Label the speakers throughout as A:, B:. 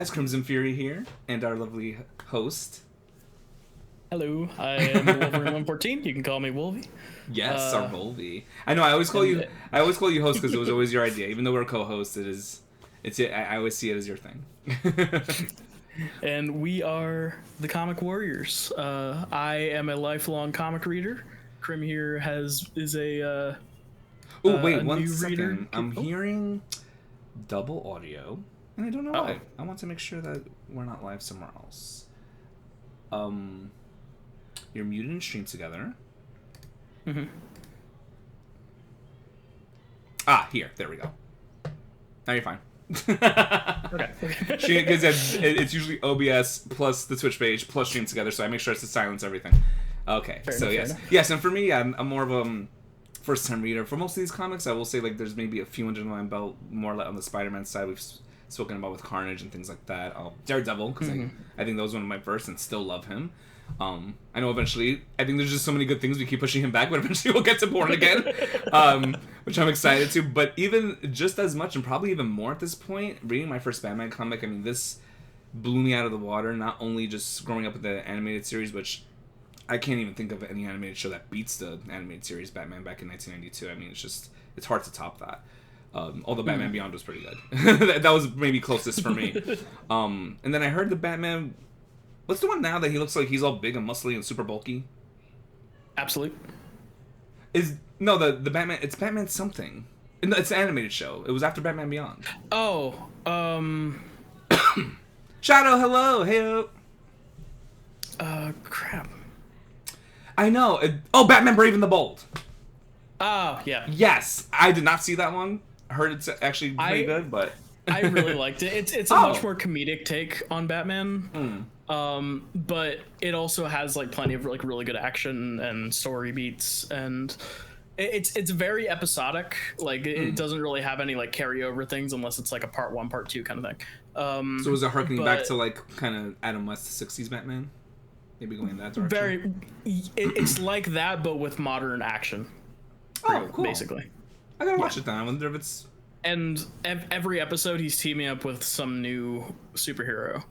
A: As Crimson Fury here, and our lovely host.
B: Hello, I am Wolverine 114. You can call me Wolvie.
A: Yes, our Wolvie. I know. I always call you. I always call you host because it was always your idea. Even though we're co-hosts, it is. It's. I always see it as your thing.
B: And we are the Comic Warriors. I am a lifelong comic reader. Krim here is a.
A: Oh wait,
B: a
A: one
B: new
A: second.
B: reader.
A: I'm hearing double audio, and I don't know why.
B: Uh-oh.
A: I want to make sure that we're not live somewhere else. You're muted and stream together.
B: Mm-hmm.
A: Ah, here. There we go. Now you're fine.
B: Okay.
A: Because it's usually OBS plus the Twitch page plus stream together, so I make sure it's to silence everything. Okay,
B: Fair
A: so
B: enough.
A: yes, and for me, yeah, I'm more of a first-time reader. For most of these comics, I will say like there's maybe a few under my belt, more like on the Spider-Man side. We've spoken about with Carnage and things like that. Daredevil, because I think that was one of my first, and still love him. I know eventually, I think there's just so many good things we keep pushing him back, but eventually we'll get to Born Again, which I'm excited to. But even just as much, and probably even more at this point, reading my first Batman comic, I mean, this blew me out of the water, not only just growing up with the animated series, which I can't even think of any animated show that beats the animated series Batman back in 1992. I mean, it's hard to top that. Although Batman Beyond was pretty good. that was maybe closest for me. And then I heard the Batman... What's the one now that he looks like he's all big and muscly and super bulky?
B: Absolute.
A: The Batman... It's Batman something. No, it's an animated show. It was after Batman Beyond.
B: Oh,
A: Shadow, hello! Hey,
B: crap.
A: I know. Batman Brave and the Bold.
B: Oh, yeah.
A: Yes! I did not see that one. I heard it's actually pretty good, but...
B: I really liked it. It's a much more comedic take on Batman. But it also has like plenty of like really good action and story beats, and it's very episodic. Like it doesn't really have any like carryover things unless it's like a part 1, part 2 kind of thing.
A: So is it harkening back to like kind of Adam West 60s Batman? Maybe going in that direction?
B: It's like that, but with modern action.
A: Oh, cool.
B: Basically.
A: I gotta watch it then. I wonder if it's...
B: And every episode he's teaming up with some new superhero,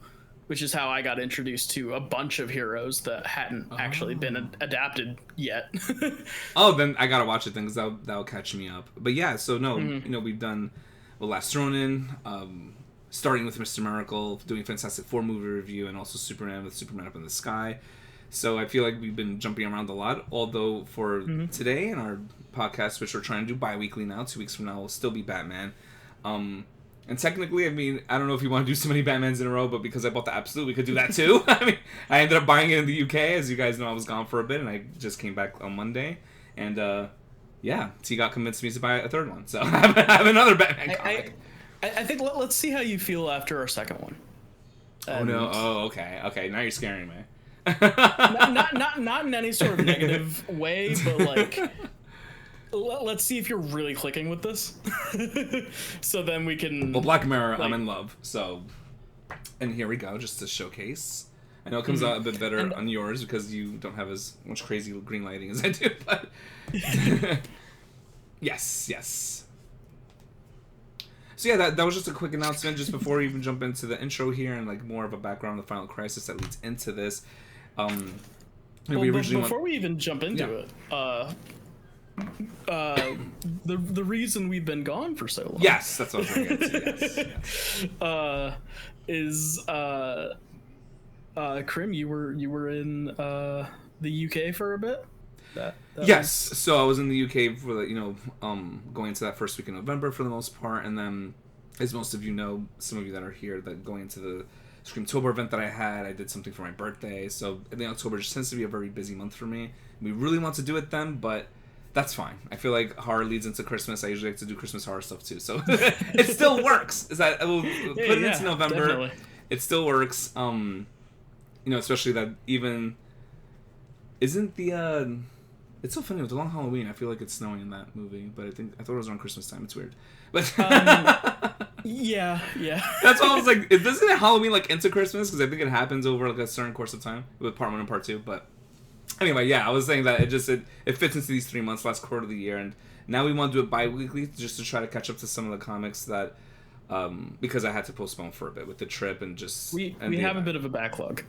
B: which is how I got introduced to a bunch of heroes that hadn't actually been adapted yet.
A: Then I gotta watch it then, because that'll catch me up. But yeah, so no, we've done Last Ronin, starting with Mr. Miracle, doing Fantastic Four movie review, and also Superman with Superman Up in the Sky. So I feel like we've been jumping around a lot, although for today and our podcast, which we're trying to do bi-weekly now, 2 weeks from now will still be Batman. And technically, I mean, I don't know if you want to do so many Batmans in a row, but because I bought the Absolute, we could do that too. I mean, I ended up buying it in the UK. As you guys know, I was gone for a bit, and I just came back on Monday. And, T got convinced me to buy a third one. So I have another Batman comic.
B: I think let's see how you feel after our second one.
A: Oh, no. Oh, okay. Okay, now you're scaring me.
B: not in any sort of negative way, but like... Let's see if you're really clicking with this. So then we can...
A: Well, Black Mirror, I'm in love. So, and here we go, just to showcase. I know it comes out a bit better on yours because you don't have as much crazy green lighting as I do, but... yes. So yeah, that was just a quick announcement just before we even jump into the intro here and like more of a background on the Final Crisis that leads into this.
B: Before we even jump into it, the reason we've been gone for so long.
A: Yes, that's what I was going to get to.
B: Is Krim, you were in the UK for a bit.
A: Yes, so I was in the UK for the going into that first week in November for the most part, and then as most of you know, some of you that are here, that going into the Screamtober event that I did something for my birthday. So I think October just tends to be a very busy month for me. We really want to do it then, but that's fine. I feel like horror leads into Christmas. I usually like to do Christmas horror stuff too, so it still works. Is that we'll put it into November? Definitely. It still works. Especially that even isn't the. It's so funny with the Long Halloween. I feel like it's snowing in that movie, but I thought it was around Christmas time. It's weird, but
B: yeah.
A: That's why I was like, isn't Halloween like into Christmas? Because I think it happens over like a certain course of time with part 1 and part 2, but. Anyway, yeah, I was saying that it fits into these 3 months, last quarter of the year, and now we want to do it bi-weekly just to try to catch up to some of the comics that because I had to postpone for a bit with the trip and just...
B: We have a bit of a backlog.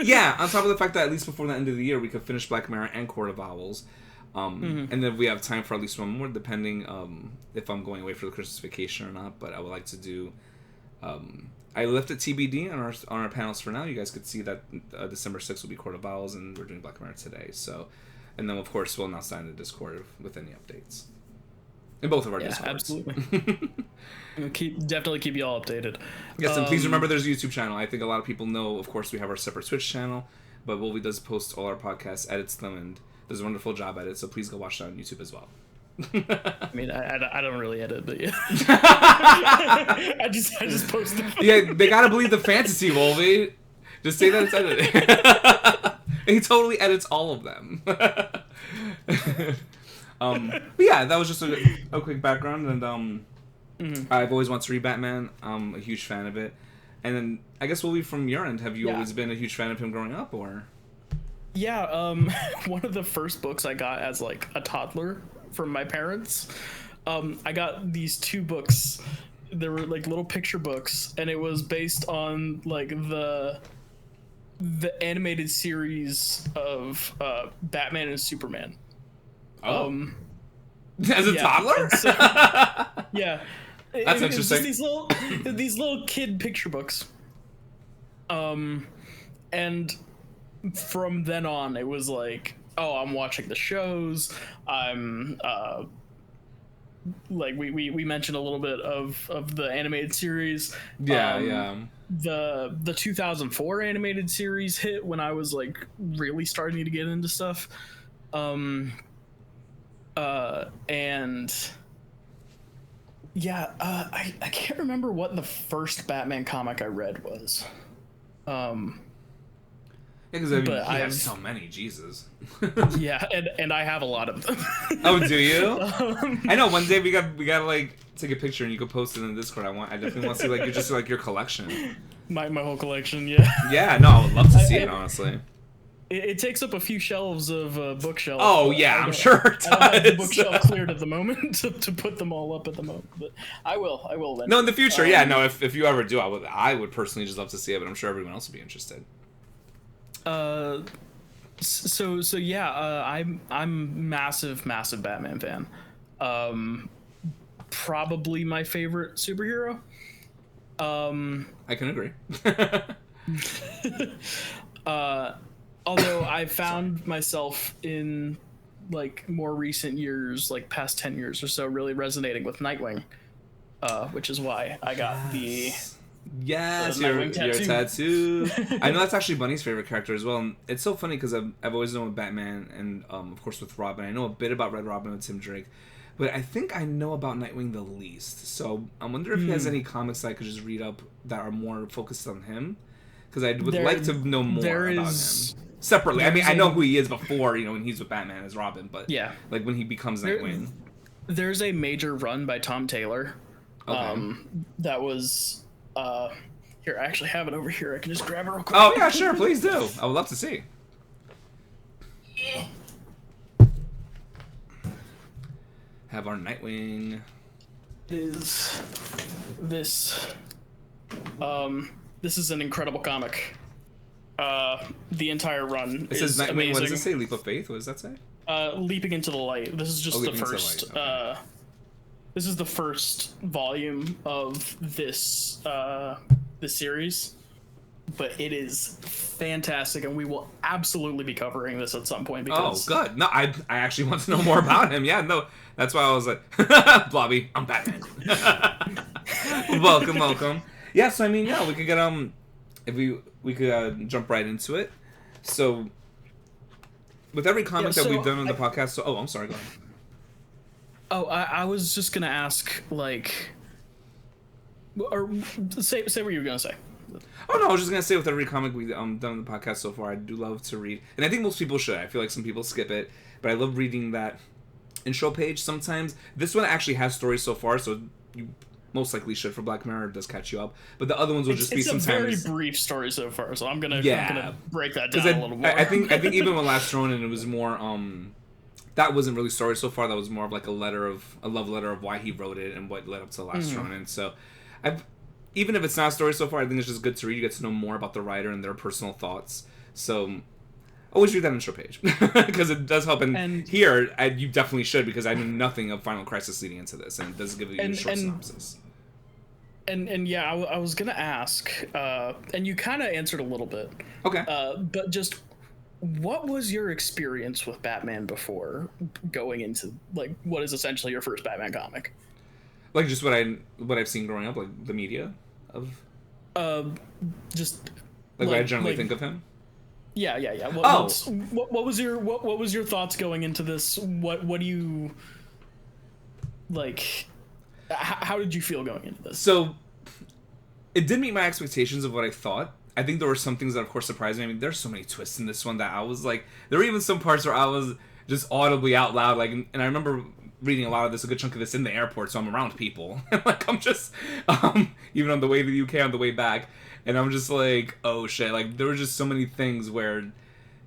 A: Yeah, on top of the fact that at least before the end of the year, we could finish Black Mirror and Court of Owls. And then we have time for at least one more, depending if I'm going away for the Christmas vacation or not. But I would like to do... I left it TBD on our panels for now. You guys could see that December 6th will be Court of Owls, and we're doing Black Mirror today. So, and then, of course, we'll announce that in the Discord with any updates. In both of our Discords.
B: Absolutely. We'll definitely keep you all updated.
A: Yes, and please remember there's a YouTube channel. I think a lot of people know, of course, we have our separate Twitch channel, but Wolvie does post all our podcasts, edits them, and does a wonderful job at it, so please go watch that on YouTube as well.
B: I mean, I don't really edit, but yeah. I just post them.
A: Yeah, they gotta believe the fantasy, Wolvie. Just say that it's edited. He totally edits all of them. But yeah, that was just a quick background, and I've always wanted to read Batman. I'm a huge fan of it. And then, I guess, Wolvie, from your end, have you always been a huge fan of him growing up, or?
B: Yeah, one of the first books I got as, like, a toddler from my parents, I got these 2 books. They were, like, little picture books, and it was based on, like, the animated series of Batman and Superman.
A: As a toddler?
B: So, yeah.
A: That's interesting.
B: These little kid picture books. And from then on, it was like, oh, I'm watching the shows. I'm like we mentioned a little bit of the animated series.
A: Yeah.
B: The 2004 animated series hit when I was like really starting to get into stuff. And yeah, I can't remember what the first Batman comic I read was.
A: Yeah, because I have so many, Jesus.
B: Yeah, and I have a lot of them.
A: Oh, do you? I know. One day we gotta like take a picture and you can post it in the Discord. I definitely want to see like your collection.
B: My whole collection, yeah.
A: Yeah, no, I would love to see it, honestly.
B: It takes up a few shelves of bookshelf.
A: Oh yeah, I'm sure it does.
B: I don't have the bookshelf cleared at the moment to put them all up at the moment, but I will eventually.
A: No, in the future, yeah. No, if you ever do, I would personally just love to see it, but I'm sure everyone else would be interested.
B: So yeah, I'm massive Batman fan. Probably my favorite superhero.
A: I can agree.
B: Although I found myself in like more recent years, like past 10 years or so, really resonating with Nightwing, which is why I got the
A: your tattoo. I know that's actually Bunny's favorite character as well. And it's so funny because I've always known with Batman and of course with Robin. I know a bit about Red Robin with Tim Drake, but I think I know about Nightwing the least. So I wonder if he has any comics that I could just read up that are more focused on him, because I would like to know more about him. Separately, I mean, I know who he is before, when he's with Batman as Robin, but
B: yeah,
A: like when he becomes Nightwing.
B: There's a major run by Tom Taylor.
A: Okay.
B: That was here. I actually have it over here. I can just grab it real quick.
A: Oh yeah, sure, please do. I would love to see. Have our Nightwing.
B: Is this? This is an incredible comic. The entire run is Nightwing, amazing.
A: What does it say? Leap of Faith? What does that say?
B: Leaping into the Light. This is just the first. Okay. This is the first volume of this this series, but it is fantastic, and we will absolutely be covering this at some point. Because
A: good. No, I actually want to know more about him. Yeah, no, that's why I was like, Blobby, I'm Batman. welcome. Yeah, so I mean, yeah, we could get if we could jump right into it. So with every comic that we've done on the podcast, so I'm sorry, go ahead.
B: Oh, I was just gonna ask, like, or say what you were gonna say.
A: Oh no, I was just gonna say with every comic we've done on the podcast so far, I do love to read, and I think most people should. I feel like some people skip it, but I love reading that intro page sometimes. This one actually has stories so far, so you most likely should for Black Mirror. It does catch you up, but the other ones will just be sometimes.
B: It's a very brief story so far, so I'm gonna break that down a little more.
A: I think even when Last Ronin, it was more that wasn't really story so far. That was more of like a love letter of why he wrote it and what led up to Last Ronin. So I've even if it's not a story so far, I think it's just good to read. You get to know more about the writer and their personal thoughts. So always read that intro page because it does help. And here, you definitely should, because I knew nothing of Final Crisis leading into this, and it does give you a short synopsis.
B: And yeah, I was gonna ask, and you kind of answered a little bit.
A: Okay.
B: But just what was your experience with Batman before going into like what is essentially your first Batman comic?
A: Like just what I've seen growing up, like the media of.
B: Just
A: like what I generally think of him.
B: Yeah. What was your thoughts going into this? What do you like? How did you feel going into this?
A: So, it did meet my expectations of what I thought. I think there were some things that, of course, surprised me. I mean, there's so many twists in this one that I was like, there were even some parts where I was just audibly out loud, like, and I remember reading a lot of this, a good chunk of this in the airport, so I'm around people. Like, I'm just, even on the way to the UK, on the way back, and I'm just like, oh shit, like, there were just so many things where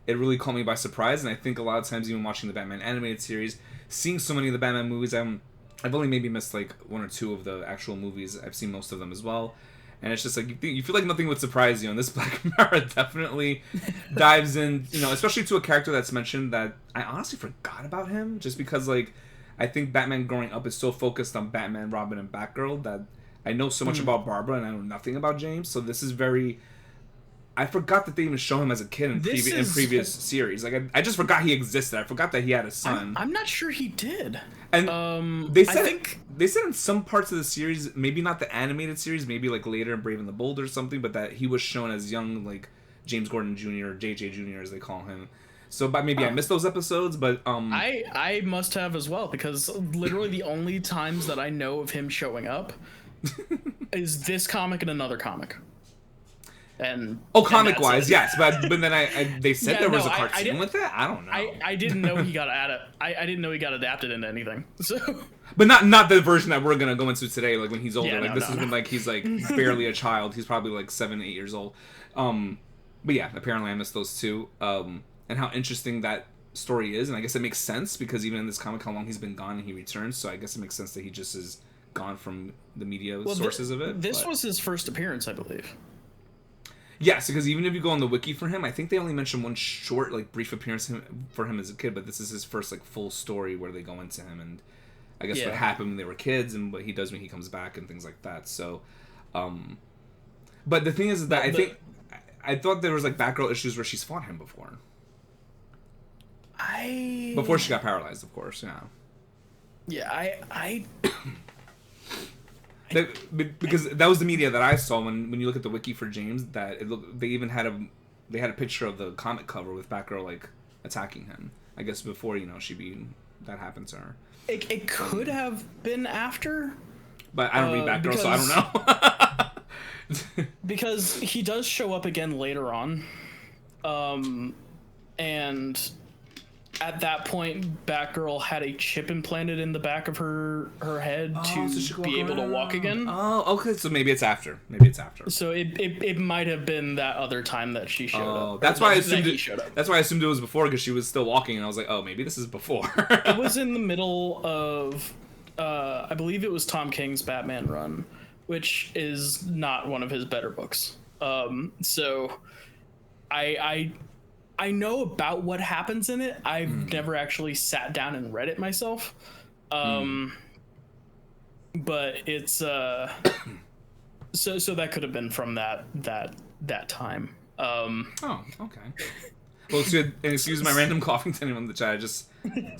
A: it really caught me by surprise, and I think a lot of times, even watching the Batman animated series, seeing so many of the Batman movies, I've only maybe missed like one or two of the actual movies. I've seen most of them as well. And it's just like, you feel like nothing would surprise you. And this Black Mirror definitely dives in, especially to a character that's mentioned that I honestly forgot about him. Just because, like, I think Batman growing up is so focused on Batman, Robin, and Batgirl that I know so much about Barbara and I know nothing about James. So this is very... I forgot that they even show him as a kid in previous series. Like, I just forgot he existed. I forgot that he had a son.
B: I'm not sure he did.
A: And they said in some parts of the series, maybe not the animated series, maybe like later in Brave and the Bold or something, but that he was shown as young, like James Gordon Jr. or JJ Jr. as they call him. So, but maybe I missed those episodes, but
B: I must have as well, because literally the only times that I know of him showing up is this comic and another comic. And
A: comic wise, yes, but then they said there was a cartoon with it. I don't know.
B: I didn't know he got I didn't know he got adapted into anything. So,
A: but not the version that we're gonna go into today. Like when he's older. When like he's like barely a child. He's probably like 7, 8 years old. But yeah, apparently I missed those two. And how interesting that story is, and I guess it makes sense because even in this comic, how long he's been gone and he returns. So I guess it makes sense that he just is gone from the media sources of it.
B: This was his first appearance, I believe.
A: Yes, because even if you go on the wiki for him, I think they only mention one short, like, brief appearance for him as a kid, but this is his first, like, full story where they go into him, and I guess what happened when they were kids, and what he does when he comes back, and things like that, so, but the thing is that I thought there was, like, Batgirl issues where she's fought him before. Before she got paralyzed, of course, yeah.
B: Yeah, I
A: because that was the media that I saw when you look at the wiki for James, that they even had a picture of the comic cover with Batgirl like attacking him. I guess before that happened to her.
B: It could have been after,
A: but I don't read Batgirl, so I don't know.
B: Because he does show up again later on, and at that point, Batgirl had a chip implanted in the back of her head to be able to walk again.
A: Oh, okay. So maybe it's after.
B: So it might have been that other time that she showed up.
A: That's why I assumed That's why I assumed it was before, because she was still walking, and I was like, oh, maybe this is before.
B: It was in the middle of, I believe it was Tom King's Batman run, which is not one of his better books. So I know about what happens in it. I've never actually sat down and read it myself. But it's so that could have been from that time.
A: Oh, okay. Well, excuse my random coughing to anyone in the chat. This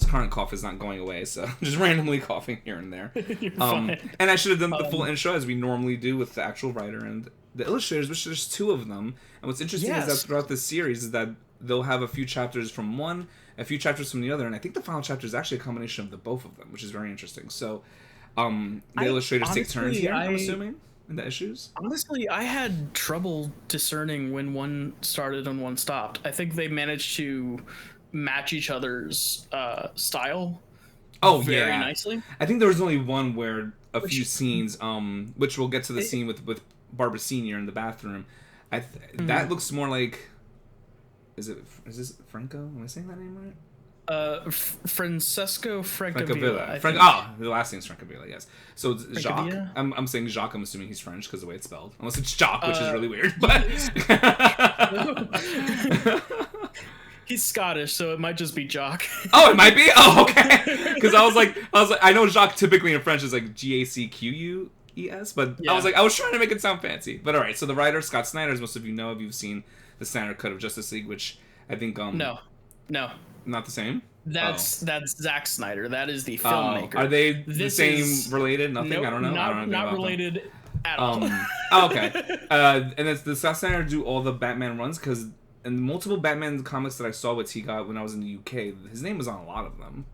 A: current cough is not going away, so just randomly coughing here and there.
B: You're fine.
A: And I should have done the full intro as we normally do with the actual writer and the illustrators, which there's 2 of them. And what's interesting is that throughout this series is that they'll have a few chapters from one, a few chapters from the other, and I think the final chapter is actually a combination of the both of them, which is very interesting. So, the illustrators take turns here, I'm assuming, in the issues.
B: Honestly, I had trouble discerning when one started and one stopped. I think they managed to match each other's style very nicely.
A: I think there was only one where few scenes, which we'll get to the scene with Barbara Sr. in the bathroom. That looks more like... Is this Franco? Am I saying that name
B: Francavilla.
A: The last name's Francavilla, yes. So it's Jock. I'm saying Jock. I'm assuming he's French because the way it's spelled. Unless it's Jock, which is really weird. But
B: he's Scottish, so it might just be Jock.
A: Oh, it might be. Oh, okay. Because I was like, I know Jock typically in French is like Gacques, but yeah. I was trying to make it sound fancy. But all right. So the writer Scott Snyder, as most of you know, if you've seen the Snyder Cut of Justice League, which I think
B: no,
A: not the same.
B: That's Zack Snyder. That is the filmmaker.
A: Are they the same related? Nothing.
B: Nope,
A: I don't know.
B: Not related at all.
A: Okay. And it's the Scott Snyder do all the Batman runs because in multiple Batman comics that I saw what he got when I was in the UK, his name was on a lot of them.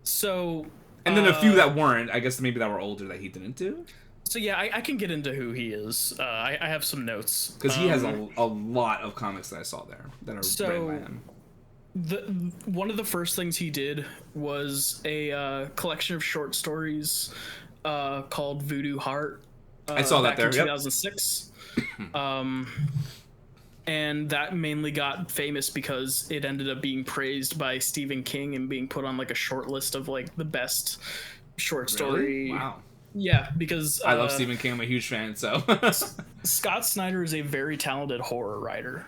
B: So.
A: And then a few that weren't. I guess maybe that were older that he didn't do.
B: So yeah, I can get into who he is. I have some notes
A: because he has a lot of comics that I saw there that are written by him.
B: One of the first things he did was a collection of short stories called Voodoo Heart.
A: I saw that there.
B: In 2006. And that mainly got famous because it ended up being praised by Stephen King and being put on like a short list of like the best short story.
A: Really? Wow.
B: Yeah, because
A: I love Stephen King. I'm a huge fan. So
B: Scott Snyder is a very talented horror writer.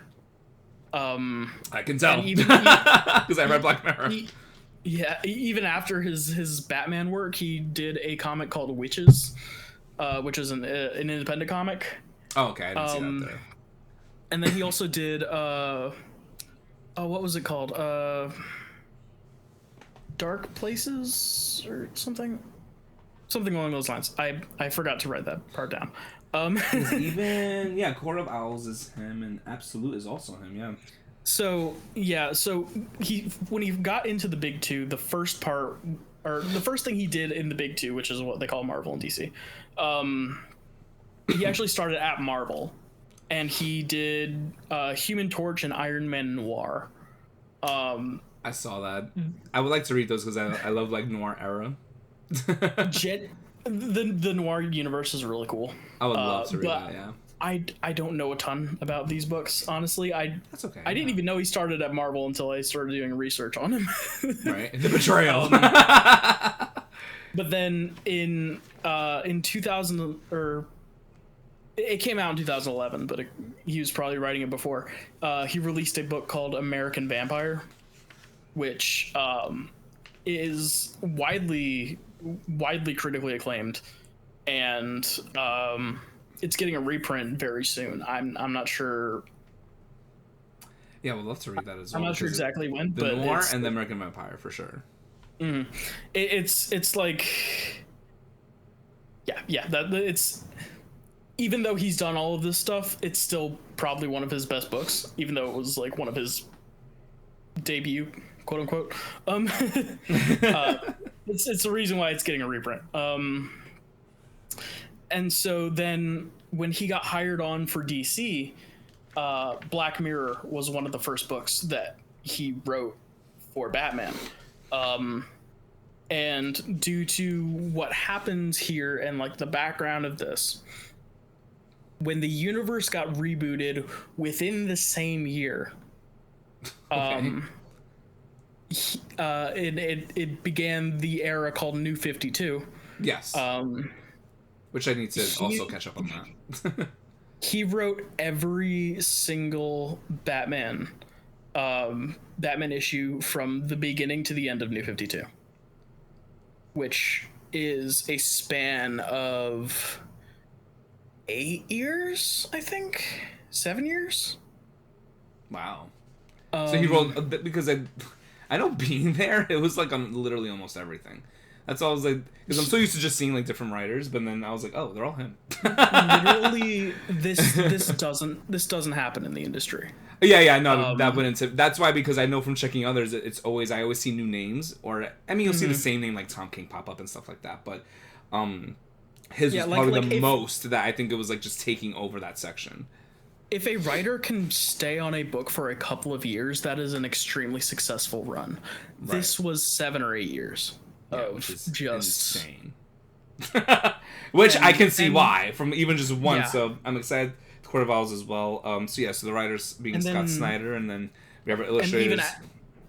A: I can tell because I read Black Mirror.
B: Even after his Batman work, he did a comic called Witches, which is an independent comic.
A: Oh, okay, I didn't see that there.
B: And then he also did what was it called? Dark Places or something along those lines. I forgot to write that part down.
A: Even Court of Owls is him, and Absolute is also him. Yeah.
B: So when he got into the big two, the first thing he did in the big two, which is what they call Marvel and DC, he actually started at Marvel, and he did Human Torch and Iron Man Noir.
A: I saw that. I would like to read those because I love like noir era.
B: The noir universe is really cool.
A: I would love to read that. Yeah.
B: I don't know a ton about these books, honestly.
A: That's okay.
B: I didn't even know he started at Marvel until I started doing research on him.
A: Right, the betrayal.
B: But then in 2000 or it came out in 2011, but he was probably writing it before. He released a book called American Vampire, which is widely critically acclaimed, and it's getting a reprint very soon. I'm not sure.
A: Yeah, we'd love to read that as well.
B: I'm not sure exactly when,
A: but Noir and the American Vampire for sure.
B: Mm-hmm. It's like it's, even though he's done all of this stuff, it's still probably one of his best books, even though it was like one of his debut, quote unquote. It's the reason why it's getting a reprint. And so then when he got hired on for DC, Black Mirror was one of the first books that he wrote for Batman. And due to what happens here and like the background of this, when the universe got rebooted within the same year, it began the era called New 52.
A: Yes. Which I need to also catch up on that.
B: He wrote every single Batman issue from the beginning to the end of New 52, which is a span of 8 years, I think. 7 years.
A: Wow. So he wrote a bit, because I know being there, it was like on literally almost everything. That's all I was like, because I'm so used to just seeing like different writers, but then I was like, oh, they're all him.
B: Literally, this doesn't happen in the industry.
A: Yeah, no, that wouldn't. That's why, because I know from checking others, I always see new names, or I mean, you'll see the same name like Tom King pop up and stuff like that, but his was probably the most that I think it was like just taking over that section.
B: If a writer can stay on a book for a couple of years, that is an extremely successful run. Right. This was 7 or 8 years.
A: Yeah, which is just insane. Which I can see why from even just one. Yeah. So I'm excited. The Court of Owls as well. So the writers being Scott Snyder, and then we have our illustrators.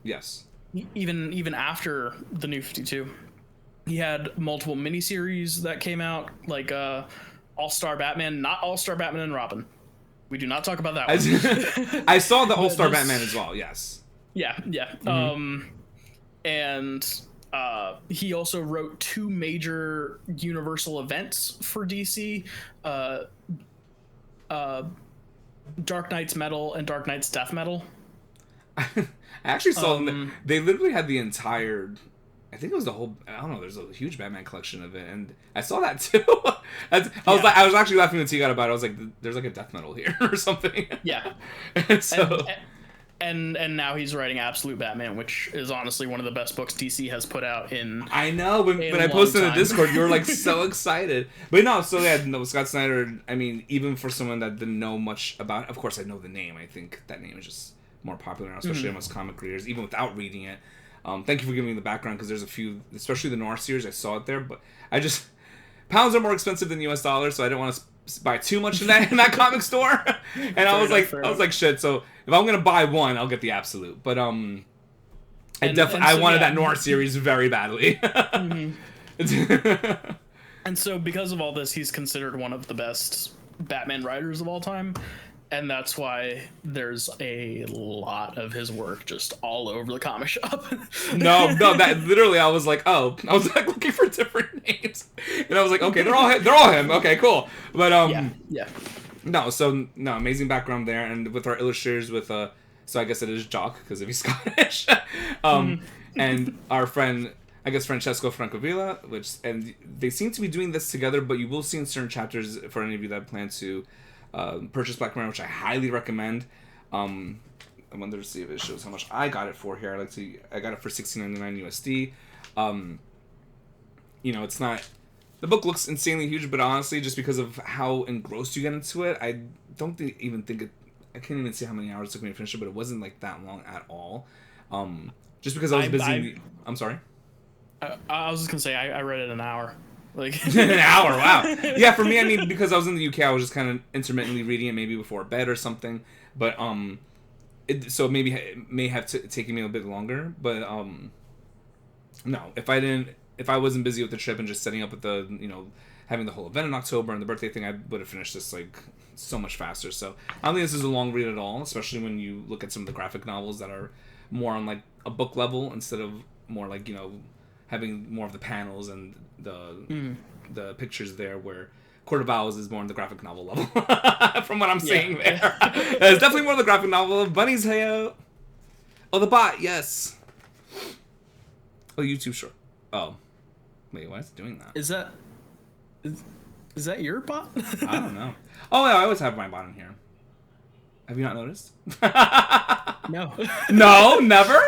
A: Yes.
B: even after the New 52, he had multiple miniseries that came out, like All-Star Batman, not All-Star Batman and Robin. We do not talk about that one.
A: I saw the All-Star Batman as well, yes.
B: Yeah. And he also wrote 2 major Universal events for DC, Dark Knight's Metal and Dark Knight's Death Metal.
A: I actually saw them. They literally had the entire... I think it was the whole... I don't know. There's a huge Batman collection of it, and I saw that too. I was actually laughing when T got about it. I was like, "There's like a death metal here or something."
B: Yeah. And now he's writing Absolute Batman, which is honestly one of the best books DC has put out in.
A: I know. When I posted in the Discord, you were like so excited. But no, so yeah, no, Scott Snyder. I mean, even for someone that didn't know much about, of course, I know the name. I think that name is just more popular now, especially amongst comic readers, even without reading it. Thank you for giving me the background, because there's a few, especially the Noir series, I saw it there, but pounds are more expensive than US dollars, so I didn't want to buy too much in that comic store. And I was like, shit. So if I'm gonna buy one, I'll get the Absolute. But I wanted that Noir series very badly.
B: And so because of all this, he's considered one of the best Batman writers of all time. And that's why there's a lot of his work just all over the comic shop.
A: no, that literally, I was like looking for different names, and I was like, okay, they're all him. Okay, cool. But no, amazing background there, and with our illustrators so I guess it is Jock because if he's Scottish, and our friend, I guess, Francesco Francavilla, and they seem to be doing this together, but you will see in certain chapters, for any of you that plan to purchase Black Mirror, which I highly recommend. I wonder to see if it shows how much I got it for here. I got it for $16.99 USD. It's not, the book looks insanely huge, but honestly, just because of how engrossed you get into it, I don't even think it. I can't even see how many hours it took me to finish it, but it wasn't like that long at all. Just because I was busy. I'm sorry.
B: I was just gonna say I read it in an hour. Like
A: an hour, wow. Yeah, for me, I mean, because I was in the UK, I was just kind of intermittently reading it, maybe before bed or something. But so maybe it may have taken me a bit longer. But no, if I wasn't busy with the trip and just setting up with the having the whole event in October and the birthday thing, I would have finished this like so much faster. So I don't think this is a long read at all, especially when you look at some of the graphic novels that are more on like a book level instead of more like having more of the panels and the pictures there, where Court of Owls is more on the graphic novel level. From what I'm seeing there. It's definitely more the graphic novel of Bunny's Hair. Oh, the bot, yes. Oh, YouTube short. Oh. Wait, why is it doing that?
B: Is that your bot?
A: I don't know. Oh, yeah, I always have my bot in here. Have you not noticed?
B: No.
A: No, never?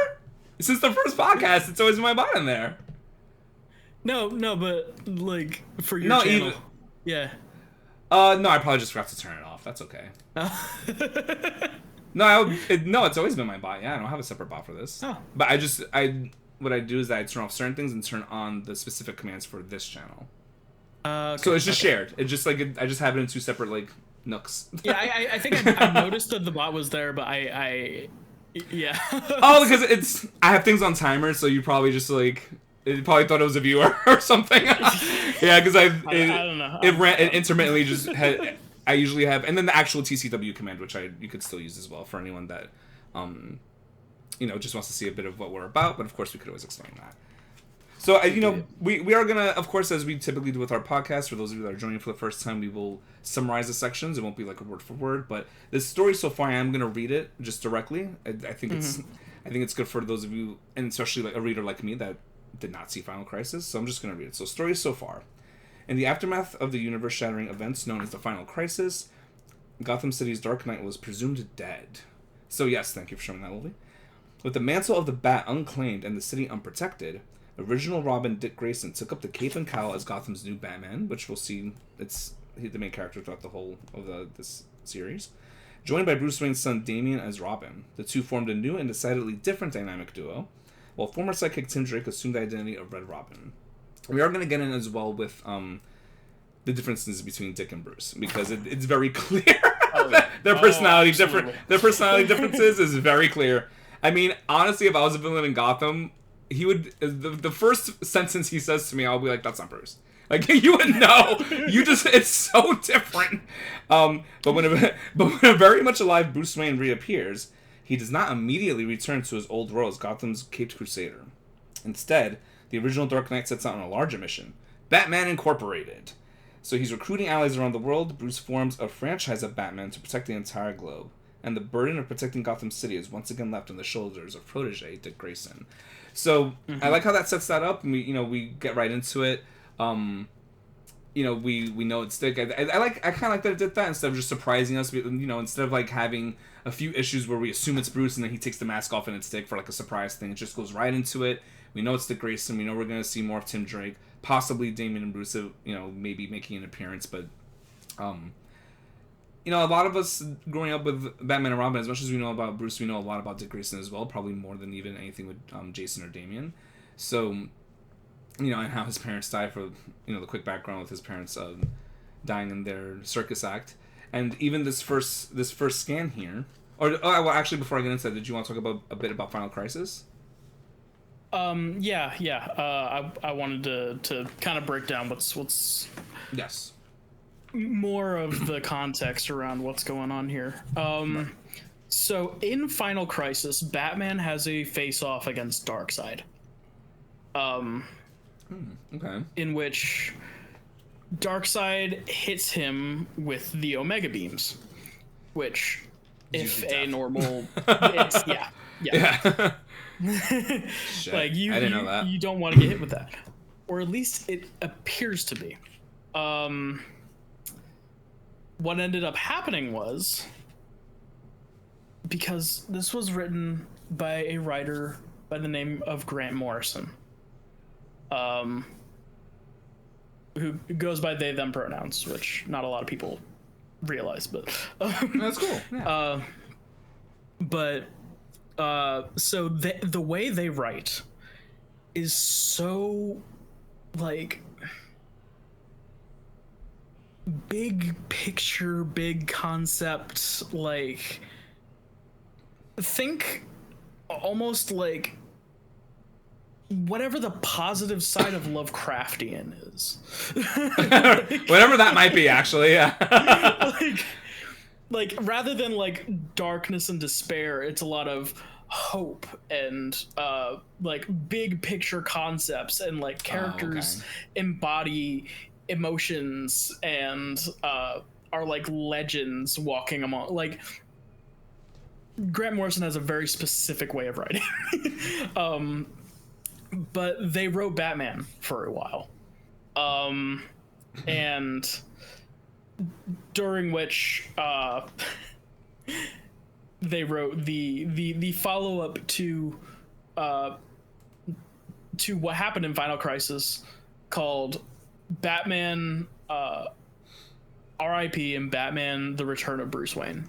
A: Since the first podcast, it's always my bot in there.
B: No, but like for your channel. Yeah.
A: No, I probably just forgot to turn it off. That's okay. No, it's always been my bot. Yeah, I don't have a separate bot for this. Oh. But what I do is that I turn off certain things and turn on the specific commands for this channel. Okay, so it's just shared. It's just like I just have it in 2 separate like nooks.
B: Yeah, I think I noticed that the bot was there, but yeah.
A: Oh, because I have things on timer, so you probably just like. It probably thought it was a viewer or something. Yeah, because I don't know. It intermittently just had. I usually have, and then the actual TCW command, which you could still use as well for anyone that, just wants to see a bit of what we're about. But of course, we could always explain that. So we are gonna, of course, as we typically do with our podcast. For those of you that are joining for the first time, we will summarize the sections. It won't be like a word for word, but the story so far, I am gonna read it just directly. I think it's good for those of you, and especially like a reader like me that did not see Final Crisis, so I'm just going to read it. So, story so far. In the aftermath of the universe-shattering events known as the Final Crisis, Gotham City's Dark Knight was presumed dead. So yes, thank you for showing that, Lily. With the mantle of the Bat unclaimed and the city unprotected, original Robin Dick Grayson took up the cape and cowl as Gotham's new Batman, which we'll see, it's the main character throughout the whole of this series. Joined by Bruce Wayne's son Damian as Robin, the two formed a new and decidedly different dynamic duo, while former sidekick Tim Drake assumed the identity of Red Robin. We are going to get in as well with the differences between Dick and Bruce, because it's very clear that their personality differences is very clear. I mean, honestly, if I was a villain in Gotham, he would the first sentence he says to me, I'll be like, "That's not Bruce." Like you would know. You just it's so different. But when a very much alive Bruce Wayne reappears, he does not immediately return to his old role as Gotham's Caped Crusader. Instead, the original Dark Knight sets out on a larger mission, Batman Incorporated. So he's recruiting allies around the world. Bruce forms a franchise of Batman to protect the entire globe. And the burden of protecting Gotham City is once again left on the shoulders of protege Dick Grayson. So I like how that sets that up, and we get right into it. We know it's Dick. I kind of like that it did that instead of just surprising us. Instead of like having a few issues where we assume it's Bruce and then he takes the mask off and it's Dick for like a surprise thing. It just goes right into it. We know it's Dick Grayson. We know we're gonna see more of Tim Drake, possibly Damian and Bruce. Maybe making an appearance, but a lot of us growing up with Batman and Robin, as much as we know about Bruce, we know a lot about Dick Grayson as well, probably more than even anything with Jason or Damian. So, and how his parents died, for, the quick background with his parents dying in their circus act. And even this first scan here, actually, before I get into that, did you want to talk a bit about Final Crisis?
B: Yeah. I wanted to kind of break down what's
A: Yes.
B: more of the context around what's going on here. Right. So in Final Crisis, Batman has a face-off against Darkseid.
A: Okay.
B: In which Darkseid hits him with the Omega Beams, which, if a normal, it's, yeah.
A: Shit.
B: Like
A: I didn't know that.
B: You don't want to get hit with that, or at least it appears to be. What ended up happening was, because this was written by a writer by the name of Grant Morrison, who goes by they them pronouns, which not a lot of people realize, but
A: that's cool. Yeah.
B: So the way they write is so like big picture, big concept, like think almost like whatever the positive side of Lovecraftian is.
A: Whatever that might be, actually, yeah.
B: like rather than like darkness and despair, it's a lot of hope and like big picture concepts, and like characters embody emotions and are like legends walking among, like Grant Morrison has a very specific way of writing. But they wrote Batman for a while, and during which they wrote the follow-up to what happened in Final Crisis, called Batman R.I.P. and Batman: The Return of Bruce Wayne.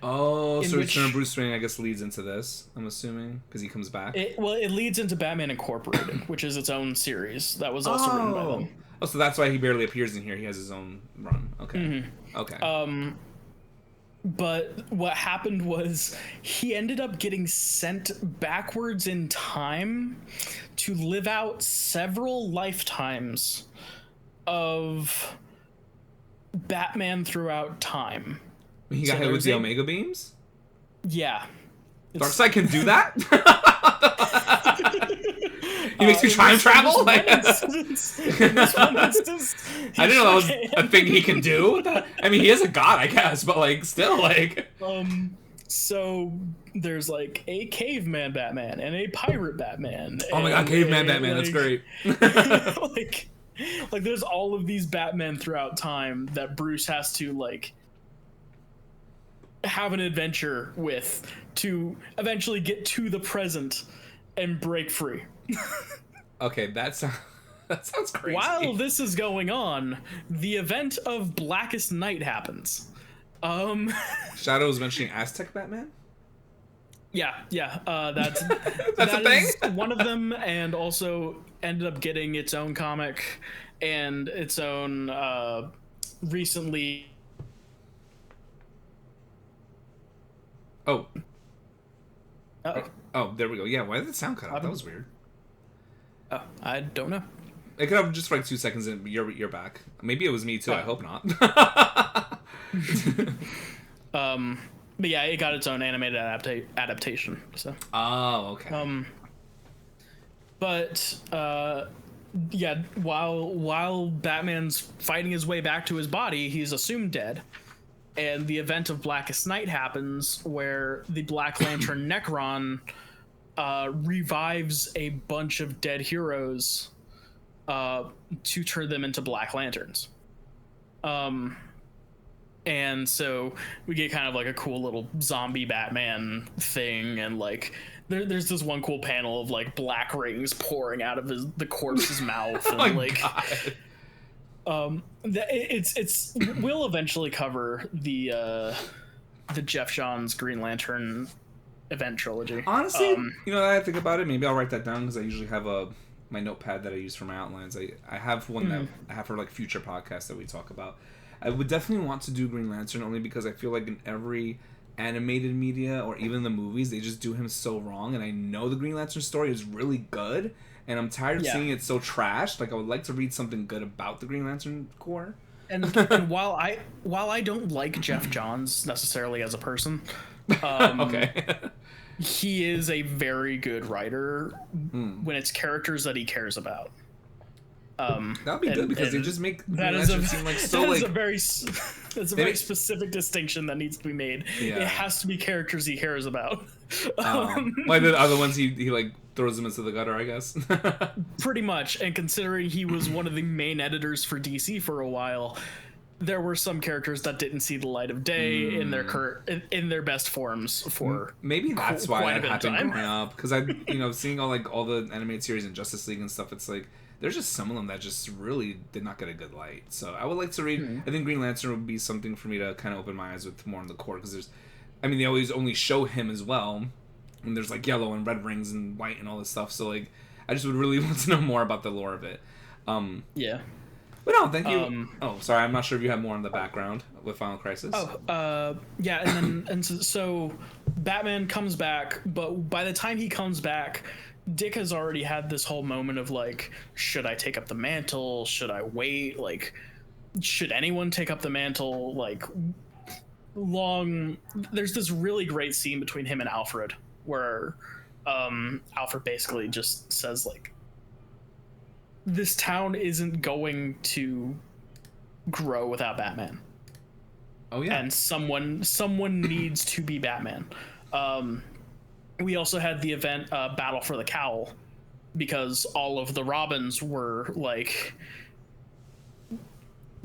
A: Oh, so Return of Bruce Wayne, I guess, leads into this, I'm assuming, because he comes back.
B: It leads into Batman Incorporated, which is its own series that was also written by them.
A: Oh, so that's why he barely appears in here. He has his own run. Okay. Mm-hmm. Okay.
B: But what happened was he ended up getting sent backwards in time to live out several lifetimes of Batman throughout time.
A: He got hit with the Omega Beams?
B: Yeah.
A: Darkseid can do that? He makes me time travel?
B: In this one instance,
A: I didn't know that was a thing he can do. I mean, he is a god, I guess, but like, still, like...
B: So there's like a caveman Batman and a pirate Batman.
A: Oh my god, caveman Batman, like, that's great.
B: like there's all of these Batmen throughout time that Bruce has to like have an adventure with to eventually get to the present and break free.
A: Okay, that sounds crazy.
B: While this is going on, the event of Blackest Night happens.
A: Shadow was mentioning Aztec Batman?
B: Yeah, that's
A: a thing?
B: One of them, and also ended up getting its own comic and its own recently.
A: Oh. Oh, there we go. Yeah, why did the sound cut out? That was weird.
B: I don't know.
A: It could have just for like 2 seconds and you're back. Maybe it was me too. I hope not.
B: But yeah, it got its own animated adaptation. So.
A: Oh, okay.
B: But yeah, while Batman's fighting his way back to his body, he's assumed dead. And the event of Blackest Night happens, where the Black Lantern Necron revives a bunch of dead heroes to turn them into Black Lanterns. And so we get kind of like a cool little zombie Batman thing, and like there's this one cool panel of like black rings pouring out of the corpse's mouth, and it's we'll eventually cover the Jeff Johns Green Lantern event trilogy.
A: Honestly, you know, I think about it. Maybe I'll write that down because I usually have my notepad that I use for my outlines. I have one that I have for like future podcasts that we talk about. I would definitely want to do Green Lantern only because I feel like in every animated media or even the movies, they just do him so wrong. And I know the Green Lantern story is really good, and I'm tired of seeing it so trashed. Like, I would like to read something good about the Green Lantern Corps.
B: And while I don't like Jeff Johns necessarily as a person,
A: okay,
B: he is a very good writer when it's characters that he cares about.
A: That'd be good because they just make
B: that
A: is seem like so like
B: that's a very specific distinction that needs to be made. Yeah. It has to be characters he cares about.
A: Like the other ones he like throws them into the gutter, I guess.
B: Pretty much. And considering he was one of the main editors for DC for a while, there were some characters that didn't see the light of day in their best forms for
A: maybe that's why that happened growing up, because I seeing all the animated series in Justice League and stuff, it's like there's just some of them that just really did not get a good light. So I would like to read. I think Green Lantern would be something for me to kind of open my eyes with more on the core, because they always only show him as well, and there's like yellow and red rings and white and all this stuff. So like I just would really want to know more about the lore of it.
B: Yeah.
A: But no, thank you. Sorry, I'm not sure if you have more on the background with Final Crisis.
B: Yeah, and so Batman comes back, but by the time he comes back, Dick has already had this whole moment of like, should I take up the mantle? Should I wait? Like, should anyone take up the mantle? Like, there's this really great scene between him and Alfred where Alfred basically just says like, this town isn't going to grow without Batman.
A: Oh yeah.
B: And someone needs to be Batman. We also had the event Battle for the Cowl, because all of the Robins were like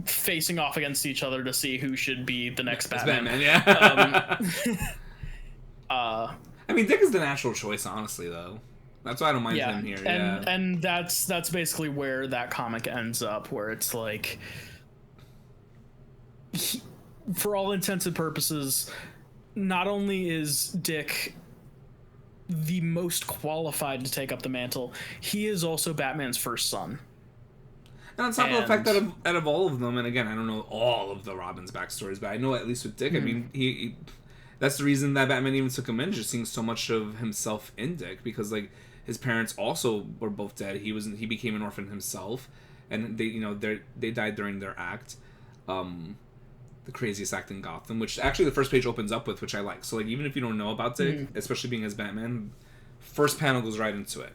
B: facing off against each other to see who should be the next Batman.
A: Yeah. I mean, Dick is the natural choice, honestly, though. That's why I don't mind him here.
B: And that's basically where that comic ends up, where it's like, for all intents and purposes, not only is Dick the most qualified to take up the mantle, he is also Batman's first son.
A: Now, it's not the fact that out of all of them, and again, I don't know all of the Robin's backstories, but I know at least with Dick, I mean, he that's the reason that Batman even took him in, just seeing so much of himself in Dick, because like his parents also were both dead. He became an orphan himself, and they died during their act. The craziest act in Gotham, which actually the first page opens up with, which I like. So like, even if you don't know about Dick, especially being as Batman, first panel goes right into it.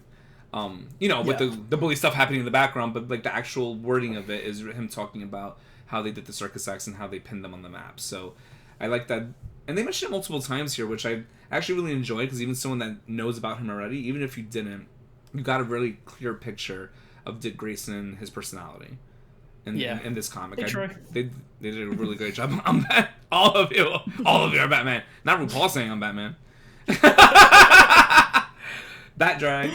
A: With the bully stuff happening in the background, but like the actual wording of it is him talking about how they did the circus acts and how they pinned them on the map. So I like that, and they mentioned it multiple times here, which I actually really enjoyed, because even someone that knows about him already, even if you didn't, you got a really clear picture of Dick Grayson and his personality. In this comic, they did a really great job on that. All of you are Batman. Not RuPaul saying I'm Batman. That drag.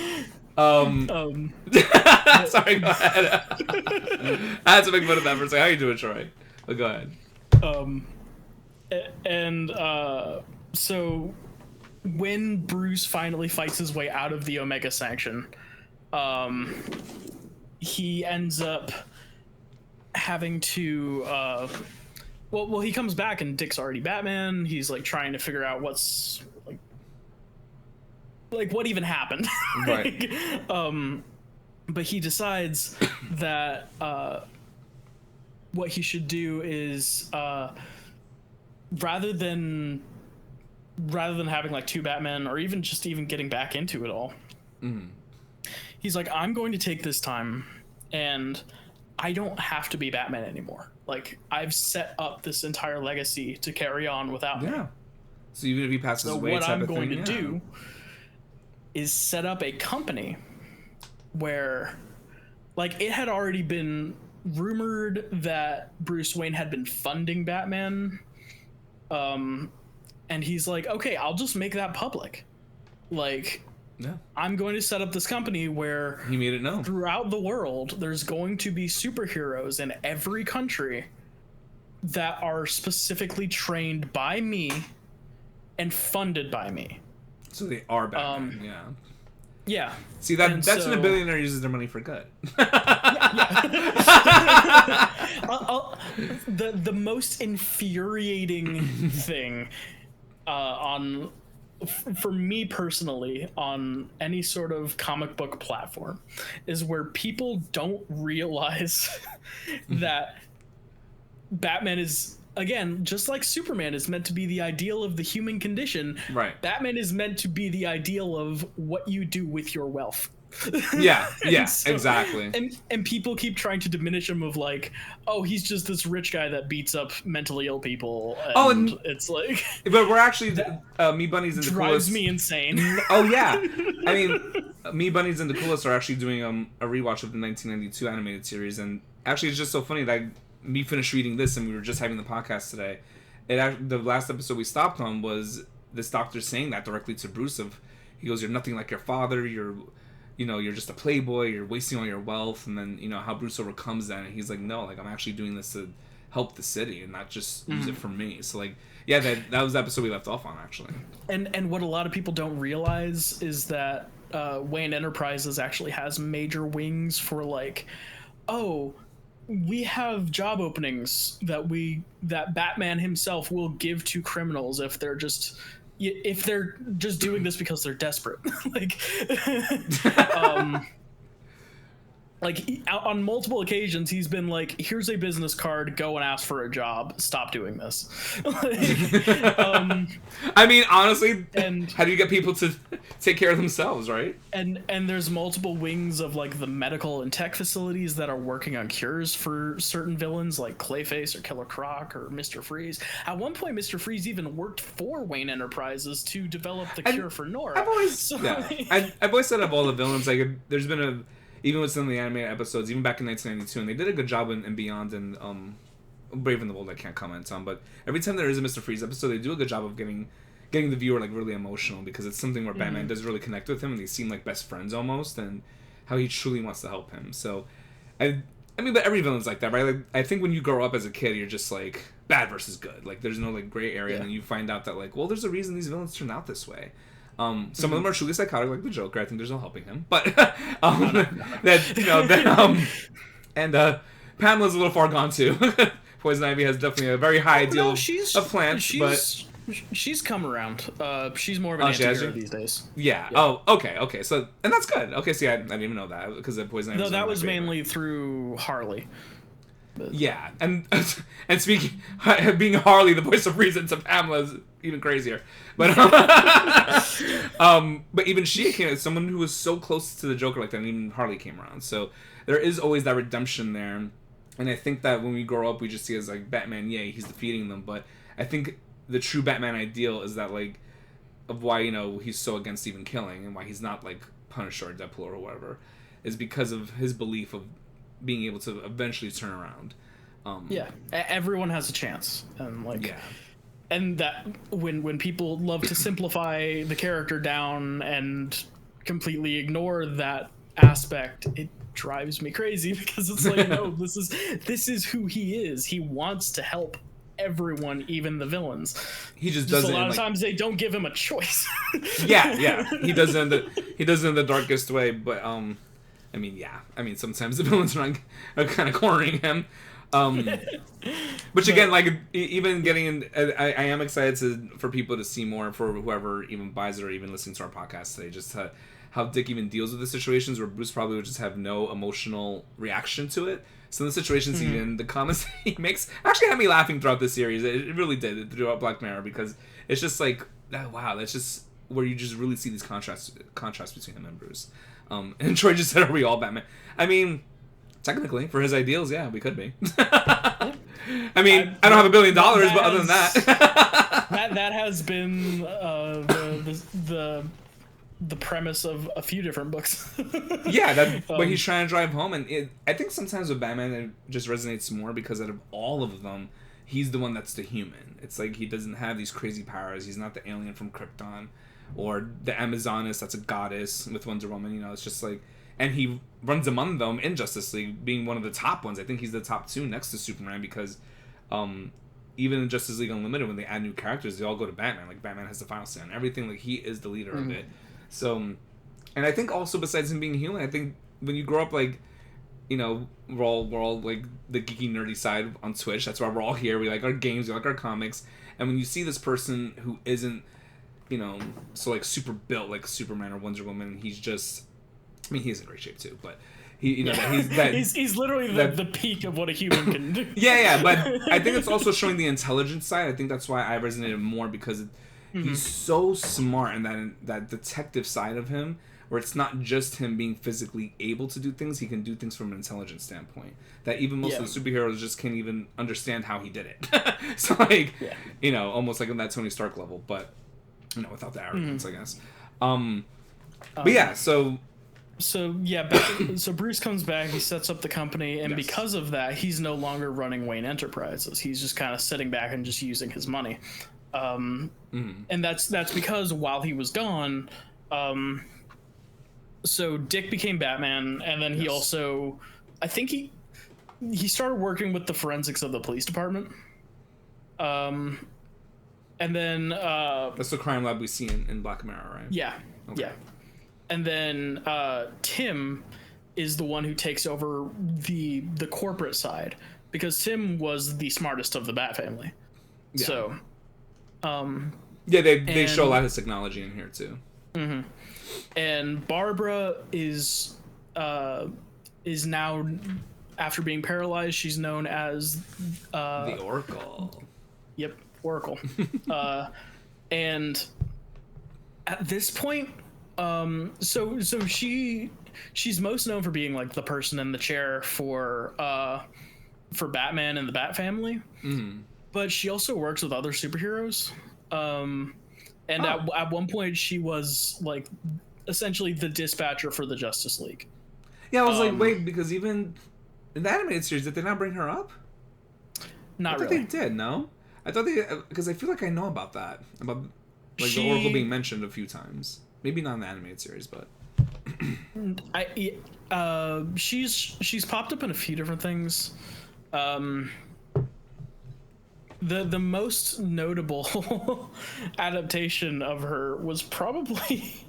A: Sorry, go ahead. I had to make fun of that for a second. How you doing, Troy? But go ahead.
B: So when Bruce finally fights his way out of the Omega Sanction, he ends up having to he comes back and Dick's already Batman. He's like trying to figure out what's like like what even happened?
A: Right.
B: But he decides that what he should do is rather than having like two Batmen, or even getting back into it all, he's like, I'm going to take this time, and I don't have to be Batman anymore. Like, I've set up this entire legacy to carry on without me.
A: So even if he passes away,
B: what I'm going to do is set up a company where, like, it had already been rumored that Bruce Wayne had been funding Batman, and he's like, okay, I'll just make that public. Like, I'm going to set up this company where
A: he made it known
B: throughout the world there's going to be superheroes in every country that are specifically trained by me and funded by me.
A: So they are Batman.
B: Yeah.
A: See, that's when a billionaire uses their money for good.
B: The most infuriating thing for me personally on any sort of comic book platform is where people don't realize that Batman is, again, just like Superman is meant to be the ideal of the human condition.
A: Right.
B: Batman is meant to be the ideal of what you do with your wealth.
A: Exactly.
B: And people keep trying to diminish him of like, oh, he's just this rich guy that beats up mentally ill people. And it's like,
A: but we're actually Me Bunnies and the
B: drives
A: Coolest
B: me insane.
A: Oh yeah, I mean, Me Bunnies and the Coolest are actually doing a rewatch of the 1992 animated series, and actually it's just so funny that me finished reading this and we were just having the podcast today. The last episode we stopped on was this doctor saying that directly to Bruce. He goes, "You're nothing like your father. You're just a playboy. You're wasting all your wealth." And then how Bruce overcomes that, and he's like, "No, like I'm actually doing this to help the city and not just use it for me." So like, yeah, that was the episode we left off on actually. And
B: what a lot of people don't realize is that Wayne Enterprises actually has major wings for like, oh, we have job openings that Batman himself will give to criminals if they're just doing this because they're desperate. Like on multiple occasions, he's been like, "Here's a business card. Go and ask for a job. Stop doing this."
A: I mean, honestly, and how do you get people to take care of themselves, right?
B: And there's multiple wings of like the medical and tech facilities that are working on cures for certain villains, like Clayface or Killer Croc or Mr. Freeze. At one point, Mr. Freeze even worked for Wayne Enterprises to develop the cure for Nora.
A: I've always said of all the villains, like there's been even with some of the animated episodes, even back in 1992, and they did a good job in Beyond and Brave and the Bold, I can't comment on, but every time there is a Mr. Freeze episode, they do a good job of getting the viewer like really emotional, because it's something where Batman does really connect with him, and they seem like best friends almost, and how he truly wants to help him. So, I mean, but every villain's like that, right? Like, I think when you grow up as a kid, you're just like bad versus good. Like, there's no like gray area, and then you find out that like, well, there's a reason these villains turn out this way. Some of them are truly psychotic, like the Joker. I think there's no helping him, but and Pamela's a little far gone too. Poison Ivy has definitely a very high ideal of plants, but
B: she's come around. She's more of an anti-hero these days.
A: Yeah. Oh, okay. So, and that's good. Okay, see, I didn't even know that, because the Poison Ivy.
B: No, that was mainly through Harley.
A: But. Yeah, and speaking, being Harley, the voice of reason to Pamela is even crazier. But but even she came as someone who was so close to the Joker like that, and even Harley came around. So there is always that redemption there, and I think that when we grow up, we just see it as like Batman, yay, he's defeating them. But I think the true Batman ideal is that like of why he's so against even killing, and why he's not like Punisher or Deadpool or whatever, is because of his belief of being able to eventually turn around.
B: Everyone has a chance, and and that when people love to simplify the character down and completely ignore that aspect, it drives me crazy, because it's like, no, this is who he is. He wants to help everyone, even the villains.
A: He just doesn't.
B: A lot of times they don't give him a choice.
A: yeah. He does it in the darkest way, but I mean, sometimes the villains are kind of cornering him. Which again, like even getting in, I am excited for people to see more, for whoever even buys it or even listening to our podcast today, just how Dick even deals with the situations where Bruce probably would just have no emotional reaction to it. Some of the situations even the comments he makes actually had me laughing throughout the series. It really did throughout Black Mirror, because it's just like, wow, that's just where you just really see these contrasts between him and Bruce. And Troy just said, "Are we all Batman?" I mean, technically, for his ideals, yeah, we could be. I mean, I don't have $1 billion, but other than that,
B: that has been the premise of a few different books.
A: Yeah, that what he's trying to drive home, and I think sometimes with Batman it just resonates more because out of all of them, he's the one that's the human. It's like he doesn't have these crazy powers. He's not the alien from Krypton, or the Amazoness that's a goddess with Wonder Woman. You know, it's just like, and he runs among them in Justice League, being one of the top ones. I think he's the top 2 next to Superman, because even in Justice League Unlimited, when they add new characters, they all go to Batman. Like, Batman has the final say on everything. Like, he is the leader of it. So, and I think also, besides him being human, I think when you grow up, like, you know, we're all like the geeky nerdy side on Twitch. That's why we're all here. We like our games, we like our comics. And when you see this person who isn't, you know, so like super built like Superman or Wonder Woman, he's just, I mean, he's in great shape too, but he, you know,
B: he's literally the peak of what a human can do.
A: Yeah, but I think it's also showing the intelligence side. I think that's why I resonated more, because he's so smart, and that detective side of him, where it's not just him being physically able to do things, he can do things from an intelligence standpoint that even most of the superheroes just can't even understand how he did it. So like, you know, almost like on that Tony Stark level, but you know, without the arrogance, I guess. But yeah, so
B: Bruce comes back, he sets up the company, and because of that, he's no longer running Wayne Enterprises. He's just kind of sitting back and just using his money. And that's because while he was gone, so Dick became Batman, and then he also, I think he started working with the forensics of the police department. And then
A: that's the crime lab we see in Black Mirror, right?
B: Yeah. Okay. Yeah. And then Tim is the one who takes over the corporate side, because Tim was the smartest of the Bat family. Yeah. So
A: they show a lot of technology in here too.
B: And Barbara is now, after being paralyzed, she's known as
A: the Oracle.
B: Yep, Oracle. And at this point, so she's most known for being like the person in the chair for Batman and the Bat family. But she also works with other superheroes. And at one point she was like essentially the dispatcher for the Justice League.
A: Yeah, I was like, wait, because even in the animated series, did they not bring her up?
B: Not
A: really.
B: I
A: thought they did, no? I thought they, because I feel like I know about that. About like the Oracle being mentioned a few times. Maybe not in the animated series, but
B: she's popped up in a few different things. The most notable adaptation of her was probably,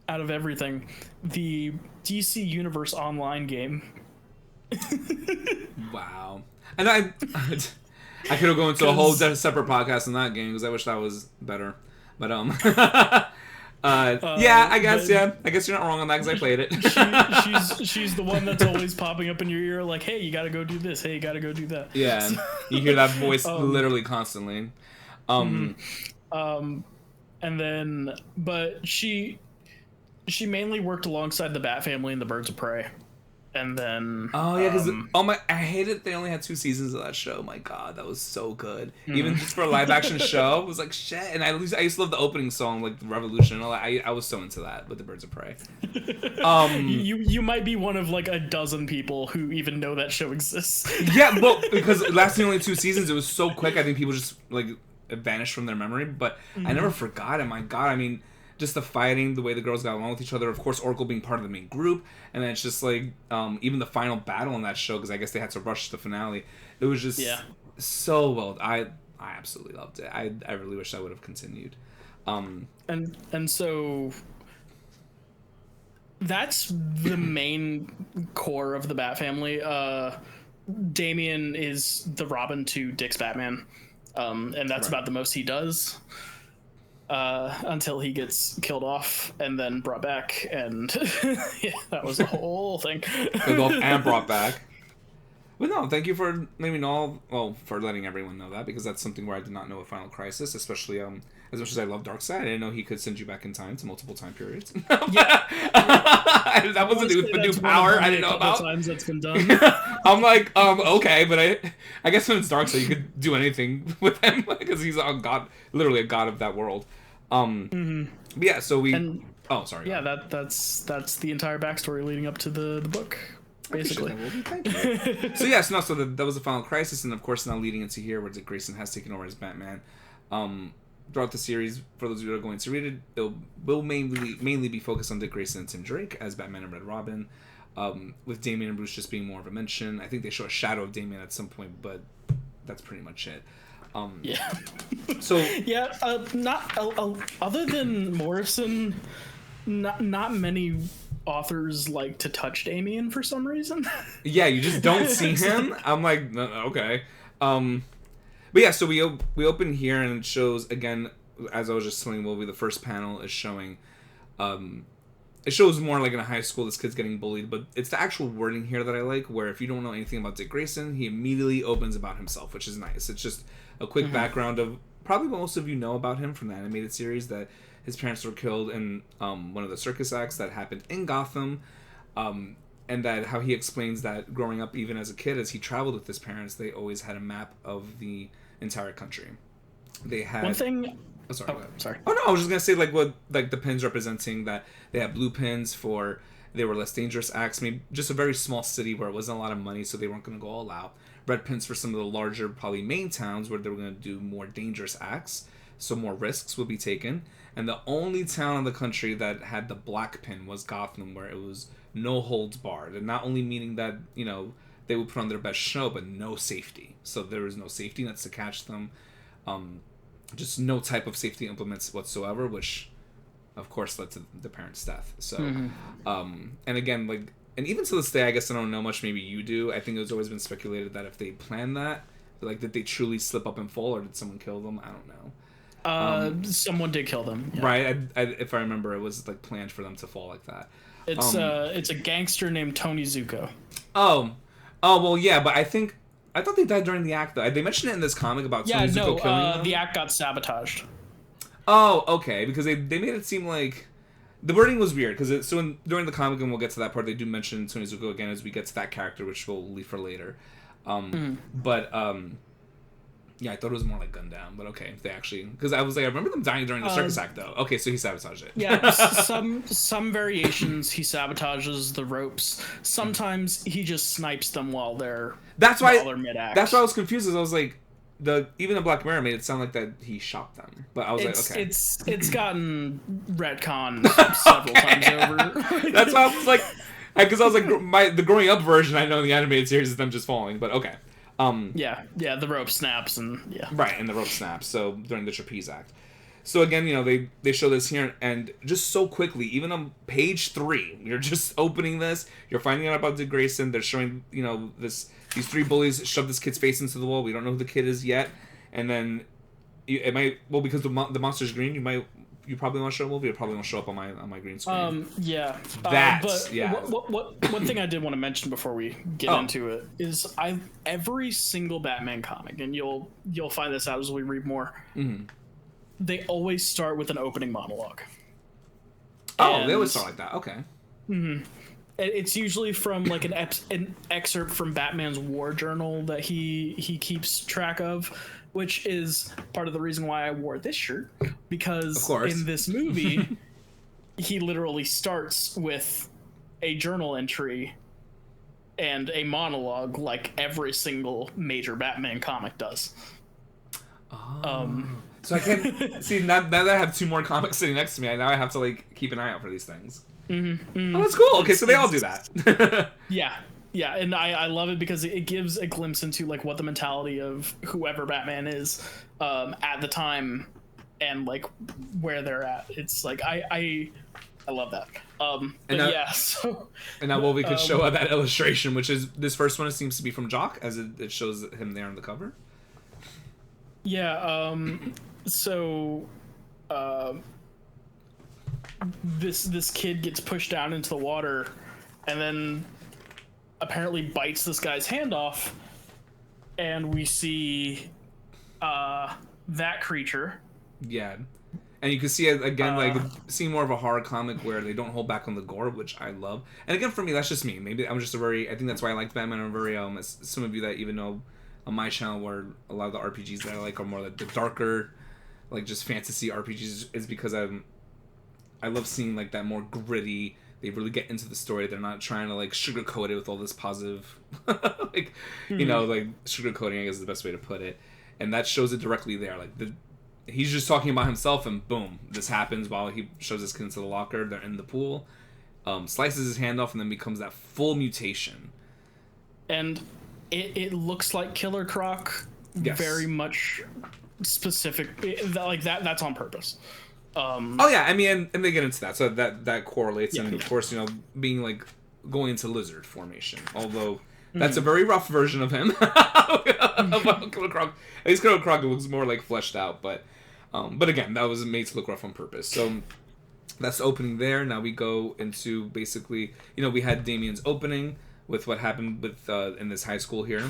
B: out of everything, the DC Universe Online game.
A: Wow. And I could have gone into a whole separate podcast on that game, because I wish that was better. But yeah, I guess you're not wrong on that, because I played it.
B: she's the one that's always popping up in your ear like, hey, you gotta go do this, hey, you gotta go do that.
A: Yeah, you hear that voice literally constantly.
B: And then, but she mainly worked alongside the Bat family and the Birds of Prey. And then
A: because I hated they only had 2 seasons of that show. My God, that was so good. Even just for a live action show, it was like shit. And I used to love the opening song, like Revolution and all that. I was so into that with the Birds of Prey.
B: You might be one of like a dozen people who even know that show exists.
A: Yeah, well, because it lasted only 2 seasons, it was so quick. I think people just like it vanished from their memory. But I never forgot it. My God, I mean, just the fighting, the way the girls got along with each other. Of course, Oracle being part of the main group, and then it's just like even the final battle in that show, because I guess they had to rush the finale. It was just so well. I absolutely loved it. I really wish I would have continued.
B: And so that's the main core of the Bat family. Damian is the Robin to Dick's Batman, and that's about the most he does. Until he gets killed off and then brought back, and yeah, that was the whole thing.
A: Killed off and brought back. But no, thank you for letting me know. Well, for letting everyone know that, because that's something where I did not know with Final Crisis, especially as much as I love Darkseid, I didn't know he could send you back in time to multiple time periods. Yeah, that was a new power I didn't know about. Times that's been done. I'm like, okay, but I guess when it's Darkseid, you could do anything with him because he's a god, literally a god of that world. But yeah, so we. Oh, sorry.
B: Yeah, that's the entire backstory leading up to the book. Basically.
A: Thank you. So yes, no. So that was the Final Crisis, and of course now leading into here, where Dick Grayson has taken over as Batman. Throughout the series, for those of you that are going to read it, it will mainly be focused on Dick Grayson and Tim Drake as Batman and Red Robin, with Damian and Bruce just being more of a mention. I think they show a shadow of Damian at some point, but that's pretty much it.
B: Yeah.
A: So
B: yeah, not other than Morrison, not many authors like to touch Damian for some reason.
A: Yeah, you just don't see him. I'm like, okay. But yeah, so we open here and it shows, again, as I was just telling Wolvie, the first panel is showing, it shows more like in a high school, this kid's getting bullied, but it's the actual wording here that I like, where if you don't know anything about Dick Grayson, he immediately opens about himself, which is nice. It's just a quick background of probably what most of you know about him from the animated series, that his parents were killed in one of the circus acts that happened in Gotham, and that how he explains that growing up, even as a kid, as he traveled with his parents, they always had a map of the entire country. They had
B: one thing.
A: Oh, sorry.
B: Sorry.
A: Oh no, I was just gonna say what the pins representing that they had blue pins for they were less dangerous acts. Maybe just a very small city where it wasn't a lot of money, so they weren't gonna go all out. Red pins for some of the larger, probably main towns where they were gonna do more dangerous acts, so more risks would be taken. And the only town in the country that had the black pin was Gotham, where it was no holds barred, and not only meaning that they would put on their best show, but no safety. So there was no safety nets to catch them. Just no type of safety implements whatsoever, which of course led to the parents' death. So, and again, and even to this day, I guess I don't know much, maybe you do. I think it's always been speculated that if they planned that, did they truly slip up and fall, or did someone kill them? I don't know.
B: Someone did kill them.
A: Yeah. Right. If I remember, it was planned for them to fall like that.
B: It's a gangster named Tony Zuko.
A: Oh, well, yeah, but I thought they died during the act, though. They mentioned it in this comic about Tony Zuko killing them.
B: The act got sabotaged.
A: Oh, okay, because they made it seem like the wording was weird. Because during the comic, and we'll get to that part, they do mention Tony Zuko again as we get to that character, which we'll leave for later. But yeah, I thought it was more like gunned down, but okay, if they actually, because I was like, I remember them dying during the circus act, though. Okay, so he sabotaged it.
B: Yeah, some variations he sabotages the ropes. Sometimes he just snipes them while they're mid-act.
A: That's why I was confused. As I was like, even the Black Mirror made it sound like that he shot them, but I was like, okay,
B: it's gotten retconned several times over.
A: That's why I was like, because I was like, the growing up version I know in the animated series is them just falling, but okay.
B: Yeah, the rope snaps and yeah.
A: Right, and the rope snaps, so during the trapeze act. So again, they show this here, and just so quickly, even on page 3, you're just opening this, you're finding out about Dick Grayson, they're showing, these 3 bullies shove this kid's face into the wall, we don't know who the kid is yet, and then, because the monster's green, you probably want to show up, Wolvie, it probably won't show up on my green screen.
B: Yeah. One thing I did want to mention before we get into it is every single Batman comic, and you'll find this out as we read more. Mm-hmm. They always start with an opening monologue.
A: They always start like that. Okay.
B: Mm-hmm. It's usually from an excerpt from Batman's war journal that he keeps track of, which is part of the reason why I wore this shirt, because in this movie he literally starts with a journal entry and a monologue like every single major Batman comic does.
A: So I can't see now that I have 2 more comics sitting next to me. Now I have to keep an eye out for these things. Mm-hmm. Oh, that's cool. Okay, so they all do that.
B: Yeah, and I love it because it gives a glimpse into what the mentality of whoever Batman is at the time and where they're at. It's I love that.
A: And now,
B: yeah, so...
A: And now, we could show that illustration, which is... This first one, it seems to be from Jock, as it shows him there on the cover.
B: Yeah, so... This kid gets pushed down into the water, and then apparently bites this guy's hand off, and we see that creature.
A: Yeah. And you can see it again, like, seeing more of a horror comic where they don't hold back on the gore, which I love. And again, for me, that's just me. Maybe I'm just I think that's why I liked Batman. I'm very, as some of you that even know on my channel where a lot of the RPGs that I like are more like the darker, like just fantasy RPGs, is because I love seeing like that more gritty. They really get into the story. They're not trying to like sugarcoat it with all this positive, like, you know, like sugarcoating, I guess is the best way to put it. And that shows it directly there. Like he's just talking about himself, and boom, this happens while he shows his kid into the locker. They're in the pool, slices his hand off, and then becomes that full mutation.
B: And it looks like Killer Croc,
A: yes.
B: Very much specific. Like that's on purpose.
A: Oh yeah, I mean, and they get into that, so that correlates, and of course, you know, being like going into lizard formation. Although that's a very rough version of him. Of Killer Croc. At least Killer Croc looks more like fleshed out, but again, that was made to look rough on purpose. So that's the opening there. Now we go into basically, you know, we had Damien's opening with what happened with in this high school here,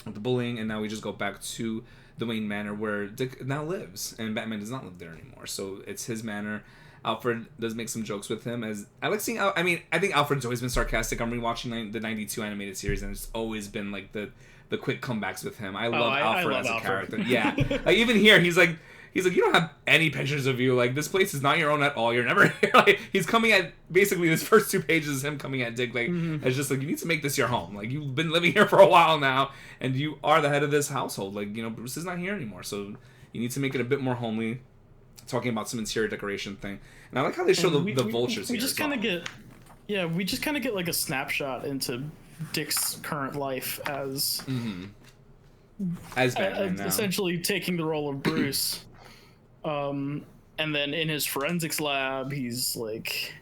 A: with the bullying, and now we just go back to the Wayne Manor where Dick now lives, and Batman does not live there anymore. So it's his manor. Alfred does make some jokes with him. As I like seeing, I mean, I think Alfred's always been sarcastic. I'm rewatching the '92 animated series, and it's always been like the quick comebacks with him. I love Alfred as a character. Yeah, like even here, he's like, you don't have any pictures of you. Like, this place is not your own at all. You're never here. Like, he's coming at, basically, his first 2 pages is him coming at Dick. Like, it's just like, you need to make this your home. Like, you've been living here for a while now, and you are the head of this household. Like, you know, Bruce is not here anymore, so you need to make it a bit more homely. Talking about some interior decoration thing. And I like how they show the vultures
B: we just kind of get, yeah, we just kind of get, like, a snapshot into Dick's current life as... As Batman now. Essentially taking the role of Bruce. And then in his forensics lab, he's like,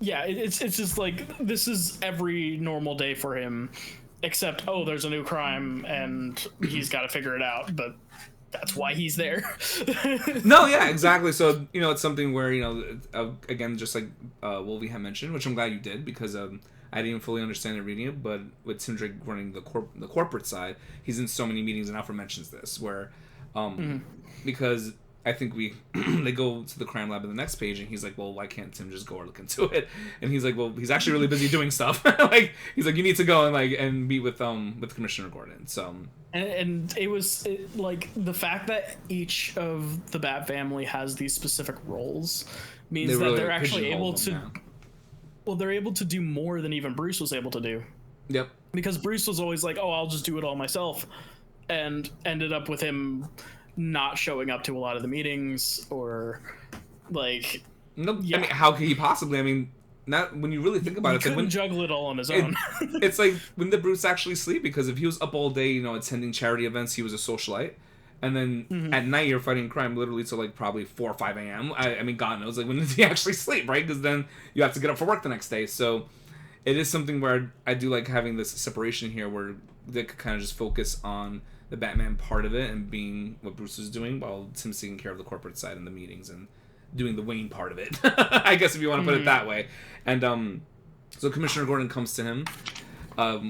B: yeah, it's just like, this is every normal day for him, except, oh, there's a new crime and he's got to figure it out, but that's why he's there.
A: No, yeah, exactly. So, you know, it's something where, you know, again, just like Wolvie had mentioned, which I'm glad you did, because I didn't even fully understand it reading it, but with Tim Drake running the corporate side, he's in so many meetings, and Alfred mentions this, where, because I think they go to the crime lab in the next page, and he's like, well, why can't Tim just go or look into it? And he's like, well, he's actually really busy doing stuff. Like, he's like, you need to go and meet with Commissioner Gordon. So.
B: And it was like the fact that each of the Bat family has these specific roles means that they're actually able to. Now. Well, they're able to do more than even Bruce was able to do. Yep. Because Bruce was always like, oh, I'll just do it all myself. And ended up with him not showing up to a lot of the meetings, or like...
A: No, yeah. I mean, how could he possibly? I mean, not when you really think about it.
B: He couldn't juggle it all on his own.
A: It's like, when did Bruce actually sleep? Because if he was up all day, you know, attending charity events, he was a socialite. And then at night, you're fighting crime literally till like probably 4 or 5 a.m. I mean, God knows, like, when does he actually sleep, right? Because then you have to get up for work the next day. So it is something where I do like having this separation here, where they could kind of just focus on the Batman part of it and being what Bruce was doing, while Tim's taking care of the corporate side and the meetings and doing the Wayne part of it. I guess if you want to put it that way. And so Commissioner Gordon comes to him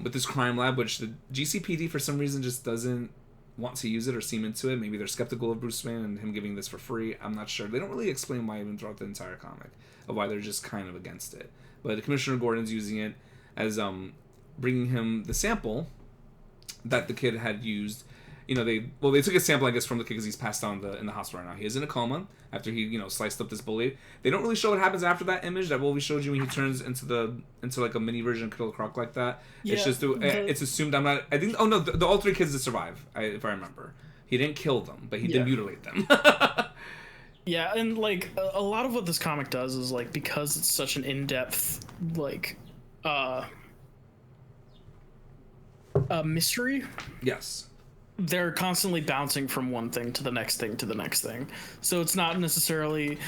A: with this crime lab, which the GCPD for some reason just doesn't want to use it or seem into it. Maybe they're skeptical of Bruce Wayne and him giving this for free. I'm not sure. They don't really explain why even throughout the entire comic, of why they're just kind of against it. But Commissioner Gordon's using it as bringing him the sample that the kid had used. You know, they took a sample, I guess, from the kid because he's passed on in the hospital right now. He is in a coma after he, you know, sliced up this bully. They don't really show what happens after that image that Wolvie showed you when he turns into like a mini version of Killer Croc like that. Yeah, it's just it's assumed. I think. Oh no, the all 3 kids did survive, if I remember. He didn't kill them, but he did mutilate them.
B: Yeah, and like a lot of what this comic does is, like, because it's such an in-depth like mystery.
A: Yes.
B: they're constantly bouncing from one thing to the next thing to the next thing. So it's not necessarily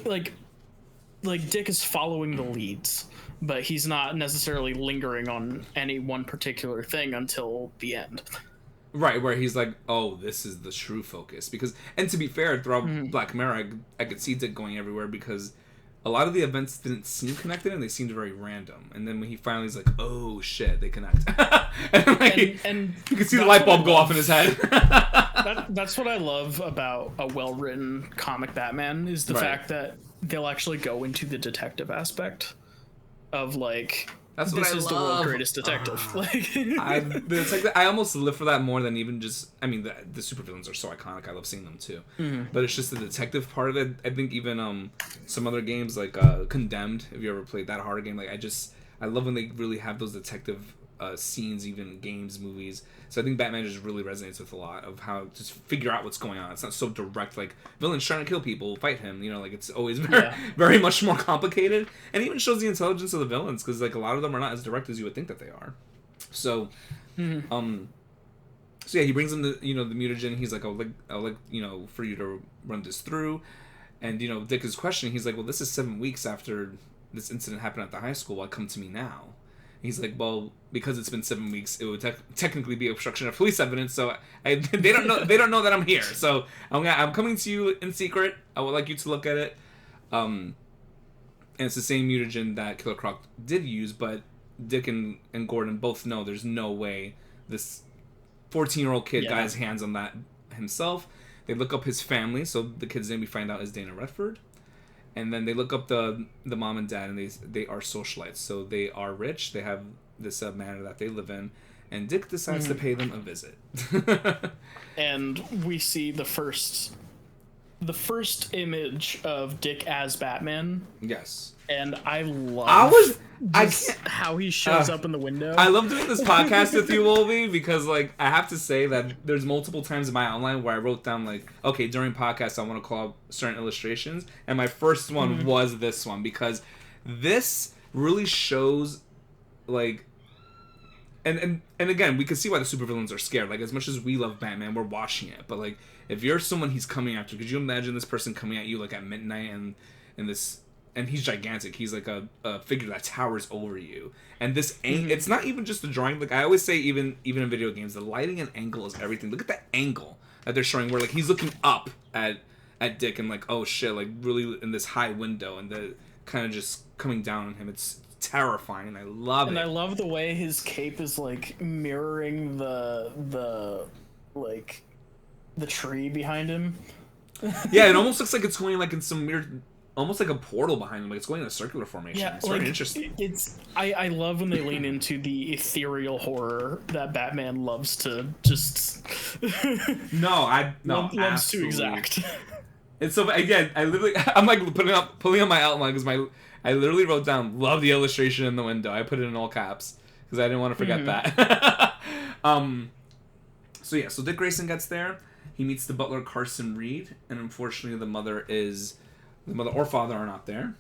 B: like Dick is following the leads, but he's not necessarily lingering on any one particular thing until the end.
A: Right, where he's like, oh, this is the true focus. Because, and to be fair, throughout Black Mirror, I could see Dick going everywhere because a lot of the events didn't seem connected and they seemed very random. And then when he finally is like, oh shit, they connect. and you can see the light bulb go off in his head.
B: That's what I love about a well-written comic Batman, is the fact that they'll actually go into the detective aspect of like,
A: that's what
B: this
A: I
B: is
A: love.
B: The world's greatest detective.
A: I almost live for that more than even just. I mean, the supervillains are so iconic. I love seeing them too. But it's just the detective part of it. I think even some other games like Condemned. If you ever played that horror game, like I love when they really have those detective scenes, even games, movies. So I think Batman just really resonates with a lot of how to figure out what's going on. It's not so direct, like villains trying to kill people, fight him. You know, like it's always very much more complicated, and even shows the intelligence of the villains because like a lot of them are not as direct as you would think that they are. So, so yeah, he brings him the the mutagen. He's like, I'll like for you to run this through, and Dick is questioning. He's like, well, this is 7 weeks after this incident happened at the high school. Why come to me now? He's like, well, because it's been 7 weeks, it would technically be obstruction of police evidence. So they don't know that I'm here. So I'm coming to you in secret. I would like you to look at it. And it's the same mutagen that Killer Croc did use, but Dick and Gordon both know there's no way this 14-year-old kid got his hands on that himself. They look up his family, so the kid's name we find out is Dana Redford. And then they look up the mom and dad, and they are socialites. So they are rich. They have this manor that they live in. And Dick decides to pay them a visit.
B: And we see the first image of Dick as Batman.
A: Yes.
B: And I love how he shows up in the window.
A: I love doing this podcast with you, Wolvie, because like I have to say that there's multiple times in my outline where I wrote down like, okay, during podcasts I want to call out certain illustrations, and my first one was this one because this really shows like, and again we can see why the supervillains are scared. Like as much as we love Batman, we're watching it, but like if you're someone he's coming after, could you imagine this person coming at you like at midnight and this. And he's gigantic. He's like a figure that towers over you. And this it's not even just the drawing. Like I always say, even in video games, the lighting and angle is everything. Look at that angle that they're showing, where like he's looking up at Dick and like, oh shit, like really in this high window, and the kind of just coming down on him. It's terrifying, and I love it.
B: And I love the way his cape is like mirroring the like the tree behind him.
A: Yeah, it almost looks like it's going like in some weird. Almost like a portal behind him, like it's going in a circular formation. Yeah, it's very interesting.
B: I love when they lean into the ethereal horror that Batman loves to just loves to exact.
A: And so again, I'm like pulling up my outline because I literally wrote down love the illustration in the window. I put it in all caps because I didn't want to forget that. So Dick Grayson gets there. He meets the butler Carson Reed, and unfortunately the mother or father are not there.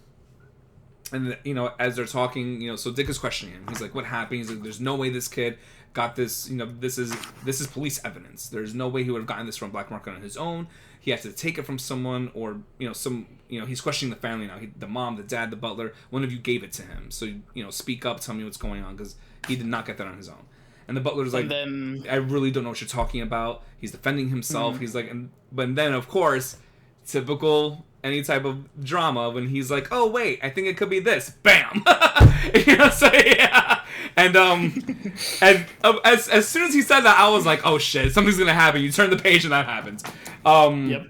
A: And, as they're talking, so Dick is questioning him. He's like, what happened? He's like, there's no way this kid got this, this is police evidence. There's no way he would have gotten this from Black Market on his own. He has to take it from someone or, he's questioning the family now. The mom, the dad, the butler, one of you gave it to him. So, speak up, tell me what's going on, because he did not get that on his own. And the butler's like, I really don't know what you're talking about. He's defending himself. He's like, but then, of course, typical any type of drama when he's like, oh wait, I think it could be this, bam. So yeah, and as soon as he said that, I was like, oh shit, something's gonna happen. You turn the page and that happens.
B: Yep.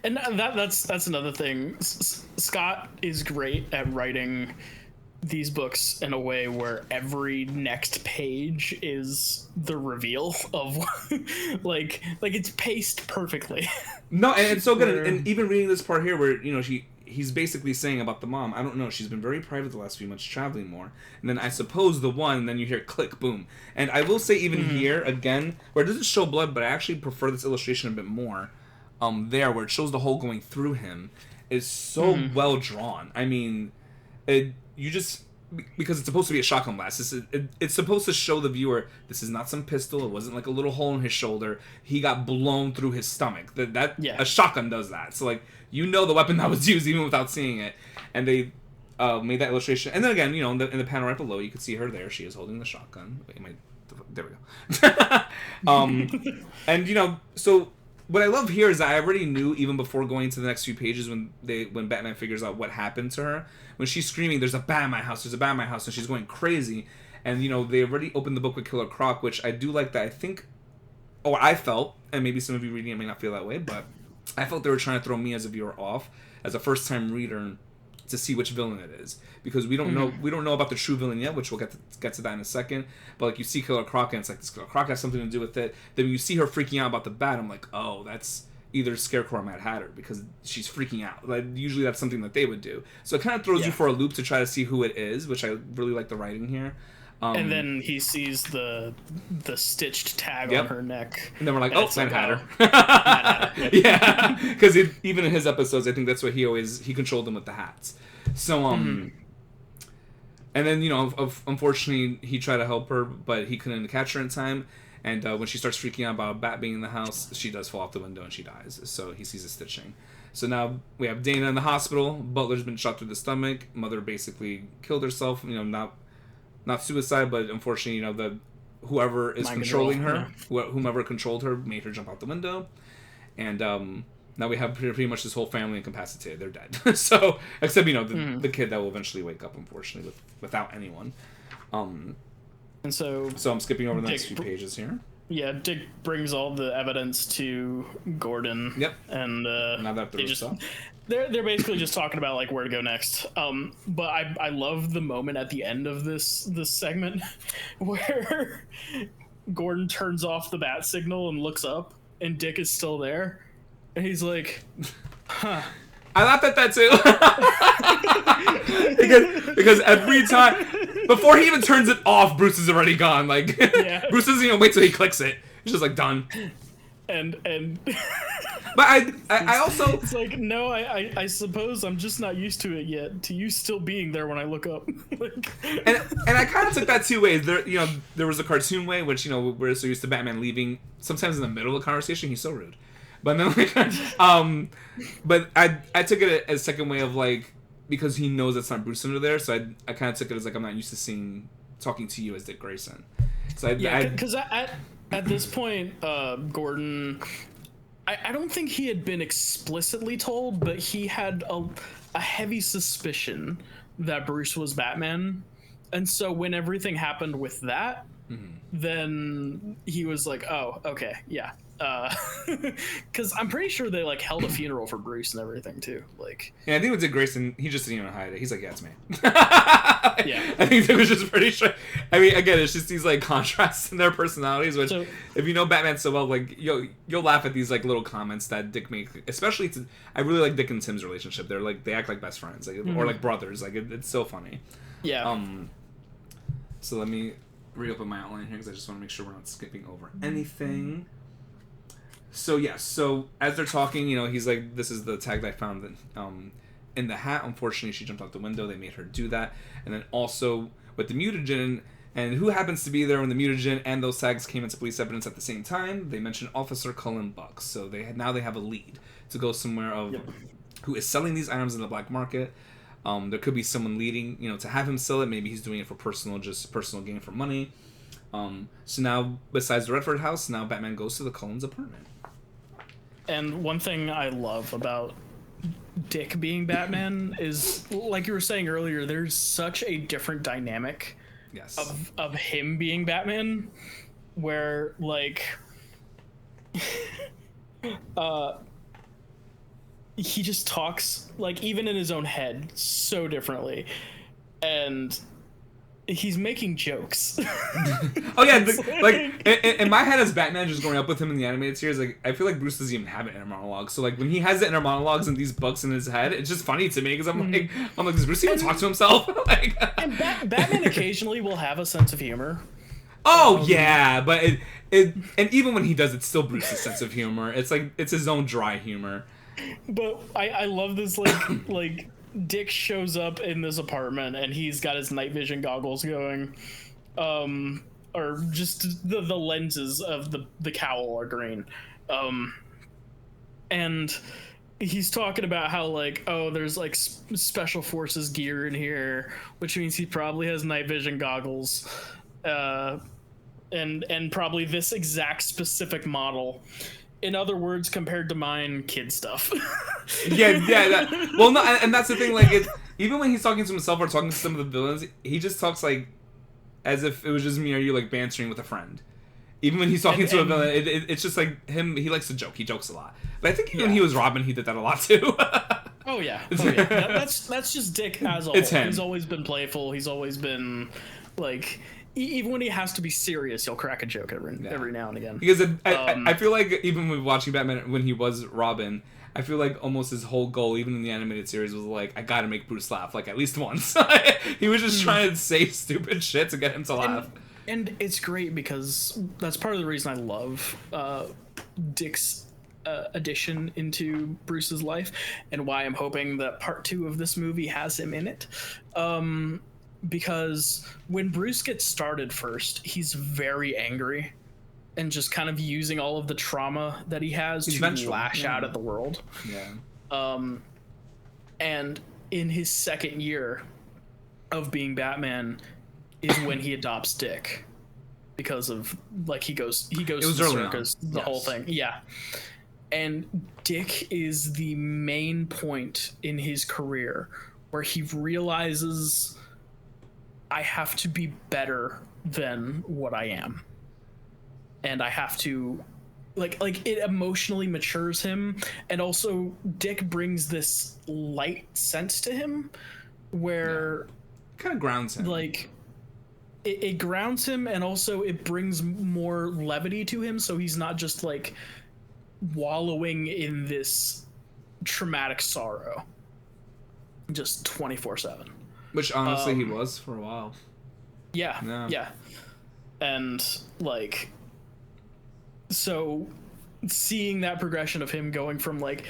B: And that's another thing. Scott is great at writing these books in a way where every next page is the reveal of like it's paced perfectly. No,
A: and it's so good. And even reading this part here where he's basically saying about the mom, I don't know, she's been very private the last few months, traveling more. And then I suppose the one, and then you hear click, boom. And I will say even here again, where it doesn't show blood, but I actually prefer this illustration a bit more. There where it shows the hole going through him is so well drawn. I mean, because it's supposed to be a shotgun blast. It's supposed to show the viewer this is not some pistol. It wasn't like a little hole in his shoulder. He got blown through his stomach. A shotgun does that. So like the weapon that was used even without seeing it, and they made that illustration. And then again, in the panel right below, you can see her there. She is holding the shotgun. There we go. And so. What I love here is that I already knew even before going to the next few pages when Batman figures out what happened to her. When she's screaming, "There's a bat in my house! There's a bat in my house!" and she's going crazy. And they already opened the book with Killer Croc, which I do like. That I felt, and maybe some of you reading it may not feel that way, but I felt they were trying to throw me as a viewer off, as a first time reader, to see which villain it is, because we don't know about the true villain yet, which we'll get to that in a second. But like you see Killer Croc and it's like this Killer Croc has something to do with it. Then when you see her freaking out about the bat, I'm like, oh, that's either Scarecrow or Mad Hatter, because she's freaking out. Like usually that's something that they would do. So it kind of throws you for a loop to try to see who it is, which I really like the writing here.
B: And then he sees the stitched tag on her neck.
A: And then we're like, oh, Mad Hatter. Mad Hatter. Yeah, because even in his episodes, I think that's what he controlled them with the hats. So, and then, unfortunately, he tried to help her, but he couldn't catch her in time. And when she starts freaking out about a bat being in the house, she does fall off the window and she dies. So he sees the stitching. So now we have Dana in the hospital. Butler's been shot through the stomach. Mother basically killed herself. Not suicide, but unfortunately, whoever is controlling her, whomever controlled her, made her jump out the window. And now we have pretty much this whole family incapacitated. They're dead. So, except, the kid that will eventually wake up, unfortunately, without anyone. And so I'm skipping over the next few pages here.
B: Yeah, Dick brings all the evidence to Gordon.
A: Yep.
B: And
A: now that
B: they're basically just talking about like where to go next. But I love the moment at the end of this segment where Gordon turns off the bat signal and looks up, and Dick is still there, and he's like, "Huh."
A: I laughed at that too. because every time before he even turns it off, Bruce is already gone. Like Bruce doesn't even wait till he clicks it. It's just like done.
B: And
A: but I also
B: it's like no, I suppose I'm just not used to it yet. To you still being there when I look up.
A: and I kind of took that two ways. There was a cartoon way, which we're so used to Batman leaving sometimes in the middle of the conversation. He's so rude. But then, but I took it as a second way of like, because he knows it's not Bruce under there, so I kind of took it as like, I'm not used to talking to you as Dick Grayson. So
B: because at this point, Gordon, I don't think he had been explicitly told, but he had a heavy suspicion that Bruce was Batman, and so when everything happened with that, then he was like, oh, okay, yeah. Because I'm pretty sure they like held a funeral for Bruce and everything too. Like,
A: yeah, I think with Dick Grayson, he just didn't even hide it. He's like, yeah, it's me.
B: Yeah,
A: I think it was just pretty sure. I mean, again, it's just these like contrasts in their personalities. Which, if you know Batman so well, like you'll laugh at these like little comments that Dick makes. Especially, I really like Dick and Tim's relationship. They act like best friends, like or like brothers. Like it's so funny.
B: Yeah.
A: So let me reopen my outline here because I just want to make sure we're not skipping over anything. So so as they're talking, he's like, this is the tag that I found in the hat. Unfortunately, she jumped out the window. They made her do that. And then also with the mutagen, and who happens to be there when the mutagen and those tags came into police evidence at the same time, they mentioned Officer Cullen Bucks. So they have a lead to go somewhere of who is selling these items in the black market. There could be someone leading, to have him sell it. Maybe he's doing it for personal gain for money. So now, besides the Redford house, now Batman goes to the Cullens' apartment.
B: And one thing I love about Dick being Batman is, like you were saying earlier, there's such a different dynamic of him being Batman, where like he just talks like even in his own head so differently, and he's making jokes.
A: Oh yeah, like in my head as Batman, just growing up with him in the animated series, like I feel like Bruce doesn't even have an inner monologue. So like when he has the inner monologues and these books in his head, it's just funny to me because I'm like, does Bruce even talk to himself? Like,
B: and Batman occasionally will have a sense of humor.
A: Oh yeah, but it and even when he does, it's still Bruce's sense of humor. It's like it's his own dry humor.
B: But I love this like Dick shows up in this apartment and he's got his night vision goggles going, or just the lenses of the cowl are green, and he's talking about how like, oh, there's like special forces gear in here, which means he probably has night vision goggles, and probably this exact specific model. In other words, compared to mine, kid stuff.
A: yeah. Well, no, and that's the thing. Like, even when he's talking to himself or talking to some of the villains, he just talks like as if it was just me or you, like bantering with a friend. Even when he's talking to a villain, it's just like him. He likes to joke. He jokes a lot. But I think when he was Robin, he did that a lot too.
B: Oh yeah. That's just Dick as a whole.
A: It's him.
B: He's always been playful. He's always been like. Even when he has to be serious, he'll crack a joke every now and again.
A: Because I feel like even when watching Batman when he was Robin, I feel like almost his whole goal, even in the animated series, was like, I gotta make Bruce laugh, like at least once. He was just trying to say stupid shit to get him to laugh.
B: And it's great because that's part of the reason I love Dick's addition into Bruce's life, and why I'm hoping that part 2 of this movie has him in it. Because when Bruce gets started first, he's very angry and just kind of using all of the trauma that he has to lash out at the world.
A: Yeah.
B: And in his second year of being Batman is when he adopts Dick, because of like he goes to the circus, the whole thing. Yeah. And Dick is the main point in his career where he realizes, I have to be better than what I am. And I have to like it emotionally matures him, and also Dick brings this light sense to him where
A: kind of grounds him.
B: Like it grounds him, and also it brings more levity to him, so he's not just like wallowing in this traumatic sorrow just 24/7.
A: Which honestly he was for a while.
B: Yeah. And like, so seeing that progression of him going from like,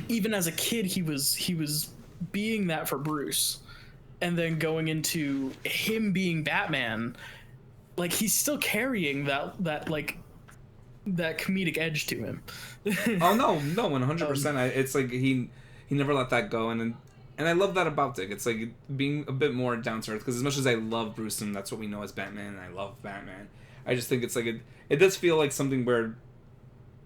B: even as a kid he was being that for Bruce, and then going into him being Batman, like he's still carrying that like that comedic edge to him.
A: Oh no 100%. It's like he never let that go, and I love that about Dick. It's like being a bit more down to earth, because as much as I love Bruce and that's what we know as Batman, and I love Batman, I just think it's like it does feel like something where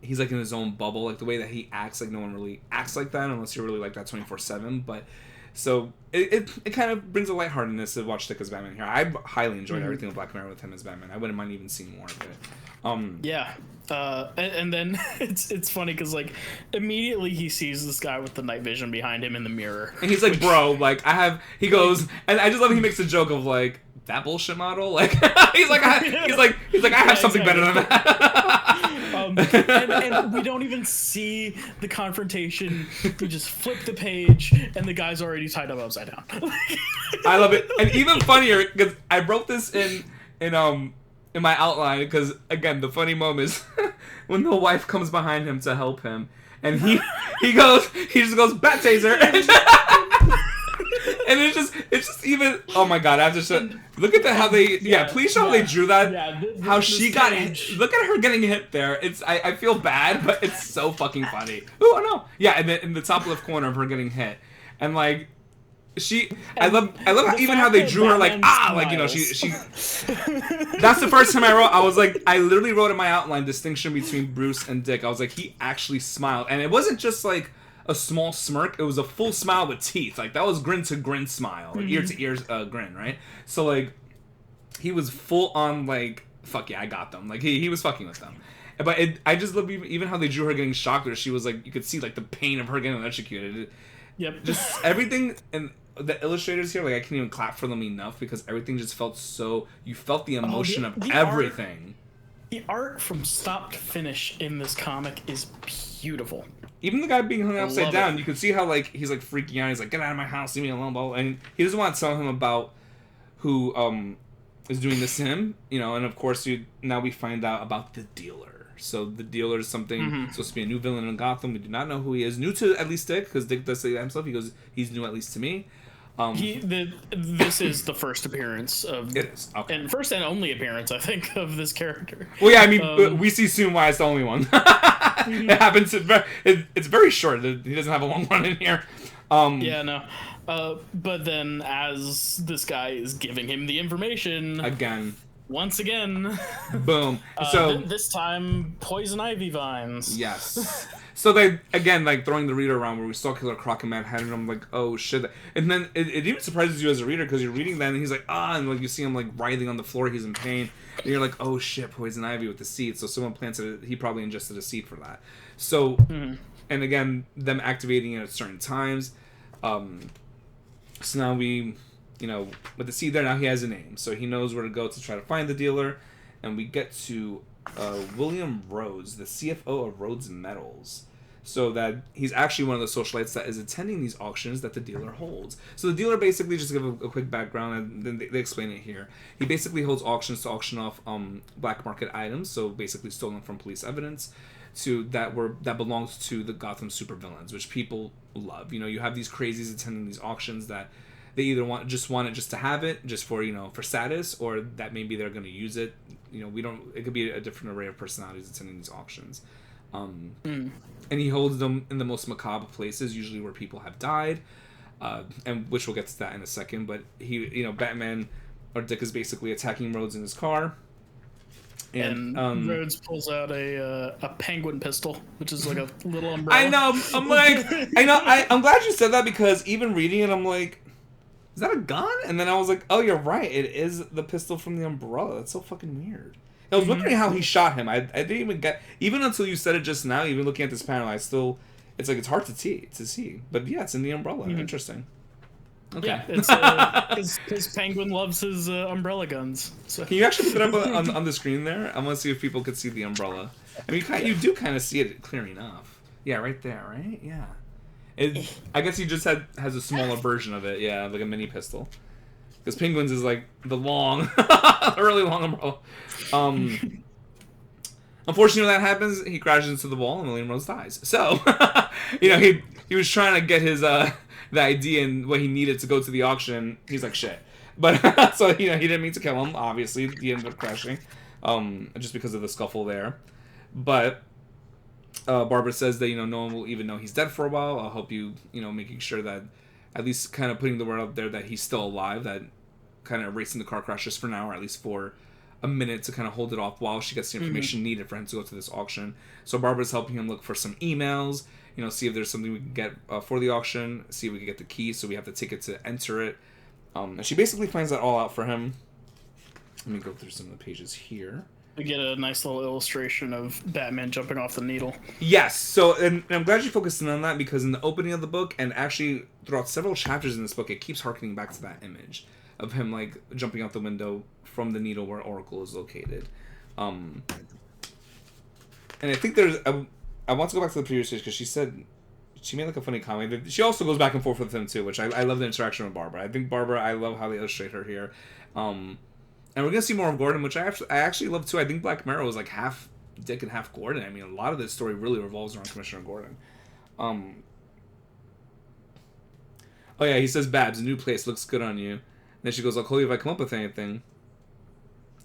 A: he's like in his own bubble, like the way that he acts, like no one really acts like that unless you're really like that 24/7. But so it kind of brings a lightheartedness to watch Dick as Batman here. I highly enjoyed everything with Black Mirror with him as Batman. I wouldn't mind even seeing more of it.
B: Yeah. And then it's funny because like immediately he sees this guy with the night vision behind him in the mirror,
A: and he's like, bro, like he goes, and I just love he makes a joke of like, that bullshit model, like he's like I have something better than that.
B: And we don't even see the confrontation. We just flip the page and the guy's already tied up upside down.
A: I love it. And even funnier, because I wrote this in my outline, because again the funny moment is when the wife comes behind him to help him, and he just goes bat taser, and it's just even, oh my god, I have to show, look at how they please show how they drew that, how she got hit. Look at her getting hit there. It's I feel bad, but it's so fucking funny. Ooh, oh no, and then in the top left corner of her getting hit, and like I love how they drew her like like, you know, she that's the first time I was like, I literally wrote in my outline distinction between Bruce and Dick. I was like, he actually smiled, and it wasn't just like a small smirk, it was a full smile with teeth. Like that was grin to grin smile, like ear to ear grin, right? So like he was full on like, fuck yeah, I got them. Like he was fucking with them. But I just love even how they drew her getting shocked, where she was like, you could see like the pain of her getting electrocuted.
B: Yep.
A: Just everything, and the illustrators here, like I can't even clap for them enough, because everything just felt so, you felt the emotion of everything.
B: The art from stop to finish in this comic is beautiful.
A: Even the guy being hung upside down, you can see how like he's like freaking out. He's like, get out of my house, leave me alone, blah, blah. And he doesn't want to tell him about who is doing this to him, you know. And of course, now we find out about the dealer. So the dealer is something supposed to be a new villain in Gotham. We do not know who he is. New to at least Dick, because Dick does say that himself. He goes, he's new at least to me.
B: This is the first appearance of...
A: It is. Okay.
B: And first and only appearance, I think, of this character.
A: Well, yeah, I mean, we see soon why it's the only one. It happens... It's very short. He doesn't have a long one in here.
B: Yeah, no. But then, as this guy is giving him the information... Once again...
A: Boom. So
B: this time, poison ivy vines.
A: Yes. So they, again, like, throwing the reader around where we saw Killer Croc in Manhattan, and I'm like, oh, shit. And then it even surprises you as a reader, because you're reading that, and he's like, and like, you see him, like, writhing on the floor, he's in pain, and you're like, oh, shit, poison ivy with the seed. So someone planted it, he probably ingested a seed for that. So, and again, them activating it at certain times. So now we, with the seed there, now he has a name. So he knows where to go to try to find the dealer, and we get to William Rhodes, the CFO of Rhodes Metals. So that he's actually one of the socialites that is attending these auctions that the dealer holds. So the dealer basically, just to give a quick background, and then they explain it here. He basically holds auctions to auction off black market items, so basically stolen from police evidence, that belongs to the Gotham supervillains, which people love. You have these crazies attending these auctions that they either want it just to have it, just for for status, or that maybe they're going to use it. It could be a different array of personalities attending these auctions. And he holds them in the most macabre places, usually where people have died, and which we'll get to that in a second. But he, Batman or Dick is basically attacking Rhodes in his car, and
B: Rhodes pulls out a penguin pistol, which is like a little umbrella.
A: I know. I'm glad you said that, because even reading it, I'm like, is that a gun? And then I was like, oh, you're right. It is the pistol from the umbrella. That's so fucking weird. I was wondering how he shot him. I didn't even get... Even until you said it just now, even looking at this panel, it's like, it's hard to see. But yeah, it's in the umbrella. Interesting. Okay.
B: Yeah, it's his penguin loves his umbrella guns. So.
A: Can you actually put it up on the screen there? I want to see if people could see the umbrella. I mean, you do kind of see it clear enough. Yeah, right there, right? Yeah. I guess he just has a smaller version of it. Yeah, like a mini pistol. Because Penguin's is like the long, really long umbrella. Unfortunately, when that happens, he crashes into the wall and William Rhodes dies. So, he was trying to get his the idea and what he needed to go to the auction. He's like, shit. But so he didn't mean to kill him. Obviously, he ended up crashing, just because of the scuffle there. But Barbara says that no one will even know he's dead for a while. I'll help you, making sure that at least kind of putting the word out there that he's still alive. That kind of erasing the car crash just for now, or at least for a minute to kind of hold it off while she gets the information needed for him to go to this auction. So Barbara's helping him look for some emails, see if there's something we can get for the auction, see if we can get the key, so we have the ticket to enter it. And she basically finds that all out for him. Let me go through some of the pages here.
B: We get a nice little illustration of Batman jumping off the needle.
A: Yes, so, and I'm glad you focused in on that, because in the opening of the book, and actually throughout several chapters in this book, it keeps harkening back to that image of him, like, jumping out the window from the needle where Oracle is located. And I think there's... I want to go back to the previous page, because she made, like, a funny comment. She also goes back and forth with him, too, which I love the interaction with Barbara. I think Barbara, I love how they illustrate her here. And we're going to see more of Gordon, which I actually love, too. I think Black Mirror was, like, half Dick and half Gordon. I mean, a lot of this story really revolves around Commissioner Gordon. Oh, yeah, he says, Babs, a new place looks good on you. And then she goes, I'll call you if I come up with anything.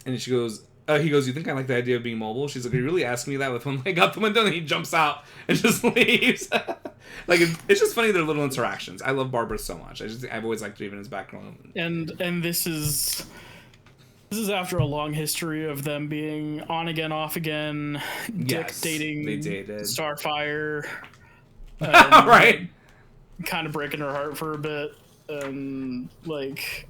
A: And he goes, you think I like the idea of being mobile? She's like, are you really asking me that with one leg out the window? And he jumps out and just leaves. Like, it's just funny, their little interactions. I love Barbara so much. I've always liked Raven in his background.
B: And this is after a long history of them being on again, off again. Dick dating
A: they dated.
B: Starfire.
A: Right.
B: Kind of breaking her heart for a bit. Like...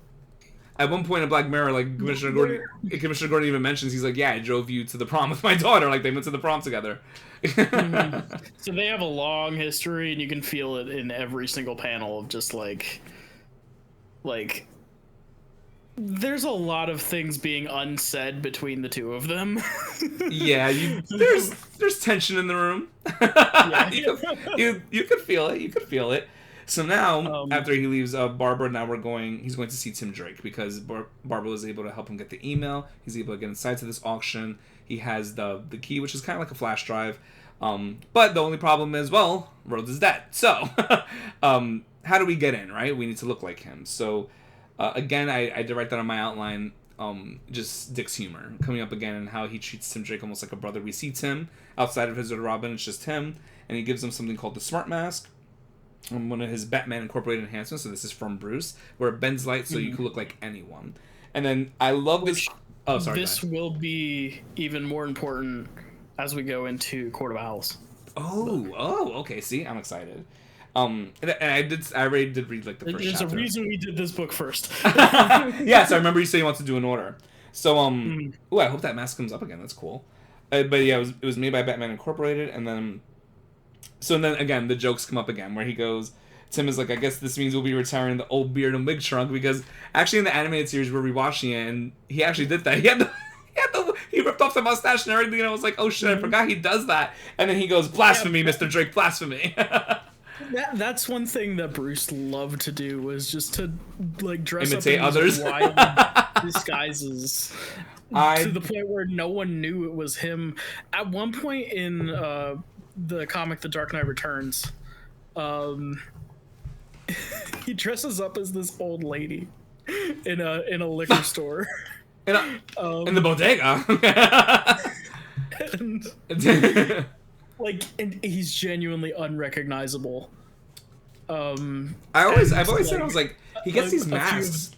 A: At one point in Black Mirror, like, Commissioner Gordon even mentions, he's like, yeah, I drove you to the prom with my daughter. Like, they went to the prom together.
B: So they have a long history, and you can feel it in every single panel of just, like... There's a lot of things being unsaid between the two of them.
A: Yeah, there's tension in the room. Yeah. you could feel it. You could feel it. So now, after he leaves Barbara, he's going to see Tim Drake, because Barbara was able to help him get the email. He's able to get inside to this auction. he has the key, which is kind of like a flash drive. But the only problem is, well, Rhodes is dead. So, how do we get in, right? We need to look like him. So, again, I did write that on my outline. Just Dick's humor coming up again, and how he treats Tim Drake almost like a brother. We see Tim outside of his or Robin, it's just him, and he gives him something called the Smart Mask, one of his Batman Incorporated enhancements. So this is from Bruce, where it bends light so you can look like anyone. And then I love this. Oh, sorry.
B: This will be even more important as we go into Court of Owls.
A: Oh, okay. See, I'm excited. And I already did read like the first chapter.
B: There's a reason we did this book first.
A: Yeah, so I remember you saying you want to do an order. So, I hope that mask comes up again. That's cool. But yeah, it was made by Batman Incorporated, and then again, the jokes come up again, where he goes, Tim is like, I guess this means we'll be retiring the old beard and wig trunk, because actually in the animated series we're rewatching it, and he actually did that. He ripped off the mustache and everything, and I was like, oh shit, I forgot he does that. And then he goes, blasphemy, Mr. Drake, blasphemy.
B: That's one thing that Bruce loved to do, was just to like dress
A: imitate
B: up in
A: others,
B: wild disguises, to the point where no one knew it was him. At one point in the comic The Dark Knight Returns, he dresses up as this old lady in a liquor store.
A: In the bodega.
B: and he's genuinely unrecognizable.
A: I've always said, I was like, he gets these masks.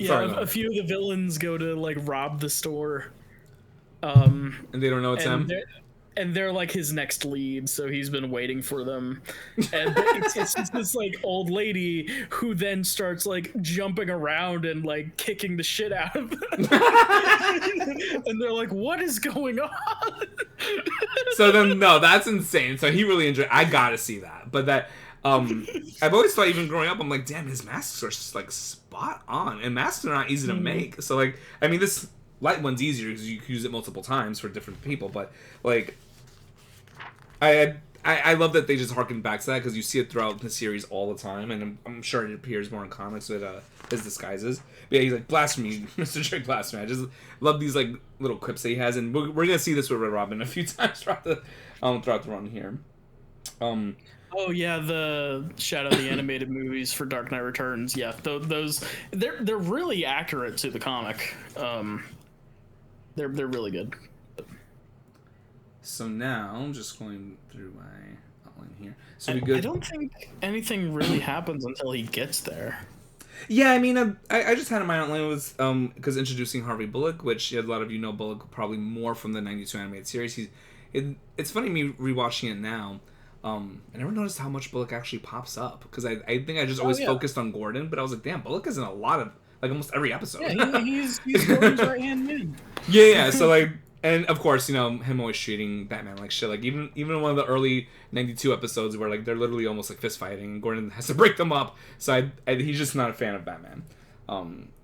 B: A few of the villains go to like rob the store.
A: And they don't know it's him.
B: And they're like his next lead, so he's been waiting for them. And it's this like old lady who then starts like jumping around and like kicking the shit out of them. And they're like, what is going on?
A: So then, no, that's insane. So he really enjoyed. I gotta see that. But that, I've always thought, even growing up, I'm like, damn, his masks are just like spot on, and masks are not easy to make. So like, I mean, this light one's easier because you can use it multiple times for different people. But like, I love that they just harken back to that, because you see it throughout the series all the time, and I'm sure it appears more in comics with his disguises. But yeah, he's like, blasphemy, Mr. Drake, blasphemy. I just love these like little quips that he has, and we're gonna see this with Red Robin a few times throughout the run here.
B: Oh yeah, the Shadow of the animated movies for Dark Knight Returns. Yeah, those they're really accurate to the comic. They're really good.
A: So now I'm just going through my outline here. So
B: I don't think anything really happens until he gets there.
A: Yeah, I mean, I just had in my outline was because introducing Harvey Bullock, which a lot of you know Bullock probably more from the '92 animated series. It's funny me rewatching it now. I never noticed how much Bullock actually pops up, because I think I just always focused on Gordon, but I was like, damn, Bullock is in a lot of, like, almost every episode.
B: Yeah, he's Gordon's right hand man.
A: Yeah. So like. And of course, you know, him always treating Batman like shit. Like even in one of the early '92 episodes where like they're literally almost like fist fighting, and Gordon has to break them up. So he's just not a fan of Batman,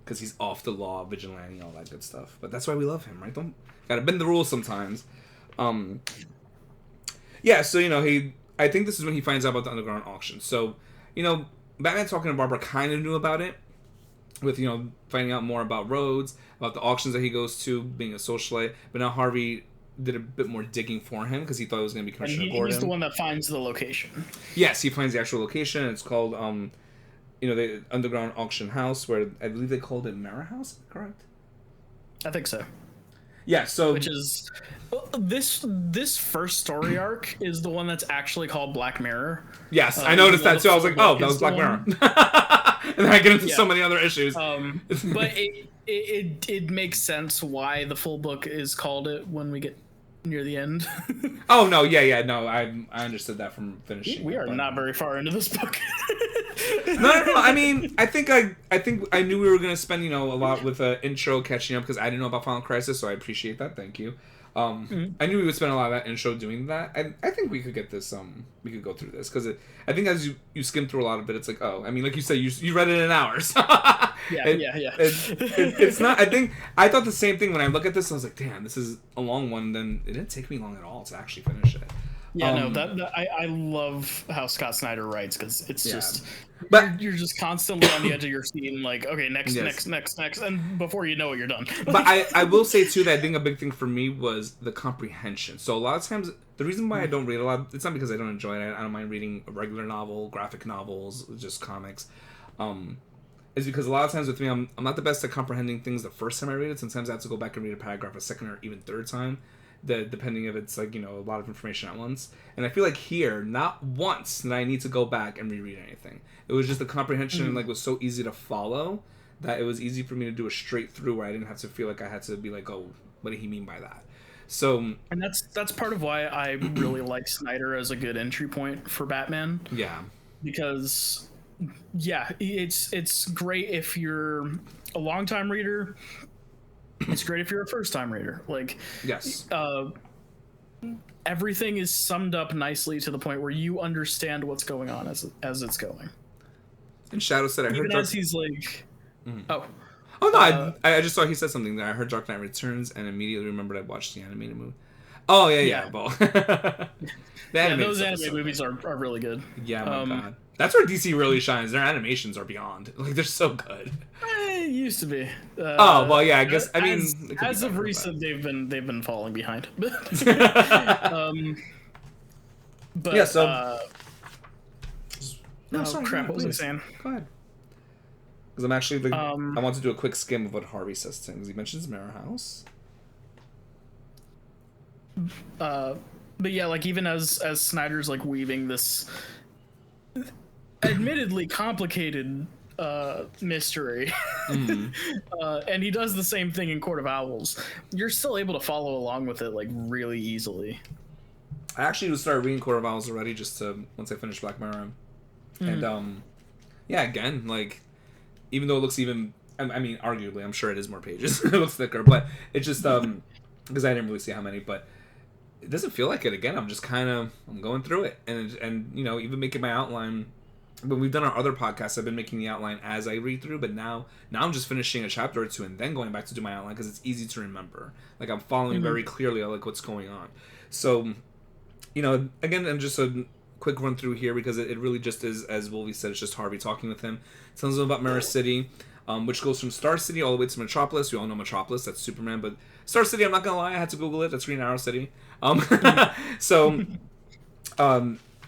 A: because he's off the law, vigilante, all that good stuff. But that's why we love him, right? Don't gotta bend the rules sometimes. Yeah. So you know, I think this is when he finds out about the underground auction. So you know, Batman talking to Barbara kind of knew about it, with, you know, finding out more about Rhodes, about the auctions that he goes to, being a socialite. But now Harvey did a bit more digging for him, because he thought it was going to be Commissioner Gordon.
B: He's the one that finds the location.
A: Yes, he finds the actual location. It's called, you know, the Underground Auction House, where I believe they called it Mirror House, correct?
B: I think so.
A: Yeah, so... Which
B: is... This first story arc is the one that's actually called Black Mirror.
A: Yes, I noticed that too. I was like, oh, that was Black Mirror. And then I get into so many other issues.
B: But it makes sense why the full book is called it when we get near the end.
A: Oh no, no, I understood that from finishing.
B: We are not very far into this book.
A: No. I mean, I think I knew we were gonna spend, you know, a lot with intro catching up, because I didn't know about Final Crisis, so I appreciate that. Thank you. I knew we would spend a lot of that intro doing that. I think we could get this. We could go through this, because I think as you skim through a lot of it, it's like, oh, I mean, like you said, you read it in hours.
B: Yeah.
A: It's not. I thought the same thing when I look at this. I was like, damn, this is a long one. Then it didn't take me long at all to actually finish it.
B: Yeah, no, I love how Scott Snyder writes, because it's just
A: but
B: you're just constantly on the edge of your seat, and like, okay, next,
A: yes.
B: next, and before you know it, you're done.
A: But I will say too that I think a big thing for me was the comprehension. So a lot of times the reason why I don't read a lot, it's not because I don't enjoy it. I don't mind reading a regular novel, graphic novels, just comics. Is because a lot of times with me, I'm not the best at comprehending things the first time I read it. Sometimes I have to go back and read a paragraph a second or even third time, depending if it's like, a lot of information at once. And I feel like here, not once did I need to go back and reread anything. It was just the comprehension was so easy to follow that it was easy for me to do a straight through where I didn't have to feel like I had to be like, oh, what did he mean by that? So,
B: and that's part of why I really like Snyder as a good entry point for Batman.
A: Yeah,
B: because it's great if you're a long-time reader. It's great if you're a first-time reader. Like,
A: yes,
B: everything is summed up nicely to the point where you understand what's going on as it's going.
A: And Shadow said, I heard
B: as he's like,
A: oh no, I just saw he said something there. I heard Dark Knight Returns and immediately remembered I watched the animated movie. Oh yeah. Well,
B: those anime movies are really good.
A: Yeah, my God, that's where DC really shines. Their animations are beyond. Like, they're so good.
B: It used to be.
A: Oh well, yeah. I guess
B: as of recent, they've been falling behind. But
A: yeah. So.
B: No, crap. What was I saying?
A: Go ahead. Because I'm actually I want to do a quick skim of what Harvey says to him, because he mentions Mirror House.
B: But yeah, like, even as Snyder's like weaving this admittedly complicated mystery, and he does the same thing in Court of Owls, you're still able to follow along with it like really easily.
A: I actually started reading Court of Owls already, just to once I finish Black Mirror, and yeah, again, like, even though it looks I mean, arguably, I'm sure it is more pages. It looks thicker, but it's just because I didn't really see how many, but it doesn't feel like it. Again, I'm just I'm going through it, and even making my outline. When we've done our other podcasts, I've been making the outline as I read through, but now I'm just finishing a chapter or two and then going back to do my outline, because it's easy to remember. Like, I'm following very clearly like what's going on. So, again, and just a quick run through here, because it really just is, as Wolvie said, it's just Harvey talking with him. It tells him about Mirror City, which goes from Star City all the way to Metropolis. We all know Metropolis, that's Superman, but Star City, I'm not gonna lie, I had to Google it. That's Green Arrow City. So,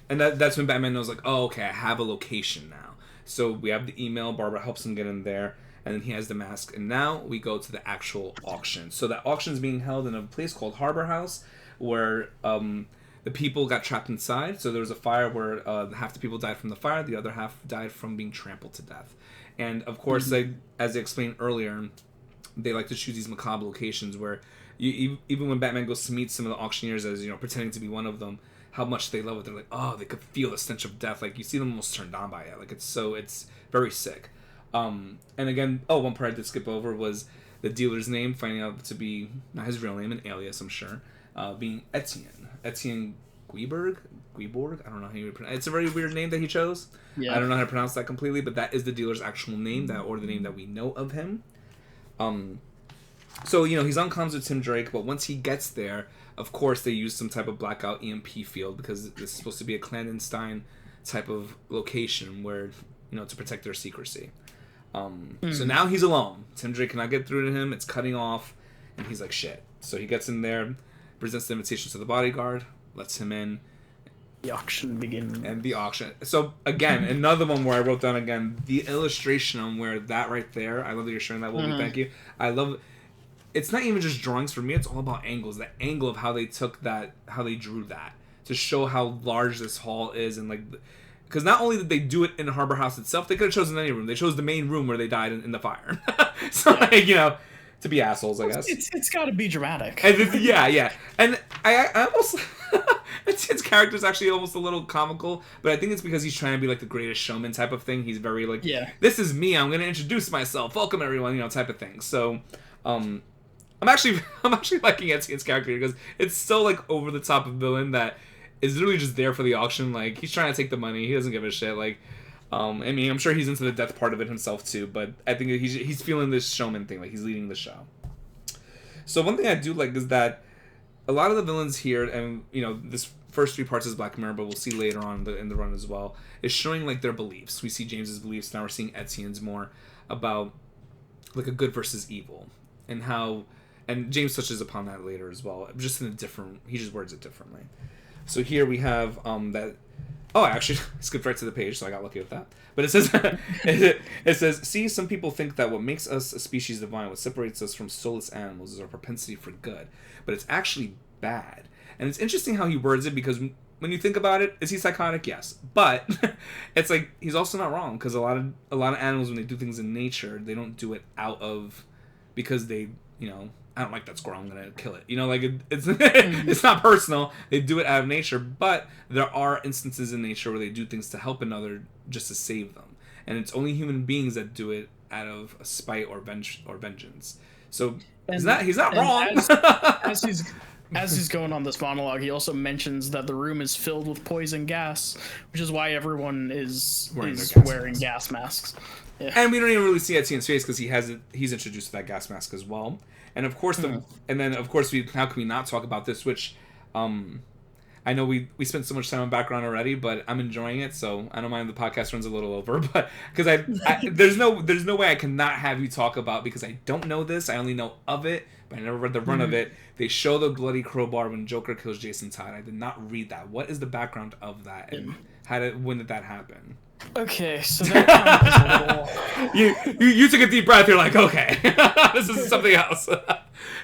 A: and that's when Batman knows, like, oh, okay, I have a location now. So we have the email, Barbara helps him get in there, and then he has the mask, and now we go to the actual auction. So that auction is being held in a place called Harbor House, where the people got trapped inside. So there was a fire where half the people died from the fire, the other half died from being trampled to death. And of course, as I explained earlier, they like to choose these macabre locations where even when Batman goes to meet some of the auctioneers as, pretending to be one of them, how much they love it. They're like, oh, they could feel the stench of death. Like, you see them almost turned on by it. Like, it's very sick. And again, one part I did skip over was the dealer's name, finding out to be not his real name, an alias, I'm sure, being Etienne Guiborg. I don't know how you would pronounce it. It's a very weird name that he chose. Yeah. I don't know how to pronounce that completely, but that is the dealer's actual name, or the name that we know of him. So, he's on comms with Tim Drake, but once he gets there, of course, they use some type of blackout EMP field, because this is supposed to be a clandestine type of location where, to protect their secrecy. So now he's alone. Tim Drake cannot get through to him. It's cutting off, and he's like, shit. So he gets in there, presents the invitation to the bodyguard, lets him in.
B: The auction begins.
A: And the auction. So, again, another one where I wrote down, again, the illustration on where that right there, I love that you're sharing that, Wolvie, thank you. I love, it's not even just drawings for me, it's all about angles. The angle of how they took that, how they drew that, to show how large this hall is, and, like, because not only did they do it in Harbor House itself, they could have chosen any room. They chose the main room where they died in the fire. So, like, to be assholes, I guess.
B: It's got to be dramatic.
A: And yeah. And I almost... his character's actually almost a little comical, but I think it's because he's trying to be, like, the greatest showman type of thing. He's very, like, this is me, I'm going to introduce myself, welcome everyone, type of thing. So, I'm actually liking Etienne's character, because it's so, like, over-the-top villain that is literally just there for the auction. Like, he's trying to take the money, he doesn't give a shit. Like, I mean, I'm sure he's into the death part of it himself, too, but I think he's feeling this showman thing, like, he's leading the show. So one thing I do like is that a lot of the villains here, and you know, this first 3 parts is Black Mirror, but we'll see later on in the run as well, is showing like their beliefs. We see James's beliefs, now we're seeing Etienne's more about like a good versus evil, and how, and James touches upon that later as well, just in a different, he just words it differently. So here we have that. Oh, I actually skipped right to the page, so I got lucky with that. But it says, it says, see, some people think that what makes us a species divine, what separates us from soulless animals, is our propensity for good. But it's actually bad. And it's interesting how he words it, because when you think about it, is he psychotic? Yes. But it's like, he's also not wrong, because a lot of animals, when they do things in nature, they don't do it out of, because they, you know, I don't like that squirrel, I'm gonna kill it. You know, like, it's it's not personal. They do it out of nature, but there are instances in nature where they do things to help another just to save them. And it's only human beings that do it out of a spite or vengeance. So he's not wrong.
B: As he's going on this monologue, he also mentions that the room is filled with poison gas, which is why everyone is wearing gas masks. Yeah.
A: And we don't even really see Etienne's face, because he's introduced to that gas mask as well. And of course, how can we not talk about this? Which, I know we spent so much time on background already, but I'm enjoying it, so I don't mind if the podcast runs a little over. But because there's no way I cannot have you talk about, because I don't know this. I only know of it, but I never read the run of it. They show the bloody crowbar when Joker kills Jason Todd. I did not read that. What is the background of that, and when did that happen?
B: Okay, so that kind of
A: you took a deep breath. You're like, okay, this is something else.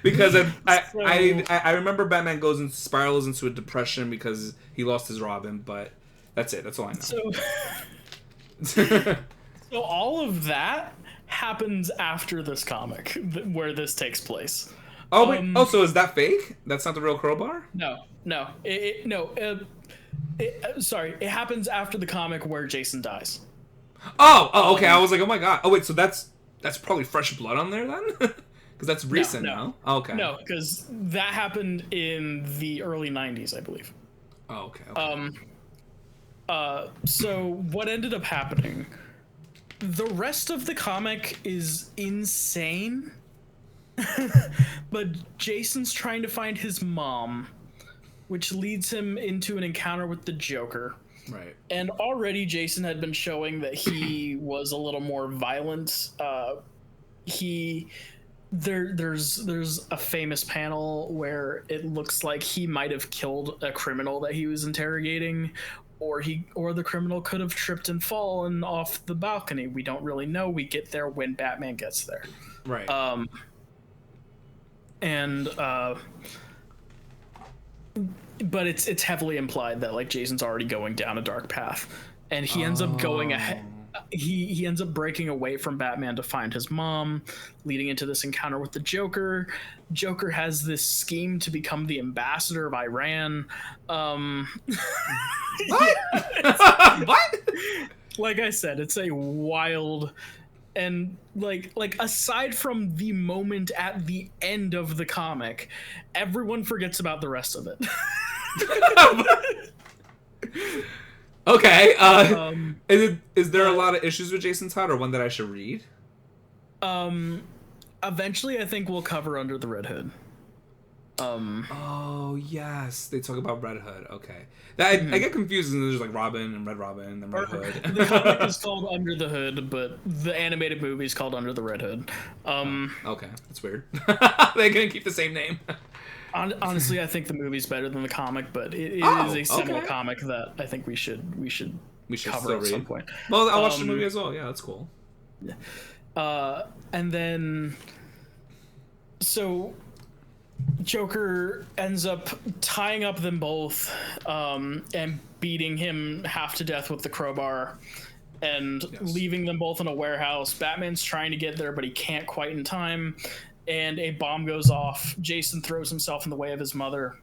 A: Because I remember Batman spirals into a depression because he lost his Robin, but that's it. That's all I know.
B: So all of that happens after this comic, where this takes place.
A: Oh wait. So is that fake? That's not the real crowbar?
B: No. Sorry, it happens after the comic where Jason dies.
A: Oh, okay. I was like, oh my god. Oh wait, so that's probably fresh blood on there then, because that's recent now. Oh, okay.
B: No, because that happened in the early '90s, I believe.
A: Oh, okay.
B: So what ended up happening? The rest of the comic is insane, but Jason's trying to find his mom, which leads him into an encounter with the Joker.
A: Right.
B: And already Jason had been showing that he was a little more violent. There's a famous panel where it looks like he might have killed a criminal that he was interrogating, or the criminal could have tripped and fallen off the balcony. We don't really know. We get there when Batman gets there.
A: Right.
B: But it's heavily implied that like Jason's already going down a dark path, and he ends up going ahead. He ends up breaking away from Batman to find his mom, leading into this encounter with the Joker. Joker has this scheme to become the ambassador of Iran.
A: What?
B: What? Like I said, it's a wild, and like aside from the moment at the end of the comic, everyone forgets about the rest of it.
A: Okay. Is there a lot of issues with Jason Todd, or one that I should read?
B: Eventually, I think we'll cover Under the Red Hood.
A: Oh yes, they talk about Red Hood. Okay, I get confused, and there's like Robin and Red Robin and Red Hood.
B: The comic is called Under the Hood, but the animated movie is called Under the Red Hood.
A: Okay, that's weird. They're gonna keep the same name.
B: Honestly, I think the movie's better than the comic, but it is a similar comic that I think we should cover at some point.
A: Well, I'll watch the movie as well. Yeah, that's cool.
B: And then, so Joker ends up tying up them both and beating him half to death with the crowbar, and leaving them both in a warehouse. Batman's trying to get there, but he can't quite in time. And a bomb goes off. Jason throws himself in the way of his mother.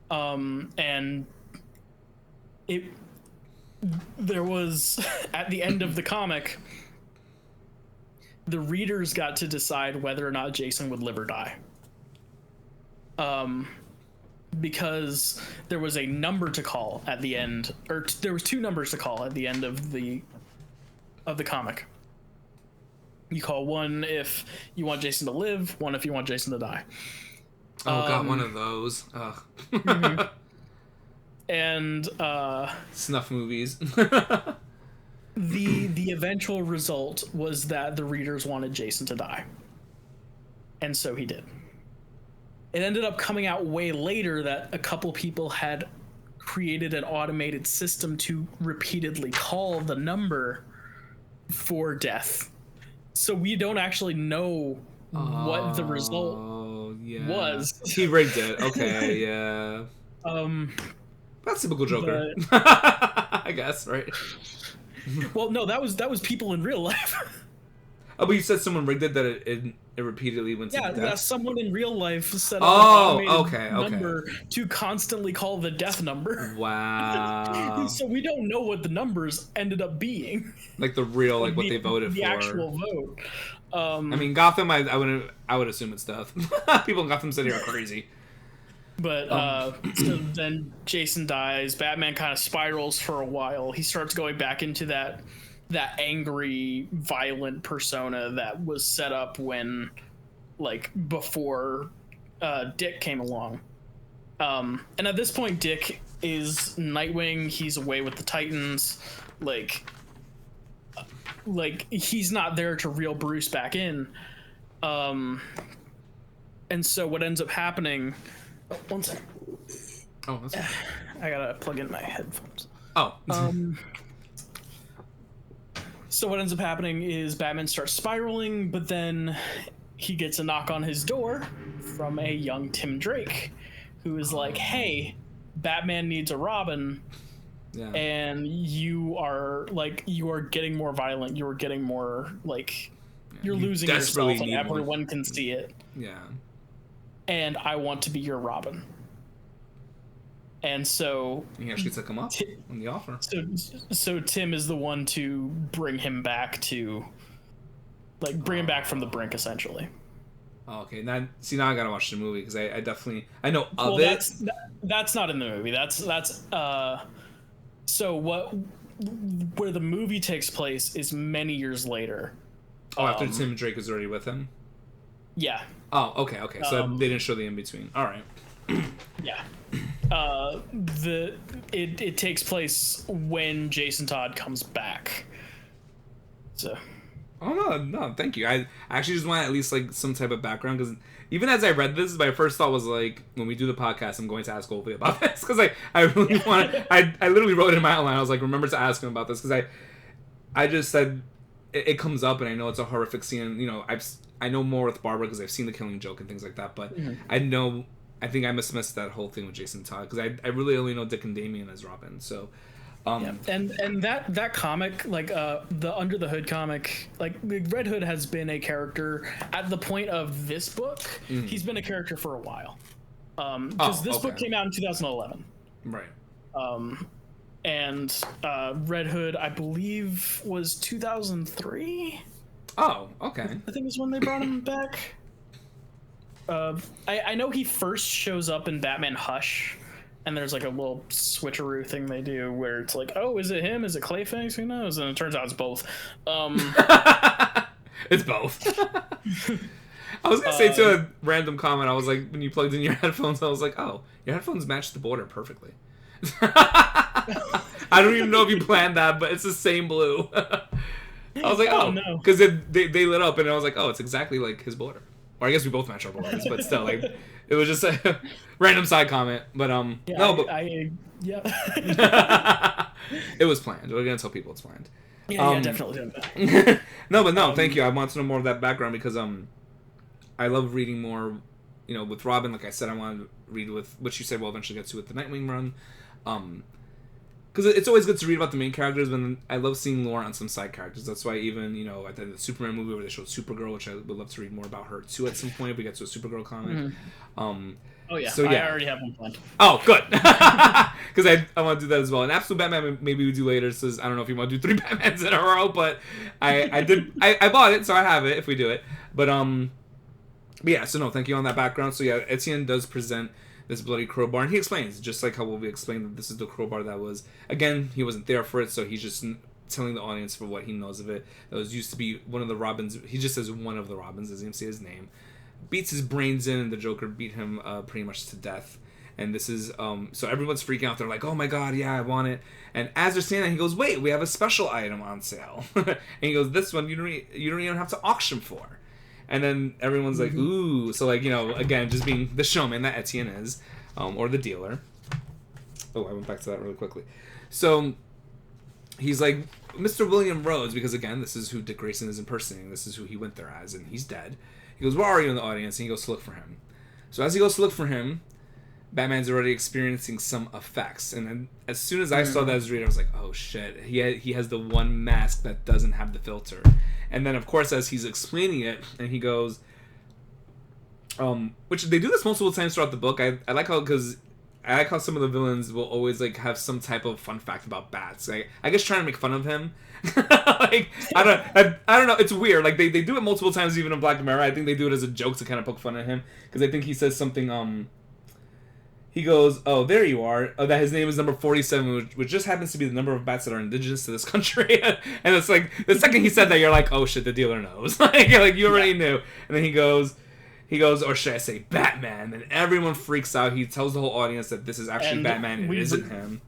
B: And there was, at the end of the comic, the readers got to decide whether or not Jason would live or die. Because there was a number to call at the end, or there was 2 numbers to call at the end of the comic. You call 1 if you want Jason to live, 1 if you want Jason to die.
A: Oh, got one of those. Ugh.
B: Mm-hmm. And
A: snuff movies.
B: the eventual result was that the readers wanted Jason to die, and so he did. It ended up coming out way later that a couple people had created an automated system to repeatedly call the number for death, so we don't actually know what the result was.
A: He rigged it. Okay, yeah. That's typical Joker. I guess, right?
B: Well, no, that was people in real life.
A: Oh, but you said someone rigged it, that it repeatedly went to the death?
B: Yeah, someone in real life set up an automated number to constantly call the death number.
A: Wow.
B: So we don't know what the numbers ended up being.
A: Like the real, like what they voted for.
B: The actual vote.
A: I mean, Gotham, I would assume it's death. People in Gotham City are crazy.
B: But so then Jason dies. Batman kind of spirals for a while. He starts going back into that angry, violent persona that was set up when, like, before Dick came along. And at this point, Dick is Nightwing. He's away with the Titans. Like he's not there to reel Bruce back in. And so what ends up happening... Oh, one second.
A: Oh, that's fine.
B: I gotta plug in my headphones.
A: Oh.
B: So what ends up happening is Batman starts spiraling, but then he gets a knock on his door from a young Tim Drake, who is like, "Hey, Batman needs a Robin." Yeah. And you are getting more violent. You are getting more you're losing yourself, and everyone can see it.
A: Yeah.
B: And I want to be your Robin. And so
A: he actually took him up on the offer.
B: So Tim is the one to bring him back to, bring him back from the brink, essentially.
A: Oh, okay. Now I gotta watch the movie because I definitely know of it.
B: That's not in the movie. So where the movie takes place is many years later.
A: Oh, after Tim Drake was already with him?
B: Yeah.
A: Oh, okay. So they didn't show the in-between. All right.
B: Yeah. It takes place when Jason Todd comes back. So.
A: Oh, no, thank you. I actually just want at least, some type of background, because even as I read this, my first thought was, when we do the podcast, I'm going to ask Goldie about this, because I really want to... I literally wrote it in my outline. I was like, remember to ask him about this, because I just said... It comes up, and I know it's a horrific scene. I know more with Barbara because I've seen The Killing Joke and things like that. But I think I missed that whole thing with Jason Todd because I really only know Dick and Damian as Robin. So,
B: and that comic, the Under the Hood comic, Red Hood has been a character at the point of this book. Mm-hmm. He's been a character for a while, because this book came out in 2011.
A: Right.
B: And Red Hood, I believe, was 2003.
A: Oh, okay.
B: I think is when they brought him back. I know he first shows up in Batman Hush, and there's a little switcheroo thing they do where it's oh, is it him? Is it Clayface? Who knows? And it turns out it's both.
A: It's both. I was gonna say to a random comment, I was like, when you plugged in your headphones, I was like, oh, your headphones match the border perfectly. I don't even know if you planned that, but it's the same blue. I was like, oh, no, because they lit up, and I was like, oh, it's exactly like his border. Or I guess we both match our borders, but still, it was just a random side comment. But
B: yeah,
A: it was planned. We're gonna tell people it's planned.
B: Yeah, definitely.
A: No, thank you. I want to know more of that background because I love reading more. With Robin, like I said, I want to read with which you said we'll eventually get to with the Nightwing run. Because it's always good to read about the main characters, but I love seeing lore on some side characters. That's why even, I did the Superman movie where they showed Supergirl, which I would love to read more about her too at some point if we get to a Supergirl comic.
B: Mm-hmm. Oh yeah,
A: so yeah,
B: I already have one planned.
A: Oh, good. Because I want to do that as well. And Absolute Batman maybe we do later, so I don't know if you want to do 3 Batmans in a row, but I bought it, so I have it if we do it. But yeah, so no, thank you on that background. So yeah, Etienne does present this bloody crowbar, and he explains, just like how we explained that this is the crowbar that was, again, he wasn't there for it, so he's just telling the audience for what he knows of it. That was used to be one of the Robins. He just says one of the Robins, doesn't even say his name. beats his brains in, and the Joker beat him pretty much to death. And this is so everyone's freaking out. They're like, "Oh my god, yeah, I want it!" And as they're saying that, he goes, "Wait, we have a special item on sale." And he goes, "This one you don't even have to auction for." And then everyone's like, "Ooh!" So like, again, just being the showman that Etienne is, or the dealer. Oh, I went back to that really quickly. So he's like, "Mr. William Rhodes," because again, this is who Dick Grayson is impersonating. This is who he went there as, and he's dead. He goes, "Where are you in the audience?" And he goes to look for him. So as he goes to look for him, Batman's already experiencing some effects, and then as soon as I saw that as a reader, I was like, "Oh shit!" He has the one mask that doesn't have the filter, and then of course as he's explaining it, and he goes, which they do this multiple times throughout the book. I like how some of the villains will always like have some type of fun fact about bats. I guess trying to make fun of him. Like I don't know. It's weird. Like they do it multiple times even in Black Mirror. I think they do it as a joke to kind of poke fun at him because I think he says something. He goes, "Oh, there you are." Oh, that his name is number 47, which just happens to be the number of bats that are indigenous to this country. And it's like the second he said that, you're like, "Oh shit, the dealer knows." like you already knew. And then he goes, or should I say, Batman? And everyone freaks out. He tells the whole audience that this is actually Batman. It isn't him.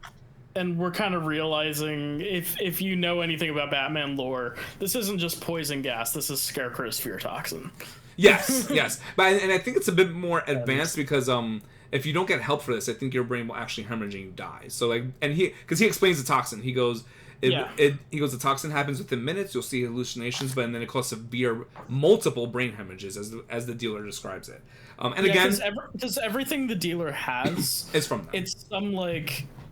B: And we're kind of realizing, if you know anything about Batman lore, this isn't just poison gas. This is Scarecrow's fear toxin.
A: Yes, yes. And I think it's a bit more advanced because if you don't get help for this, I think your brain will actually hemorrhage and you die. So like, and because he explains the toxin, he goes, the toxin happens within minutes. You'll see hallucinations, but then it causes severe, multiple brain hemorrhages, as the dealer describes it. And again,
B: because everything the dealer has
A: is from them.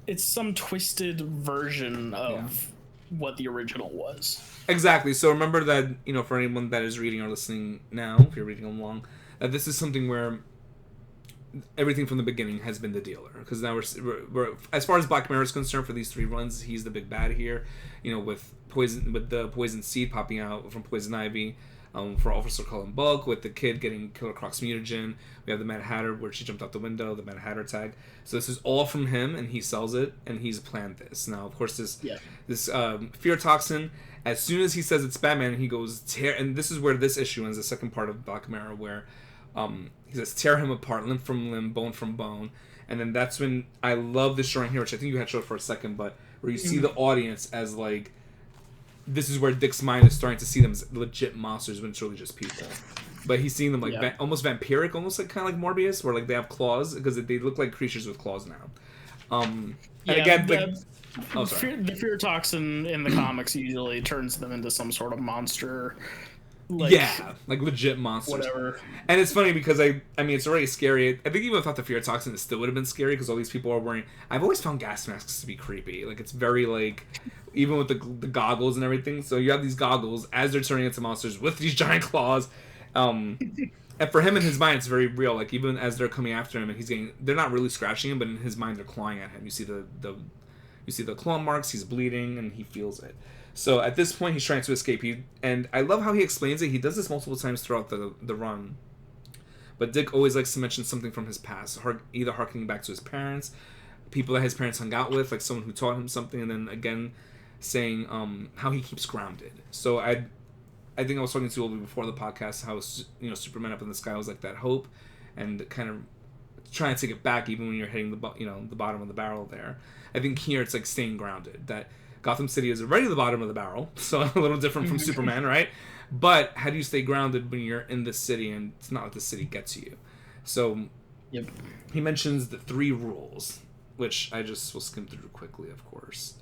B: It's some twisted version of what the original was.
A: Exactly. So remember that, for anyone that is reading or listening now, if you're reading along, that this is something where everything from the beginning has been the dealer, because now we're as far as Black Mirror is concerned, for these 3 runs, he's the big bad here, with the poison seed popping out from Poison Ivy, for Officer Cullen Bulk, with the kid getting Killer Croc's mutagen. We have the Mad Hatter where she jumped out the window, the Mad Hatter tag. So this is all from him, and he sells it, and he's planned this. Now, of course, this fear toxin, as soon as he says it's Batman, he goes and this is where this issue ends, the second part of Black Mirror, where he says tear him apart, limb from limb, bone from bone. And then that's when I love this drawing here, which I think you had showed for a second, but where you see the audience as like, this is where Dick's mind is starting to see them as legit monsters when it's really just people. But he's seeing them like almost vampiric, almost like kind of like Morbius, where like they have claws, because they look like creatures with claws now. And again,
B: the fear toxin in the comics usually turns them into some sort of monster.
A: Like legit monsters.
B: Whatever.
A: And it's funny because I mean it's already scary. I think even without the fear toxin, it still would have been scary because all these people are wearing. I've always found gas masks to be creepy. Like it's very like, even with the goggles and everything. So you have these goggles as they're turning into monsters with these giant claws. And for him in his mind, it's very real. Like even as they're coming after him, and they're not really scratching him, but in his mind they're clawing at him. You see the claw marks. He's bleeding and he feels it. So at this point, he's trying to escape. And I love how he explains it. He does this multiple times throughout the run. But Dick always likes to mention something from his past, either harkening back to his parents, people that his parents hung out with, like someone who taught him something, and then again saying how he keeps grounded. So I think I was talking to you a little bit before the podcast how Superman up in the sky was like that hope, and kind of trying to take it back even when you're hitting the bottom of the barrel there. I think here it's like staying grounded. That Gotham City is already the bottom of the barrel, so a little different from Superman, right? But how do you stay grounded when you're in the city and it's not like the city gets you? So he mentions the 3 rules, which I just will skim through quickly, of course.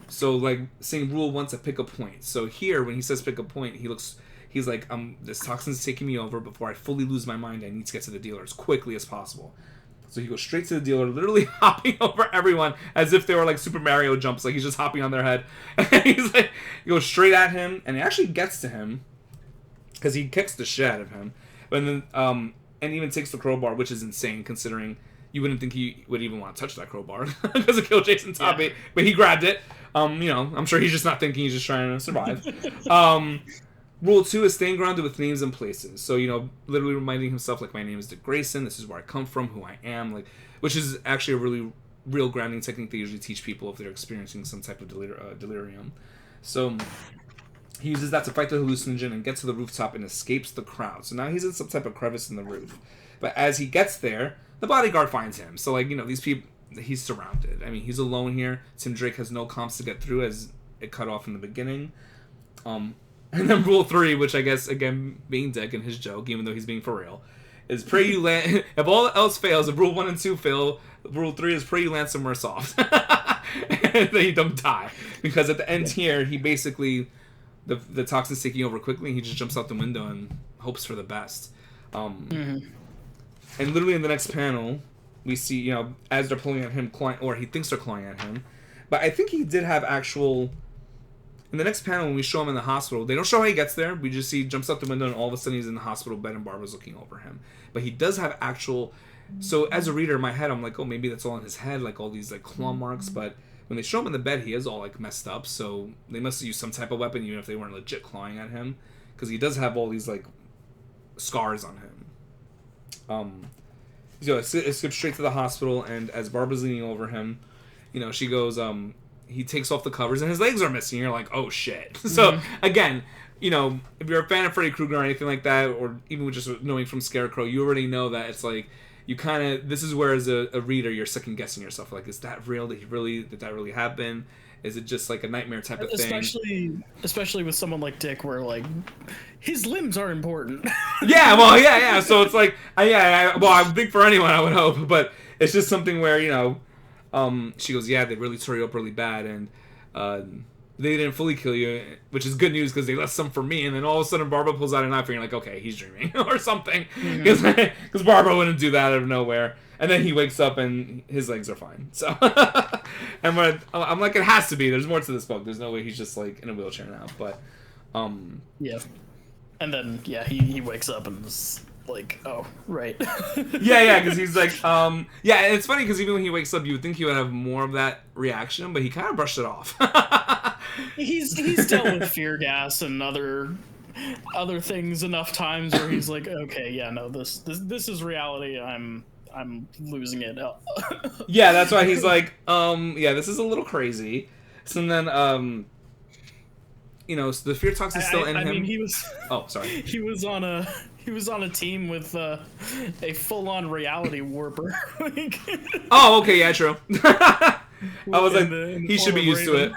A: So like saying rule 1 to pick a point. So here when he says pick a point, he's like, this toxin's taking me over. Before I fully lose my mind, I need to get to the dealer as quickly as possible. So he goes straight to the dealer, literally hopping over everyone as if they were like Super Mario jumps. Like he's just hopping on their head. And he goes straight at him, and he actually gets to him because he kicks the shit out of him. But then, and even takes the crowbar, which is insane considering you wouldn't think he would even want to touch that crowbar because it killed Jason Todd. Yeah. But he grabbed it. I'm sure he's just not thinking. He's just trying to survive. Rule 2 is staying grounded with names and places. So, literally reminding himself, like, my name is Dick Grayson, this is where I come from, who I am, like, which is actually a really real grounding technique they usually teach people if they're experiencing some type of delirium. So, He uses that to fight the hallucinogen and gets to the rooftop and escapes the crowd. So now he's in some type of crevice in the roof. But as he gets there, the bodyguard finds him. So, like, these people, he's surrounded. I mean, he's alone here. Tim Drake has no comps to get through as it cut off in the beginning. And then rule 3, which I guess, again, being Dick and his joke, even though he's being for real, is pray you land... If all else fails, if rule 1 and 2 fail, rule 3 is pray you land somewhere soft. And then you don't die. Because at the end here, he basically... The toxin's taking over quickly, and he just jumps out the window and hopes for the best. And literally in the next panel, we see, as they're pulling at him, or he thinks they're clawing at him. But I think he did have actual... In the next panel, when we show him in the hospital, they don't show how he gets there. We just see he jumps out the window, and all of a sudden he's in the hospital bed, and Barbara's looking over him. But he does have actual... So as a reader in my head, I'm like, oh, maybe that's all in his head, like all these like claw marks. But when they show him in the bed, he is all like messed up. So they must have used some type of weapon, even if they weren't legit clawing at him, because he does have all these like scars on him. So it skips straight to the hospital, and as Barbara's leaning over him, she goes, he takes off the covers and his legs are missing. You're like, oh shit. So again, if you're a fan of Freddy Krueger or anything like that, or even just knowing from Scarecrow, you already know that it's like, you kind of, this is where as a reader, you're second guessing yourself. Like, is that real? Did that really happen? Is it just like a nightmare type of thing?
B: Especially with someone like Dick, where like his limbs are important.
A: Yeah. So it's like, I'm big for anyone, I would hope, but it's just something where she goes, yeah, they really tore you up really bad, and they didn't fully kill you, which is good news because they left some for me. And then all of a sudden, Barbara pulls out a knife, and you're like, okay, he's dreaming or something, because Barbara wouldn't do that out of nowhere. And then he wakes up and his legs are fine. So, and I'm like, it has to be. There's more to this book. There's no way he's just like in a wheelchair now. But,
B: yeah. And then he wakes up and is like, oh, right.
A: because he's like, and it's funny because even when he wakes up, you would think he would have more of that reaction, but he kind of brushed it off.
B: He's dealt with fear gas and other things enough times where he's like, okay, no, this is reality. I'm losing it.
A: Yeah, that's why he's like, this is a little crazy. So then, so the fear toxin is still in him. I mean,
B: he was.
A: Oh, sorry.
B: He was on a team with a full-on reality warper.
A: Oh, okay, yeah, true. I was like, he should be used to it.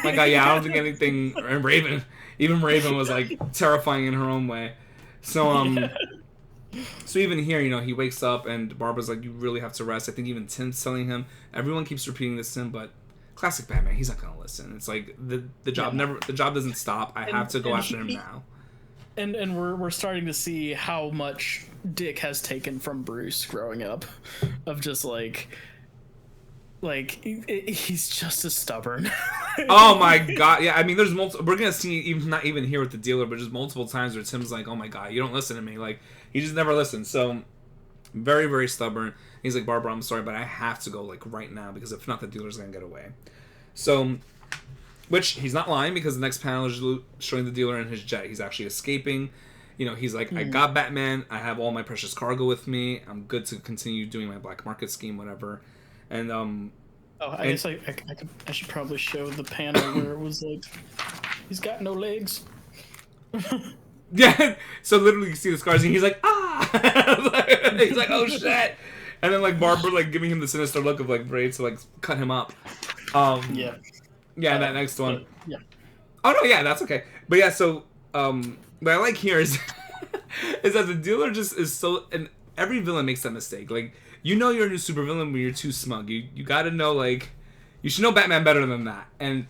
A: Like, I don't think anything. And even Raven was like terrifying in her own way. So, So even here, he wakes up and Barbara's like, you really have to rest. I think even Tim's telling him. Everyone keeps repeating this to him, but classic Batman, he's not gonna listen. It's like the job doesn't stop. I have to go after him now.
B: And we're starting to see how much Dick has taken from Bruce growing up, of just like he's just as stubborn.
A: Oh my god, yeah. I mean, there's multiple. We're gonna see, not even here with the dealer, but just multiple times where Tim's like, "Oh my god, you don't listen to me." Like, he just never listens. So, very, very stubborn. He's like, "Barbara, I'm sorry, but I have to go like right now because if not, the dealer's gonna get away." So, which he's not lying because the next panel is showing the dealer in his jet. He's actually escaping. He's like, I got Batman. I have all my precious cargo with me. I'm good to continue doing my black market scheme, whatever. And
B: I guess I should probably show the panel where it was like, he's got no legs.
A: Yeah, so literally you see the scars and he's like, he's like, oh shit. And then like Barbara like giving him the sinister look of like ready to like cut him up. That next one.
B: Yeah.
A: Oh no, yeah, that's okay. But yeah, so what I like here is that the dealer just is so, and every villain makes that mistake. Like, you're a new supervillain when you're too smug. You gotta know, like, you should know Batman better than that. And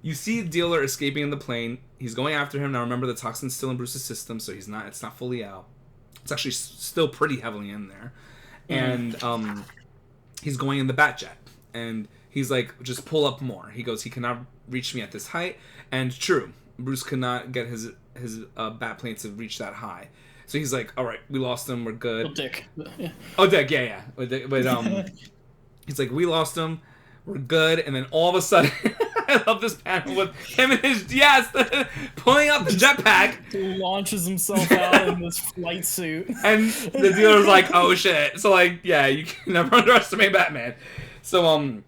A: you see Dealer escaping in the plane. He's going after him. Now remember, the toxin's still in Bruce's system, so it's not fully out. It's actually still pretty heavily in there. And he's going in the Batjet. And he's like, just pull up more. He goes, he cannot reach me at this height. And true, Bruce could not get his bat plane to reach that high. So he's like, all right, we lost him. We're good.
B: Oh, Dick. Yeah.
A: Oh, Dick, yeah. But he's like, we lost him. We're good. And then all of a sudden, I love this panel with him and his, pulling out the jetpack.
B: He launches himself out in this flight suit.
A: And the dealer's like, oh, shit. So, like, yeah, you can never underestimate Batman. So,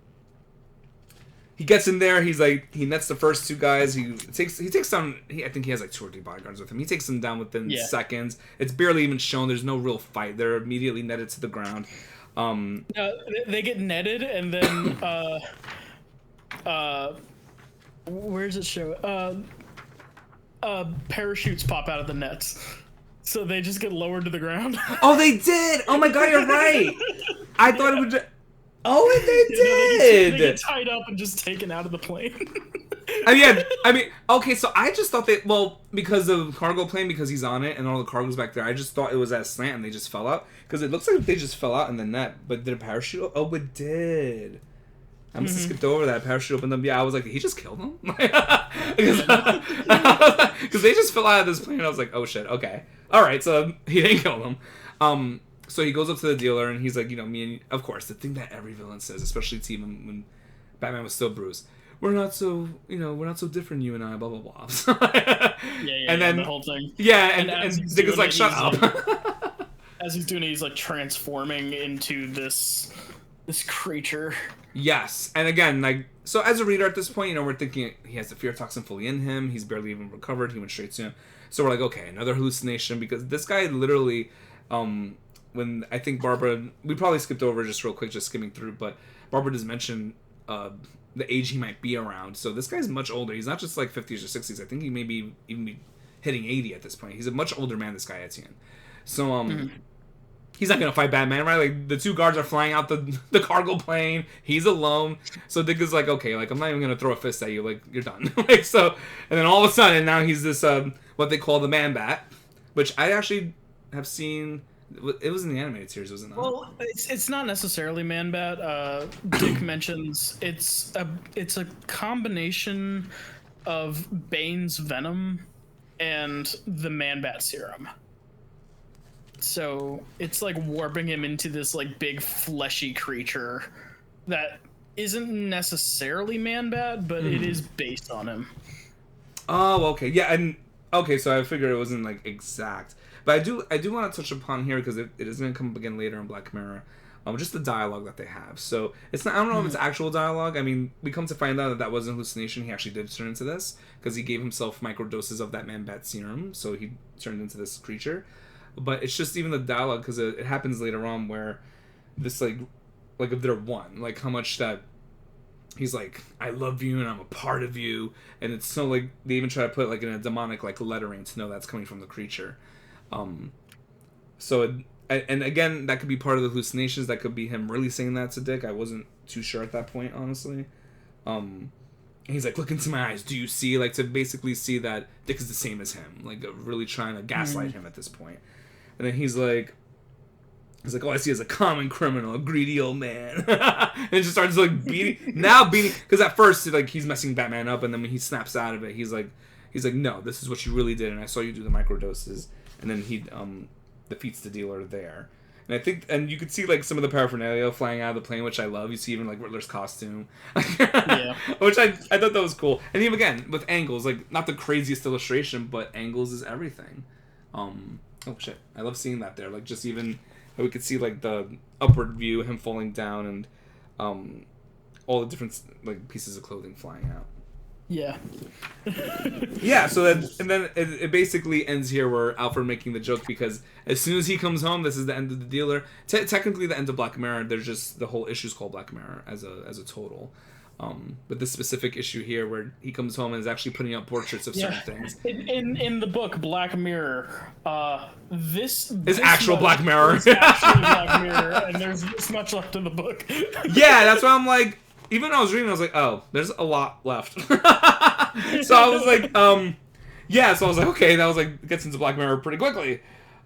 A: he gets in there. He's like, he nets the first two guys. He takes down. I think he has like 2 or 3 bodyguards with him. He takes them down within seconds. It's barely even shown. There's no real fight. They're immediately netted to the ground.
B: They get netted, and then where does it show? Parachutes pop out of the nets, so they just get lowered to the ground.
A: Oh, they did! Oh my god, you're right. I thought it would. Oh, they did!
B: They get tied up and just taken out of the plane.
A: I mean, okay, so I just thought because of cargo plane, because he's on it and all the cargo's back there, I just thought it was at a slant and they just fell out. Because it looks like they just fell out in the net. But did a parachute? Oh, it did. I must have skipped over that. Parachute opened up. Yeah, I was like, did he just kill them? Because they just fell out of this plane. I was like, oh shit, okay. Alright, so he didn't kill them. So he goes up to the dealer and he's like, me and you, of course, the thing that every villain says, especially to even when Batman was still bruised, we're not so different, you and I, blah blah blah. And then
B: the whole thing.
A: Yeah, and Dick is like, shut up.
B: As he's doing it, he's like transforming into this creature.
A: Yes, and again, like, so as a reader at this point, we're thinking he has the fear toxin fully in him. He's barely even recovered. He went straight to him. So we're like, okay, another hallucination, because this guy literally, when I think Barbara, we probably skipped over just real quick, just skimming through, but Barbara does mention the age he might be around. So this guy's much older. He's not just like 50s or 60s. I think he may be even be hitting 80 at this point. He's a much older man, this guy, Etienne. So, he's not gonna fight Batman, right? Like, the 2 guards are flying out the cargo plane. He's alone. So Dick is like, okay, like, I'm not even gonna throw a fist at you. Like, you're done. Like, so, and then all of a sudden, now he's this, what they call the Man-Bat, which I actually have seen. It was in the animated series, was it not?
B: Well, it's not necessarily Man-Bat. Dick mentions it's a combination of Bane's venom and the Man-Bat serum. So it's like warping him into this like big fleshy creature that isn't necessarily Man-Bat, but it is based on him.
A: Oh, okay, yeah, and okay, so I figured it wasn't like exact, but I do want to touch upon here because it is going to come up again later in Black Mirror. Just the dialogue that they have. So it's not. I don't know if it's actual dialogue. I mean, we come to find out that wasn't hallucination. He actually did turn into this because he gave himself microdoses of that Man-Bat serum, so he turned into this creature. But it's just even the dialogue, because it happens later on where this, like if they're one, like how much that he's like, I love you and I'm a part of you. And it's so like, they even try to put like in a demonic like lettering to know that's coming from the creature. And again, that could be part of the hallucinations. That could be him really saying that to Dick. I wasn't too sure at that point, honestly. And he's like, look into my eyes. Do you see? Like, to basically see that Dick is the same as him. Like, really trying to gaslight him at this point. And then he's like, all I see is a common criminal, a greedy old man. And it just starts like beating. Because at first, like, he's messing Batman up. And then when he snaps out of it, he's like, no, this is what you really did. And I saw you do the microdoses. And then he defeats the dealer there. And I think, and you could see like some of the paraphernalia flying out of the plane, which I love. You see even like Riddler's costume,
B: yeah,
A: which I thought that was cool. And even again with angles, like not the craziest illustration, but angles is everything. Oh shit, I love seeing that there. Like just even we could see like the upward view, him falling down, and all the different like pieces of clothing flying out.
B: Yeah.
A: Yeah, so then it basically ends here where Alfred making the joke, because as soon as he comes home, this is the end of the dealer. Technically the end of Black Mirror. There's just the whole issue is called Black Mirror as a total. But this specific issue here where he comes home and is actually putting up portraits of certain things.
B: In the book Black Mirror, this
A: actual Black Mirror.
B: It's actually Black Mirror, and there's this much left in the book.
A: Yeah, that's why I'm like, even when I was reading, I was like, oh, there's a lot left. So I was like, yeah, so I was like, okay, that was like, gets into Black Mirror pretty quickly.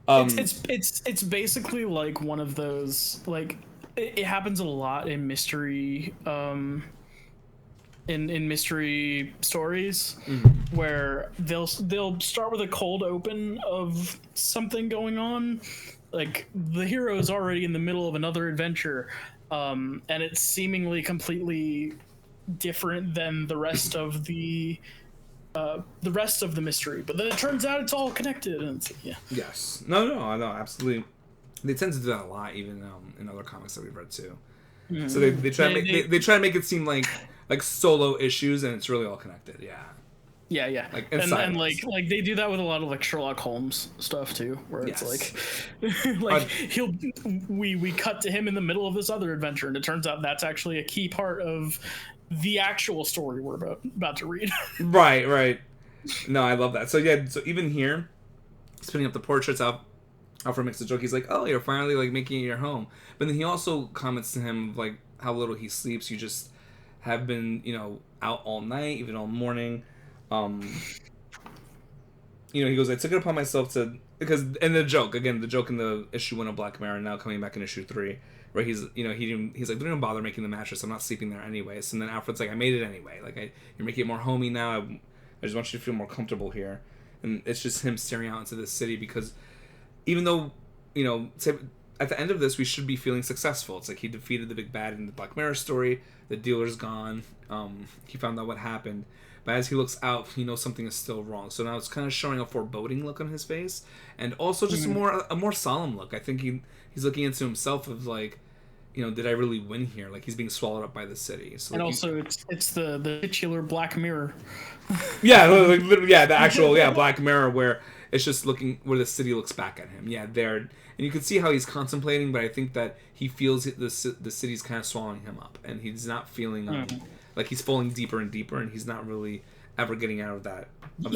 B: It's basically like one of those, like, it happens a lot in mystery, in mystery stories, where they'll start with a cold open of something going on, like the hero is already in the middle of another adventure, and it's seemingly completely different than the rest of the mystery, but then it turns out it's all connected, and it's, yeah.
A: Yes. No, absolutely. They tend to do that a lot, even in other comics that we've read too. So they try to make it seem like like solo issues, and it's really all connected. Yeah.
B: Yeah.
A: Like
B: and like they do that with a lot of like Sherlock Holmes stuff too, where it's like we cut to him in the middle of this other adventure, and it turns out that's actually a key part of the actual story we're about to read.
A: Right. No, I love that. So yeah, so even here, he's putting up the portraits out. Alfred makes a joke. He's like, "Oh, you're finally like making it your home." But then he also comments to him like how little he sleeps. You just have been, out all night, even all morning. He goes, "I took it upon myself to," because, and the joke in the issue 1 of Black Mirror, now coming back in issue 3, where he's like, "Don't even bother making the mattress. I'm not sleeping there anyways." And then Alfred's like, "I made it anyway. Like, you're making it more homey now. I just want you to feel more comfortable here." And it's just him staring out into the city, because even though, at the end of this, we should be feeling successful. It's like he defeated the big bad in the Black Mirror story. The dealer's gone. He found out what happened. But as he looks out, he knows something is still wrong. So now it's kind of showing a foreboding look on his face, and also just a more solemn look. I think he's looking into himself of like, did I really win here? Like, he's being swallowed up by the city. So,
B: and also, it's the titular Black Mirror.
A: Yeah, the actual Black Mirror, where it's just looking where the city looks back at him. Yeah, there, and you can see how he's contemplating, but I think that he feels the city's kind of swallowing him up, and he's not feeling like he's falling deeper and deeper, and he's not really ever getting out of that.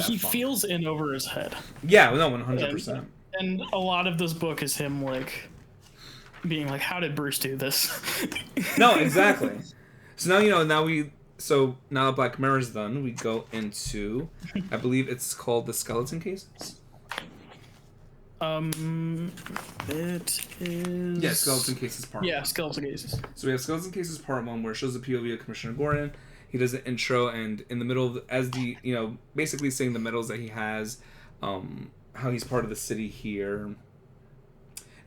B: He feels in over his head.
A: Yeah, no, 100%.
B: And a lot of this book is him like being like, "How did Bruce do this?"
A: No, exactly. So now now that Black Mirror's done, we go into, I believe it's called the Skeleton Cases.
B: It is.
A: Yeah, Skeleton Cases Part 1.
B: Yeah, Skeleton Cases.
A: So we have Skeleton Cases Part 1, where it shows the POV of Commissioner Gordon. He does the intro, and in the middle of basically saying the medals that he has, how he's part of the city here,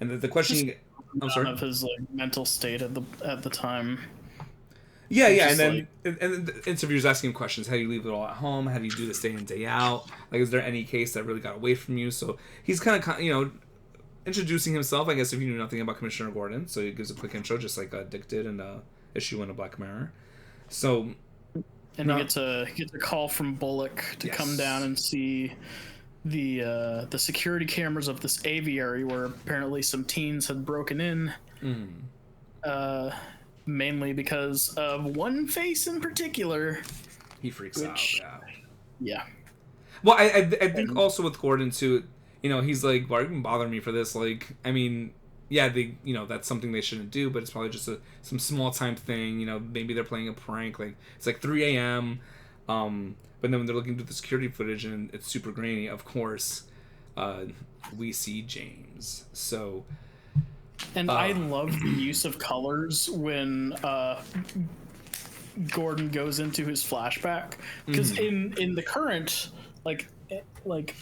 A: and the question. I'm sorry.
B: Of his like mental state at the time.
A: Yeah, and then the interviewer's asking him questions. How do you leave it all at home? How do you do this day in, day out? Like, is there any case that really got away from you? So he's kind of, introducing himself, I guess, if you knew nothing about Commissioner Gordon. So he gives a quick intro, just like Dick did in issue 1 of Black Mirror. So...
B: And he gets a call from Bullock to come down and see the security cameras of this aviary, where apparently some teens had broken in. Mainly because of one face in particular.
A: He freaks out,
B: yeah.
A: Well, I think also with Gordon, too, he's like, "Why are you even bothering me for this?" Like, I mean, yeah, that's something they shouldn't do, but it's probably just some small-time thing, maybe they're playing a prank, like, it's like 3 a.m., but then when they're looking through the security footage and it's super grainy, of course, we see James, so...
B: And I love the use of colors when Gordon goes into his flashback, because in the current, like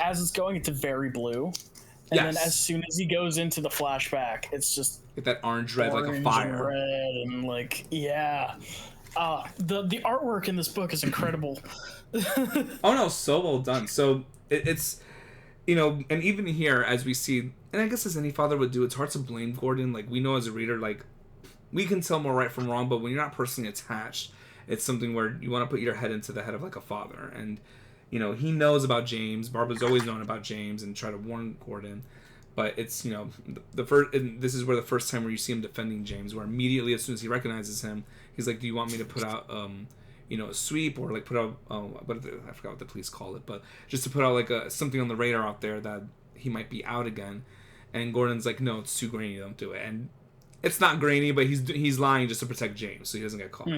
B: as it's going, it's very blue, and then as soon as he goes into the flashback, it's just
A: get that orange red like a fire,
B: and red, and like the artwork in this book is incredible.
A: Oh no, so well done. So it's. And even here, as we see, and I guess as any father would do, it's hard to blame Gordon. Like, we know as a reader, like, we can tell more right from wrong, but when you're not personally attached, it's something where you want to put your head into the head of, like, a father. And, he knows about James. Barbara's always known about James and try to warn Gordon. But it's, the first, and this is where the first time where you see him defending James, where immediately as soon as he recognizes him, he's like, "Do you want me to put out, a sweep, or like put out I forgot what the police call it, but just to put out like something on the radar out there that he might be out again." And Gordon's like, "No, it's too grainy, don't do it." And it's not grainy, but he's lying just to protect James so he doesn't get caught.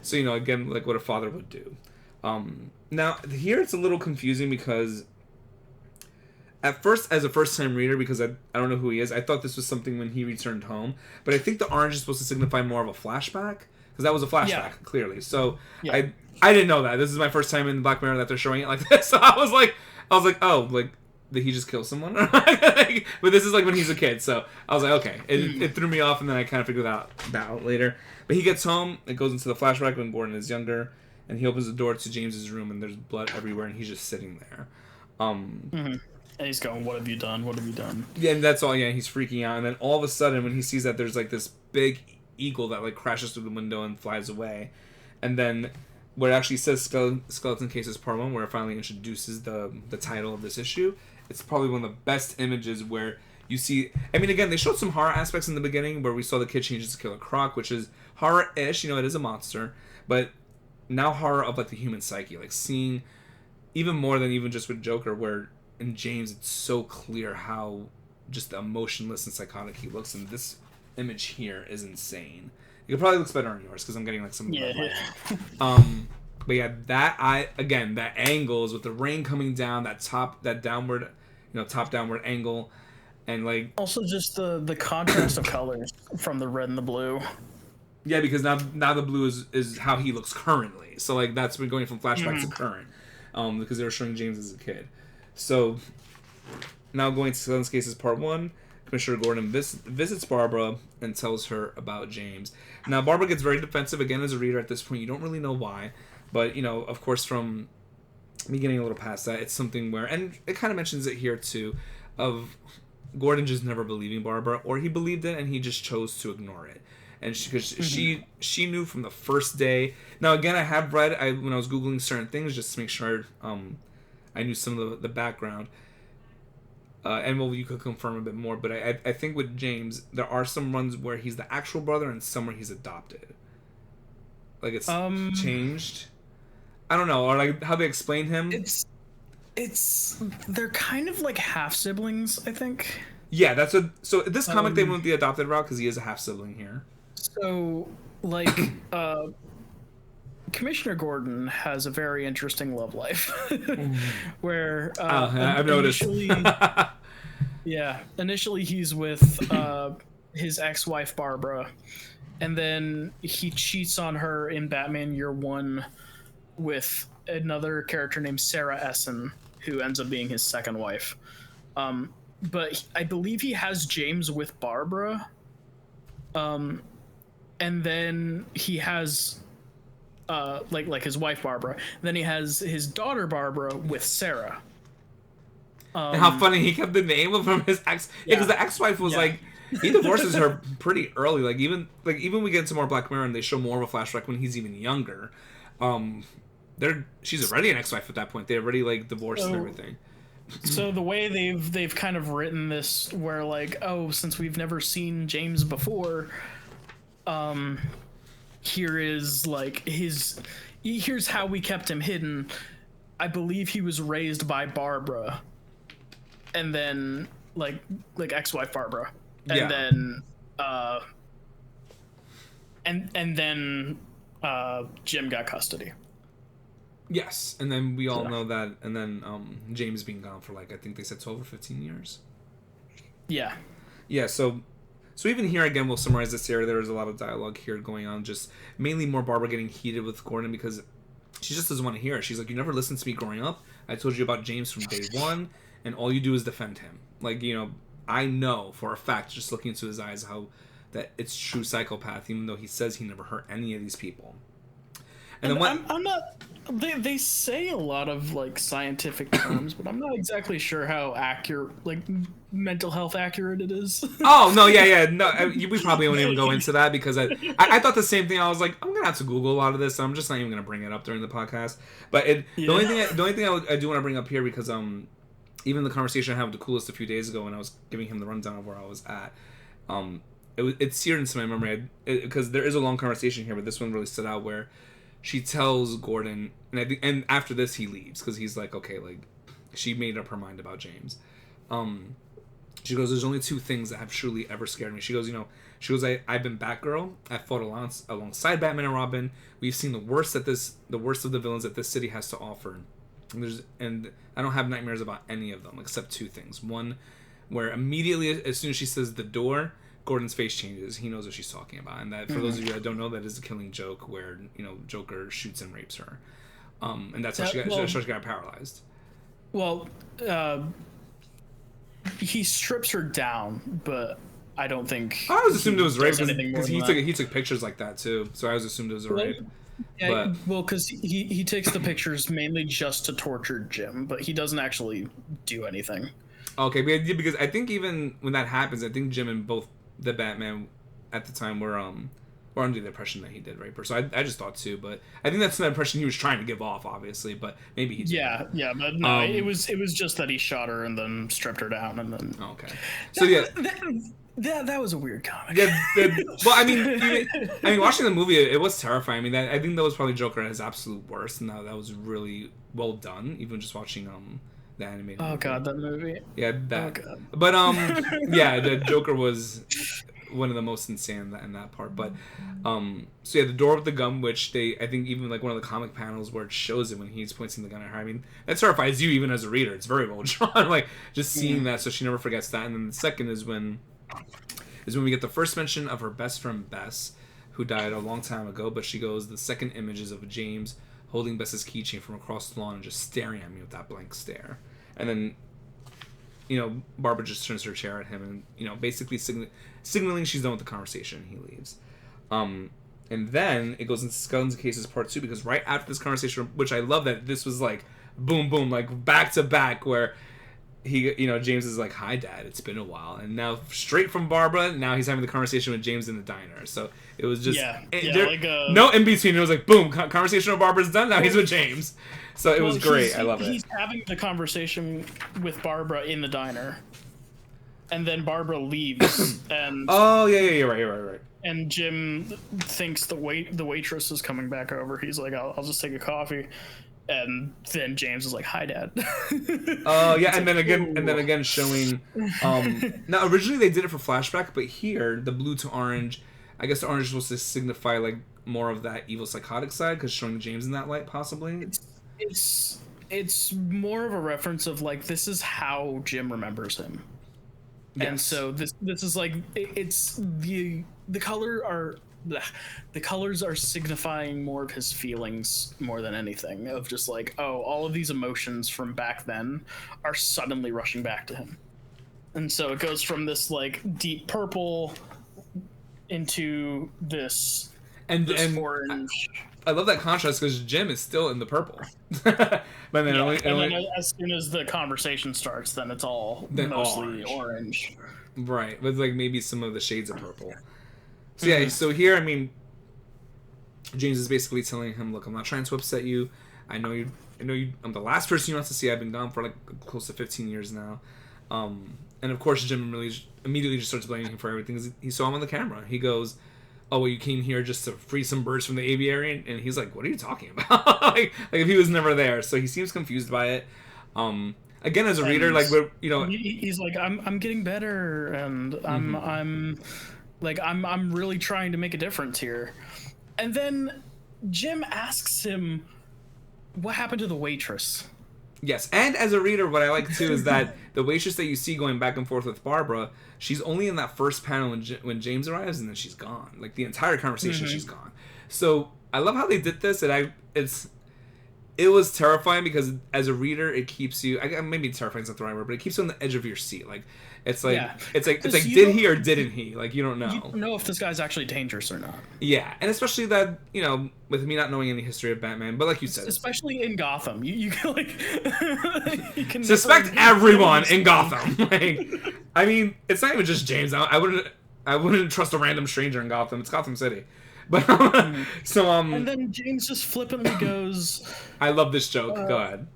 A: So again, like what a father would do. Now here it's a little confusing, because at first, as a first-time reader, because I don't know who he is, I thought this was something when he returned home, but I think the orange is supposed to signify more of a flashback. Because that was a flashback, clearly. So I didn't know that. This is my first time in Black Mirror that they're showing it like this. So I was like, oh, like, did he just kill someone? But this is like when he's a kid. So I was like, okay. It threw me off, and then I kind of figured that out later. But he gets home. It goes into the flashback when Gordon is younger, and he opens the door to James's room, and there's blood everywhere, and he's just sitting there.
B: And he's going, "What have you done? What have you done?"
A: Yeah, and that's all. Yeah, he's freaking out, and then all of a sudden, when he sees that there's like this big eagle that like crashes through the window and flies away, and then where it actually says Skeleton Cases Part 1, where it finally introduces the title of this issue. It's probably one of the best images where you see... I mean, again, they showed some horror aspects in the beginning where we saw the kid changes to Killer Croc, which is horror-ish. You know, it is a monster. But now horror of, like, the human psyche. Like, seeing even more than even just with Joker, where in James it's so clear how just emotionless and psychotic he looks. And this image here is insane. It probably looks better on yours because I'm getting, like, some of that lighting. But yeah, that angles with the rain coming down, top downward angle, and like
B: also just the contrast of colors from the red and the blue.
A: Yeah, because now the blue is how he looks currently. So like that's been going from flashback to current, because they were showing James as a kid. So now going to Skeleton Cases Part 1, Commissioner Gordon visits Barbara and tells her about James. Now Barbara gets very defensive again as a reader at this point. You don't really know why. But, you know, of course, from me getting a little past that, it's something where, and it kind of mentions it here too, of Gordon just never believing Barbara, or he believed it and he just chose to ignore it. And she knew from the first day. Now, again, I have read, when I was Googling certain things, just to make sure I knew some of the background. And well, you could confirm a bit more, but I think with James, there are some runs where he's the actual brother and some where he's adopted. Like, it's changed. I don't know, or like how they explain him.
B: It's they're kind of like half siblings, I think.
A: Yeah, so this comic they went the adopted route because he is a half sibling here.
B: So like Commissioner Gordon has a very interesting love life, where
A: I've noticed.
B: Initially he's with his ex-wife Barbara, and then he cheats on her in Batman Year One with another character named Sarah Essen, who ends up being his second wife. But I believe he has James with Barbara. And then he has like his wife Barbara. Then he has his daughter Barbara with Sarah.
A: And how funny he kept the name of from his ex. Yeah, because the ex-wife was like, he divorces her pretty early. Like even we get into more Black Mirror and they show more of a flashback when he's even younger. She's already an ex-wife at that point. They already like divorced and everything.
B: So the way they've kind of written this, where like, oh, since we've never seen James before, here is like here's how we kept him hidden. I believe he was raised by Barbara, and then like ex-wife Barbara, and then and then Jim got custody.
A: Yes, and then we all know that, and then James being gone for like, I think they said 12 or 15 years.
B: Yeah.
A: Yeah, so even here again, we'll summarize this here. There's a lot of dialogue here going on, just mainly more Barbara getting heated with Gordon because she just doesn't want to hear it. She's like, you never listened to me growing up. I told you about James from day one, and all you do is defend him. Like, you know, I know for a fact, just looking into his eyes, how that it's true psychopath, even though he says he never hurt any of these people. And then
B: I'm not. They say a lot of like scientific terms, but I'm not exactly sure how accurate, like mental health accurate it is.
A: Oh no, yeah, no, we probably won't even go into that because I thought the same thing. I was like, I'm gonna have to Google a lot of this. So I'm just not even gonna bring it up during the podcast. But the only thing I do want to bring up here, because even the conversation I had with the Coolest a few days ago when I was giving him the rundown of where I was at, it's seared into my memory because there is a long conversation here, but this one really stood out where she tells Gordon, and after this he leaves because he's like, okay, like she made up her mind about James. She goes, there's only two things that have truly ever scared me. She goes, I've been Batgirl. I fought alongside Batman and Robin. We've seen the worst of the villains that this city has to offer. And I don't have nightmares about any of them except two things. One, where immediately as soon as she says the door, Gordon's face changes. He knows what she's talking about, and that for those of you that don't know, that is the Killing Joke, where Joker shoots and rapes her, and that's how she got paralyzed. Well,
B: he strips her down, but I don't think.
A: I always assumed it was rape because he took pictures like that too, so I always assumed it was a rape.
B: Yeah, well, because he takes the pictures mainly just to torture Jim, but he doesn't actually do anything.
A: Okay, because I think even when that happens, I think Jim and both the Batman at the time were or under the impression that he did rape her. So I just thought too, but I think that's the impression he was trying to give off, obviously. But maybe he did.
B: Yeah, but no, it was just that he shot her and then stripped her down and then.
A: Okay. So yeah.
B: That was a weird comic.
A: Yeah, well, I mean, watching the movie, it was terrifying. I mean, I think that was probably Joker at his absolute worst, and that was really well done. Even just watching the animated.
B: Oh god, that movie.
A: Yeah, that.
B: Oh god.
A: But yeah, the Joker was one of the most insane in that part. But so yeah, the door with the gun, which I think even like one of the comic panels where it shows it when he's pointing the gun at her. I mean, that terrifies you even as a reader. It's very well drawn. Like just seeing that, so she never forgets that. And then the second is when we get the first mention of her best friend Bess, who died a long time ago. But she goes, the second image is of James holding Bess's keychain from across the lawn and just staring at me with that blank stare. And then, Barbara just turns her chair at him and, basically signaling she's done with the conversation, and he leaves. And then it goes into Skeletons and Cases Part 2, because right after this conversation, which I love that this was like boom, boom, like back to back, where he, James is like, "Hi, Dad, it's been a while," and now straight from Barbara, now he's having the conversation with James in the diner. So it was just no in between. It was like boom, conversation with Barbara's done. Now he's with James. So it was great. I love it.
B: He's having the conversation with Barbara in the diner, and then Barbara leaves, and
A: you're right.
B: And Jim thinks the waitress is coming back over. He's like, "I'll just take a coffee." And then James is like, "Hi, Dad."
A: Oh yeah, and then again showing. Now originally they did it for flashback, but here the blue to orange, I guess the orange is supposed to signify like more of that evil psychotic side, because showing James in that light possibly.
B: It's more of a reference of like, this is how Jim remembers him. Yes. And so this is like, it's the colors are signifying more of his feelings more than anything, of just like, oh, all of these emotions from back then are suddenly rushing back to him. And so it goes from this like deep purple into this orange.
A: I love that contrast, because Jim is still in the purple. But then,
B: then as soon as the conversation starts, then it's all mostly orange.
A: Right, with like maybe some of the shades of purple. So yeah, so here, I mean, James is basically telling him, "Look, I'm not trying to upset you. I know you. I'm the last person you want to see. I've been gone for like close to 15 years now." And of course, Jim immediately just starts blaming him for everything. He saw him on the camera. He goes, "Oh, well, you came here just to free some birds from the aviary," and he's like, "What are you talking about?" like if he was never there. So he seems confused by it. Again, as a reader, like
B: he's like, "I'm getting better, and I'm really trying to make a difference here." And then Jim asks him, "What happened to the waitress?"
A: Yes, and as a reader, what I like too is that the waitress that you see going back and forth with Barbara, she's only in that first panel when James arrives, and then she's gone. Like the entire conversation, she's gone. So I love how they did this, and it was terrifying, because as a reader, it keeps you. Maybe terrifying is not the right word, but it keeps you on the edge of your seat. Like it's like did he or didn't he? Like you don't know.
B: You don't know if this guy's actually dangerous or not.
A: Yeah, and especially that with me not knowing any history of Batman, but like you said,
B: especially in Gotham, you can like you can
A: suspect everyone in Gotham. Like, I mean, it's not even just James. I wouldn't trust a random stranger in Gotham. It's Gotham City. But
B: and then James just flippantly goes,
A: "I love this joke." Go ahead.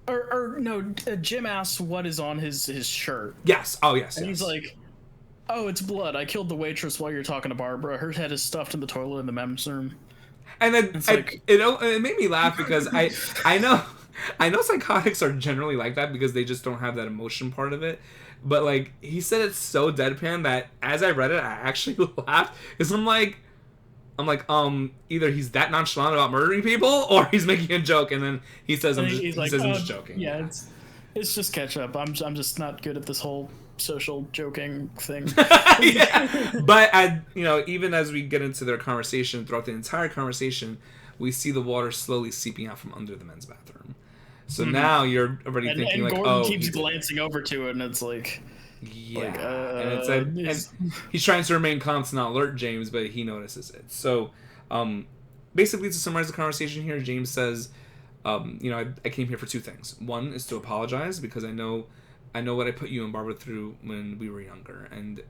B: Or no, Jim asks what is on his shirt.
A: Yes. Oh, yes.
B: And he's like, "Oh, it's blood. I killed the waitress while you're talking to Barbara. Her head is stuffed in the toilet in the men's room."
A: And then it made me laugh, because I know psychotics are generally like that, because they just don't have that emotion part of it. But like he said it so deadpan that as I read it, I actually laughed, because I'm like, either he's that nonchalant about murdering people, or he's making a joke, and then he says, "I'm just joking."
B: Yeah, it's just catch up. I'm just not good at this whole social joking thing.
A: Yeah. But even as we get into their conversation, throughout the entire conversation, we see the water slowly seeping out from under the men's bathroom. So now you're already thinking,
B: and Gordon keeps glancing over to it, and it's like.
A: Yeah, and he's trying to remain calm to not alert James, but he notices it. So, basically, to summarize the conversation here, James says, I came here for two things. One is to apologize, because I know what I put you and Barbara through when we were younger, and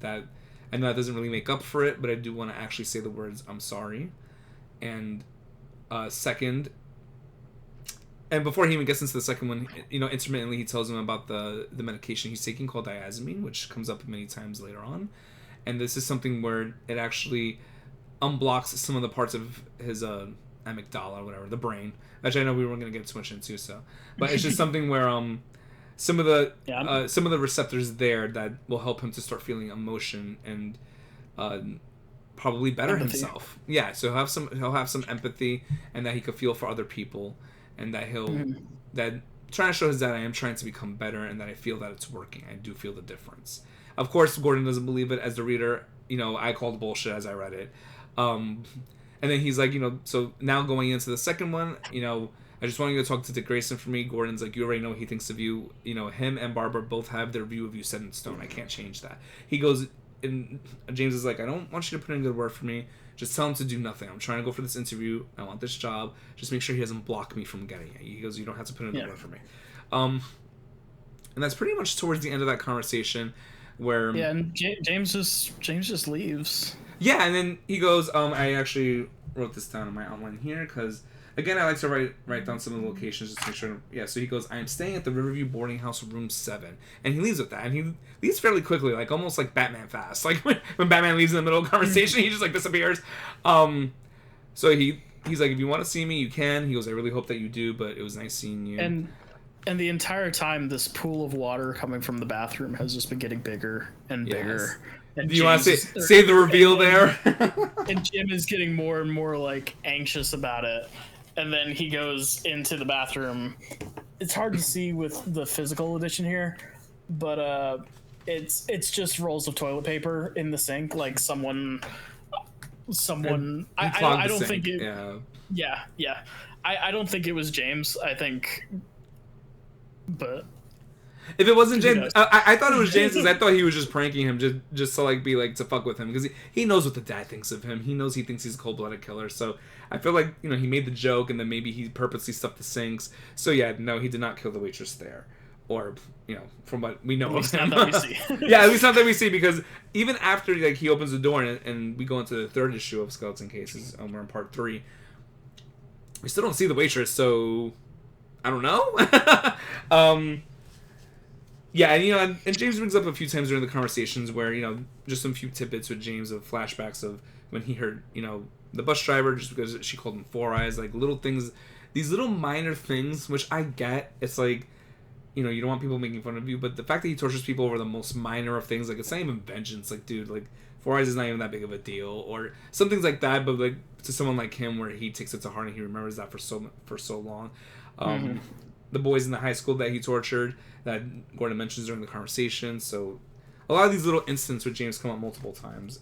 A: that I know that doesn't really make up for it, but I do want to actually say the words "I'm sorry." And second, and before he even gets into the second one, intermittently he tells him about the medication he's taking called diazepam, which comes up many times later on. And this is something where it actually unblocks some of the parts of his amygdala or whatever, the brain. Actually, I know we weren't going to get too much into, but it's just something where some of the receptors there that will help him to start feeling emotion and probably better himself. Yeah, so he'll have some empathy, and that he could feel for other people, and that that trying to show his dad I am trying to become better, and that I feel that it's working. I do feel the difference. Of course, Gordon doesn't believe it. As the reader, I called bullshit as I read it. And then he's like, so now going into the second one, I just want you to talk to Dick Grayson for me. Gordon's like, you already know what he thinks of you. Him and Barbara both have their view of you set in stone. I can't change that. He goes, and James is like, I don't want you to put in a good word for me. Just tell him to do nothing. I'm trying to go for this interview. I want this job. Just make sure he doesn't block me from getting it. He goes, you don't have to put in a good word for me. And that's pretty much towards the end of that conversation where...
B: Yeah, and James just leaves.
A: Yeah, and then he goes, I actually wrote this down in my outline here, because, again, I like to write down some of the locations just to make sure. Yeah, so he goes, I am staying at the Riverview boarding house room 7. And he leaves with that, and he leaves fairly quickly, like, almost like Batman fast. Like, when Batman leaves in the middle of a conversation, he just, like, disappears. So he's like, if you want to see me, you can. He goes, I really hope that you do, but it was nice seeing you.
B: And the entire time, this pool of water coming from the bathroom has just been getting bigger and bigger. And
A: do you want to say the reveal there?
B: And Jim is getting more and more like anxious about it. And then he goes into the bathroom. It's hard to see with the physical edition here, but it's just rolls of toilet paper in the sink, like someone. I don't think it. Yeah. I don't think it was James. I think. But
A: if it wasn't James, I thought it was James because I thought he was just pranking him just to like be like to fuck with him, because he knows what the dad thinks of him. He thinks he's a cold-blooded killer. So I feel like he made the joke and then maybe he purposely stuffed the sinks. So yeah, no, he did not kill the waitress there, or from what we know of him. Not that we see. Yeah, at least not that we see, because even after like he opens the door and we go into the third issue of Skeleton Cases, we're in part 3. We still don't see the waitress, so I don't know. Yeah, and James brings up a few times during the conversations where, just some few tidbits with James of flashbacks of when he heard, the bus driver, just because she called him Four Eyes, like little things, these little minor things, which I get. It's like, you don't want people making fun of you, but the fact that he tortures people over the most minor of things, like, it's not even vengeance. Like, dude, like, Four Eyes is not even that big of a deal, or some things like that, but, like, to someone like him where he takes it to heart and he remembers that for so long. The boys in the high school that he tortured, that Gordon mentions during the conversation. So a lot of these little incidents with James come up multiple times,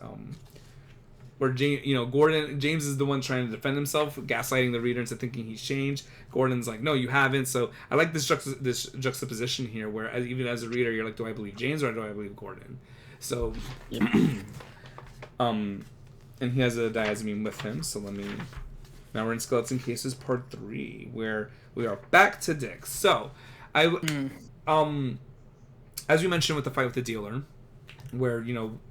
A: where James is the one trying to defend himself, gaslighting the reader into thinking he's changed. Gordon's like, no, you haven't. So I like this juxtaposition here, where even as a reader, you're like, do I believe James or do I believe Gordon? So, and he has a diazepam with him. So now we're in Skeleton Cases Part 3, where we are back to Dick. So, as we mentioned with the fight with the dealer, where,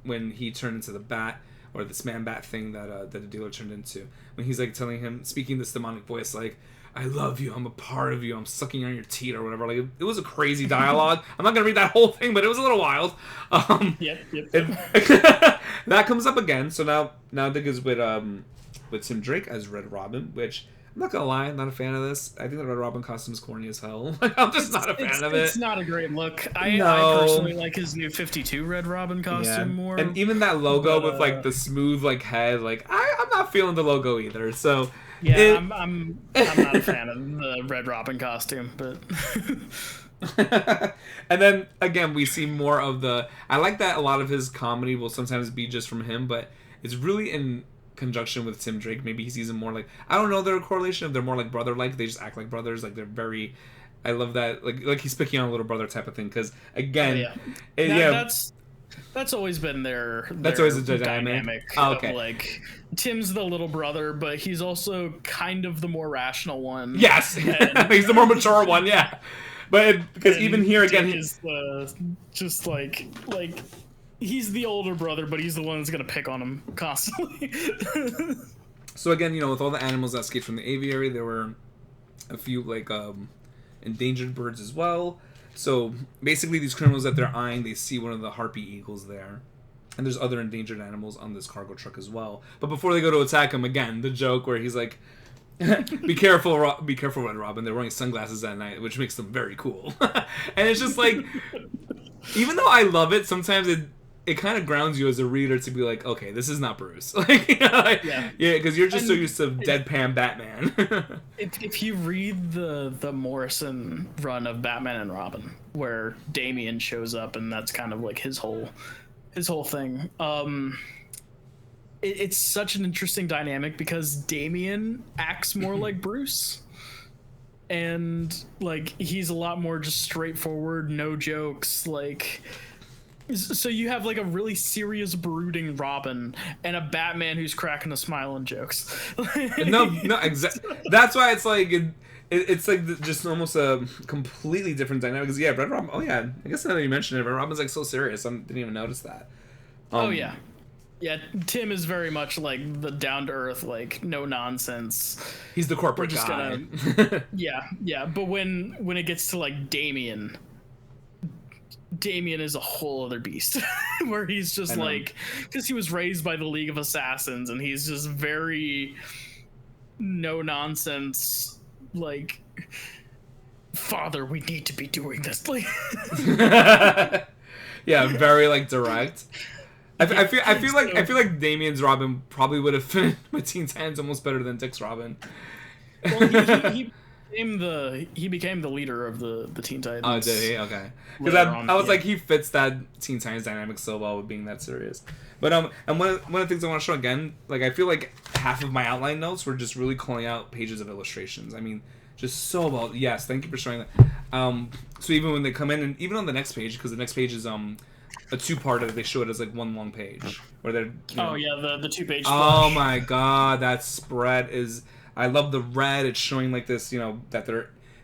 A: when he turned into the bat, or this man-bat thing that the dealer turned into, when he's, like, telling him, speaking this demonic voice, like, I love you, I'm a part of you, I'm sucking on your teat, or whatever. Like, it was a crazy dialogue. I'm not going to read that whole thing, but it was a little wild.
B: Yep.
A: That comes up again. So now Dick is with Tim Drake as Red Robin, which, I'm not gonna lie, I'm not a fan of this. I think the Red Robin costume is corny as hell. I'm just not a fan of it.
B: It's not a great look. I personally like his new 52 Red Robin costume more.
A: And even that logo with like the smooth like head, like I'm not feeling the logo either. So
B: yeah, I'm not a fan of the Red Robin costume, but.
A: And then again, we see more of the. I like that a lot of his comedy will sometimes be just from him, but it's really in conjunction with Tim Drake. Maybe he sees them more like, I don't know their correlation, if they're more like brother-like, they just act like brothers, like they're very, I love that, like he's picking on a little brother type of thing, because again,
B: that's always been their
A: always the dynamic.
B: Of, like, Tim's the little brother, but he's also kind of the more rational one.
A: Yes, he's the more mature one, yeah. But because even here again,
B: is just like he's the older brother, but he's the one that's gonna pick on him constantly.
A: So again, with all the animals that escaped from the aviary, there were a few like endangered birds as well. So basically, these criminals that they're eyeing, they see one of the harpy eagles there, and there's other endangered animals on this cargo truck as well. But before they go to attack him, again, the joke where he's like, be careful, Red Robin. They're wearing sunglasses at night, which makes them very cool. And it's just like, even though I love it, sometimes it kind of grounds you as a reader to be like, okay, this is not Bruce. Yeah, because you're just so used to deadpan Batman.
B: if you read the Morrison run of Batman and Robin, where Damian shows up, and that's kind of like his whole thing. It's such an interesting dynamic because Damian acts more like Bruce, and like he's a lot more just straightforward, no jokes, like. So you have like a really serious, brooding Robin and a Batman who's cracking a smile and jokes.
A: no, exactly. That's why it's like it's like just almost a completely different dynamic. Because Red Robin. Oh yeah, I guess now that you mentioned it, Red Robin's like so serious. I didn't even notice that.
B: Oh yeah. Yeah, Tim is very much like the down to earth, like no nonsense.
A: He's the corporate guy.
B: Yeah. But when it gets to like Damian is a whole other beast, where he's just like, because he was raised by the League of Assassins, and he's just very no nonsense, like, father, we need to be doing this. Like,
A: yeah, very like direct. I feel like Damian's Robin probably would have fit with Teen Titans almost better than Dick's Robin.
B: Well, he became the leader of the Teen Titans.
A: Oh, did he? Okay. Because I was like, he fits that Teen Titans dynamic so well with being that serious. But and one of the things I want to show again, like I feel like half of my outline notes were just really calling out pages of illustrations. I mean, just so well. Yes, thank you for showing that. So even when they come in, and even on the next page, because the next page is a two-parter, they show it as like one long page where they're.
B: Oh yeah, the 2-page.
A: Oh my god, that spread is. I love the red. It's showing like this, that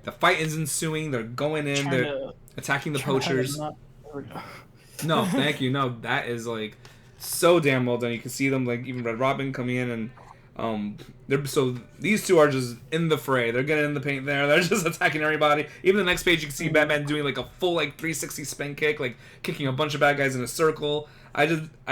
A: the fight is ensuing. They're going in. They're attacking the poachers. No, thank you. No, that is like so damn well done. You can see them like even Red Robin coming in, and these two are just in the fray. They're getting in the paint there. They're just attacking everybody. Even the next page, you can see Batman doing like a full like 360 spin kick, like kicking a bunch of bad guys in a circle. I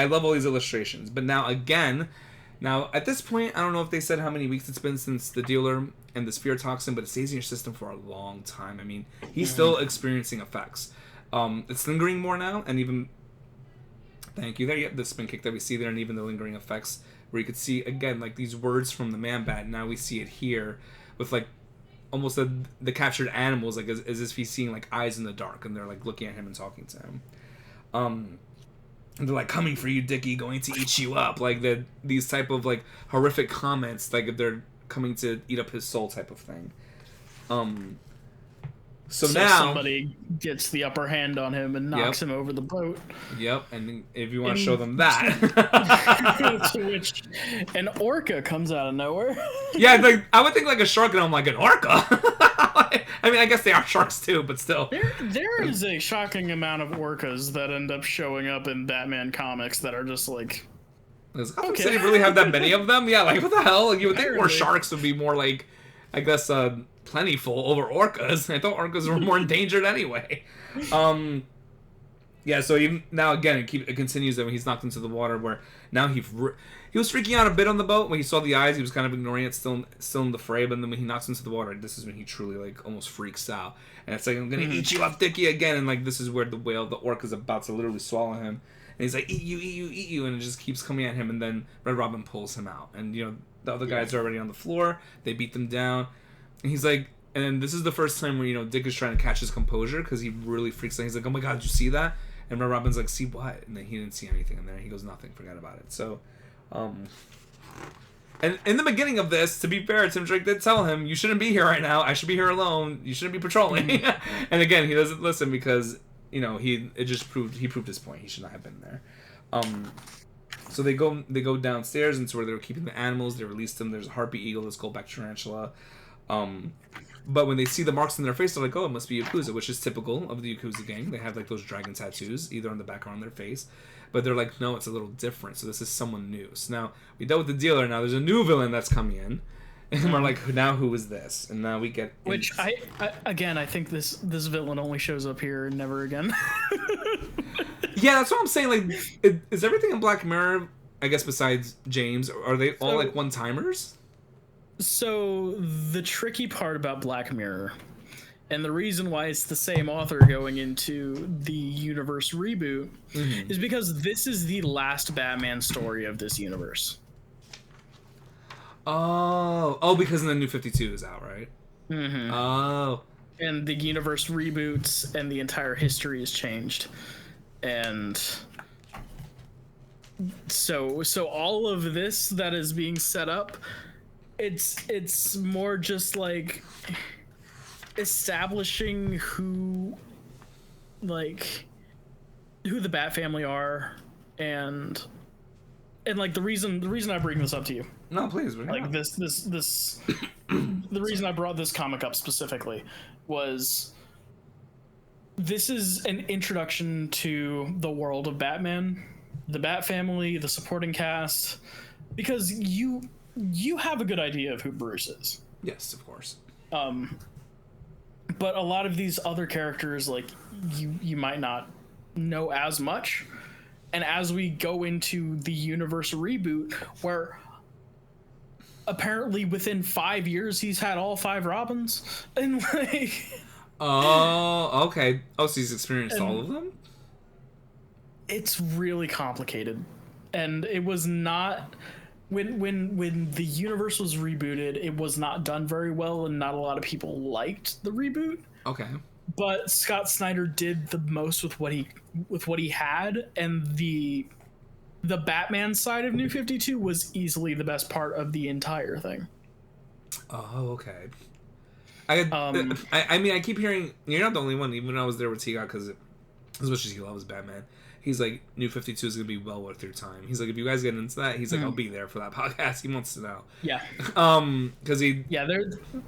A: love all these illustrations. But now, at this point, I don't know if they said how many weeks it's been since the dealer and the spear toxin, but it stays in your system for a long time. I mean, he's still experiencing effects. It's lingering more now, and even... Thank you. There you have the spin kick that we see there, and even the lingering effects, where you could see, again, like these words from the Man-Bat. Now we see it here with, like, almost the captured animals, like, as if he's seeing, like, eyes in the dark, and they're, like, looking at him and talking to him. And they're like, coming for you, Dickie, going to eat you up. Like, these type of, like, horrific comments, like, if they're coming to eat up his soul type of thing. So now...
B: somebody gets the upper hand on him and knocks him over the boat.
A: Yep, and if you want to show them that...
B: To which an orca comes out of nowhere.
A: Yeah, like, I would think, like, a shark, and I'm like, an orca? I mean, I guess they are sharks too, but still.
B: There is a shocking amount of orcas that end up showing up in Batman comics that are just like...
A: Does Gotham City really have that many of them? Yeah, like, what the hell? Like, you would think more sharks would be more, like, I guess, plentiful over orcas. I thought orcas were more endangered anyway. Yeah, so even now again it continues that when he's knocked into the water, where now he was freaking out a bit on the boat when he saw the eyes. He was kind of ignoring it, still in the fray. But then when he knocks into the water, this is when he truly like almost freaks out, and it's like, I'm gonna eat you up, Dickie, again. And like this is where the orca is about to literally swallow him, and he's like, eat you, and it just keeps coming at him. And then Red Robin pulls him out, and the other guys are already on the floor. They beat them down, and he's like. And then this is the first time where, Dick is trying to catch his composure because he really freaks out. He's like, oh my god, did you see that? And Red Robin's like, see what? And then he didn't see anything in there. He goes, nothing, forget about it. So, and in the beginning of this, to be fair, Tim Drake did tell him, you shouldn't be here right now. I should be here alone. You shouldn't be patrolling. And again, he doesn't listen because, he proved his point. He should not have been there. So they go downstairs into where they were keeping the animals. They released them. There's a harpy eagle, this goldback tarantula. But when they see the marks in their face, they're like, oh, it must be Yakuza, which is typical of the Yakuza gang. They have like those dragon tattoos, either on the back or on their face. But they're like, no, it's a little different. So this is someone new. So now we dealt with the dealer. Now there's a new villain that's coming in. And we're like, now who is this? And now we get...
B: Which, I think this villain only shows up here and never again.
A: Yeah, that's what I'm saying. Like, is everything in Black Mirror, I guess besides James, are they all like one-timers?
B: So the tricky part about Black Mirror, and the reason why it's the same author going into the universe reboot, is because this is the last Batman story of this universe.
A: Oh, because the New 52 is out, right?
B: Mm-hmm.
A: Oh.
B: And the universe reboots, and the entire history is changed. And so all of this that is being set up, it's more just like establishing who the Bat family are, and like the reason I bring this up to you.
A: No, please.
B: Like this the reason I brought this comic up specifically was this is an introduction to the world of Batman, the Bat family, the supporting cast, because you have a good idea of who Bruce is.
A: Yes, of course.
B: But a lot of these other characters, like, you might not know as much. And as we go into the universe reboot, where apparently within 5 years he's had all 5 Robins, and like...
A: Oh, okay. Oh, so he's experienced all of them?
B: It's really complicated. And it was not... When the universe was rebooted, it was not done very well, and not a lot of people liked the reboot.
A: Okay.
B: But Scott Snyder did the most with what he had, and the Batman side of New 52 was easily the best part of the entire thing.
A: Oh, okay. I mean, I keep hearing, you're not the only one, even when I was there with T-God, because as much as he loves Batman, he's like, New 52 is going to be well worth your time. He's like, if you guys get into that, he's like, I'll be there for that podcast. He wants to know.
B: Yeah.
A: Because he...
B: Yeah,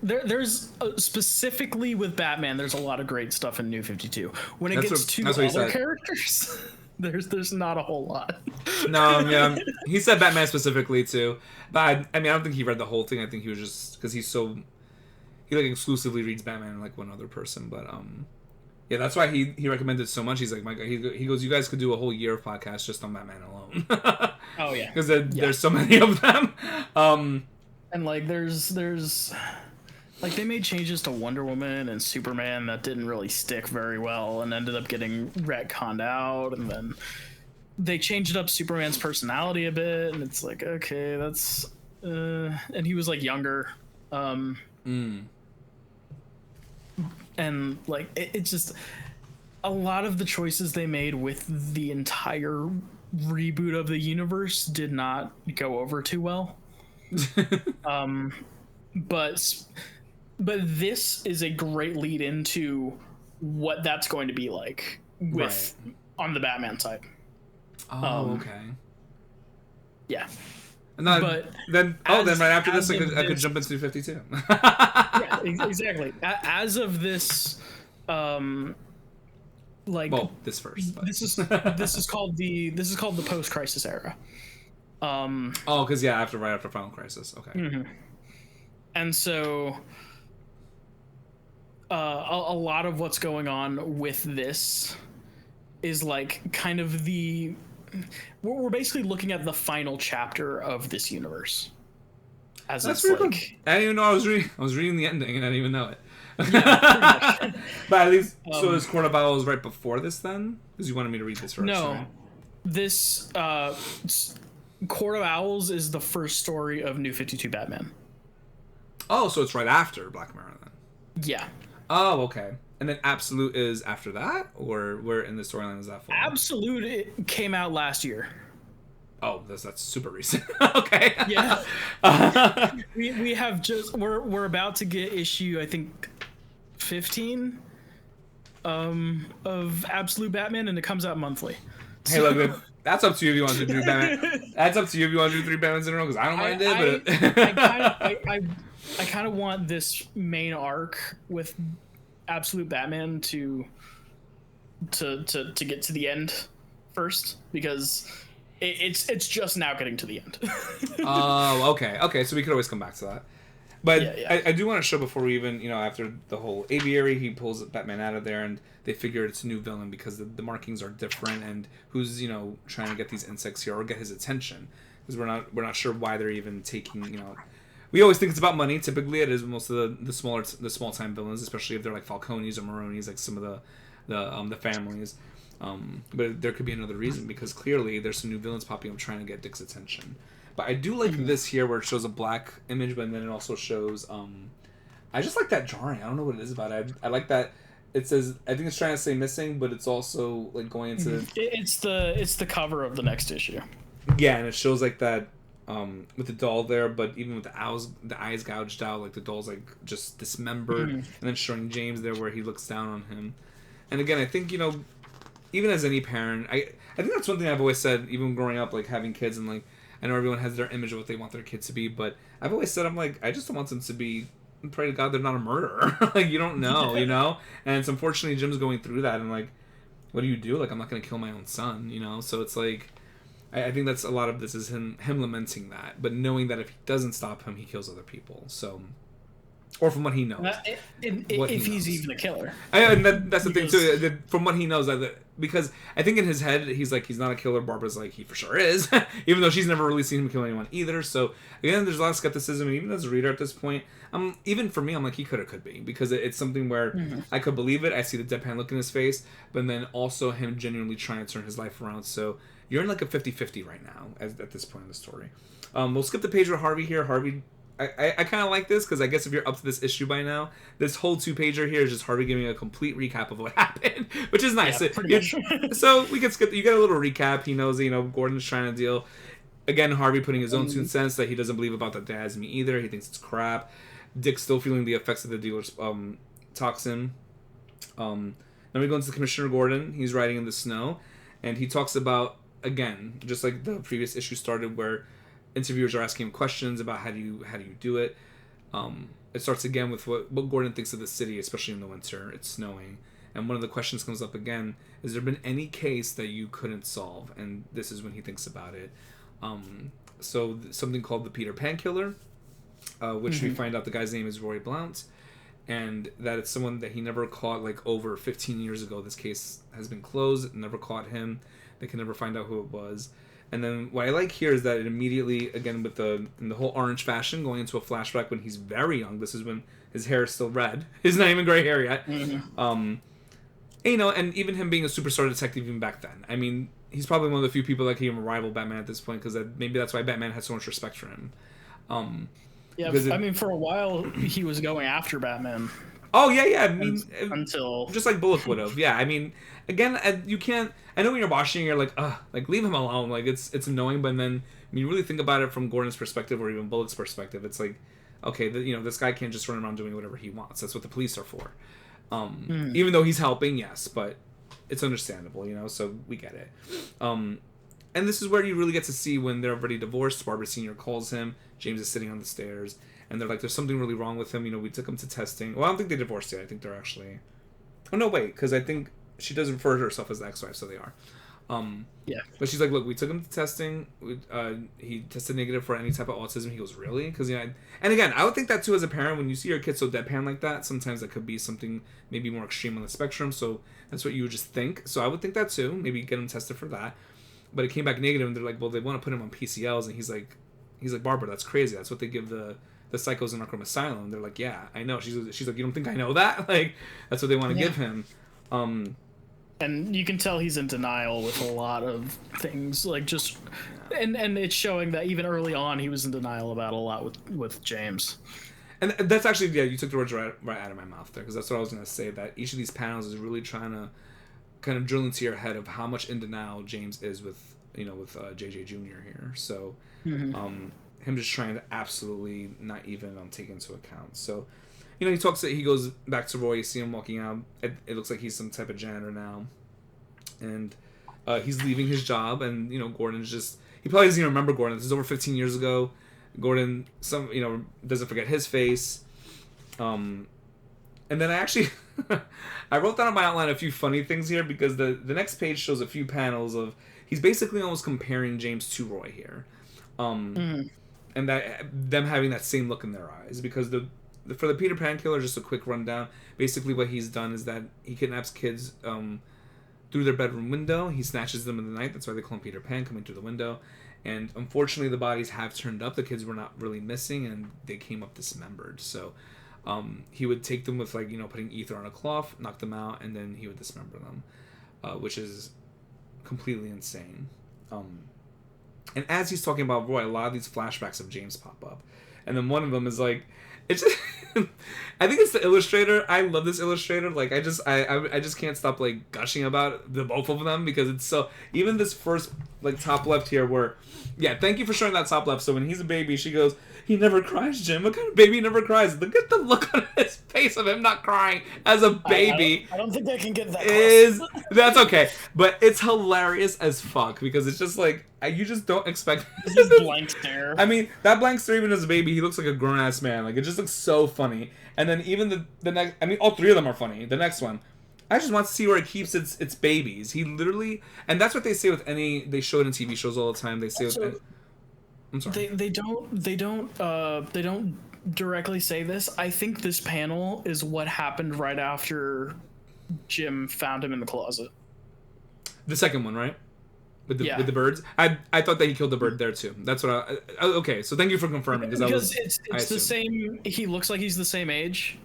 B: there's specifically with Batman, there's a lot of great stuff in New 52. When it gets to other characters, there's not a whole lot.
A: No, yeah. He said Batman specifically, too. But, I mean, I don't think he read the whole thing. I think he was just... Because he's so... He, like, exclusively reads Batman and, like, one other person. But, yeah, that's why he recommended it so much. He's like, my God, he goes, you guys could do a whole year of podcasts just on Batman alone.
B: Oh yeah,
A: because there's so many of them.
B: And like there's like they made changes to Wonder Woman and Superman that didn't really stick very well and ended up getting retconned out, and then they changed up Superman's personality a bit, and it's like, okay, that's and he was like younger. And like it's just a lot of the choices they made with the entire reboot of the universe did not go over too well. But this is a great lead into what that's going to be like with on the Batman side.
A: Oh, okay.
B: Yeah.
A: And then right after this, I could jump into 52.
B: Yeah, exactly. As of this,
A: this first. But.
B: This is called the post-crisis era.
A: Because right after Final Crisis. Okay.
B: Mm-hmm. And so, a lot of what's going on with this is like kind of we're basically looking at the final chapter of this universe. As that's it's like,
A: cool. I didn't even know I was reading the ending, and I didn't even know it.
B: Yeah, pretty much.
A: But at least, so is Court of Owls right before this then? Because you wanted me to read this first.
B: No,
A: right?
B: This Court of Owls is the first story of New 52 Batman.
A: Oh, so it's right after Black Mirror then?
B: Yeah.
A: Oh, okay. And then Absolute is after that, or where in the storyline is that for?
B: Absolute it came out last year.
A: Oh, that's super recent. Okay.
B: Yeah. We have we're about to get issue, I think, 15 of Absolute Batman, and it comes out monthly.
A: Hey, look, that's up to you if you want to do Batman. That's up to you if you want to do 3 Batmans in a row, because I don't mind it.
B: I kind of want this main arc with Absolute Batman to get to the end first, because it's just now getting to the end.
A: Oh, okay. So we could always come back to that. But
B: yeah.
A: I do want to show before we even, after the whole aviary, he pulls Batman out of there, and they figure it's a new villain because the markings are different, and who's, trying to get these insects here or get his attention. Because we're not sure why they're even taking, we always think it's about money. Typically, it is most of the small time villains, especially if they're like Falcones or Maronis, like some of the families. But there could be another reason, because clearly there's some new villains popping up trying to get Dick's attention. But I do like this here where it shows a black image, but then it also shows. I just like that drawing. I don't know what it is about it. I like that it says. I think it's trying to say missing, but it's also like going into.
B: It's the cover of the next issue.
A: Yeah, and it shows like that with the doll there, but even with the eyes gouged out, like the doll's like just dismembered, and then showing James there where he looks down on him. And again, I think even as any parent, I think that's one thing I've always said, even growing up, like having kids, and like. I know everyone has their image of what they want their kids to be, but I've always said, I'm like, I just don't want them to be, pray to God they're not a murderer. Like, you don't know, And it's unfortunately Jim's going through that, and like, what do you do? Like, I'm not going to kill my own son, So it's like, I think that's a lot of this is him lamenting that, but knowing that if he doesn't stop him, he kills other people. So, or from what he knows.
B: If he's even a killer.
A: And that's the thing, too. From what he knows, because I think in his head, he's like, he's not a killer. Barbara's like, he for sure is. Even though she's never really seen him kill anyone either. So, again, there's a lot of skepticism. And even as a reader at this point, even for me, I'm like, he could be. Because it's something where I could believe it. I see the deadpan look in his face. But then also him genuinely trying to turn his life around. So, you're in like a 50-50 right now at this point in the story. We'll skip the page with Harvey here. Harvey... I kind of like this, because I guess if you're up to this issue by now, this whole 2-pager here is just Harvey giving a complete recap of what happened, which is nice.
B: Yeah, pretty much.
A: So we can skip. You get a little recap. He knows that, Gordon's trying to deal. Again, Harvey putting his own 2 cents that he doesn't believe about the Dasmy either. He thinks it's crap. Dick's still feeling the effects of the dealer's toxin. Then we go into Commissioner Gordon. He's riding in the snow, and he talks about, again, just like the previous issue started, where interviewers are asking him questions about how do you do it. It starts again with what Gordon thinks of the city, especially in the winter. It's snowing, and one of the questions comes up again: has there been any case that you couldn't solve? And this is when he thinks about it. So something called the Peter Pan Killer, which we find out the guy's name is Roy Blount, and that it's someone that he never caught. Like over 15 years ago, this case has been closed. Never caught him. They can never find out who it was. And then what I like here is that it immediately, again, in the whole orange fashion, going into a flashback when he's very young. This is when his hair is still red. He's not even gray hair yet. And even him being a superstar detective even back then. I mean, he's probably one of the few people that can even rival Batman at this point, because maybe that's why Batman has so much respect for him.
B: For a while, he was going after Batman.
A: Oh, yeah. I mean,
B: until...
A: Just like Bullock would have. Yeah, I mean, again, you can't... I know when you're watching, you're like, leave him alone. Like, it's annoying, but then when you really think about it from Gordon's perspective or even Bullock's perspective, it's like, okay, this guy can't just run around doing whatever he wants. That's what the police are for. Even though he's helping, yes, but it's understandable, so we get it. And this is where you really get to see when they're already divorced. Barbara Sr. calls him. James is sitting on the stairs. And they're like, there's something really wrong with him. We took him to testing. Well, I don't think they divorced yet. I think they're actually... Oh, no, wait. Because I think she does refer to herself as the ex-wife, so they are.
B: Yeah.
A: But she's like, look, we took him to testing. He tested negative for any type of autism. He goes, really? Because, and again, I would think that, too, as a parent. When you see your kid so deadpan like that, sometimes that could be something maybe more extreme on the spectrum. So that's what you would just think. So I would think that, too. Maybe get him tested for that. But it came back negative, and they're like, well, they want to put him on PCLs. And he's like, Barbara, that's crazy. That's what they give the psychos in Arkham Asylum. They're like, yeah, I know. She's like, you don't think I know that? Like, that's what they want to give him.
B: And you can tell he's in denial with a lot of things, like just, and it's showing that even early on he was in denial about a lot with James.
A: And that's actually, you took the words right out of my mouth there, because that's what I was going to say, that each of these panels is really trying to kind of drill into your head of how much in denial James is with JJ Jr. here. So, him just trying to absolutely not even take into account. So, he goes back to Roy, you see him walking out. It looks like he's some type of janitor now. And he's leaving his job, and, Gordon's just... He probably doesn't even remember Gordon. This is over 15 years ago. Gordon, doesn't forget his face. And then I actually, I wrote down on my outline a few funny things here because the next page shows a few panels of, he's basically almost comparing James to Roy here. And that them having that same look in their eyes, because for the Peter Pan killer, just a quick rundown, basically what he's done is that he kidnaps kids through their bedroom window. He snatches them in the night. That's why they call him Peter Pan, coming through the window. And unfortunately, the bodies have turned up. The kids were not really missing, and they came up dismembered. So he would take them with, putting ether on a cloth, knock them out, and then he would dismember them, which is completely insane. And as he's talking about Roy, a lot of these flashbacks of James pop up. And then one of them is it's just, I think it's the illustrator. I love this illustrator. I just can't stop gushing about the both of them, because it's so, even this first top left here where, thank you for showing that top left. So when he's a baby, she goes, "He never cries, Jim. What kind of baby never cries?" Look at the look on his face of him not crying as a baby.
B: I don't think I can get that close.
A: That's okay, but it's hilarious as fuck, because it's just you just don't expect.
B: This is blank stare.
A: I mean, that blank stare, even as a baby, he looks like a grown ass man. It just looks so funny. And then even the next, I mean, all three of them are funny. The next one, I just want to see where it keeps its babies. He literally, and that's what they say with they show it in TV shows all the time. They say I'm sorry. They
B: don't directly say this. I think this panel is what happened right after Jim found him in the closet.
A: The second one, right? With the birds. I thought that he killed the bird there too. That's what okay, so thank you for confirming,
B: because it's the same. He looks like he's the same age.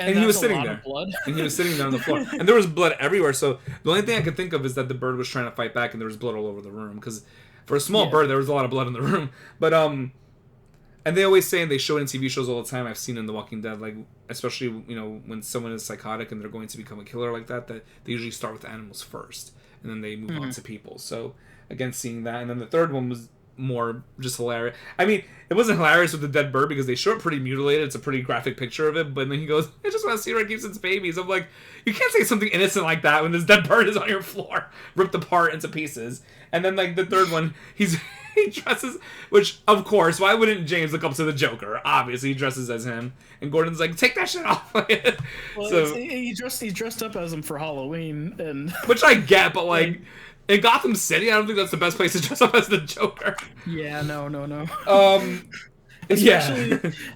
A: And he was sitting there. And he was sitting there on the floor. And there was blood everywhere. So the only thing I could think of is that the bird was trying to fight back, and there was blood all over the room, because for a small bird, there was a lot of blood in the room. But and they always say, and they show it in TV shows all the time, I've seen in The Walking Dead, especially when someone is psychotic and they're going to become a killer like that they usually start with animals first, and then they move on to people. So again, seeing that, and then the third one was more just hilarious. I mean, it wasn't hilarious with the dead bird, because they show it pretty mutilated. It's a pretty graphic picture of it, but then he goes, "I just want to see where it keeps its babies." I'm like, you can't say something innocent like that when this dead bird is on your floor, ripped apart into pieces. And then the third one, he dresses, which of course, why wouldn't James look up to the Joker? Obviously, he dresses as him, and Gordon's like, "Take that shit off."
B: Well, so he dressed up as him for Halloween, and
A: which I get, but in Gotham City, I don't think that's the best place to dress up as the Joker.
B: Yeah, no.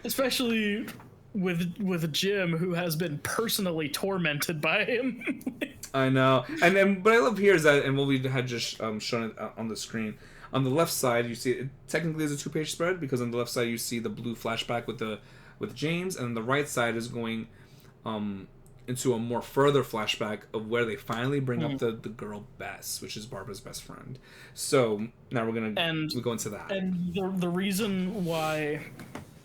B: Especially with Jim, who has been personally tormented by him.
A: I know, and then what I love here is that, and what we had just shown it on the screen. On the left side, you see it technically is a 2-page spread, because on the left side you see the blue flashback with James, and the right side is going into a more further flashback of where they finally bring up the girl Bess, which is Barbara's best friend. So now we'll go into that.
B: And the reason why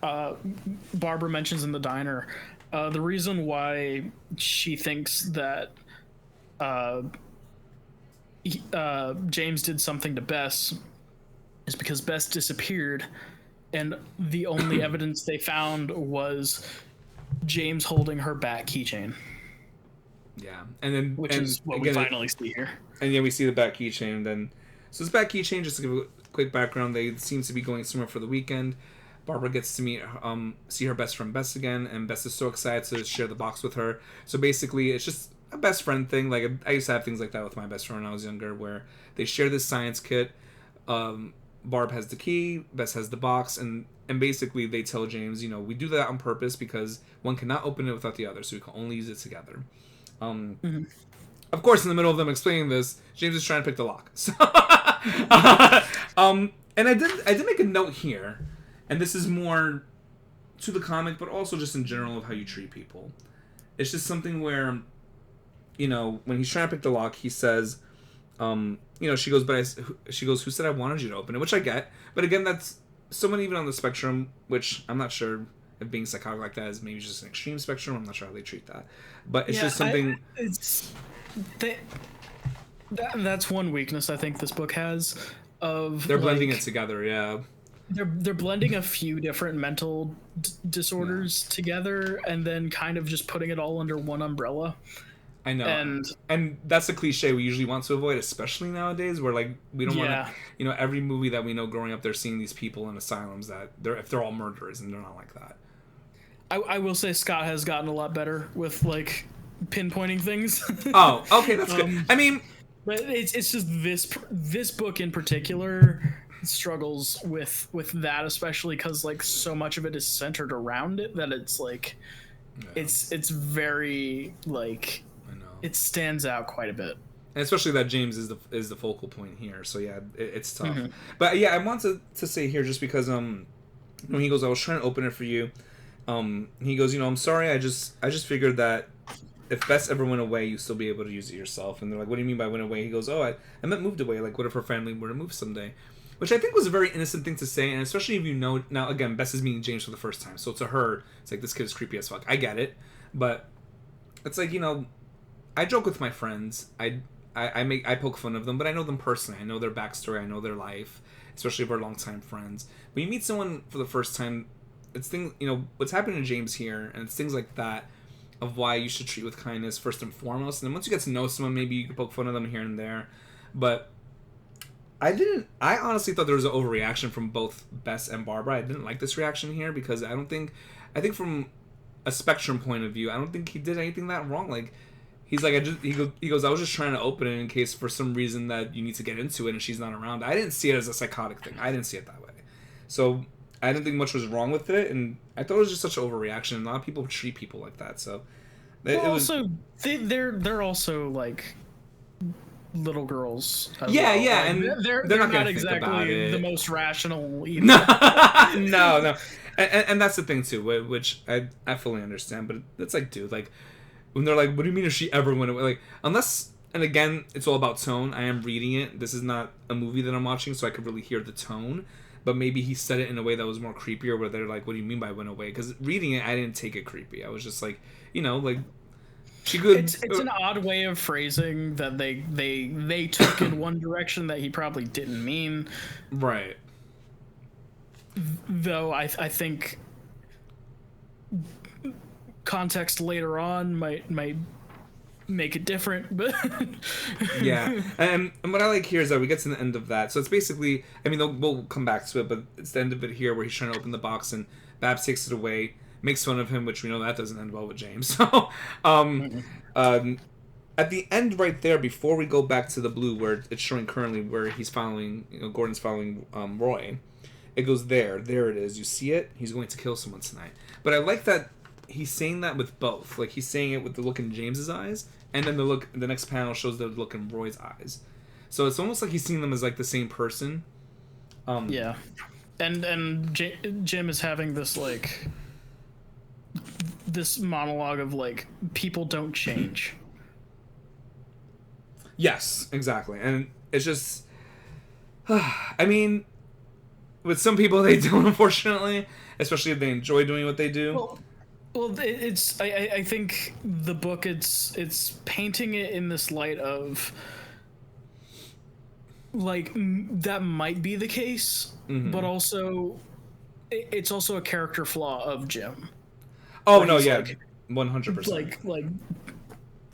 B: Barbara mentions in the diner, the reason why she thinks that James did something to Bess is because Bess disappeared, and the only evidence they found was James holding her bat keychain.
A: Yeah, and then
B: which is what we finally see here.
A: And we see the bat keychain. Then, so this bat keychain, just to give a quick background, they seem to be going somewhere for the weekend. Barbara gets to see her best friend Bess again, and Bess is so excited to share the box with her. So basically, it's just a best friend thing. I used to have things like that with my best friend when I was younger, where they share this science kit. Barb has the key, Bess has the box, and basically they tell James, we do that on purpose because one cannot open it without the other, so we can only use it together. Of course, in the middle of them explaining this, James is trying to pick the lock. So, and I did make a note here, and this is more to the comic, but also just in general of how you treat people. It's just something where, when he's trying to pick the lock, he says, she goes, "Who said I wanted you to open it?" Which I get, but again, that's someone even on the spectrum, which I'm not sure if being psychotic like that is maybe just an extreme spectrum. I'm not sure how they treat that, but it's just something.
B: That's one weakness I think this book has.
A: They're blending it together, yeah.
B: They're blending a few different mental disorders together, and then kind of just putting it all under one umbrella.
A: I know, and that's a cliche we usually want to avoid, especially nowadays, where like we don't want to, every movie that we know growing up, they're seeing these people in asylums that they're all murderers, and they're not like that.
B: I will say Scott has gotten a lot better with like pinpointing things.
A: Oh, okay, that's good. I mean,
B: but it's just this book in particular struggles with that, especially because like so much of it is centered around it that it's like it's very like it stands out quite a bit,
A: and especially that James is the focal point here. So yeah, it's tough. But yeah, I want to say here just because when he goes, I was trying to open it for you. He goes, I'm sorry. I just figured that if Bess ever went away, you'd still be able to use it yourself. And they're like, what do you mean by went away? He goes, oh, I meant moved away. Like, what if her family were to move someday? Which I think was a very innocent thing to say, and especially if you know, now again, Bess is meeting James for the first time, so to her, it's like, this kid is creepy as fuck. I get it, but it's like, I joke with my friends, I poke fun of them, but I know them personally, I know their backstory, I know their life, especially if we're longtime friends. When you meet someone for the first time, it's things, what's happening to James here, and it's things like that, of why you should treat with kindness first and foremost, and then once you get to know someone, maybe you can poke fun of them here and there, but I honestly thought there was an overreaction from both Bess and Barbara. I didn't like this reaction here because I think from a spectrum point of view, I don't think he did anything that wrong. Like, he's like, he goes, I was just trying to open it in case for some reason that you need to get into it and she's not around. I didn't see it as a psychotic thing. I didn't see it that way. So I didn't think much was wrong with it, and I thought it was just such an overreaction. And a lot of people treat people like that. So
B: it was also they're also like little girls.
A: Yeah,
B: well.
A: yeah,
B: like,
A: and
B: they're not exactly the most rational either.
A: No. And that's the thing too, which I fully understand. But it's like, dude, like when they're like, what do you mean if she ever went away? Like, unless, and again, it's all about tone. I am reading it. This is not a movie that I'm watching, so I could really hear the tone. But maybe he said it in a way that was more creepier, where they're like, what do you mean by went away? Because reading it, I didn't take it creepy. I was just like, like.
B: It's an odd way of phrasing that they took in one direction that he probably didn't mean.
A: Right.
B: Though I think context later on might make it different, but
A: yeah. And what I like here is that we get to the end of that. So it's basically, I mean, we'll come back to it, but it's the end of it here where he's trying to open the box and Babs takes it away. Makes fun of him, which we know that doesn't end well with James. So, at the end right there, before we go back to the blue, where it's showing currently where he's following, Gordon's following Roy, it goes there. There it is. You see it? He's going to kill someone tonight. But I like that he's saying that with both. Like, he's saying it with the look in James's eyes, and then the next panel shows the look in Roy's eyes. So it's almost like he's seeing them as like the same person.
B: Yeah, and Jim is having this like. This monologue of like people don't change.
A: Yes, exactly, and it's just, I mean, with some people they don't, unfortunately, especially if they enjoy doing what they do.
B: Well, it's I think the book it's painting it in this light of like that might be the case, but also it's also a character flaw of Jim.
A: Oh no, yeah, 100%.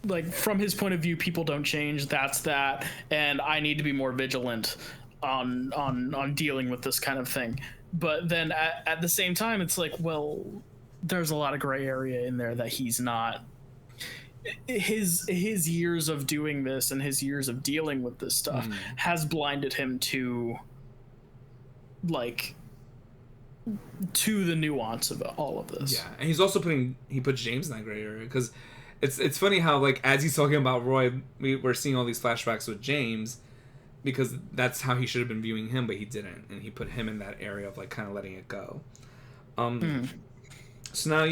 B: Like from his point of view, people don't change. That's that, and I need to be more vigilant on dealing with this kind of thing. But then at the same time, it's like, well, there's a lot of gray area in there that he's not. His years of doing this and his years of dealing with this stuff has blinded him to like. To the nuance of all of this.
A: Yeah, and he's also he put James in that gray area because it's funny how like as he's talking about Roy, we're seeing all these flashbacks with James because that's how he should have been viewing him, but he didn't, and he put him in that area of like kind of letting it go. So now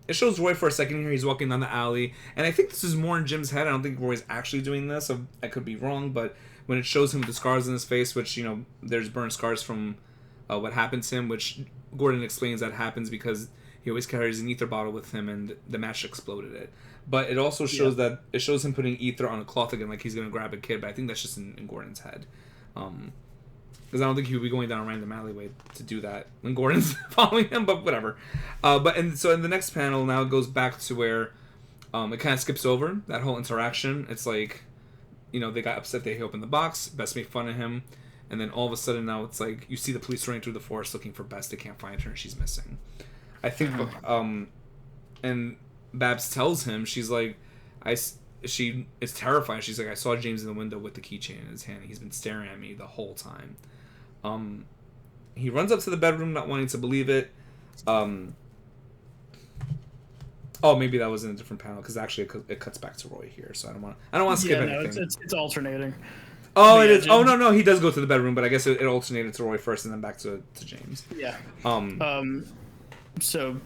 A: it shows Roy for a second here. He's walking down the alley, and I think this is more in Jim's head. I don't think Roy's actually doing this. So I could be wrong, but when it shows him with the scars in his face, which there's burn scars from what happened to him, which Gordon explains that happens because he always carries an ether bottle with him and the match exploded it. But it also shows that it shows him putting ether on a cloth again, like he's going to grab a kid, but I think that's just in Gordon's head. Because I don't think he would be going down a random alleyway to do that when Gordon's following him, but whatever. So in the next panel, now it goes back to where It kind of skips over that whole interaction. It's like, they got upset that he opened the box. Bess made fun of him. And then all of a sudden now it's like you see the police running through the forest looking for Bess. They can't find her and she's missing. I think, and Babs tells him, she's like, she is terrified. She's like, I saw James in the window with the keychain in his hand. He's been staring at me the whole time. He runs up to the bedroom, not wanting to believe it. Oh, maybe that was in a different panel because actually it cuts back to Roy here. So I don't want to skip anything.
B: It's alternating.
A: Oh, it is. Jim... Oh no, he does go to the bedroom, but I guess it alternated to Roy first and then back to James.
B: Yeah. So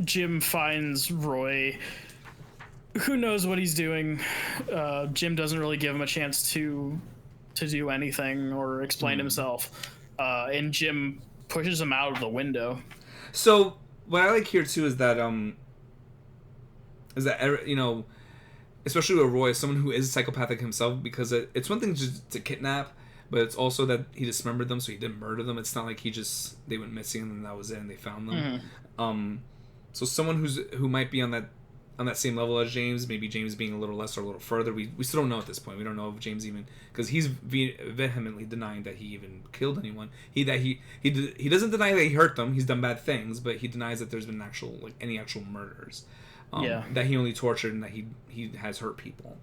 B: Jim finds Roy. Who knows what he's doing? Jim doesn't really give him a chance to do anything or explain himself, and Jim pushes him out of the window.
A: So what I like here too is that especially with Roy, someone who is psychopathic himself, because it's one thing just to kidnap, but it's also that he dismembered them, so he didn't murder them. It's not like they went missing and then that was it and they found them. So someone who might be on that same level as James, maybe James being a little less or a little further. We still don't know at this point. We don't know if James even, because he's vehemently denying that he even killed anyone. He doesn't deny that he hurt them. He's done bad things, but he denies that there's been any actual murders. That he only tortured and that he has hurt people.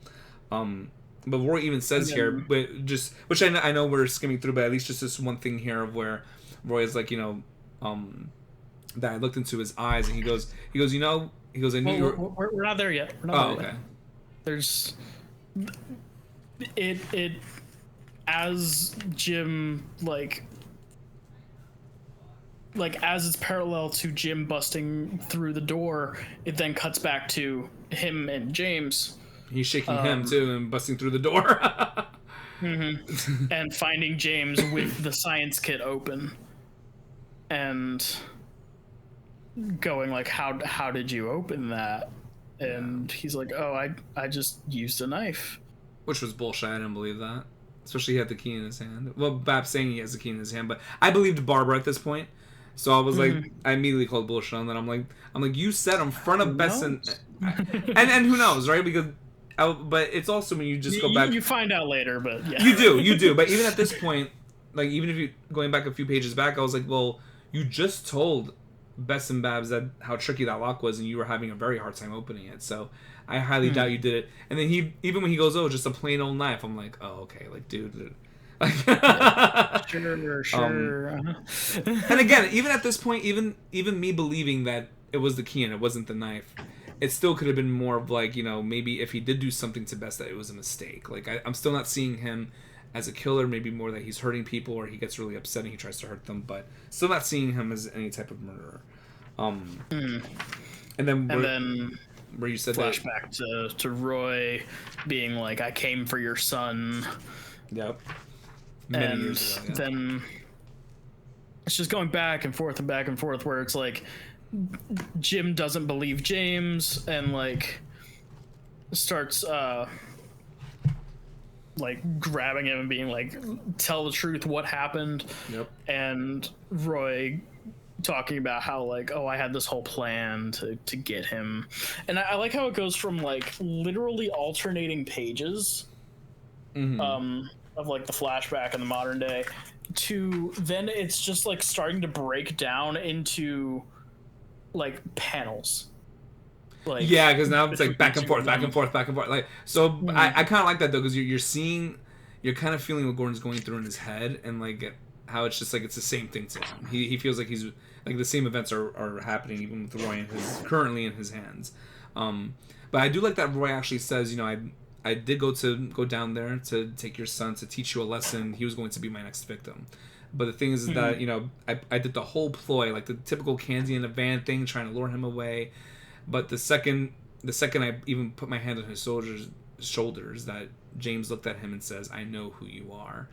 A: But Roy even says here, but just which I know we're skimming through, but at least just this one thing here of where Roy is like, that I looked into his eyes and he goes, I knew you were...
B: We're not there yet.
A: Okay.
B: There's it as Jim like as it's parallel to Jim busting through the door, it then cuts back to him and James.
A: He's shaking him too and busting through the door.
B: And finding James with the science kit open and going like, how did you open that? And he's like, oh, I just used a knife. Which
A: was bullshit. I didn't believe that. Especially he had the key in his hand. Well, Bab's saying he has the key in his hand, but I believed Barbara at this point. So I was like, I immediately called bullshit on that. I'm like, you said in front of Bess and who knows, right? Because, but it's also when you just go back.
B: You find out later, but yeah.
A: You do. But even at this point, like even if you going back a few pages back, I was like, well, you just told Bess and Babs that how tricky that lock was, and you were having a very hard time opening it. So I highly doubt you did it. And then even when he goes, oh, just a plain old knife, I'm like, oh, okay, like dude.
B: Sure.
A: And again, even at this point, even me believing that it was the key and it wasn't the knife, it still could have been more of like, maybe if he did do something to Bess, that it was a mistake. Like I'm still not seeing him as a killer, maybe more that he's hurting people or he gets really upset and he tries to hurt them, but still not seeing him as any type of murderer. And then where you said
B: flashback to Roy being like, I came for your son.
A: Yep.
B: Many years ago, yeah. Then it's just going back and forth where it's like Jim doesn't believe James and like starts like grabbing him and being like, tell the truth, what happened.
A: Yep.
B: And Roy talking about how like, oh, I had this whole plan to get him. And I like how it goes from like literally alternating pages of like the flashback in the modern day to then it's just like starting to break down into like panels.
A: Like, yeah, because now it's like back and forth. Like, so I kind of like that though, because you're kind of feeling what Gordon's going through in his head, and like how it's just like it's the same thing to him. He feels like he's like the same events are happening even with Roy currently in his hands. But I do like that Roy actually says, I did go down there to take your son to teach you a lesson. He was going to be my next victim. But the thing is that I did the whole ploy, like the typical candy in a van thing, trying to lure him away. But the second I even put my hand on his shoulders, that James looked at him and says, "I know who you are,"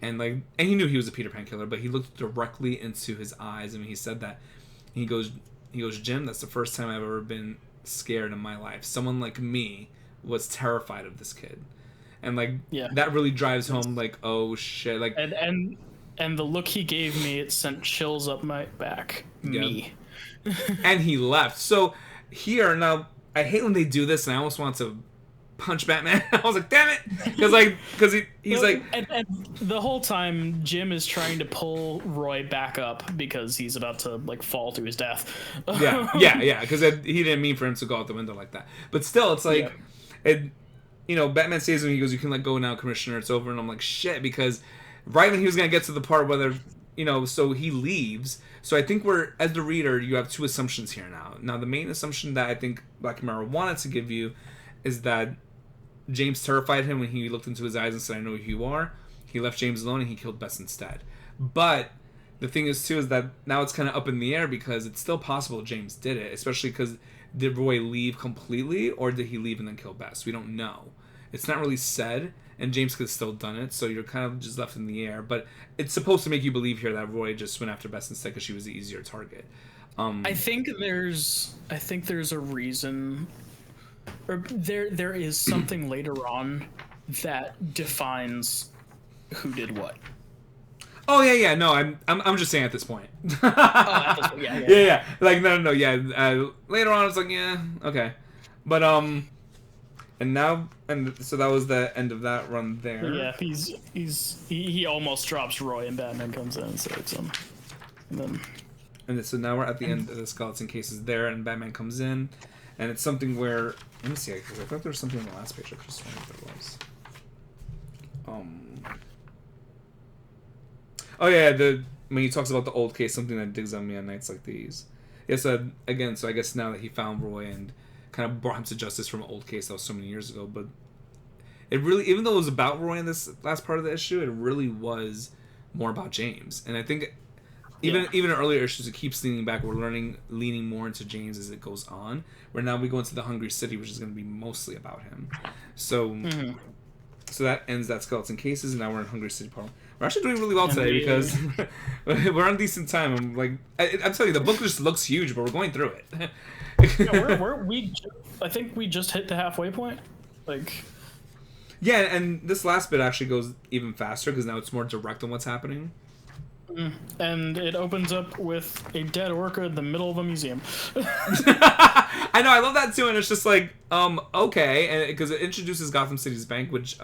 A: and he knew he was a Peter Pan killer, but he looked directly into his eyes, and he said that. He goes, Jim, that's the first time I've ever been scared in my life. Someone like me was terrified of this kid, and that really drives home, like, oh shit, like
B: and the look he gave me, it sent chills up my back. Me.
A: And he left. So here now, I hate when they do this, and I almost want to punch Batman. I was like, damn it, because he's like,
B: and the whole time Jim is trying to pull Roy back up because he's about to like fall to his death.
A: yeah, because he didn't mean for him to go out the window like that. But still, it's like, Batman says when he goes, "You can let go now, Commissioner. It's over." And I'm like, shit, because right when he was gonna get to the part whether so he leaves. So I think as the reader, you have two assumptions here now. Now the main assumption that I think Black Mirror wanted to give you is that James terrified him when he looked into his eyes and said, "I know who you are." He left James alone and he killed Bess instead. But the thing is, too, is that now it's kind of up in the air because it's still possible James did it, especially because did Roy leave completely or did he leave and then kill Bess? We don't know. It's not really said, and James could have still done it, so you're kind of just left in the air. But it's supposed to make you believe here that Roy just went after Bess instead because she was the easier target.
B: I think there's a reason. Or there is something later on that defines who did what.
A: Oh yeah. No, I'm just saying at this point.
B: At this point, yeah.
A: Yeah. Like no. Yeah. Later on, it's like okay, but so that was the end of that run there.
B: Yeah, he almost drops Roy and Batman comes in and saves him,
A: and so now we're at the end of the skeleton cases there, and Batman comes in. And it's something where, let me see, because I thought there was something on the last page. I just wondered what it was. Oh yeah, when he talks about the old case, something that digs on me on nights like these. Yeah, so again, I guess now that he found Roy and kind of brought him to justice from an old case that was so many years ago, but it really, even though it was about Roy in this last part of the issue, it really was more about James. And I think even in earlier issues, it keeps leaning back. We're leaning more into James as it goes on. Where now we go into the Hungry City, which is going to be mostly about him. So, so that ends that skeleton cases, and now we're in Hungry City part. We're actually doing really well today because we're on decent time. I'm telling you, the book just looks huge, but we're going through it.
B: I think we just hit the halfway point.
A: Yeah, and this last bit actually goes even faster because now it's more direct on what's happening.
B: And it opens up with a dead orca in the middle of a museum.
A: I know, I love that too, and it's just like, okay, and because it introduces Gotham City's bank, which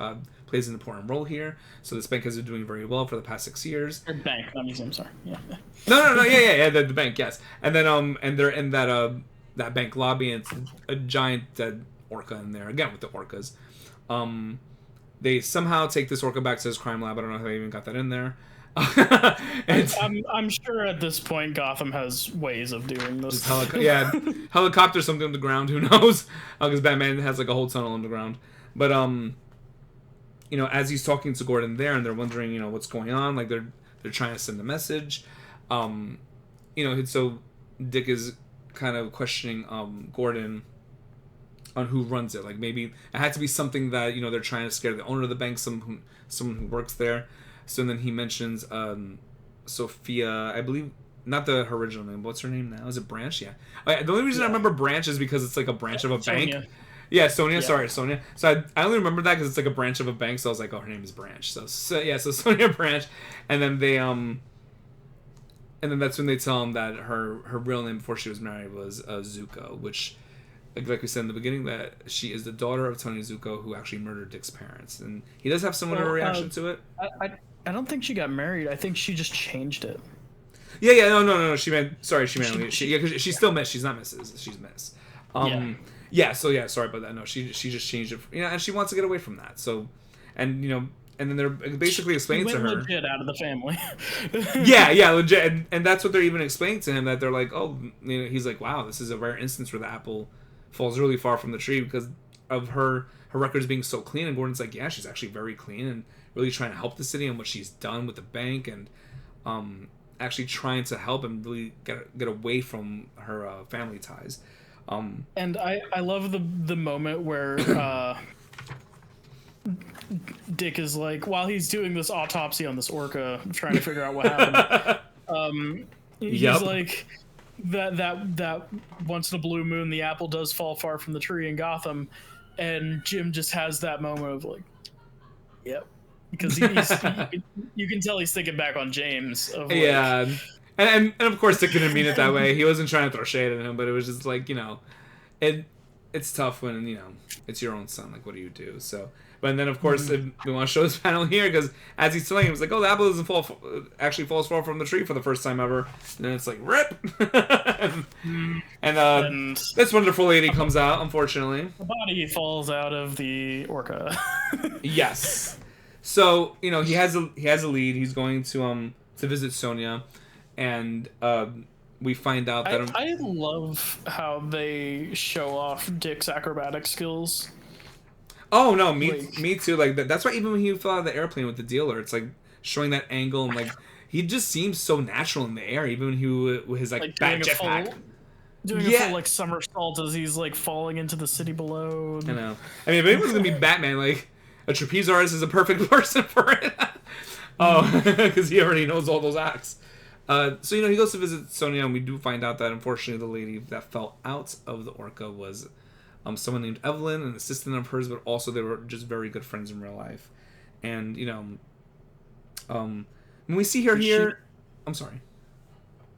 A: plays an important role here. So this bank has been doing very well for the past 6 years.
B: Or bank, not museum, sorry. Yeah.
A: No, yeah, the bank, yes. And then and they're in that bank lobby, and it's a giant dead orca in there again with the orcas. They somehow take this orca back to his crime lab. I don't know how they even got that in there.
B: I'm sure at this point Gotham has ways of doing this.
A: Helicopter something on the ground. Who knows? Because Batman has like a whole tunnel underground. But as he's talking to Gordon there, and they're wondering, what's going on. Like they're trying to send a message. So Dick is kind of questioning Gordon on who runs it. Like maybe it had to be something that they're trying to scare the owner of the bank, someone who works there. So then he mentions Sophia, I believe, not the her original name. What's her name now? Is it Branch? Yeah. The only reason I remember Branch is because it's like a branch of a bank. Yeah, Sonia. Yeah. Sorry, Sonia. So I only remember that because it's like a branch of a bank. So I was like, oh, her name is Branch. So Sonia Branch, and then they and then that's when they tell him that her real name before she was married was Zuko, which, like we said in the beginning, that she is the daughter of Tony Zuko, who actually murdered Dick's parents, and he does have similar reaction to it.
B: I don't think she got married. I think she just changed it.
A: Yeah, no. She meant because she's still Miss. She's not Mrs. She's Miss. Sorry about that. No, she just changed it. And she wants to get away from that. So, and then they're basically explaining to her
B: legit out of the family.
A: yeah, legit, and that's what they're even explaining to him, that they're like, oh, he's like, wow, this is a rare instance where the apple falls really far from the tree because of her records being so clean. And Gordon's like, yeah, she's actually very clean and really trying to help the city and what she's done with the bank, and actually trying to help and really get away from her family ties.
B: And I love the moment where Dick is like, while he's doing this autopsy on this orca, trying to figure out what happened. He's like, that once in a blue moon, the apple does fall far from the tree in Gotham, and Jim just has that moment of like, yep. Because you can tell he's thinking back on James.
A: And of course Dick didn't mean it that way. He wasn't trying to throw shade at him, but it was just like, it's tough when, you know, it's your own son. Like, what do you do? So, but then of course we want to show this panel here because as he's telling him, it's like, oh, the apple doesn't actually falls far from the tree for the first time ever. And then it's like, rip. and this wonderful lady comes out, unfortunately.
B: The body falls out of the orca.
A: Yes. So, you know, he has a lead. He's going to visit Sonya, and we find out that
B: I love how they show off Dick's acrobatic skills.
A: Oh no, me too. Like that's why even when he fell out of the airplane with the dealer, it's like showing that angle and like he just seems so natural in the air, even when he with his like bat jetpack.
B: Doing a full like somersault as he's like falling into the city below.
A: I know. I mean, if anyone's gonna be Batman, like a trapeze artist is a perfect person for it. Oh, because he already knows all those acts. So, you know, he goes to visit Sonya, and we do find out that, unfortunately, the lady that fell out of the orca was someone named Evelyn, an assistant of hers, but also they were just very good friends in real life. And, you know, when we see her here... I'm sorry.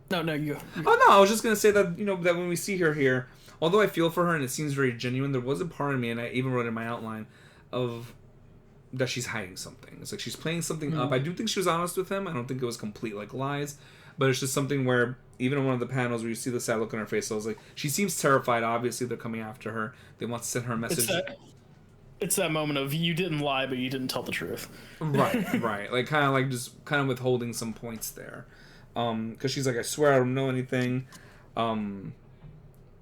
B: No, you.
A: Oh, no, I was just going to say that, you know, that when we see her here, although I feel for her and it seems very genuine, there was a part of me, and I even wrote in my outline, of... that she's hiding something. It's like she's playing something up. I do think she was honest with him. I don't think it was complete like lies, but it's just something where even in one of the panels where you see the sad look on her face, I was like, she seems terrified. Obviously, they're coming after her. They want to send her a message.
B: It's that moment of you didn't lie, but you didn't tell the truth.
A: Right. Like just kind of withholding some points there, because she's like, I swear I don't know anything. You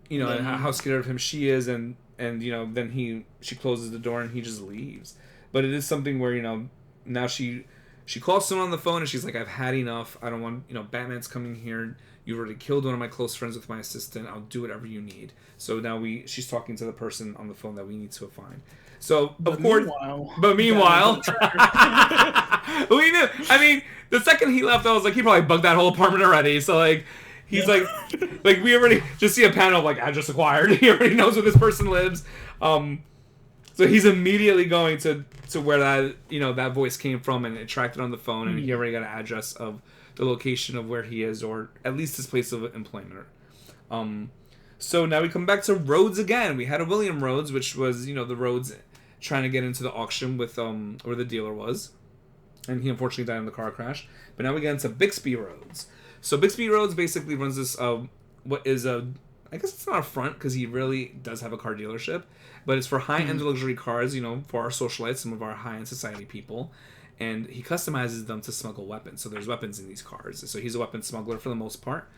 A: know, and how scared of him she is, and you know, then she closes the door and he just leaves. But it is something where, you know, now she calls someone on the phone and she's like, I've had enough. I don't want, you know, Batman's coming here. You already killed one of my close friends with my assistant. I'll do whatever you need. So now she's talking to the person on the phone that we need to find. So, of course, but meanwhile, we knew. I mean, the second he left, I was like, he probably bugged that whole apartment already. So, like, he's like we already just see a panel of, like, address acquired. He already knows where this person lives. So he's immediately going to where that, you know, that voice came from, and it tracked it on the phone, and he already got an address of the location of where he is, or at least his place of employment. So now we come back to Rhodes again. We had a William Rhodes, which was, you know, the Rhodes trying to get into the auction with where the dealer was, and he unfortunately died in the car crash. But now we get into Bixby Rhodes. So Bixby Rhodes basically runs this what is a, I guess it's not a front because he really does have a car dealership, but it's for high-end luxury cars, you know, for our socialites, some of our high-end society people. And he customizes them to smuggle weapons. So there's weapons in these cars. So he's a weapon smuggler for the most part.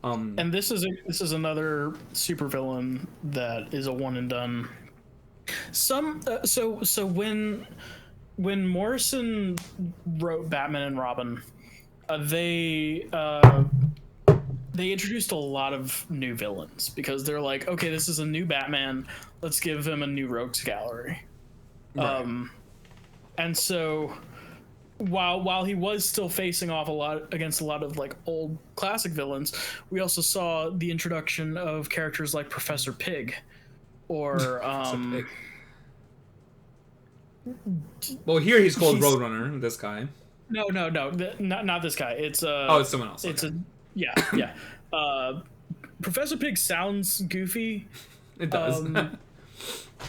B: And this is another supervillain that is a one and done. So when Morrison wrote Batman and Robin, they introduced a lot of new villains because they're like, okay, this is a new Batman. Let's give him a new rogues gallery. Right. And so while he was still facing off against a lot of like old classic villains, we also saw the introduction of characters like Professor Pig or
A: well, here he's called Roadrunner, this guy.
B: No, not this guy. It's
A: it's someone else.
B: It's Professor Pig sounds goofy.
A: It does.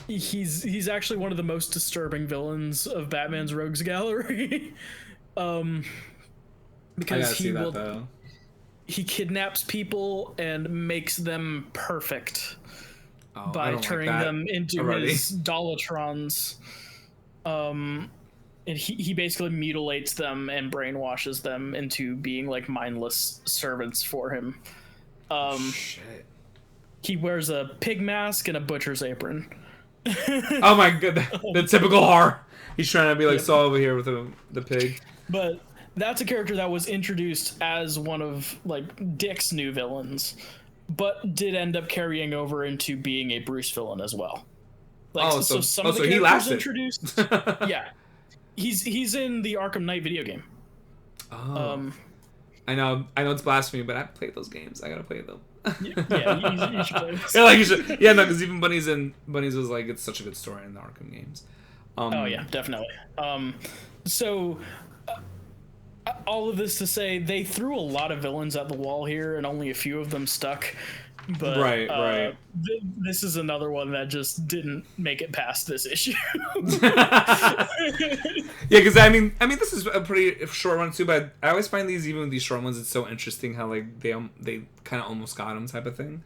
B: He's actually one of the most disturbing villains of Batman's rogues gallery. Because he kidnaps people and makes them perfect by turning them into his Dolatrons. And he basically mutilates them and brainwashes them into being like mindless servants for him.
A: Shit.
B: He wears a pig mask and a butcher's apron.
A: Oh my god, the typical horror. He's trying to be like Saul over here with the pig.
B: But that's a character that was introduced as one of like Dick's new villains, but did end up carrying over into being a Bruce villain as well. Like, so some of the characters introduced. Yeah, he's in the Arkham Knight video game.
A: Oh. I know it's blasphemy, but I played those games. I gotta play them.
B: Yeah, you should play this.
A: Yeah, like you should. Yeah, no, because even Bunnies was like, it's such a good story in the Arkham games.
B: Oh yeah, definitely. So all of this to say, they threw a lot of villains at the wall here, and only a few of them stuck. But
A: right.
B: This is another one that just didn't make it past this issue.
A: Yeah, because I mean, this is a pretty short one too. But I always find these, even with these short ones, it's so interesting how like they kind of almost got him type of thing.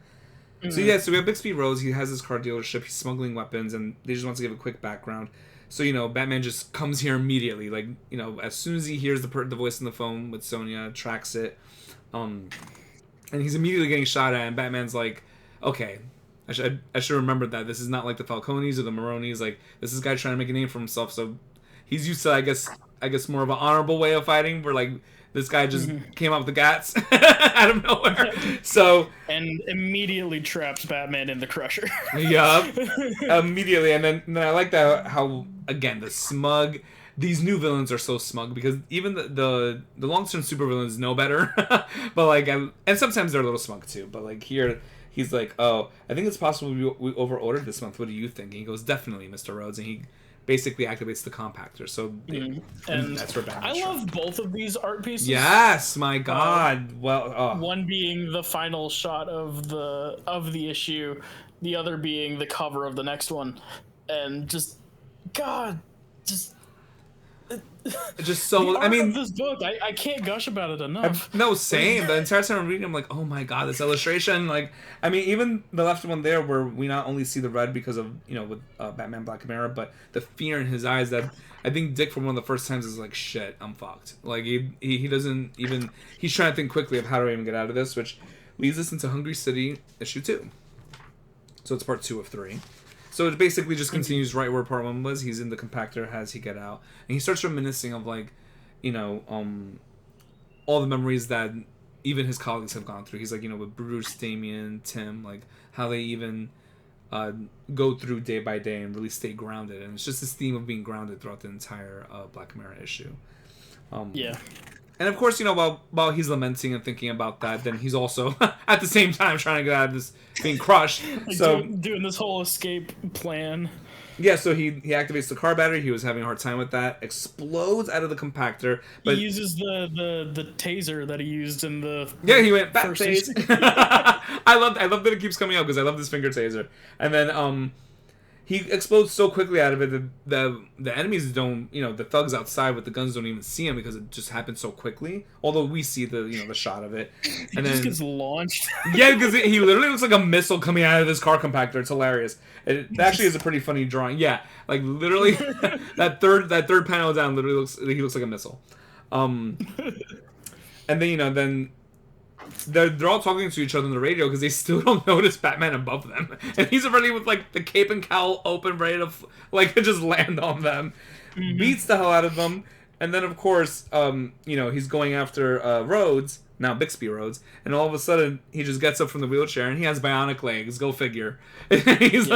A: Mm-hmm. So yeah, so we have Bixby Rose. He has his car dealership. He's smuggling weapons, and they just want to give a quick background. So Batman just comes here immediately. Like as soon as he hears the voice on the phone with Sonya, tracks it, and he's immediately getting shot at. And Batman's like, okay. I should remember that this is not like the Falcones or the Maronis. Like, this is a guy trying to make a name for himself. So he's used to, I guess more of an honorable way of fighting, where like this guy just came out with the gats out of nowhere. So
B: and immediately traps Batman in the Crusher.
A: Yeah, immediately. And then I like that how again these new villains are so smug, because even the long-term supervillains know better, but like and sometimes they're a little smug too. But like here. He's like, oh, I think it's possible we over-ordered this month. What do you think? And he goes, definitely, Mr. Rhodes. And he basically activates the compactor. So and that's where Batman.
B: I love both of these art pieces.
A: Yes, my God.
B: One being the final shot of the issue, the other being the cover of the next one, and just
A: so I mean,
B: this book, I can't gush about it enough.
A: No, same. The entire time I'm reading, I'm like, oh my God, this illustration. Like, I mean, even the left one there, where we not only see the red because of with Batman Black Mirror, but the fear in his eyes that I think Dick from one of the first times is like, shit, I'm fucked. Like he doesn't even, he's trying to think quickly of how do I even get out of this, which leads us into Hungry City issue 2. So it's part 2 of 3. So it basically just continues right where part 1 was. He's in the compactor, has he get out, and he starts reminiscing of like, all the memories that even his colleagues have gone through. He's like, with Bruce, Damian, Tim, like how they even go through day by day and really stay grounded. And it's just this theme of being grounded throughout the entire Black Mirror issue.
B: Yeah.
A: And of course, while he's lamenting and thinking about that, then he's also at the same time trying to get out of this being crushed.
B: Like
A: so
B: doing this whole escape plan.
A: Yeah, so he activates the car battery. He was having a hard time with that. Explodes out of the compactor. But
B: he uses the taser that he used in the
A: he went bat tase. I love that it keeps coming out because I love this finger taser. And then he explodes so quickly out of it that the enemies don't, the thugs outside with the guns don't even see him because it just happened so quickly. Although we see the shot of it. And
B: he just gets launched.
A: Yeah, because he literally looks like a missile coming out of this car compactor. It's hilarious. It actually is a pretty funny drawing. Yeah, like literally that third panel down literally he looks like a missile. And then then they're all talking to each other on the radio because they still don't notice Batman above them, and he's already with like the cape and cowl open, ready to just land on them. Beats the hell out of them, and then of course he's going after Rhodes, now Bixby Rhodes, and all of a sudden he just gets up from the wheelchair and he has bionic legs. Go figure.
B: He's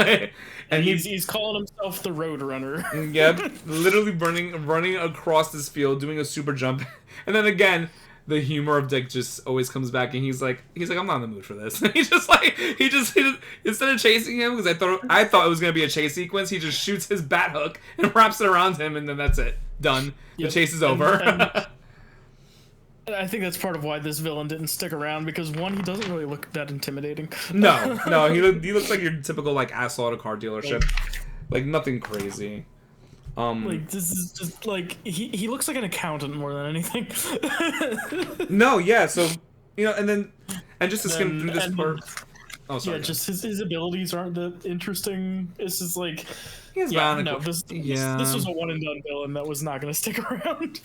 B: calling himself the Road Runner.
A: Yep, literally running across this field, doing a super jump, and then again. The humor of Dick just always comes back, and he's like, I'm not in the mood for this. He just instead of chasing him, because I thought it was gonna be a chase sequence, he just shoots his bat hook and wraps it around him, and then that's it, done. Yep. The chase is over.
B: And I think that's part of why this villain didn't stick around, because one, he doesn't really look that intimidating.
A: No, he looks like your typical asshole at a car dealership, like nothing crazy.
B: This is just he looks like an accountant more than anything.
A: No, yeah, so and just to skim through this part. Oh, sorry.
B: Yeah, just his abilities aren't that interesting. It's just like this was a one and done villain that was not going to stick around.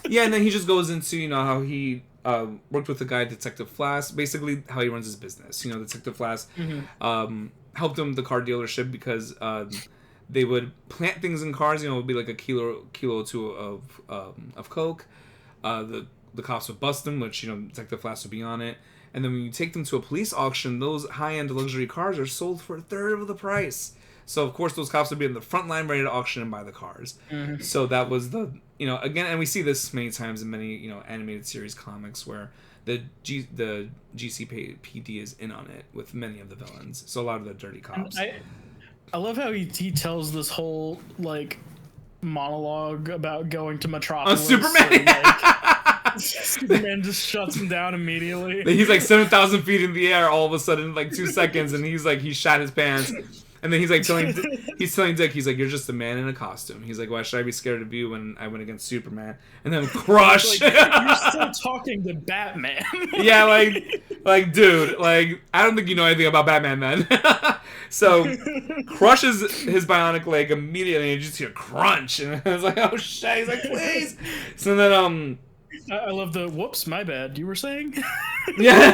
A: Yeah, and then he just goes into how he worked with the guy Detective Flass, basically how he runs his business. Detective Flass helped him with the car dealership because they would plant things in cars. It would be like a kilo or two of coke. The cops would bust them, which Detective Flass would be on it. And then when you take them to a police auction, those high-end luxury cars are sold for a third of the price. So of course those cops would be in the front line ready to auction and buy the cars. So that was the again, and we see this many times in many animated series comics where the GCPD is in on it with many of the villains. So a lot of the dirty cops.
B: I love how he tells this whole monologue about going to Metropolis.
A: Superman.
B: Superman just shuts him down immediately.
A: He's like 7,000 feet in the air all of a sudden in like 2 seconds, and he's like, he shat his pants. And then he's like telling Dick, he's like, you're just a man in a costume. He's like, why should I be scared of you when I went against Superman? And then crush.
B: Like, you're still talking to Batman.
A: Yeah, like, dude, like, I don't think you know anything about Batman, man. So, crushes his bionic leg immediately, and you just hear crunch, and I was like, oh shit. He's like, please. So then,
B: I love the whoops, my bad. You were saying?
A: Yeah.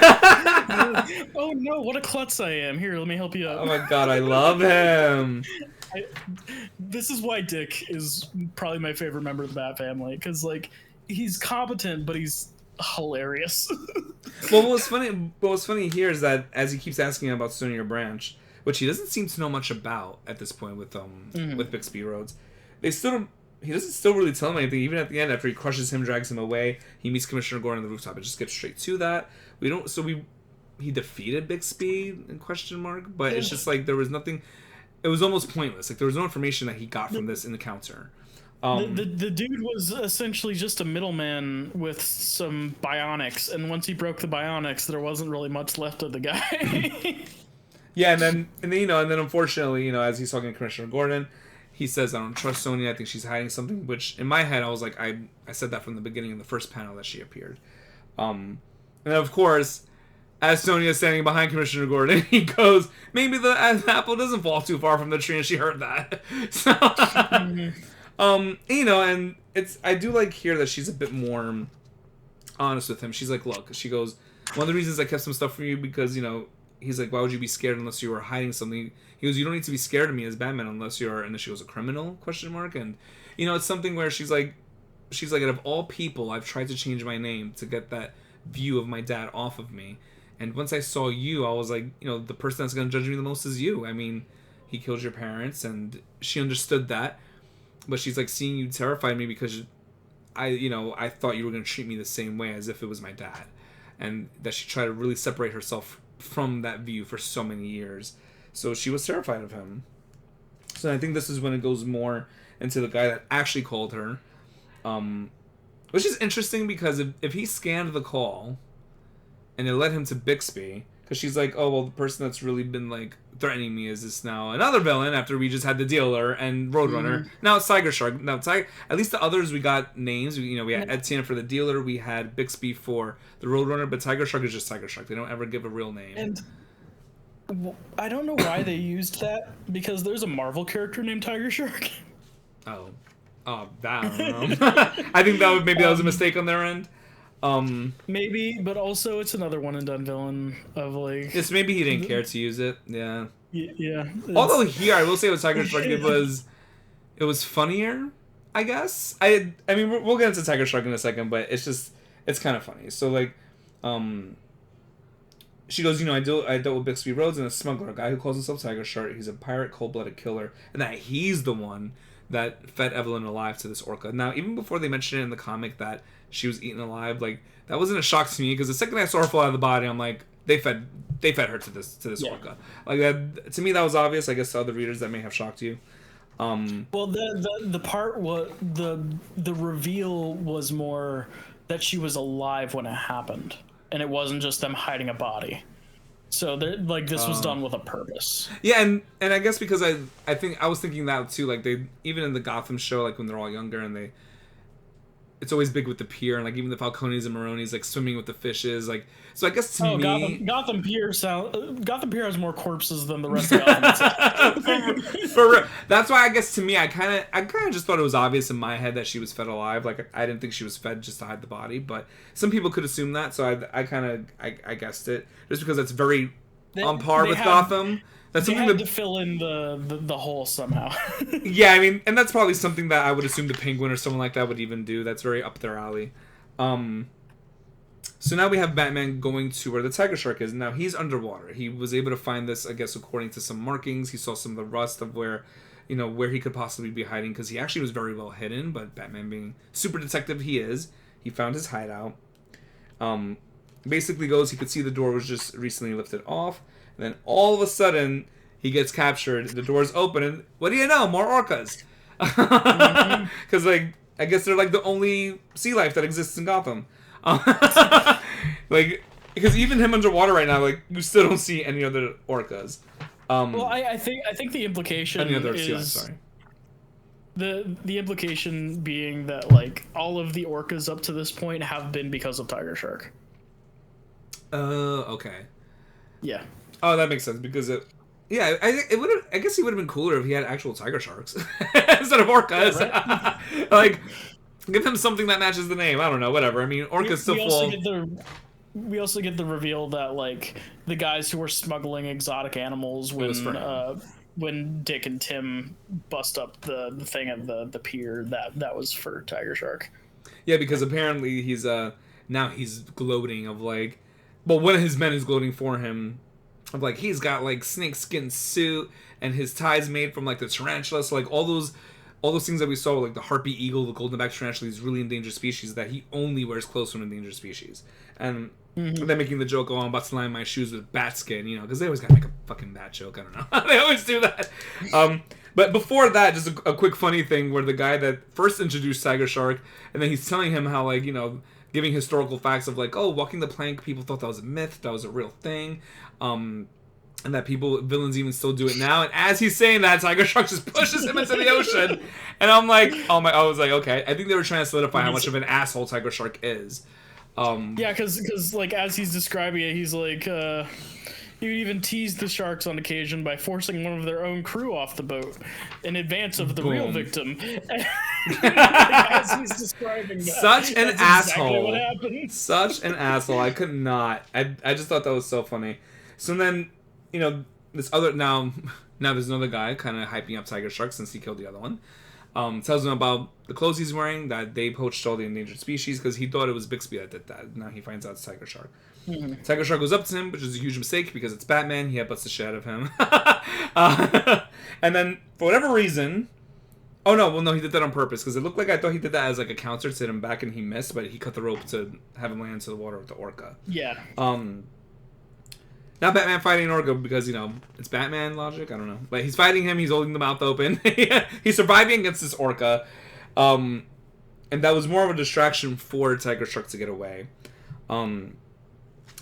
B: Oh no, what a klutz I am. Here, let me help you out.
A: Oh my god, I love him.
B: This is why Dick is probably my favorite member of the Bat family, because like he's competent, but he's hilarious.
A: Well, what's funny here is that as he keeps asking about Sonya Branch, which he doesn't seem to know much about at this point with Bixby Rhodes, he doesn't still really tell him anything. Even at the end, after he crushes him, drags him away, he meets Commissioner Gordon on the rooftop. It just gets straight to that. He defeated Bixby in question mark, but it's just like there was nothing. It was almost pointless. Like there was no information that he got from this encounter.
B: The dude was essentially just a middleman with some bionics, and once he broke the bionics, there wasn't really much left of the guy.
A: Yeah, and then unfortunately, as he's talking to Commissioner Gordon, he says, I don't trust Sonya, I think she's hiding something, which in my head, I was like, I said that from the beginning in the first panel that she appeared. And of course, as Sonya is standing behind Commissioner Gordon, he goes, maybe the apple doesn't fall too far from the tree, and she heard that. So, and I do like here that she's a bit more honest with him. She's like, look, she goes, one of the reasons I kept some stuff from you because, he's like, why would you be scared unless you were hiding something? He goes, you don't need to be scared of me as Batman unless you're, and then she goes, a criminal, question mark. And, it's something where she's like, out of all people, I've tried to change my name to get that view of my dad off of me. And once I saw you, I was like, the person that's going to judge me the most is you. I mean, he killed your parents, and she understood that. But she's like, seeing you terrified me because I thought you were going to treat me the same way as if it was my dad. And that she tried to really separate herself from that view for so many years. So she was terrified of him. So I think this is when it goes more into the guy that actually called her. Which is interesting because if he scanned the call and it led him to Bixby, because she's like, oh, well, the person that's really been like threatening me is this now another villain after we just had the Dealer and Roadrunner. Mm-hmm. Now it's Tiger Shark. Now at least the others we got names. We had Etienne for the Dealer. We had Bixby for the Roadrunner, but Tiger Shark is just Tiger Shark. They don't ever give a real name.
B: And I don't know why they used that, because there's a Marvel character named Tiger Shark.
A: Oh, that I don't know. I think that was a mistake on their end.
B: Maybe, but also it's another one and done villain of like.
A: Yes, maybe he didn't care to use it. Yeah.
B: Yeah.
A: Although here, I will say with Tiger Shark, it was funnier, I guess. I mean, we'll get into Tiger Shark in a second, but it's kind of funny. So like, she goes, I dealt with Bixby Rhodes and a smuggler, a guy who calls himself Tiger Shark. He's a pirate, cold-blooded killer, and that he's the one that fed Evelyn alive to this orca. Now, even before they mentioned it in the comic that she was eaten alive, like that wasn't a shock to me because the second I saw her fall out of the body, I'm like, they fed her to this orca. Like that to me, that was obvious. I guess to other readers that may have shocked you.
B: Well, the part was the reveal was more that she was alive when it happened, and it wasn't just them hiding a body. So this was done with a purpose.
A: Yeah, and I guess because I think I was thinking that too. Like they even in the Gotham show, like when they're all younger and it's always big with the pier, and like even the Falcones and Maronis like swimming with the fishes. Like so, I guess to me,
B: Gotham Pier has more corpses than the rest of Gotham.
A: for real. That's why I guess to me, I kind of just thought it was obvious in my head that she was fed alive. Like I didn't think she was fed just to hide the body, but some people could assume that. So I guessed it just because that's very on par with Gotham. That's
B: they
A: something
B: had to fill in the hole somehow.
A: Yeah, I mean, and that's probably something that I would assume the Penguin or someone like that would even do. That's very up their alley. So now we have Batman going to where the Tiger Shark is. Now he's underwater. He was able to find this, I guess, according to some markings. He saw some of the rust of where he could possibly be hiding because he actually was very well hidden. But Batman, being super detective he found his hideout. Basically goes, he could see the door was just recently lifted off. And then all of a sudden, he gets captured. The door's open, and what do you know? More orcas. Because, I guess they're, the only sea life that exists in Gotham. Like, because even him underwater right now, like, you still don't see any other orcas.
B: Well, I think the implication
A: any other
B: is
A: sorry.
B: the implication being that like all of the orcas up to this point have been because of Tiger Shark.
A: Okay.
B: Yeah.
A: Oh, that makes sense because yeah, I guess he would have been cooler if he had actual tiger sharks instead of orcas. Yeah, right? Like, give him something that matches the name. I don't know, whatever. I mean, orcas still full.
B: We also get the reveal that like the guys who were smuggling exotic animals when Dick and Tim bust up the thing at the pier, that was for Tiger Shark.
A: Yeah, because apparently he's now he's gloating of like, well, one of his men is gloating for him of like he's got like snakeskin suit and his tie's made from like the tarantula, so like all those things that we saw, like the harpy eagle, the goldenback tarantula, these really endangered species, that he only wears clothes from endangered species. And they're making the joke, oh, I'm about to line my shoes with bat skin, you know, because they always gotta make a fucking bat joke. I don't know. They always do that. But before that, just a quick funny thing where the guy that first introduced Tiger Shark, and then he's telling him how, like, you know, giving historical facts of like, oh, walking the plank, people thought that was a myth, that was a real thing. And that villains even still do it now. And as he's saying that, Tiger Shark just pushes him into the ocean. And I'm like, I was like, okay. I think they were trying to solidify how much of an asshole Tiger Shark is.
B: Yeah, because like as he's describing it, he's like, he would even tease the sharks on occasion by forcing one of their own crew off the boat in advance of the real victim. As he's describing that,
A: such an asshole.
B: Exactly
A: such an asshole. I could not. I just thought that was so funny. So then, you know, this other now there's another guy kind of hyping up Tiger Shark since he killed the other one. Tells him about the clothes he's wearing, that they poached all the endangered species because he thought it was Bixby that did that. Now he finds out it's Tiger Shark. Mm-hmm. Tiger Shark goes up to him, which is a huge mistake because it's Batman. He headbutts the shit out of him. And then, for whatever reason... Oh, no, he did that on purpose because it looked like I thought he did that as like a counter to hit him back and he missed, but he cut the rope to have him land into the water with the orca.
B: Yeah.
A: Not Batman fighting an orca because, you know, it's Batman logic. I don't know. But he's fighting him. He's holding the mouth open. He's surviving against this orca. And that was more of a distraction for Tiger Shark to get away. And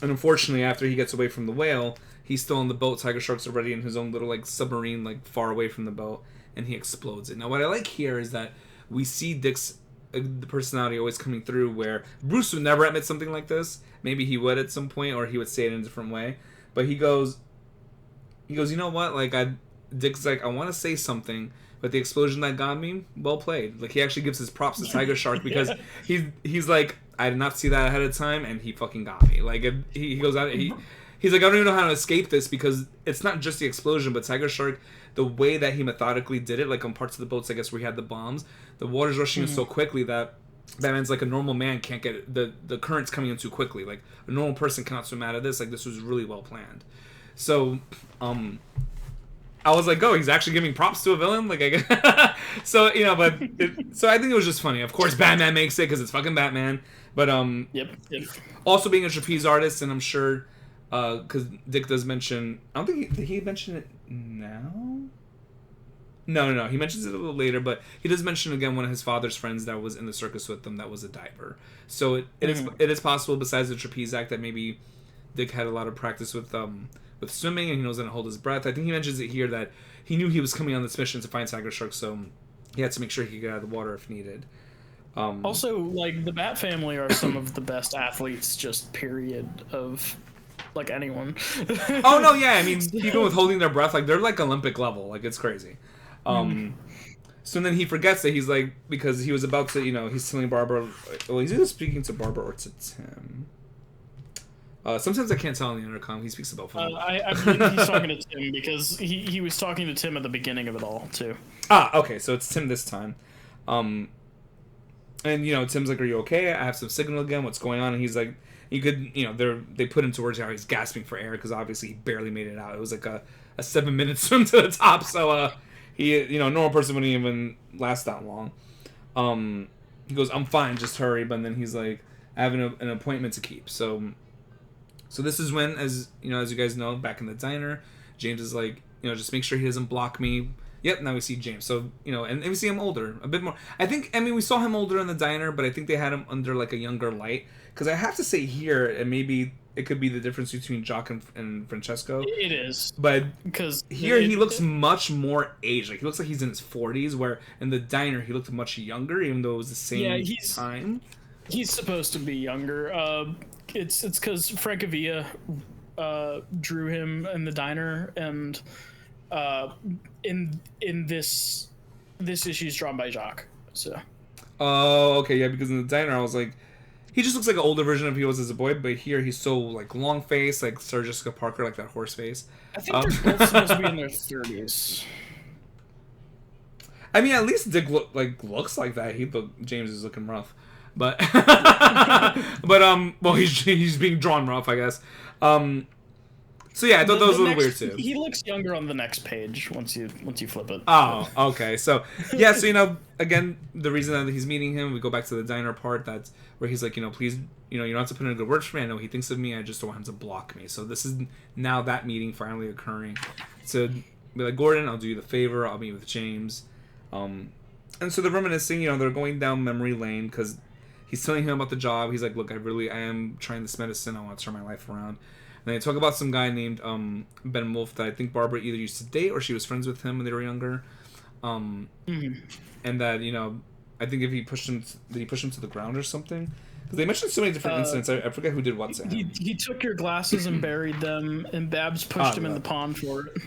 A: unfortunately, after he gets away from the whale, he's still on the boat. Tiger Shark's already in his own little, like, submarine, like, far away from the boat. And he explodes it. Now, what I like here is that we see Dick's the personality always coming through, where Bruce would never admit something like this. Maybe he would at some point, or he would say it in a different way. But he goes, you know what? Like, Dick's like, I want to say something, but the explosion that got me, well played. Like, he actually gives his props to Tiger Shark because he's like, I did not see that ahead of time, and he fucking got me. Like, he goes out, he's like, I don't even know how to escape this because it's not just the explosion, but Tiger Shark, the way that he methodically did it, like on parts of the boats, I guess, where he had the bombs, the water's rushing in so quickly that Batman's like, a normal man can't get it. The current's coming in too quickly. Like, a normal person cannot swim out of this. Like, this was really well planned. So, I was like, oh, he's actually giving props to a villain? Like, so, you know, so I think it was just funny. Of course, Batman makes it because it's fucking Batman. But,
B: Yep.
A: Also being a trapeze artist, and I'm sure, because Dick does mention, I don't think did he mention it now? No. He mentions it a little later, but he does mention again one of his father's friends that was in the circus with them that was a diver. So it is possible, besides the trapeze act, that maybe Dick had a lot of practice with swimming and he knows how to hold his breath. I think he mentions it here that he knew he was coming on this mission to find Tiger Shark, so he had to make sure he could get out of the water if needed.
B: Also, like, the Bat family are some of the best athletes, just period, of like anyone.
A: Oh no, yeah, I mean, even with holding their breath, like, they're like Olympic level, like, it's crazy. So then he forgets that he's like, because he was about to, you know, he's telling Barbara, well, he's either speaking to Barbara or to Tim. Sometimes I can't tell on the intercom. He speaks about phone.
B: I believe he's talking to Tim because he was talking to Tim at the beginning of it all too.
A: Okay, so it's Tim this time. And you know, Tim's like, "Are you okay? I have some signal again. What's going on?" And he's like, "You could, you know, they put into words how he's gasping for air because obviously he barely made it out. It was like a 7-minute swim to the top, so he, you know, a normal person wouldn't even last that long." He goes, "I'm fine, just hurry." But then he's like, "I have an appointment to keep." So this is when, as you know, as you guys know, back in the diner, James is like, you know, just make sure he doesn't block me. Yep, now we see James. So, and we see him older, a bit more. We saw him older in the diner, but I think they had him under, like, a younger light. Because I have to say here, and maybe it could be the difference between Jock and Francesco.
B: It is.
A: But because here he looks much more aged. Like, he looks like he's in his 40s, where in the diner he looked much younger, even though it was the same time.
B: He's supposed to be younger. It's because Francavilla drew him in the diner, and in this issue is drawn by Jock. So.
A: Oh, okay, yeah. Because in the diner, I was like, he just looks like an older version of he was as a boy. But here, he's so like long face, like Sarah Jessica Parker, like that horse face.
B: I think they're both supposed to be in their 30s.
A: I mean, at least Dick looks like that. James is looking rough, but well, he's being drawn rough, I guess. So yeah, I thought that was a little weird too.
B: He looks younger on the next page once you flip it.
A: Oh, okay. So yeah, so again, the reason that he's meeting him, we go back to the diner part. That's where he's like, please, you don't have to put in a good word for me. I know he thinks of me. I just don't want him to block me. So this is now that meeting finally occurring. So be like, Gordon, I'll do you the favor. I'll meet with James. And so they're reminiscing. They're going down memory lane because he's telling him about the job. He's like, look, I am trying this medicine. I want to turn my life around. And they talk about some guy named Ben Wolf that I think Barbara either used to date or she was friends with him when they were younger. And that, I think if he pushed him to the ground or something. Because they mentioned so many different incidents. I forget who did what to him.
B: He took your glasses and buried them, and Babs pushed him in the pond for it.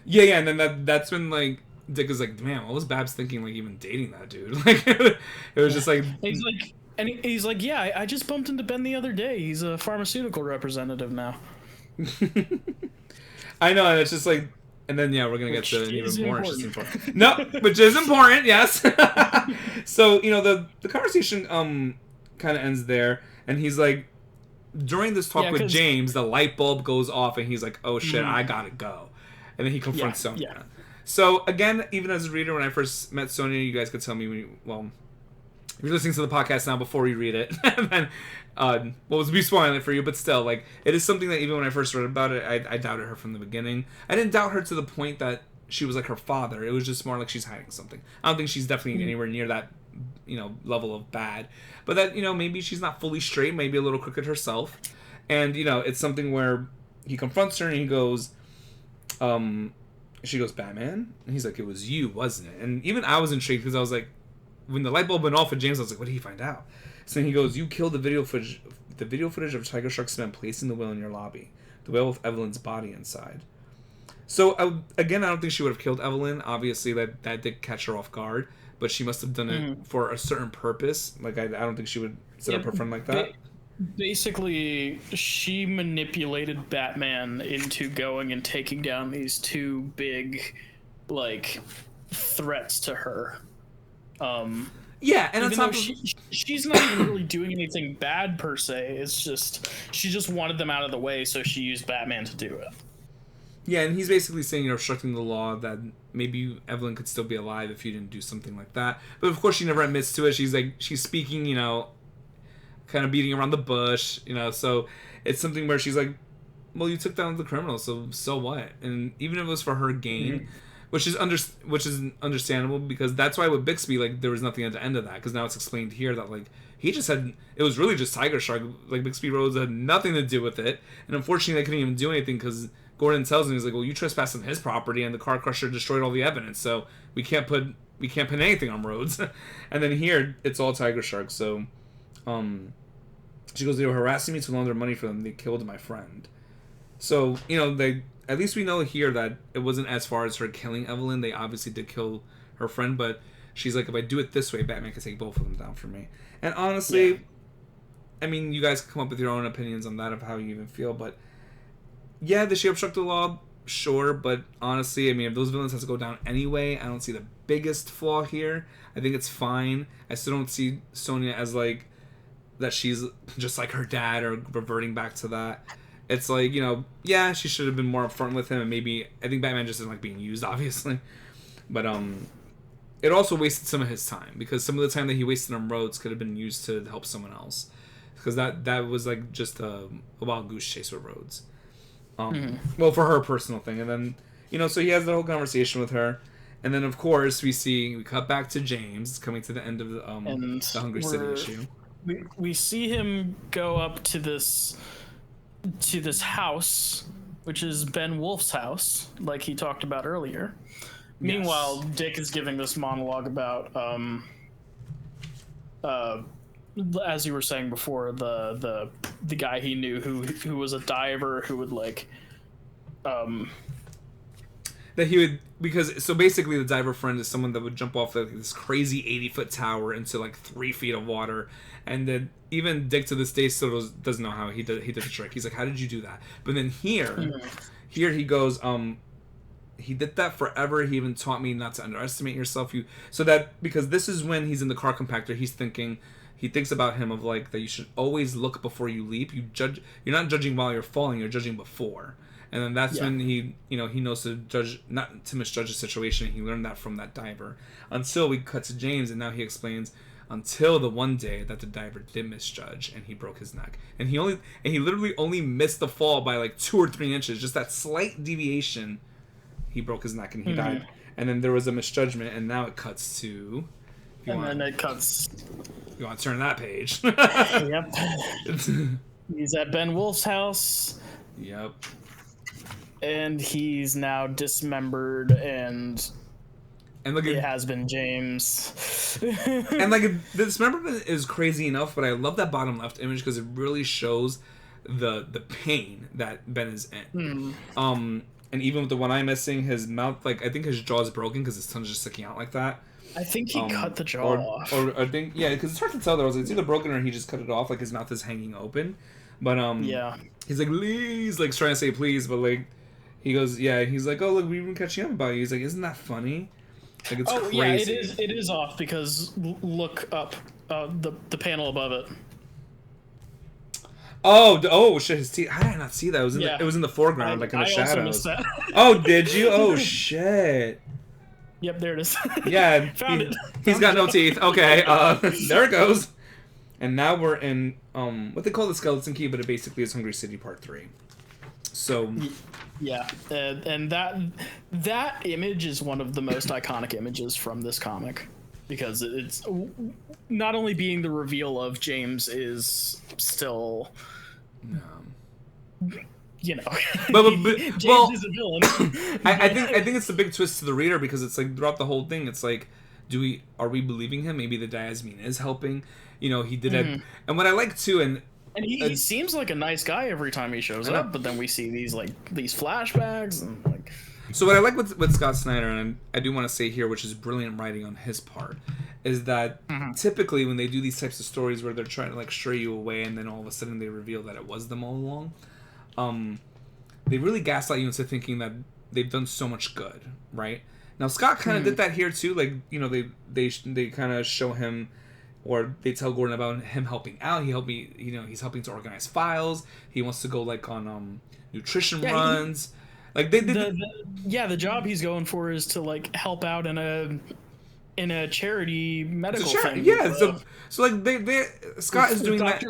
A: Yeah, and then that's when, like, Dick is like, man, what was Babs thinking, like, even dating that dude? Like, it was just like...
B: He's like, yeah, I just bumped into Ben the other day. He's a pharmaceutical representative now.
A: I know, and it's just like, and then yeah, we're gonna get to an even more interesting part. No, which is important, yes. So the conversation kind of ends there, and he's like, during this talk with James, the light bulb goes off, and he's like, oh shit, I gotta go, and then he confronts Sonia. Yeah. So again, even as a reader, when I first met Sonia, you guys could tell me if you're listening to the podcast now before you read it, then we'll be spoiling it for you, but still, like, it is something that even when I first read about it, I doubted her from the beginning. I didn't doubt her to the point that she was like her father. It was just more like she's hiding something. I don't think she's definitely anywhere near that, level of bad. But that, maybe she's not fully straight, maybe a little crooked herself. And, it's something where he confronts her and he goes, she goes, Batman? And he's like, it was you, wasn't it? And even I was intrigued because I was like, when the light bulb went off with James, I was like, what did he find out? So then he goes, you killed the video footage of Tiger Shark's men placing the whale in your lobby. The whale with Evelyn's body inside. So, again, I don't think she would have killed Evelyn. Obviously, that did catch her off guard. But she must have done it for a certain purpose. Like, I don't think she would set up her friend like that.
B: Basically, she manipulated Batman into going and taking down these two big, like, threats to her.
A: Yeah, and on top of
B: she's not even really doing anything bad per se. It's just she just wanted them out of the way, so she used Batman to do it.
A: Yeah, and he's basically saying, obstructing the law, that maybe Evelyn could still be alive if you didn't do something like that. But of course, she never admits to it. She's speaking, kind of beating around the bush, So it's something where she's like, well, you took down the criminal, so what? And even if it was for her gain. Which is understandable, because that's why with Bixby, like, there was nothing at the end of that, because now it's explained here that, like, he just had, it was really just Tiger Shark, like, Bixby Rhodes had nothing to do with it, and unfortunately they couldn't even do anything, because Gordon tells him, he's like, well, you trespassed on his property, and the car crusher destroyed all the evidence, so we can't pin anything on Rhodes. And then here, it's all Tiger Shark, so, she goes, they were harassing me to launder money for them, they killed my friend. So, at least we know here that it wasn't as far as her killing Evelyn. They obviously did kill her friend, but she's like, if I do it this way, Batman can take both of them down for me. And honestly, I mean, you guys can come up with your own opinions on that, of how you even feel, but yeah, does she obstruct the law? Sure, but honestly, I mean, if those villains have to go down anyway, I don't see the biggest flaw here. I think it's fine. I still don't see Sonia as, like, that she's just like her dad or reverting back to that. It's like, yeah, she should have been more upfront with him, and maybe, I think Batman just doesn't like being used, obviously. But, it also wasted some of his time, because some of the time that he wasted on Rhodes could have been used to help someone else. Because that was, like, just a wild goose chase with Rhodes. Well, for her personal thing. And then, so he has the whole conversation with her, And then, of course, we cut back to James coming to the end of the Hungry City issue.
B: We see him go up to this house, which is Ben Wolf's house, like he talked about earlier. Yes. Meanwhile, Dick is giving this monologue about, as you were saying before, the guy he knew who was a diver who would like,
A: that he would, because so basically the diver friend is someone that would jump off like this crazy 80-foot tower into like 3 feet of water, and then even Dick to this day still doesn't know how he did the trick. He's like, how did you do that? But then here he goes, he did that forever. He even taught me not to underestimate yourself. Because this is when he's in the car compactor, he thinks about him of like that you should always look before you leap. You're not judging while you're falling, you're judging before. And then that's when he knows to judge, not to misjudge the situation. He learned that from that diver. Until we cut to James, and now he explains, until the one day that the diver did misjudge and he broke his neck. And he literally only missed the fall by like 2 or 3 inches. Just that slight deviation, he broke his neck and he died. And then there was a misjudgment, and now it cuts to...
B: then it cuts...
A: You want to turn that page.
B: Yep. He's at Ben Wolf's house.
A: Yep.
B: And he's now dismembered, and look, it has been James.
A: And like the dismemberment is crazy enough, but I love that bottom left image because it really shows the pain that Ben is in. And even with the one eye missing, his mouth, like I think his jaw is broken because his tongue's just sticking out like that.
B: I think he cut the jaw off.
A: Or I think because it's hard to tell. There was like, it's either broken or he just cut it off. Like his mouth is hanging open, but he's like please, like trying to say please, but like. He goes, he's like, oh, look, we've been catching up about you. He's like, isn't that funny? Like, it's crazy.
B: Yeah, it is off because look up the panel above it.
A: Oh, shit, his teeth. How did I not see that? It was in the foreground, like in the shadows. Also missed that. Oh, did you? Oh, shit.
B: Yep, there it is.
A: Yeah.
B: Found it.
A: He's got no teeth. Okay, there it goes. And now we're in, what they call the Skeleton Key, but it basically is Hungry City Part 3. So...
B: Yeah, and that image is one of the most iconic images from this comic, because it's not only being the reveal of James is still, but
A: James
B: is a villain.
A: I think it's the big twist to the reader, because it's like throughout the whole thing, it's like, are we believing him? Maybe the Diasmine is helping. He did it, and what I like too, and
B: he seems like a nice guy every time he shows up, but then we see these flashbacks and like.
A: So what I like with Scott Snyder, and I do want to say here, which is brilliant writing on his part, is that typically when they do these types of stories where they're trying to like stray you away, and then all of a sudden they reveal that it was them all along, they really gaslight you into thinking that they've done so much good, right? Now Scott kind of did that here too, like they kind of show him. Or they tell Gordon about him helping out. He's helping to organize files. He wants to go like on nutrition runs.
B: The job he's going for is to like help out in a charity medical thing.
A: Yeah, so like Scott is doing that.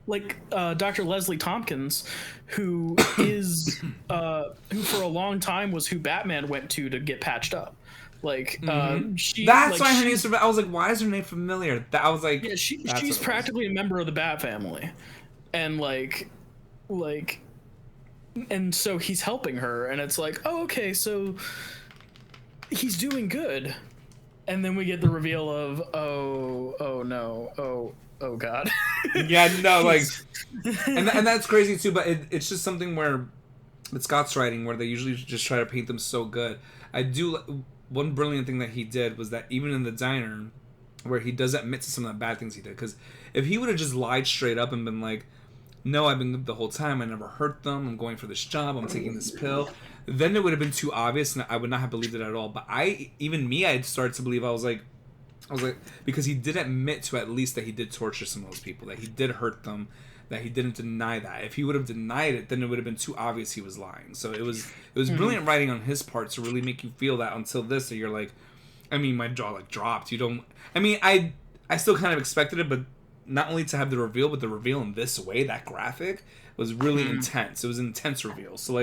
B: Like Dr. Leslie Tompkins, who is who for a long time was who Batman went to get patched up. Like
A: that's why her name's. I was like, why is her name familiar? I was like,
B: yeah, she's practically a member of the Bat family, and and so he's helping her, and it's like, oh, okay, so he's doing good, and then we get the reveal of oh no, oh god.
A: Yeah, no, like, and that's crazy too. But it's just something where it's Scott's writing, where they usually just try to paint them so good. I do. One brilliant thing that he did was that even in the diner, where he does admit to some of the bad things he did, because if he would have just lied straight up and been like, no, I've been good the whole time, I never hurt them, I'm going for this job, I'm taking this pill, then it would have been too obvious and I would not have believed it at all. But I'd started to believe. I was like, because he did admit to at least that he did torture some of those people, that he did hurt them, that he didn't deny that. If he would have denied it, then it would have been too obvious he was lying. So it was brilliant writing on his part to really make you feel that until this, that you're like, I mean, my jaw like dropped. I still kind of expected it, but not only to have the reveal, but the reveal in this way, that graphic, was really intense. It was an intense reveal. So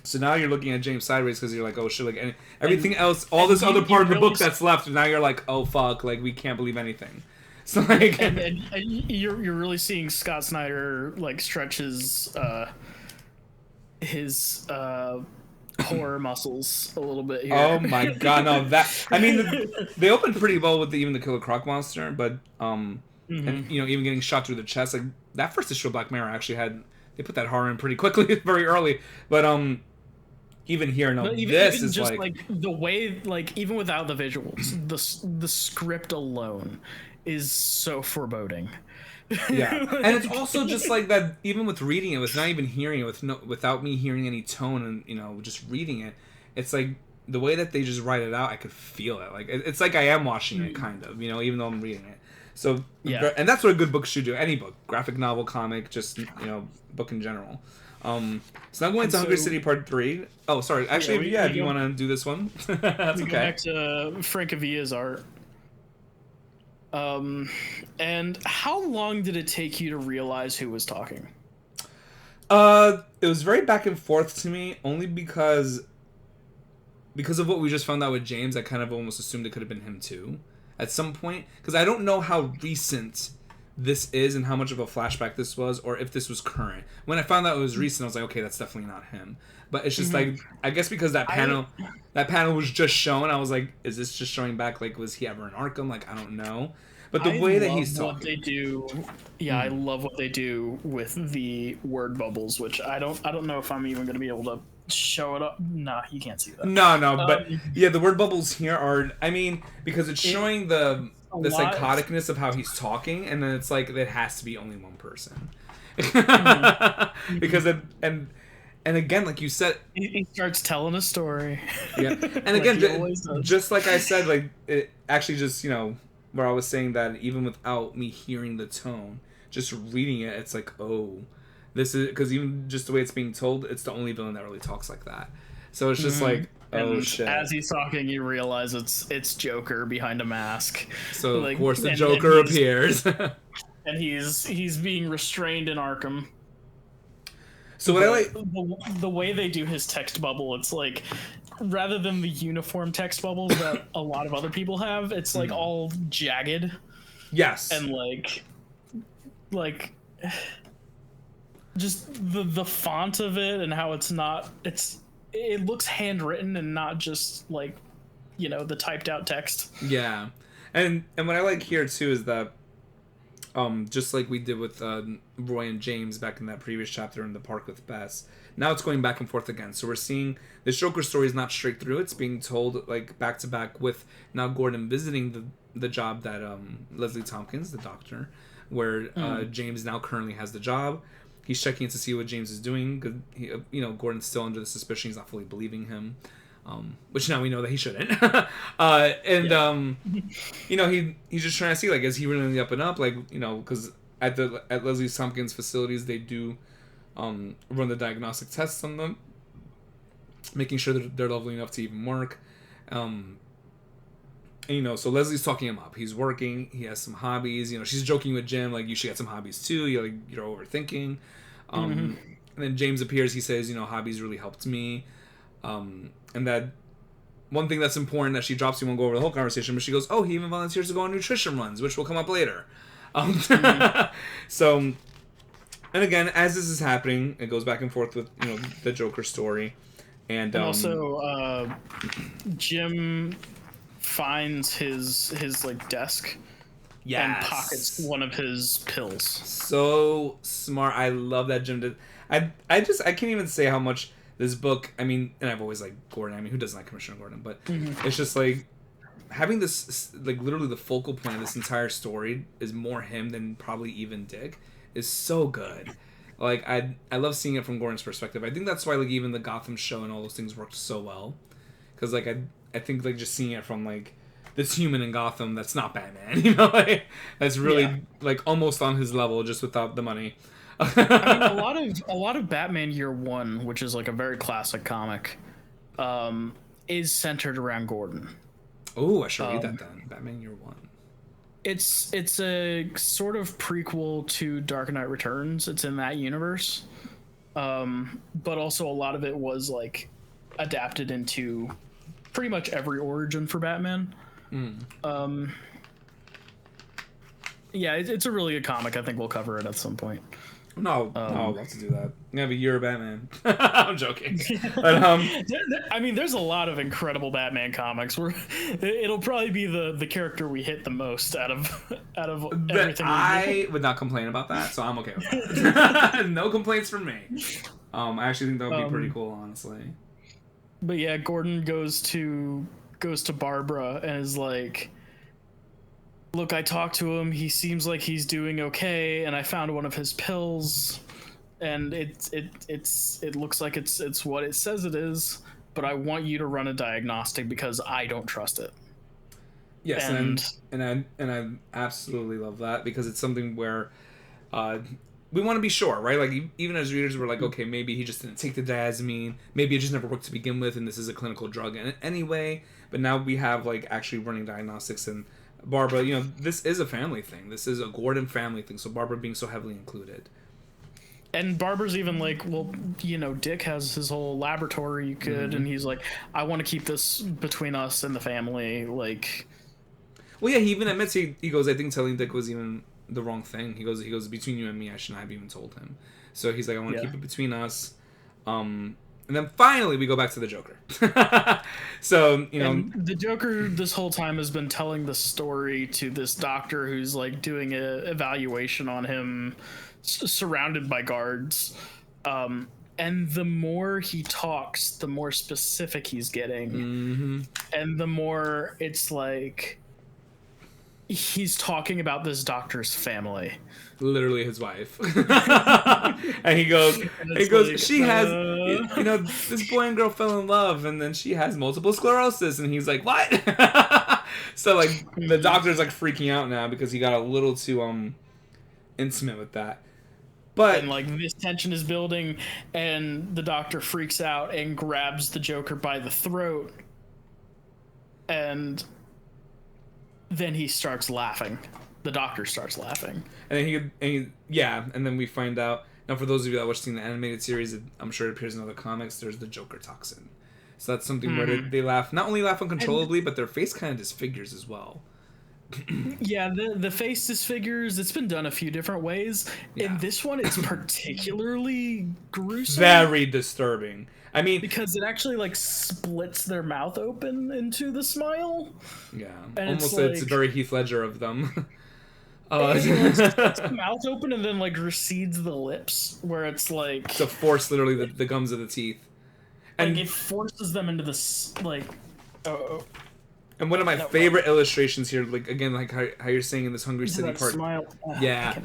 A: So now you're looking at James sideways because you're like, oh shit, like everything else, all this other part of the book that's left, and now you're like, oh fuck, like we can't believe anything. So like,
B: and you're really seeing Scott Snyder like stretch his horror muscles a little bit here.
A: Oh my god, no, that I mean they opened pretty well with even the Killer Croc monster, but and you know, even getting shot through the chest, like that first issue of Black Mirror actually had, they put that horror in pretty quickly, very early, but even here, no, this is just
B: like the way, like even without the visuals, the script alone is so foreboding.
A: Yeah, and it's also just like that. Even with reading it, with not even hearing it, without me hearing any tone, and you know, just reading it, it's like the way that they just write it out. I could feel it. Like it's like I am watching it, kind of. You know, even though I'm reading it. So yeah, and that's what a good book should do. Any book, graphic novel, comic, just you know, book in general. So now going to Hungry City Part 3. Oh, sorry. Actually, if you want to do this one, that's okay. Go
B: back to Francavilla's art. And how long did it take you to realize who was talking?
A: It was very back and forth to me, only because of what we just found out with James. I kind of almost assumed it could have been him too, at some point, because I don't know how recent this is and how much of a flashback this was, or if this was current. When I found out it was recent, I was like, okay, that's definitely not him. But it's just like, I guess because that panel was just shown, I was like, is this just showing back? Like, was he ever in Arkham? Like, I don't know. But the way that he's talking,
B: what they do, yeah, I love what they do with the word bubbles, which I don't know if I'm even going to be able to show it up. Nah, you can't see that.
A: No, but yeah, the word bubbles here are, I mean, because it's showing the psychoticness of how he's talking, and then it's like it has to be only one person. Because and again, like you said,
B: he starts telling a story.
A: Yeah, and again, just like I said, like it actually just, you know, where I was saying that even without me hearing the tone, just reading it, it's like, oh, this is, because even just the way it's being told, it's the only villain that really talks like that. So it's just like, oh
B: and
A: shit.
B: As he's talking, you realize it's Joker behind a mask.
A: So like, of course the Joker appears.
B: And he's being restrained in Arkham.
A: So what I like,
B: the way they do his text bubble, it's like, rather than the uniform text bubbles that a lot of other people have, it's like all jagged.
A: Yes.
B: And like just the font of it and how it looks handwritten and not just like, you know, the typed out text.
A: Yeah. And what I like here too is that just like we did with Roy and James back in that previous chapter in the park with Bess, now it's going back and forth again. So we're seeing the Joker story is not straight through. It's being told like back to back with now Gordon visiting the job that Leslie Tompkins, the doctor, where James now currently has the job. He's checking in to see what James is doing. Cause he, you know, Gordon's still under the suspicion. He's not fully believing him. Which now we know that he shouldn't. You know, he's just trying to see, like, is he really on the up and up? Like, you know, because at Leslie Tompkins facilities, they do run the diagnostic tests on them, making sure that they're lovely enough to even work. And, you know, so Leslie's talking him up. He's working. He has some hobbies. You know, she's joking with Jim, like, you should get some hobbies too. You're overthinking. And then James appears. He says, you know, hobbies really helped me. And that one thing that's important that she drops, we won't go over the whole conversation, but she goes, oh, he even volunteers to go on nutrition runs, which will come up later. So, and again, as this is happening, it goes back and forth with, you know, the Joker story. And
B: also, Jim finds his like desk. Yes. And pockets one of his pills. So
A: smart. I love that Jim did. I can't even say how much this book, I mean, and I've always liked Gordon. I mean, who doesn't like Commissioner Gordon? But it's just like having this, like literally the focal point of this entire story is more him than probably even Dick, is so good. Like I love seeing it from Gordon's perspective. I think that's why like even the Gotham show and all those things worked so well, because like I think like just seeing it from like this human in Gotham that's not Batman, you know, like that's really like almost on his level just without the money.
B: I mean, a lot of Batman Year One, which is like a very classic comic, is centered around Gordon.
A: Oh, I should read that then. Batman Year One.
B: It's a sort of prequel to Dark Knight Returns. It's in that universe. but also a lot of it was like adapted into pretty much every origin for Batman. Yeah, it's a really good comic. I think we'll cover it at some point.
A: No, I'd love to do that. Yeah, but you're a Batman. I'm joking. But
B: I mean, there's a lot of incredible Batman comics. It'll probably be the character we hit the most out of everything.
A: I would not complain about that, so I'm okay with that. No complaints from me. I actually think that would be pretty cool, honestly.
B: But yeah, Gordon goes to Barbara and is like, look, I talked to him. He seems like he's doing okay, and I found one of his pills, and it looks like it's what it says it is. But I want you to run a diagnostic because I don't trust it.
A: Yes, and I absolutely love that because it's something where we want to be sure, right? Like even as readers, we're like, okay, maybe he just didn't take the diazepine, maybe it just never worked to begin with, and this is a clinical drug anyway. But now we have like actually running diagnostics and. Barbara, this is a family thing. This is a Gordon family thing. So Barbara being so heavily included.
B: And Barbara's even like, well, Dick has his whole laboratory and he's like, I want to keep this between us and the family. Like,
A: well, yeah, he even admits he goes, I think telling Dick was even the wrong thing. He goes between you and me, I shouldn't have even told him. So he's like, I want to keep it between us. And then finally we go back to the Joker. So,
B: And the Joker this whole time has been telling the story to this doctor who's like doing an evaluation on him surrounded by guards. And the more he talks, the more specific he's getting.
A: Mm-hmm.
B: And the more it's like he's talking about this doctor's family.
A: Literally his wife. And he goes, like, she has, this boy and girl fell in love, and then she has multiple sclerosis, and he's like, what? So, like, the doctor's, like, freaking out now because he got a little too, intimate with that. But,
B: and, like, this tension is building, and the doctor freaks out and grabs the Joker by the throat, and then he starts laughing. The doctor starts laughing.
A: And and then we find out, now for those of you that watched the animated series, I'm sure it appears in other comics, there's the Joker toxin. So that's something where they laugh, not only laugh uncontrollably, but their face kind of disfigures as well.
B: Yeah, the face disfigures. It's been done a few different ways. Yeah. In this one, it's particularly gruesome.
A: Very disturbing. I mean,
B: because it actually like splits their mouth open into the smile.
A: Yeah,
B: and
A: almost it's very Heath Ledger of them.
B: It splits the mouth open and then like recedes the lips, where it's like
A: to force literally the gums of the teeth,
B: and like, it forces them into this like.
A: And one of my favorite illustrations here, like again, like how you're saying in this Hungry City part.
B: Smile.
A: Yeah.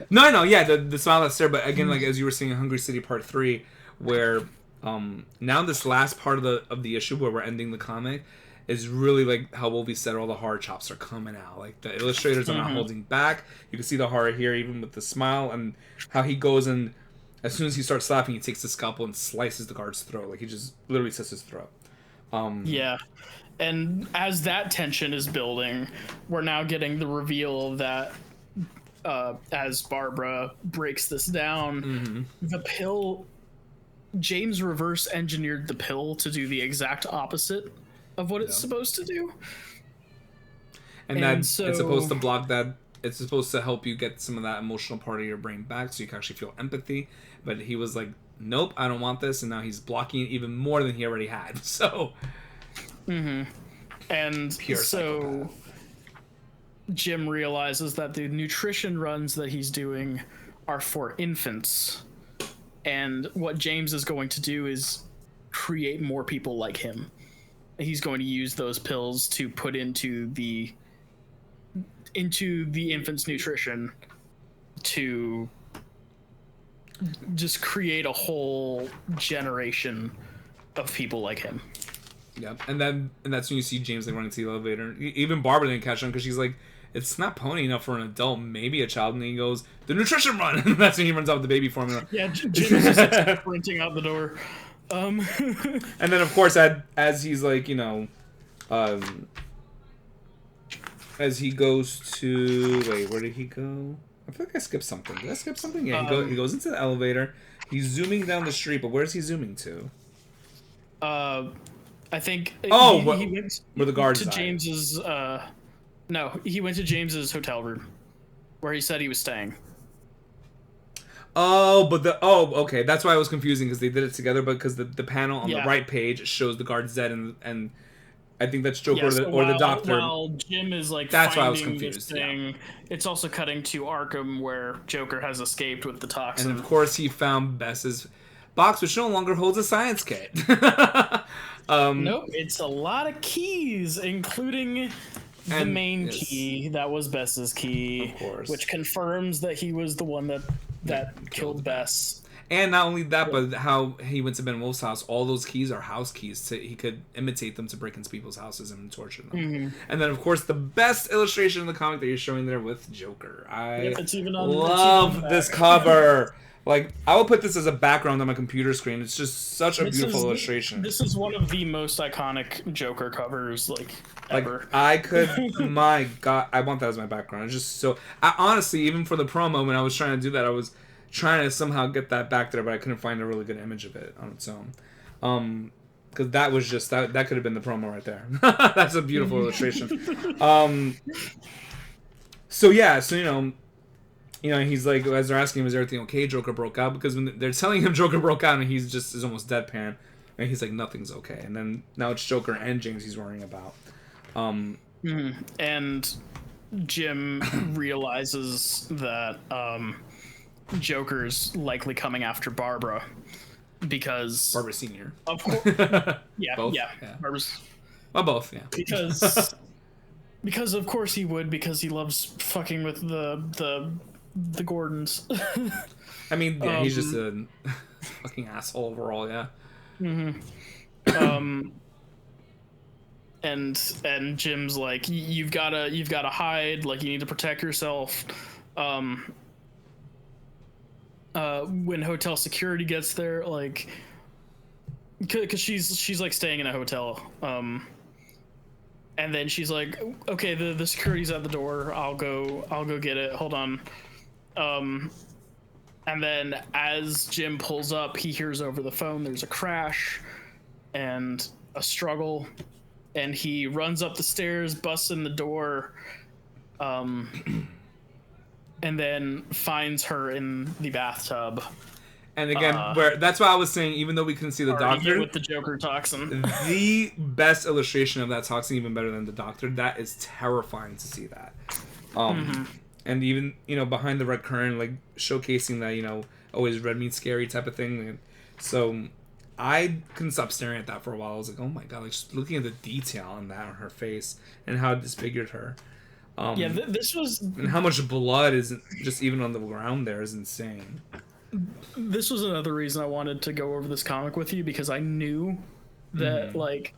A: No, yeah, the smile that's there, but again, like as you were saying in Hungry City Part 3, where now this last part of the issue where we're ending the comic is really like how Wolvie said all the horror chops are coming out. Like the illustrators are not holding back. You can see the horror here even with the smile and how he goes and as soon as he starts laughing, he takes the scalpel and slices the guard's throat. Like he just literally slits his throat.
B: Yeah. And as that tension is building, we're now getting the reveal that as Barbara breaks this down, the pill, James reverse engineered the pill to do the exact opposite of what it's supposed to do.
A: And so, it's supposed to block that. It's supposed to help you get some of that emotional part of your brain back so you can actually feel empathy. But he was like, nope, I don't want this. And now he's blocking it even more than he already had. So... And pure so psychopath.
B: Jim realizes that the nutrition runs that he's doing are for infants, and what James is going to do is create more people like him. He's going to use those pills to put into the infant's nutrition to just create a whole generation of people like him.
A: Yeah, and that's when you see James like running to the elevator. Even Barbara didn't catch on because she's like, "It's not pony enough for an adult, maybe a child." And then he goes, "The nutrition run!" And that's when he runs out with the baby formula.
B: Yeah, Jim is just like, sprinting out the door.
A: And then of course, as he's like, as he goes to where did he go? I feel like I skipped something. Did I skip something? Yeah, he goes into the elevator. He's zooming down the street, but where's he zooming to?
B: I think. He went
A: where the guards
B: to James's. No, he went to James's hotel room, where he said he was staying.
A: Oh, okay. That's why I was confusing because they did it together, but because the panel on the right page shows the guards dead, and I think that's Joker or the Doctor.
B: While Jim is like, that's why I was confused. Thing, it's also cutting to Arkham where Joker has escaped with the toxin,
A: and of course he found Bess's box, which no longer holds a science kit.
B: Nope, it's a lot of keys, including the main key that was Bess's key,
A: of course,
B: which confirms that he was the one that killed Bess.
A: And not only that, but how he went to Ben Wolf's house, all those keys are house keys. So he could imitate them to break into people's houses and torture them. Mm-hmm. And then, of course, the best illustration in the comic that you're showing there with Joker. I love this cover. Like, I will put this as a background on my computer screen. It's just such a beautiful illustration.
B: This is one of the most iconic Joker covers, ever.
A: I could, my God, I want that as my background. It's just so, honestly, even for the promo, when I was trying to do that, I was trying to somehow get that back there, but I couldn't find a really good image of it on its own. Because that was just, that could have been the promo right there. That's a beautiful illustration. So, he's like, as they're asking him, is everything okay? Joker broke out, because when they're telling him Joker broke out, and he's just is almost deadpan, and he's like, nothing's okay. And then now it's Joker and James he's worrying about.
B: And Jim realizes that Joker's likely coming after Barbara, because
A: Barbara Senior.
B: Of course,
A: both?
B: Yeah. Barbara's.
A: Well, both, yeah.
B: Because of course he would, because he loves fucking with the Gordons.
A: I mean, yeah, he's just a fucking asshole overall, yeah.
B: And Jim's like, you've gotta hide, like, you need to protect yourself. When hotel security gets there, like, because she's like staying in a hotel, and then she's like, okay, the security's at the door, I'll go get it, hold on. And then as Jim pulls up, he hears over the phone there's a crash and a struggle, and he runs up the stairs, busts in the door, and then finds her in the bathtub.
A: And again, that's why I was saying, even though we couldn't see the Doctor
B: with the Joker toxin,
A: the best illustration of that toxin, even better than the Doctor. That is terrifying to see that. And even behind the red curtain, like showcasing that always red means scary type of thing. So I couldn't stop staring at that for a while. I was like, oh my God, like just looking at the detail on that on her face and how it disfigured her.
B: This was,
A: and how much blood is just even on the ground there is insane.
B: This was another reason I wanted to go over this comic with you, because I knew that like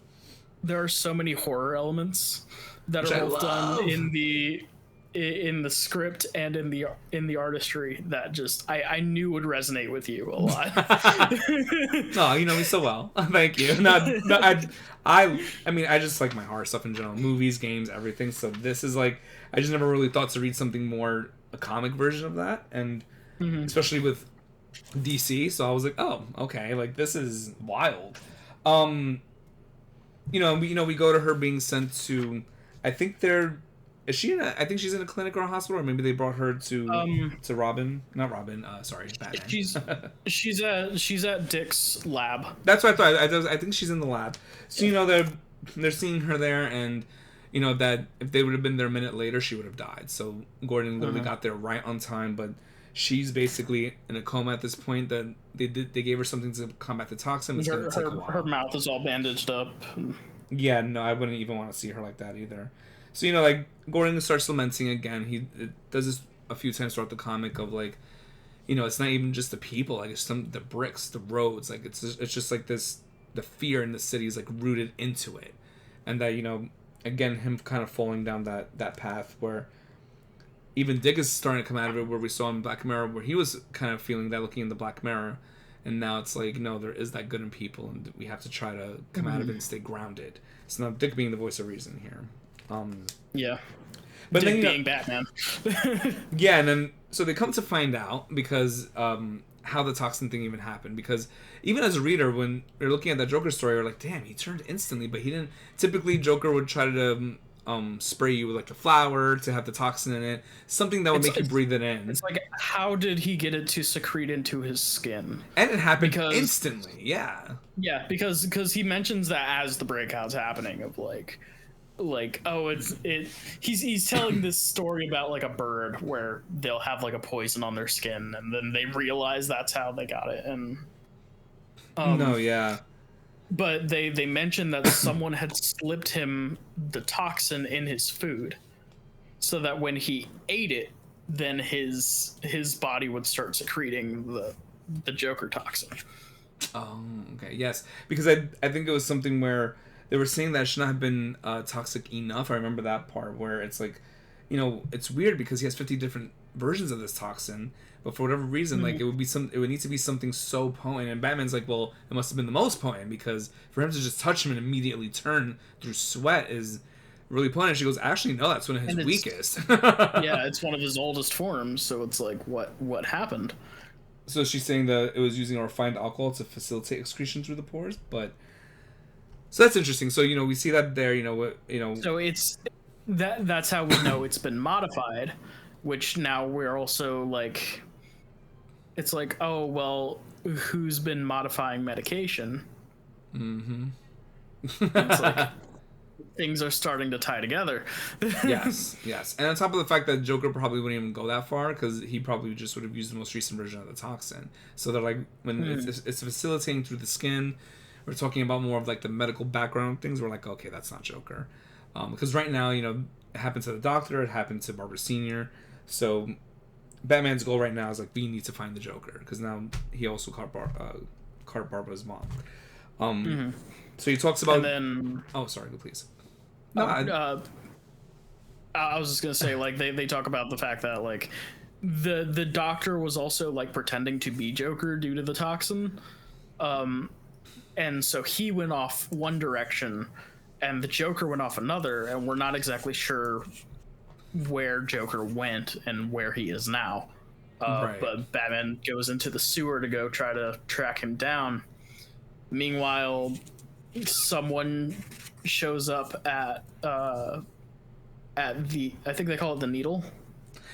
B: there are so many horror elements that are both done in the script and in the artistry that just I knew would resonate with you a lot.
A: No, you know me so well. Thank you. I mean, I just like my horror stuff in general, movies, games, everything. So this is like, I just never really thought to read something more a comic version of that, and especially with DC. So I was like, oh, okay, like this is wild. We go to her being sent to, I think is she I think she's in a clinic or a hospital, or maybe they brought her to Batman.
B: She's at Dick's lab.
A: That's what I thought. I think she's in the lab. So they're seeing her there, and that if they would have been there a minute later, she would have died. So Gordon literally got there right on time, but she's basically in a coma at this point. That they gave her something to combat the toxin. It's gonna take a while.
B: Her mouth is all bandaged up.
A: Yeah, no, I wouldn't even want to see her like that either. So like Gordon starts lamenting again. He does this a few times throughout the comic of like, it's not even just the people, like it's the bricks, the roads, like it's just like this, the fear in the city is like rooted into it, and that again him kind of falling down that path where even Dick is starting to come out of it, where we saw in Black Mirror where he was kind of feeling that looking in the Black Mirror, and now it's like there is that good in people, and we have to try to come out of it and stay grounded. So now Dick being the voice of reason here.
B: Yeah.
A: But
B: Dick
A: then
B: being Batman.
A: Yeah, and then so they come to find out because how the toxin thing even happened, because even as a reader, when you're looking at that Joker story, you're like, damn, he turned instantly, but he didn't. Typically, Joker would try to spray you with like a flower to have the toxin in it, something that would make you breathe it in.
B: It's like, how did he get it to secrete into his skin?
A: And it happened instantly.
B: Yeah, because he mentions that as the breakout's happening, of like oh, he's telling this story about like a bird where they'll have like a poison on their skin, and then they realize that's how they got it. And but they mentioned that someone had slipped him the toxin in his food, so that when he ate it, then his body would start secreting the Joker toxin.
A: Oh, okay, yes, because I think it was something where they were saying that it should not have been toxic enough. I remember that part where it's like, you know, it's weird because he has 50 different versions of this toxin, but for whatever reason, like it would need to be something so potent. And Batman's like, well, it must have been the most potent, because for him to just touch him and immediately turn through sweat is really potent. She goes, actually, no, that's one of his weakest.
B: Yeah, it's one of his oldest forms. So it's like, what happened?
A: So she's saying that it was using a refined alcohol to facilitate excretion through the pores, but. So that's interesting. So, you know, we see that there, So
B: it's that's how we know it's been modified, which now we're also like, it's like, oh, well, who's been modifying medication?
A: Mm-hmm.
B: It's like, things are starting to tie together.
A: Yes. And on top of the fact that Joker probably wouldn't even go that far, because he probably just would have used the most recent version of the toxin. So they're like, when it's facilitating through the skin, we're talking about more of like the medical background things. We're like, okay, that's not Joker. Because right now, you know, it happened to the Doctor, it happened to Barbara Sr. So Batman's goal right now is like, we need to find the Joker, because now he also caught Barbara's mom. So he talks about.
B: And then,
A: oh, sorry, please.
B: No, I was just gonna say, like, they talk about the fact that like the Doctor was also like pretending to be Joker due to the toxin, and so he went off one direction, and the Joker went off another, and we're not exactly sure where Joker went and where he is now.
A: Right.
B: But Batman goes into the sewer to go try to track him down. Meanwhile, someone shows up at the, I think they call it the Needle.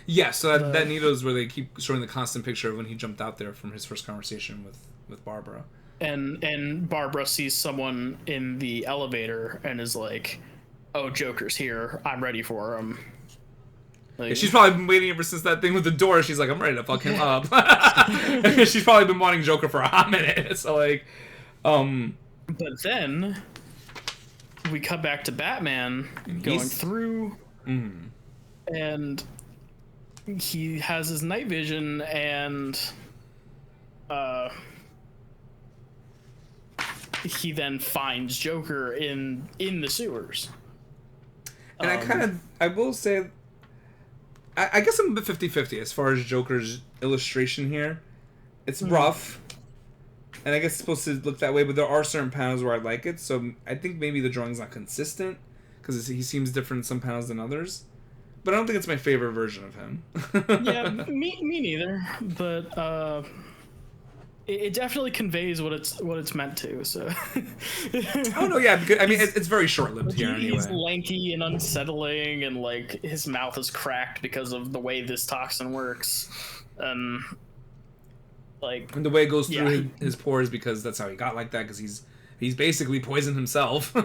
A: Yeah, so that Needle is where they keep showing the constant picture of when he jumped out there from his first conversation with Barbara.
B: And Barbara sees someone in the elevator and is like, oh, Joker's here, I'm ready for him. Like,
A: yeah, she's probably been waiting ever since that thing with the door. She's like, I'm ready to fuck him up. She's probably been wanting Joker for a hot minute. So like,
B: But then we cut back to Batman going through, and he has his night vision, and he then finds Joker in the sewers.
A: And I will say, I guess I'm a bit 50-50 as far as Joker's illustration here. It's rough, and I guess it's supposed to look that way, but there are certain panels where I like it, so I think maybe the drawing's not consistent, because he seems different in some panels than others. But I don't think it's my favorite version of him.
B: Yeah, me neither, but it definitely conveys what it's meant to, so...
A: Oh, no, yeah, because, I mean, it's very short-lived here, anyway.
B: He's lanky and unsettling, and, like, his mouth is cracked because of the way this toxin works, and, like...
A: And the way it goes through his pores, because that's how he got like that, because he's basically poisoned himself.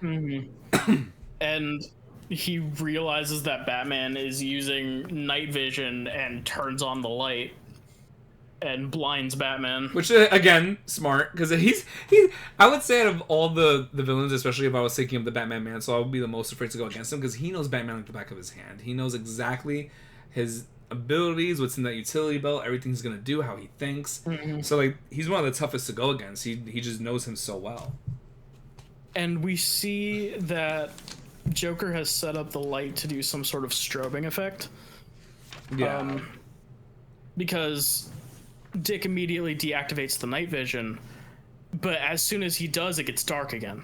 B: And he realizes that Batman is using night vision and turns on the light and blinds Batman,
A: which again, smart, because he I would say out of all the villains, especially if I was thinking of the Batman mantle, I would be the most afraid to go against him, because he knows Batman like the back of his hand. He knows exactly his abilities, what's in that utility belt, everything he's gonna do, how he thinks. So like, he's one of the toughest to go against. He just knows him so well.
B: And we see that Joker has set up the light to do some sort of strobing effect.
A: Yeah.
B: Because Dick immediately deactivates the night vision, but as soon as he does, it gets dark again.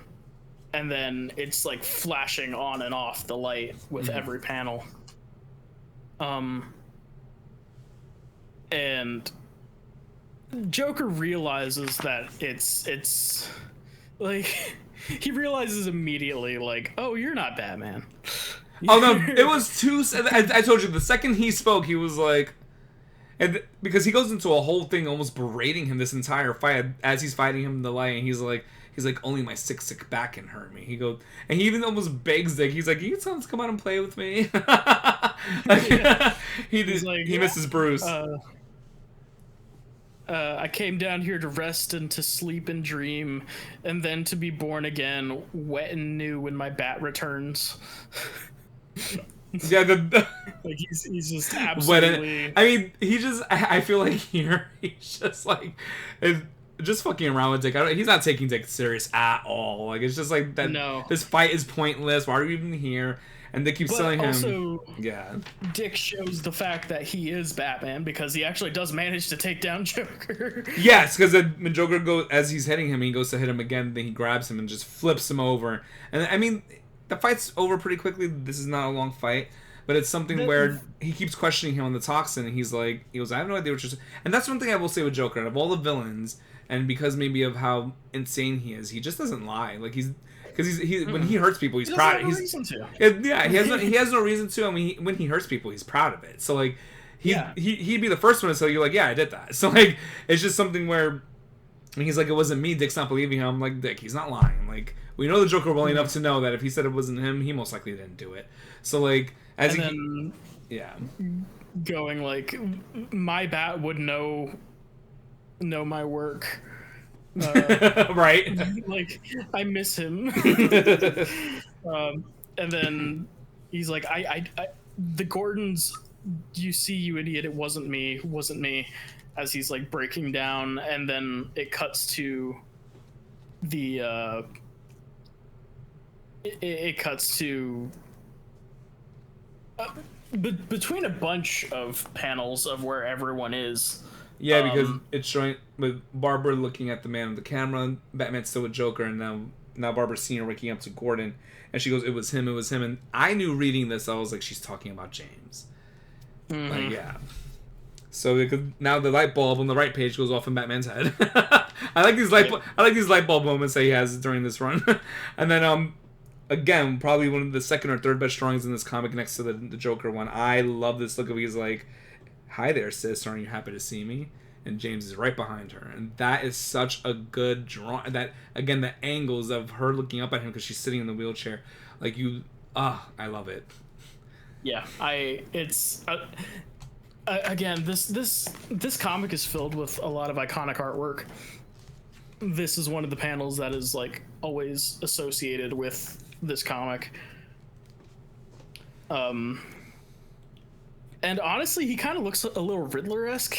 B: And then it's like flashing on and off the light with every panel. And Joker realizes that it's like he realizes immediately like, oh, you're not Batman.
A: Oh no, it was too. I told you the second he spoke, he was like, and because he goes into a whole thing almost berating him this entire fight as he's fighting him in the light, and he's like only my sick back can hurt me. He goes, and he even almost begs Dick. He's like, can you tell him to come out and play with me? Like, yeah. He misses Bruce.
B: I came down here to rest and to sleep and dream, and then to be born again, wet and new when my bat returns.
A: Yeah,
B: like he's just absolutely.
A: I mean, I feel like here he's just like, just fucking around with Dick. He's not taking Dick serious at all. Like it's just like that.
B: No.
A: This fight is pointless. Why are we even here? And they keep telling him.
B: Also,
A: yeah.
B: Dick shows the fact that he is Batman because he actually does manage to take down Joker.
A: Yes, because when Joker goes, as he's hitting him, he goes to hit him again. Then he grabs him and just flips him over. And I mean, the fight's over pretty quickly. This is not a long fight, but it's something where he keeps questioning him on the toxin, and he goes, I have no idea what you're saying. And that's one thing I will say with Joker. Out of all the villains, and because maybe of how insane he is, he just doesn't lie. Like because when he hurts people, he's proud.
B: He
A: has no reason to. I mean, when he hurts people, he's proud of it. So like, he'd be the first one to tell you like, yeah, I did that. So like, it's just something where, when he's like, it wasn't me. Dick's not believing him. I'm like, Dick, he's not lying. Like, we know the Joker well enough to know that if he said it wasn't him, he most likely didn't do it. So like,
B: going like, my bat would know my work.
A: Right.
B: Like, I miss him. And then he's like, I the Gordons, you see, you idiot, it wasn't me, as he's like breaking down, and then it cuts to the it cuts to between a bunch of panels of where everyone is.
A: Yeah, because it's showing with Barbara looking at the man on the camera, Batman's still with Joker, and now Barbara's seeing her waking up to Gordon, and she goes, it was him, and I knew reading this, I was like, she's talking about James.
B: Mm-hmm.
A: Like, yeah. So now the light bulb on the right page goes off in Batman's head. I like these light bulb moments that he has during this run. And then again, probably one of the second or third best drawings in this comic next to the Joker one. I love this look of he's like, hi there, sis, aren't you happy to see me? And James is right behind her. And that is such a good drawing. That, again, the angles of her looking up at him because she's sitting in the wheelchair. Like, I love it.
B: Yeah, again, this comic is filled with a lot of iconic artwork. This is one of the panels that is, like, always associated with this comic. And honestly, he kind of looks a little Riddler-esque.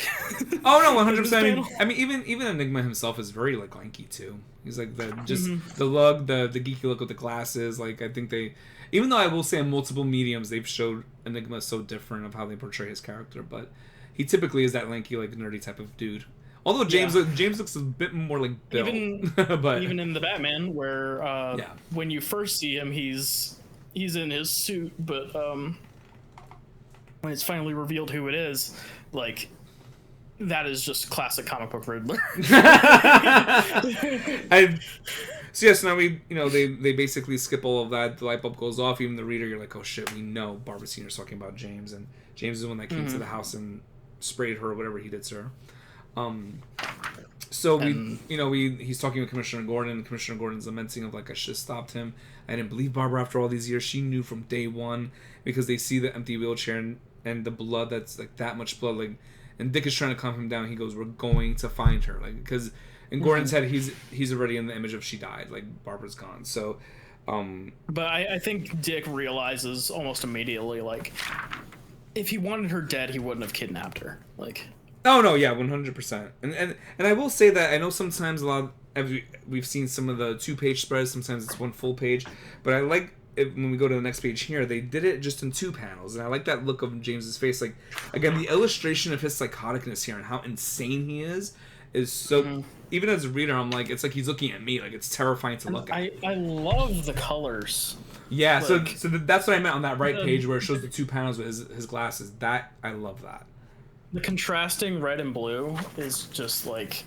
A: Oh no, 100%. I mean, even Enigma himself is very like lanky too. He's like the lug, the geeky look with the glasses. Like I think even though I will say in multiple mediums they've showed Enigma so different of how they portray his character, but he typically is that lanky, like nerdy type of dude. Although James looks a bit more like Bill. Even
B: in the Batman, where when you first see him, he's in his suit, but when it's finally revealed who it is, like, that is just classic comic book Riddler.
A: So yes, now they basically skip all of that. The light bulb goes off. Even the reader, you're like, oh shit, we know Barbara Senior's talking about James, and James is the one that came to the house and sprayed her or whatever he did to her. So he's talking with Commissioner Gordon, and Commissioner Gordon's lamenting of like, I should have stopped him. I didn't believe Barbara after all these years. She knew from day one, because they see the empty wheelchair and the blood that's like that much blood. Like, and Dick is trying to calm him down. He goes, we're going to find her. Like, because in Gordon's head, he's already in the image of she died. Like, Barbara's gone. So,
B: but I think Dick realizes almost immediately, like, if he wanted her dead, he wouldn't have kidnapped her. Like,
A: oh no, yeah, 100%. And I will say that I know sometimes we've seen some of the 2-page spreads. Sometimes it's one full page, but I like it when we go to the next page here. They did it just in 2 panels, and I like that look of James's face. Like, again, the illustration of his psychoticness here and how insane he is so. Even as a reader, I'm like, it's like he's looking at me. Like, it's terrifying to look at.
B: I love the colors.
A: Yeah, so that's what I meant on that right page where it shows the 2 panels with his glasses. That I love that.
B: The contrasting red and blue is just like,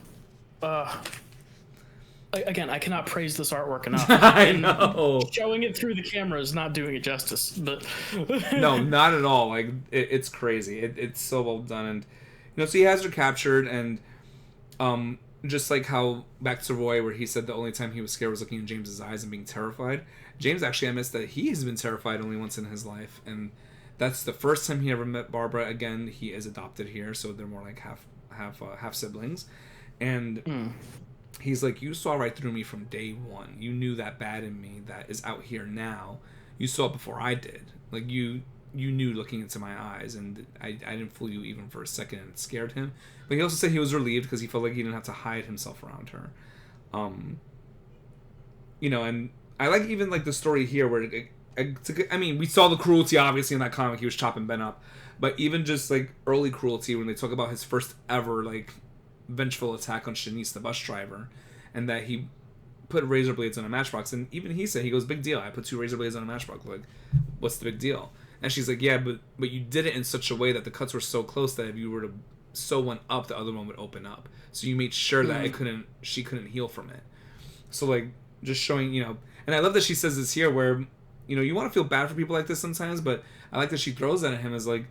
B: again, I cannot praise this artwork enough.
A: I know.
B: Showing it through the camera is not doing it justice, but
A: no, not at all. Like it's crazy. It's so well done, and so he has her captured, and just like how back to Roy, where he said the only time he was scared was looking in James's eyes and being terrified. James actually admits that he has been terrified only once in his life, and that's the first time he ever met Barbara. Again, he is adopted here, so they're more like half siblings, and. He's like, you saw right through me from day one. You knew that bad in me that is out here now. You saw it before I did. Like, you knew looking into my eyes, and I didn't fool you even for a second, and it scared him. But he also said he was relieved because he felt like he didn't have to hide himself around her. And I like even, like, the story here where, I mean, we saw the cruelty, obviously, in that comic. He was chopping Ben up. But even just, like, early cruelty when they talk about his first ever, like, vengeful attack on Shanice, the bus driver, and that he put razor blades on a matchbox, and even he said, he goes, big deal, I put 2 razor blades on a matchbox, like, what's the big deal? And she's like, yeah, but you did it in such a way that the cuts were so close that if you were to sew one up, the other one would open up, so you made sure that she couldn't heal from it. So, like, just showing, and I love that she says this here where, you want to feel bad for people like this sometimes, but I like that she throws that at him as, like,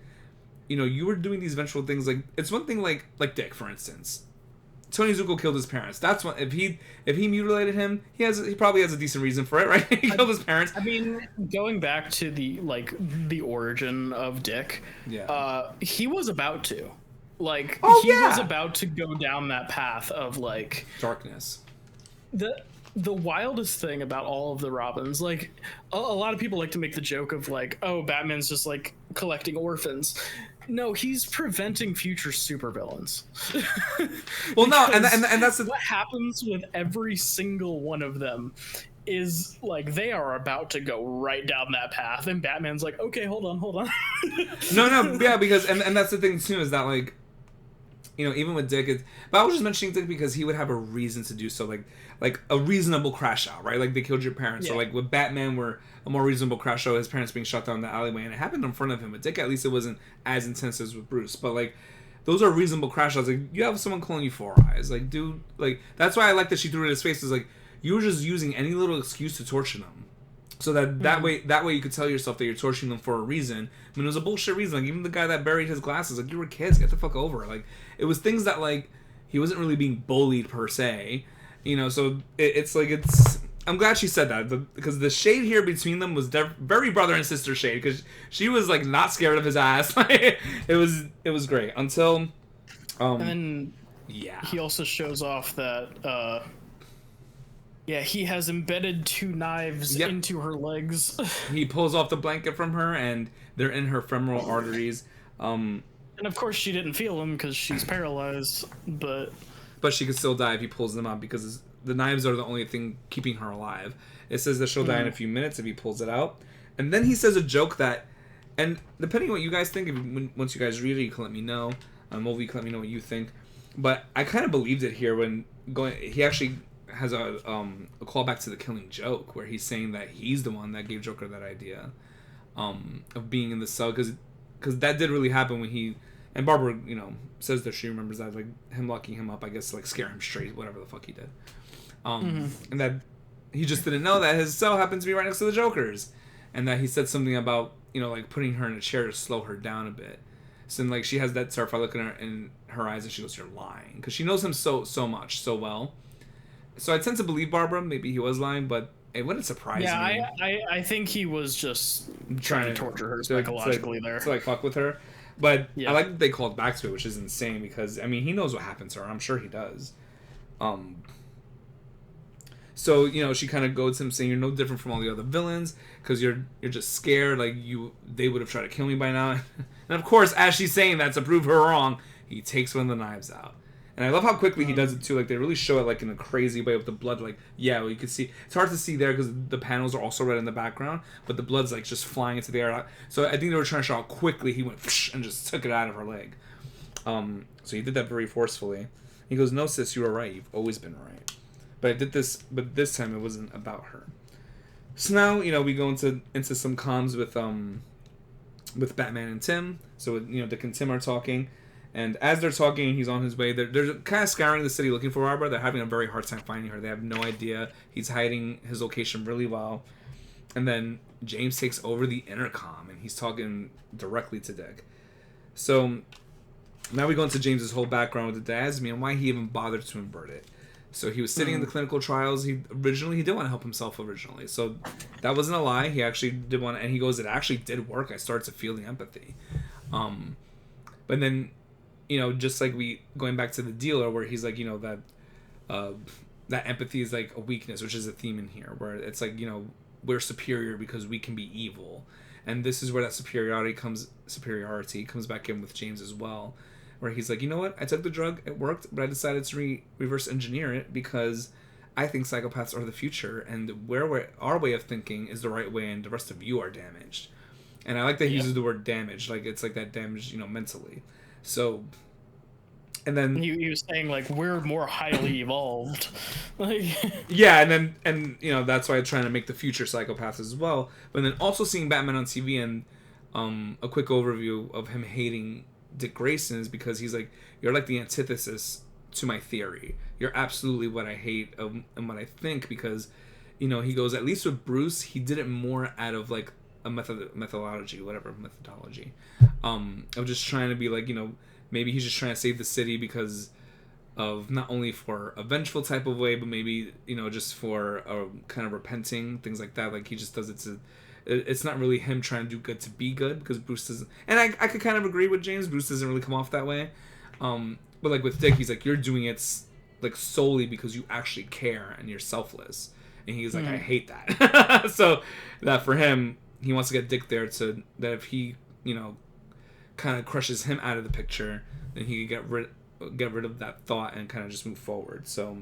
A: you were doing these vengeful things, like, it's one thing, like Dick, for instance. Tony Zuko killed his parents. That's what if he mutilated him, he probably has a decent reason for it, right? He killed his parents.
B: I mean, going back to the origin of Dick, he was about to, like, was about to go down that path of, like,
A: darkness.
B: The wildest thing about all of the Robins, like, a lot of people like to make the joke of, like, oh, Batman's just, like, collecting orphans. No, he's preventing future supervillains.
A: Well, no, and that's
B: what happens with every single one of them is, like, they are about to go right down that path, and Batman's like, okay, hold on.
A: no, yeah, because and that's the thing too, is that, like, even with Dick, but I was just mentioning Dick because he would have a reason to do so, like a reasonable crash out, right? Like, they killed your parents, or like with Batman, where a more reasonable crash out, his parents being shot down the alleyway, and it happened in front of him. With Dick, at least it wasn't as intense as with Bruce, but, like, those are reasonable crash outs. Like, you have someone calling you 4 Eyes, like, dude, like, that's why I like that she threw it in his face. Is like, you were just using any little excuse to torture them. So that way you could tell yourself that you're torturing them for a reason. I mean, it was a bullshit reason. Like, even the guy that buried his glasses, like, you were kids, get the fuck over it. Like, it was things that, like, he wasn't really being bullied per se, so it's like, I'm glad she said that, because the shade here between them was very brother and sister shade, because she was, like, not scared of his ass. it was great until
B: and then he also shows off that he has embedded 2 knives into her legs.
A: He pulls off the blanket from her, and they're in her femoral arteries. And
B: of course she didn't feel them because she's paralyzed, but
A: she could still die if he pulls them out, because the knives are the only thing keeping her alive. It says that she'll die in a few minutes if he pulls it out. And then he says a joke that, and depending on what you guys think, once you guys read it, you can let me know. Movie, you can let me know what you think. But I kind of believed it here when he actually has a callback to The Killing Joke, where he's saying that he's the one that gave Joker that idea of being in the cell, because that did really happen when he, and Barbara, says that she remembers that, like, him locking him up, I guess, to, like, scare him straight, whatever the fuck he did. And that he just didn't know that his cell happened to be right next to the Joker's, and that he said something about, like, putting her in a chair to slow her down a bit. So then, like, she has that terrified look in her eyes, and she goes, "You're lying," because she knows him so much, so well. So I tend to believe Barbara. Maybe he was lying, but it wouldn't surprise me.
B: Yeah, I think he was just trying to torture her psychologically there.
A: To, like, fuck with her. But I like that they called back to it, which is insane, because, I mean, he knows what happened to her. I'm sure he does. So, she kind of goads him, saying, "You're no different from all the other villains, because you're just scared. Like, they would have tried to kill me by now." And of course, as she's saying that, to prove her wrong, he takes one of the knives out. And I love how quickly he does it too. Like, they really show it, like, in a crazy way with the blood. Like, well, you can see, it's hard to see there because the panels are also red in the background, but the blood's, like, just flying into the air. So I think they were trying to show how quickly he went and just took it out of her leg. So he did that very forcefully. He goes, "No, sis, you were right. You've always been right. But this time it wasn't about her." So now, we go into some comms with Batman and Tim. So, Dick and Tim are talking. And as they're talking, he's on his way. They're kind of scouring the city looking for Barbara. They're having a very hard time finding her. They have no idea. He's hiding his location really well. And then James takes over the intercom, and he's talking directly to Dick. So now we go into James's whole background with the Dasmy and why he even bothered to invert it. So he was sitting in the clinical trials. He did want to help himself originally. So that wasn't a lie. He actually did want to, and he goes, it actually did work. I started to feel the empathy. But then, just like going back to the dealer where he's like, that empathy is like a weakness, which is a theme in here where it's like, we're superior because we can be evil. And this is where that superiority comes back in with James as well. Where he's like, you know what? I took the drug, it worked, but I decided to reverse engineer it because I think psychopaths are the future, and our way of thinking is the right way, and the rest of you are damaged. And I like that he uses the word damaged, like it's like that damage, mentally. So, and then
B: he was saying like we're more highly evolved, like
A: yeah, and that's why I'm trying to make the future psychopaths as well. But then also seeing Batman on TV and a quick overview of him hating Dick Grayson is because he's like, you're like the antithesis to my theory. You're absolutely what I hate and what I think because, he goes, at least with Bruce, he did it more out of like a methodology, of just trying to be like, maybe he's just trying to save the city because of not only for a vengeful type of way, but maybe, just for a kind of repenting, things like that. Like he just does it to... It's not really him trying to do good to be good because Bruce doesn't... And I could kind of agree with James. Bruce doesn't really come off that way. But like with Dick, he's like, you're doing it like solely because you actually care and you're selfless. And he's like, I hate that. So that for him, he wants to get Dick there that if he, kind of crushes him out of the picture, then he could get rid of that thought and kind of just move forward. So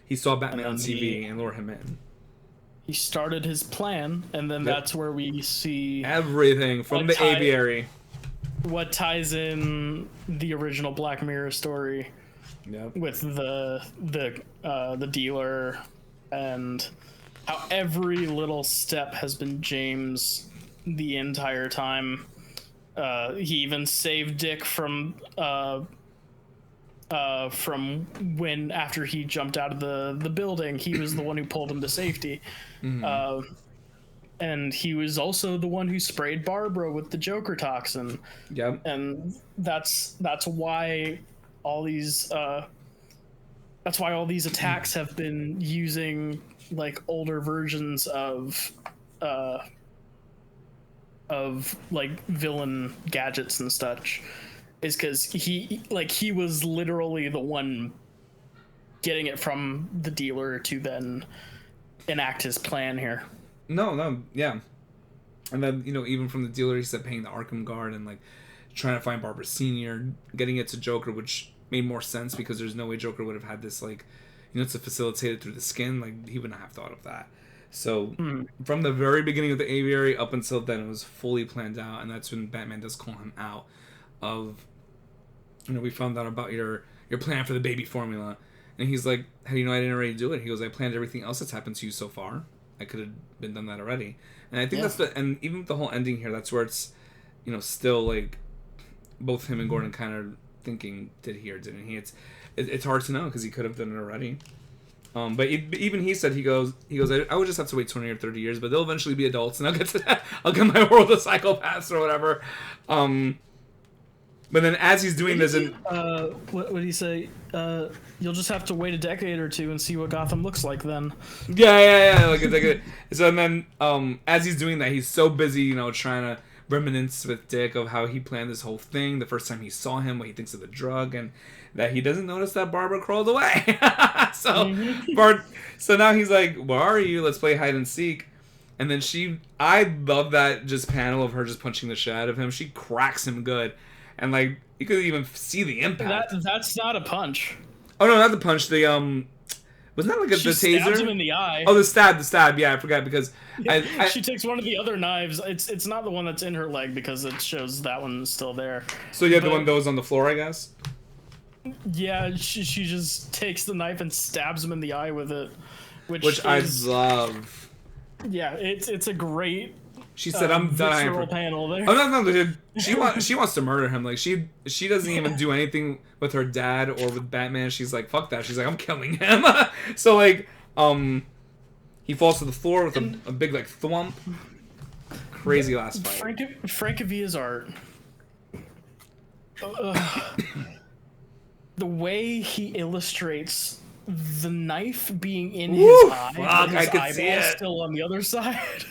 A: he saw Batman on TV and lured him in.
B: He started his plan, and then that's where we see
A: everything from the aviary.
B: What ties in the original Black Mirror story with the dealer, and how every little step has been James the entire time. He even saved Dick from when after he jumped out of the building, he was the one who pulled him to safety. And he was also the one who sprayed Barbara with the Joker toxin. Yep. And that's why all these attacks have been using like older versions of like villain gadgets and such. Is because he was literally the one getting it from the dealer to then enact his plan here.
A: No, yeah. And then, even from the dealer, he said paying the Arkham Guard and, like, trying to find Barbara Sr., getting it to Joker, which made more sense because there's no way Joker would have had this, like, to facilitate it through the skin. Like, he wouldn't have thought of that. So, from the very beginning of the aviary up until then, it was fully planned out, and that's when Batman does call him out of, we found out about your plan for the baby formula. And he's like, how do you know I didn't already do it? He goes, I planned everything else that's happened to you so far. I could have been done that already. And I think that's and even with the whole ending here, that's where it's, still like both him and Gordon kind of thinking, did he or didn't he? It's hard to know because he could have done it already. But even he said, he goes, I would just have to wait 20 or 30 years, but they'll eventually be adults and I'll get to that. I'll get my world of psychopaths or whatever. But then as he's doing this, and
B: what did he say? You'll just have to wait a decade or two and see what Gotham looks like then.
A: Yeah. Like a decade. So and then as he's doing that, he's so busy, trying to reminisce with Dick of how he planned this whole thing the first time he saw him, what he thinks of the drug, and that he doesn't notice that Barbara crawled away. So now he's like, where are you? Let's play hide and seek. And then I love that just panel of her just punching the shit out of him. She cracks him good. And, like, you could even see the impact.
B: That's not a punch.
A: Oh, no, not the punch. The, wasn't that like the taser? She stabs
B: him in the eye.
A: Oh, the stab. Yeah, I forgot because...
B: she takes one of the other knives. It's not the one that's in her leg because it shows that one's still there.
A: So you have the one that was on the floor, I guess?
B: Yeah, she just takes the knife and stabs him in the eye with it. Which
A: I love.
B: Yeah, it's a great
A: She said, "I'm done."
B: Panel there.
A: Oh no, dude. She wants to murder him. Like she doesn't even do anything with her dad or with Batman. She's like, "Fuck that." She's like, "I'm killing him." So like, he falls to the floor with a big like thwump. Crazy last fight.
B: Francavilla's art. The way he illustrates the knife being in his eye,
A: fuck,
B: his
A: I could see it.
B: Still on the other side.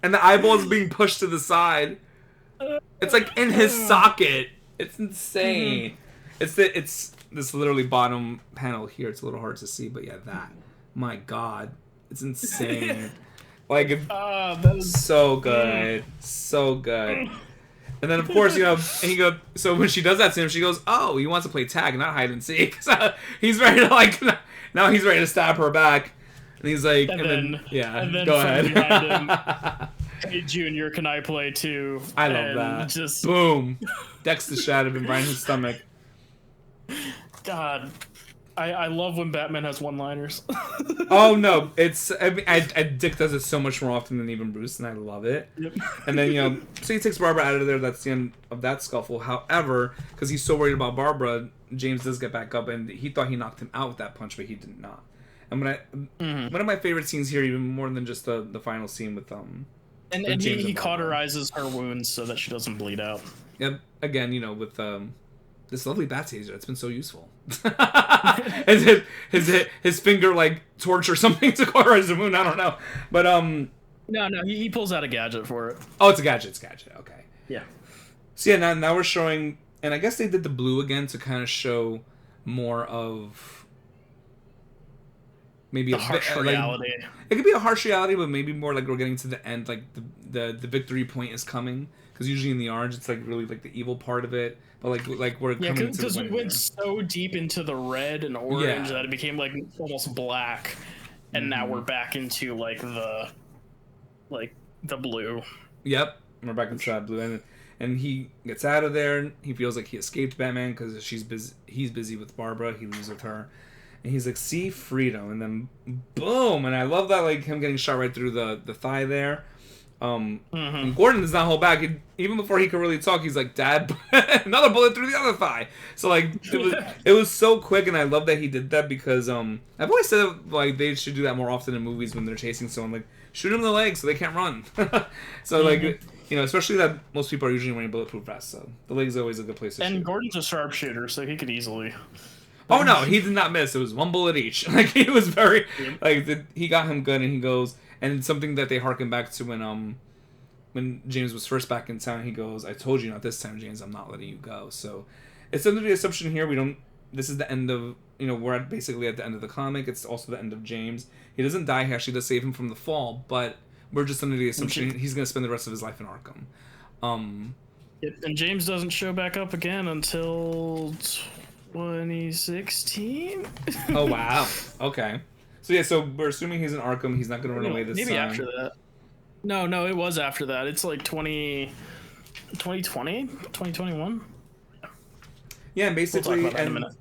A: And the eyeball's being pushed to the side. It's like in his socket. It's insane. Mm-hmm. It's this literally bottom panel here. It's a little hard to see, but yeah, that. My God, it's insane. Like,
B: that is
A: so good, so good. And then of course, you know, and he goes. So when she does that to him, she goes, "Oh, he wants to play tag, not hide and seek." So he's ready to like. Now he's ready to stab her back. And he's like, and then go ahead.
B: Hey, Junior, can I play too?
A: I love that.
B: Just
A: boom, decks the shadow in Brian's stomach.
B: God, I love when Batman has one-liners.
A: Oh no, Dick does it so much more often than even Bruce, and I love it.
B: Yep.
A: And then you know, so he takes Barbara out of there. That's the end of that scuffle. However, because he's so worried about Barbara, James does get back up, and he thought he knocked him out with that punch, but he did not. And one of my favorite scenes here, even more than just the final scene with
B: And he cauterizes her wounds so that she doesn't bleed out.
A: Yep. Again, you know, with this lovely bat taser, it's been so useful. his finger like torch or something to cauterize the wound. I don't know, but
B: No, he pulls out a gadget for it.
A: Oh, it's a gadget. Okay.
B: Yeah.
A: So yeah, now we're showing, and I guess they did the blue again to kind of show more of maybe
B: a harsh reality.
A: Like, it could be a harsh reality, but maybe more like we're getting to the end, like the victory point is coming. Because usually in the orange, it's like really like the evil part of it, but like we're coming to the
B: because we went so deep into the red and orange that it became like almost black, and now we're back into like the blue.
A: Yep, we're back into that blue, and he gets out of there. And he feels like he escaped Batman because he's busy with Barbara. He leaves with her. And he's like, "See, freedom," and then boom! And I love that, like him getting shot right through the thigh there. And Gordon does not hold back. Even before he could really talk, he's like, "Dad, another bullet through the other thigh." So like, it was so quick, and I love that he did that because I've always said that, like they should do that more often in movies when they're chasing someone. Like, shoot him in the leg so they can't run. So like, you know, especially that most people are usually wearing bulletproof vests, so the leg is always a good place to shoot.
B: And Gordon's a sharpshooter, so he could easily.
A: Oh no, he did not miss. It was one bullet each. Like he was very he got him good, and he goes, and something that they harken back to when James was first back in town. He goes, "I told you not this time, James. I'm not letting you go." So it's under the assumption here this is the end of, you know, we're basically at the end of the comic. It's also the end of James. He doesn't die. He actually does save him from the fall, but we're just under the assumption he's going to spend the rest of his life in Arkham.
B: And James doesn't show back up again until 2016.
A: Oh wow. Okay. So yeah, so we're assuming he's in Arkham. He's not going to run away this time.
B: Maybe after that. No, it was after that. It's like 2020, 2021.
A: Yeah, and basically,
B: we'll talk about that in a minute.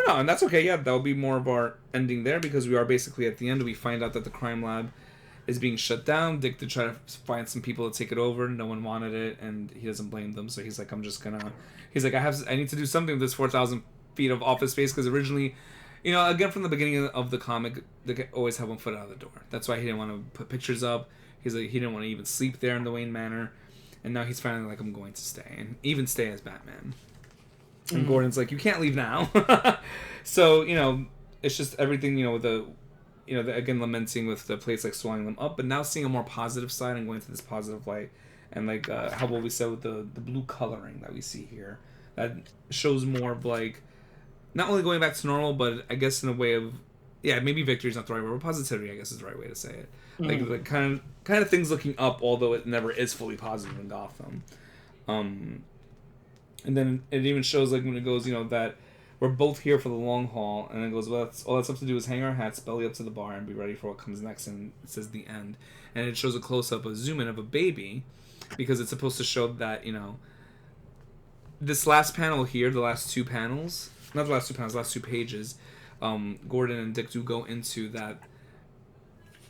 A: no, and that's okay. Yeah, that'll be more of our ending there because we are basically at the end. We find out that the crime lab is being shut down. Dick did try to find some people to take it over. No one wanted it, and he doesn't blame them. So he's like, I need to do something with this 4,000 feet of office space because originally, you know, again from the beginning of the comic, they always have one foot out of the door. That's why he didn't want to put pictures up. He's like, he didn't want to even sleep there in the Wayne Manor, and now he's finally like, I'm going to stay, and even stay as Batman. And Gordon's like, you can't leave now. So, you know, it's just everything, you know, again, lamenting with the place like swallowing them up, but now seeing a more positive side and going to this positive light. And like how what we said with the blue coloring that we see here, that shows more of like, not only going back to normal, but I guess in a way of, yeah, maybe victory is not the right word, but positivity, I guess, is the right way to say it. Like kind of things looking up, although it never is fully positive in Gotham. And then it even shows like when it goes, you know, that we're both here for the long haul, and it goes, well, all that's up to do is hang our hats, belly up to the bar, and be ready for what comes next. And it says the end, and it shows a close up, a zoom in of a baby, because it's supposed to show that, you know, this last panel here, the last two panels, the last two pages, Gordon and Dick do go into that,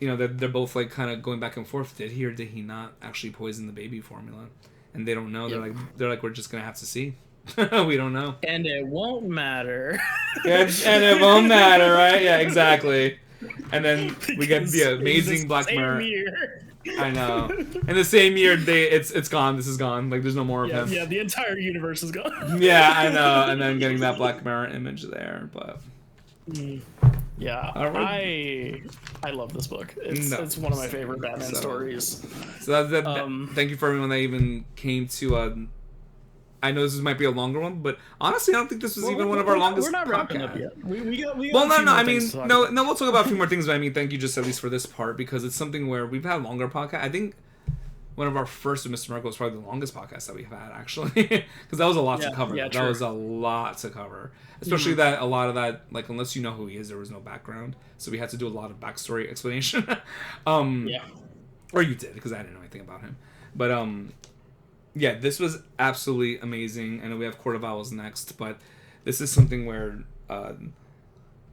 A: you know, they're both like kind of going back and forth. Did he or did he not actually poison the baby formula? And they don't know. Yep. They're like we're just gonna have to see. We don't know.
B: And it won't matter.
A: and it won't matter, right? Yeah, exactly. And then we get the amazing Black Mirror.
B: Year.
A: I know. In the same year, it's gone. This is gone. Like there's no more of him.
B: Yeah, the entire universe is gone.
A: Yeah, I know. And then getting that Black Mirror image there, but.
B: Yeah, I love this book. It's one of my favorite Batman stories.
A: So thank you for everyone that even came to. I know this might be a longer one, but honestly, I don't think this was even one of our longest.
B: We're not wrapping up yet. We got
A: no. I mean, no. We'll talk about a few more things. But I mean, thank you just at least for this part because it's something where we've had longer podcasts. I think one of our first with Mr. Miracle was probably the longest podcast that we've had actually, because that was a lot to cover.
B: Yeah,
A: that was a lot to cover, especially that a lot of that, like unless you know who he is, there was no background, so we had to do a lot of backstory explanation. Or you did because I didn't know anything about him, but yeah, this was absolutely amazing. I know we have Court of Owls next, but this is something where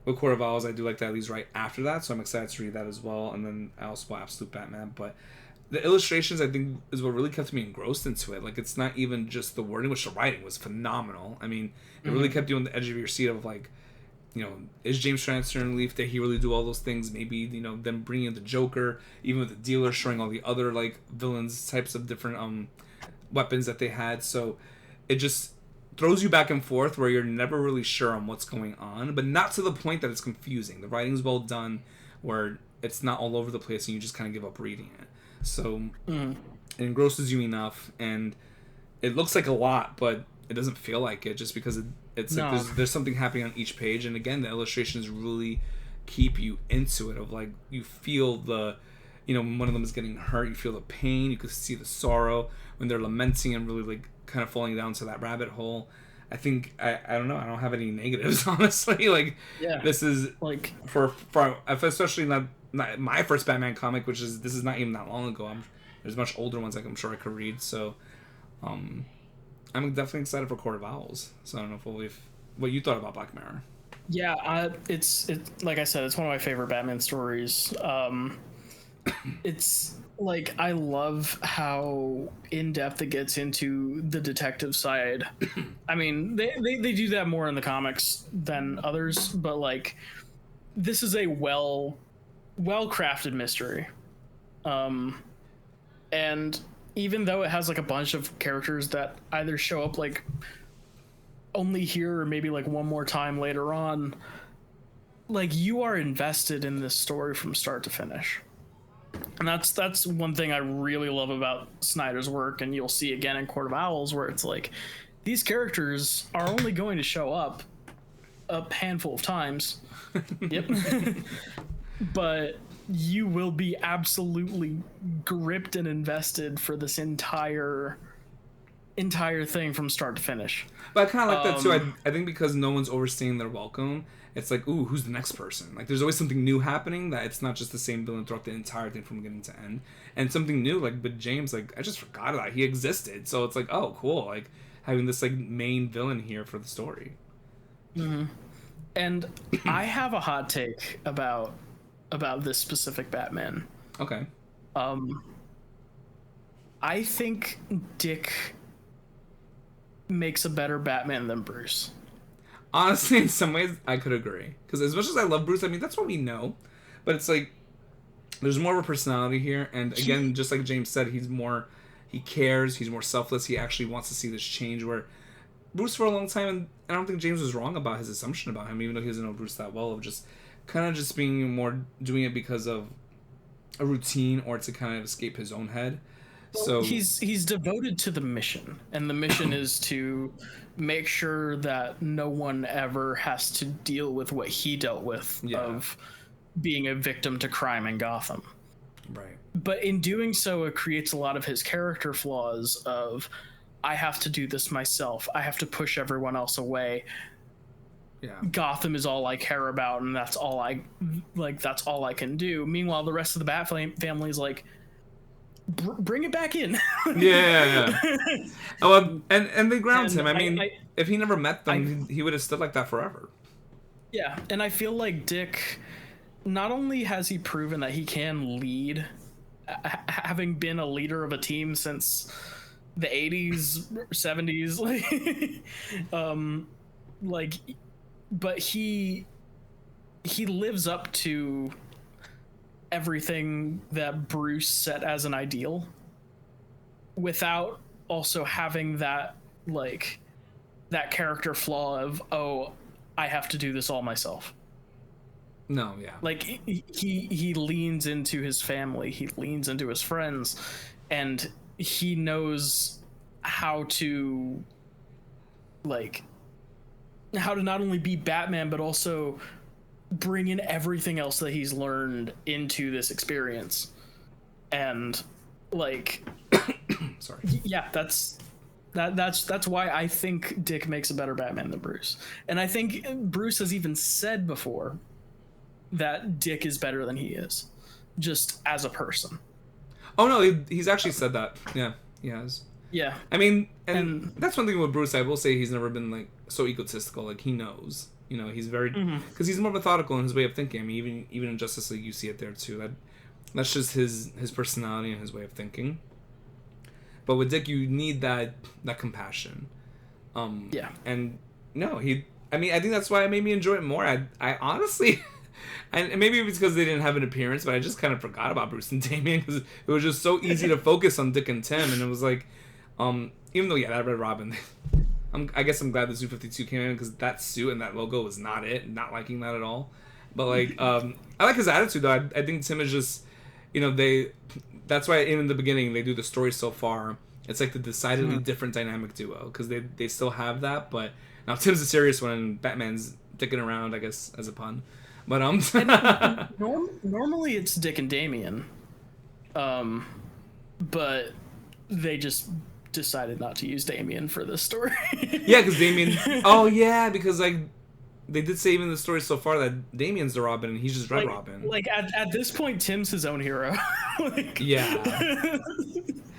A: with Court of Owls, I do like to at least right after that, so I'm excited to read that as well. And then I also bought Absolute Batman, but the illustrations I think is what really kept me engrossed into it. Like it's not even just the wording, which the writing was phenomenal. I mean, it really kept you on the edge of your seat of like, you know, is James Transfer Leaf, did he really do all those things? Maybe, you know, them bringing in the Joker, even with the dealer showing all the other like villains, types of different weapons that they had. So it just throws you back and forth where you're never really sure on what's going on, but not to the point that it's confusing. The writing's well done where it's not all over the place and you just kind of give up reading it. So it engrosses you enough, and it looks like a lot, but it doesn't feel like it just because it's like there's something happening on each page. And again, the illustrations really keep you into it of like you feel the, you know, when one of them is getting hurt, you feel the pain, you can see the sorrow when they're lamenting and really like kind of falling down to that rabbit hole. I think I don't know, I don't have any negatives honestly. Like this is like for especially not my first Batman comic, this is not even that long ago. There's much older ones like I'm sure I could read. So I'm definitely excited for Court of Owls. So I don't know if what you thought about Black Mirror.
B: Yeah, it's like I said, it's one of my favorite Batman stories. It's like I love how in depth it gets into the detective side. I mean, they do that more in the comics than others, but like this is a well crafted mystery. And even though it has like a bunch of characters that either show up like only here or maybe like one more time later on, like you are invested in this story from start to finish. And that's one thing I really love about Snyder's work, and you'll see again in Court of Owls, where it's like these characters are only going to show up a handful of times. Yep. But you will be absolutely gripped and invested for this entire thing from start to finish.
A: But I kind of like that too. I think because no one's overstaying their welcome, it's like, ooh, who's the next person? Like, there's always something new happening, that it's not just the same villain throughout the entire thing from beginning to end. And something new, like, with James, like, I just forgot that he existed. So it's like, oh, cool. Like, having this, like, main villain here for the story.
B: Mm-hmm. And I have a hot take about this specific Batman.
A: Okay.
B: I think Dick makes a better Batman than Bruce.
A: Honestly, in some ways, I could agree. Because as much as I love Bruce, I mean, that's what we know. But it's like, there's more of a personality here. And again, just like James said, he cares, he's more selfless, he actually wants to see this change. Where Bruce, for a long time, and I don't think James was wrong about his assumption about him, even though he doesn't know Bruce that well, of just kind of just being more doing it because of a routine or to kind of escape his own head. So
B: he's devoted to the mission, and the mission is to make sure that no one ever has to deal with what he dealt with of being a victim to crime in Gotham.
A: Right.
B: But in doing so, it creates a lot of his character flaws of, I have to do this myself. I have to push everyone else away. Yeah. Gotham is all I care about, and that's all I can do. Meanwhile, the rest of the Bat family is like, bring it back in.
A: Yeah. Oh, and they ground him. I mean, if he never met them, he would have stood like that forever.
B: Yeah, and I feel like Dick not only has he proven that he can lead, having been a leader of a team since the 80s, 70s, like, but he lives up to everything that Bruce set as an ideal without also having that, like, that character flaw of, oh, I have to do this all myself.
A: No, yeah.
B: Like, he leans into his family, he leans into his friends, and he knows how to, like, how to not only be Batman, but also bring in everything else that he's learned into this experience. And, like,
A: sorry.
B: Yeah, that's why I think Dick makes a better Batman than Bruce. And I think Bruce has even said before that Dick is better than he is, just as a person.
A: Oh no, he's actually said that. Yeah, he has.
B: Yeah.
A: I mean, and that's one thing with Bruce. I will say he's never been like so egotistical. Like, he knows, you know, he's very, because he's more methodical in his way of thinking. I mean, even in Justice League, you see it there too. That's just his personality and his way of thinking. But with Dick, you need that compassion.
B: Yeah.
A: And no, I mean, I think that's why it made me enjoy it more. I honestly, and maybe it was because they didn't have an appearance, but I just kind of forgot about Bruce and Damian because it was just so easy to focus on Dick and Tim, and it was like, even though that Red Robin, I guess I'm glad the Zoo 52 came in because that suit and that logo was not it. Not liking that at all. But like, I like his attitude though. I think Tim is just, you know, that's why in the beginning they do the story so far. It's like the decidedly different dynamic duo because they still have that, but now Tim's a serious one and Batman's dicking around, I guess, as a pun. But
B: normally it's Dick and Damian, but they just decided not to use Damian for this story.
A: Yeah, because Damian. Oh yeah, because like they did say even in the story so far that Damian's the Robin and he's just Red Robin.
B: Like at this point, Tim's his own hero. Like,
A: yeah.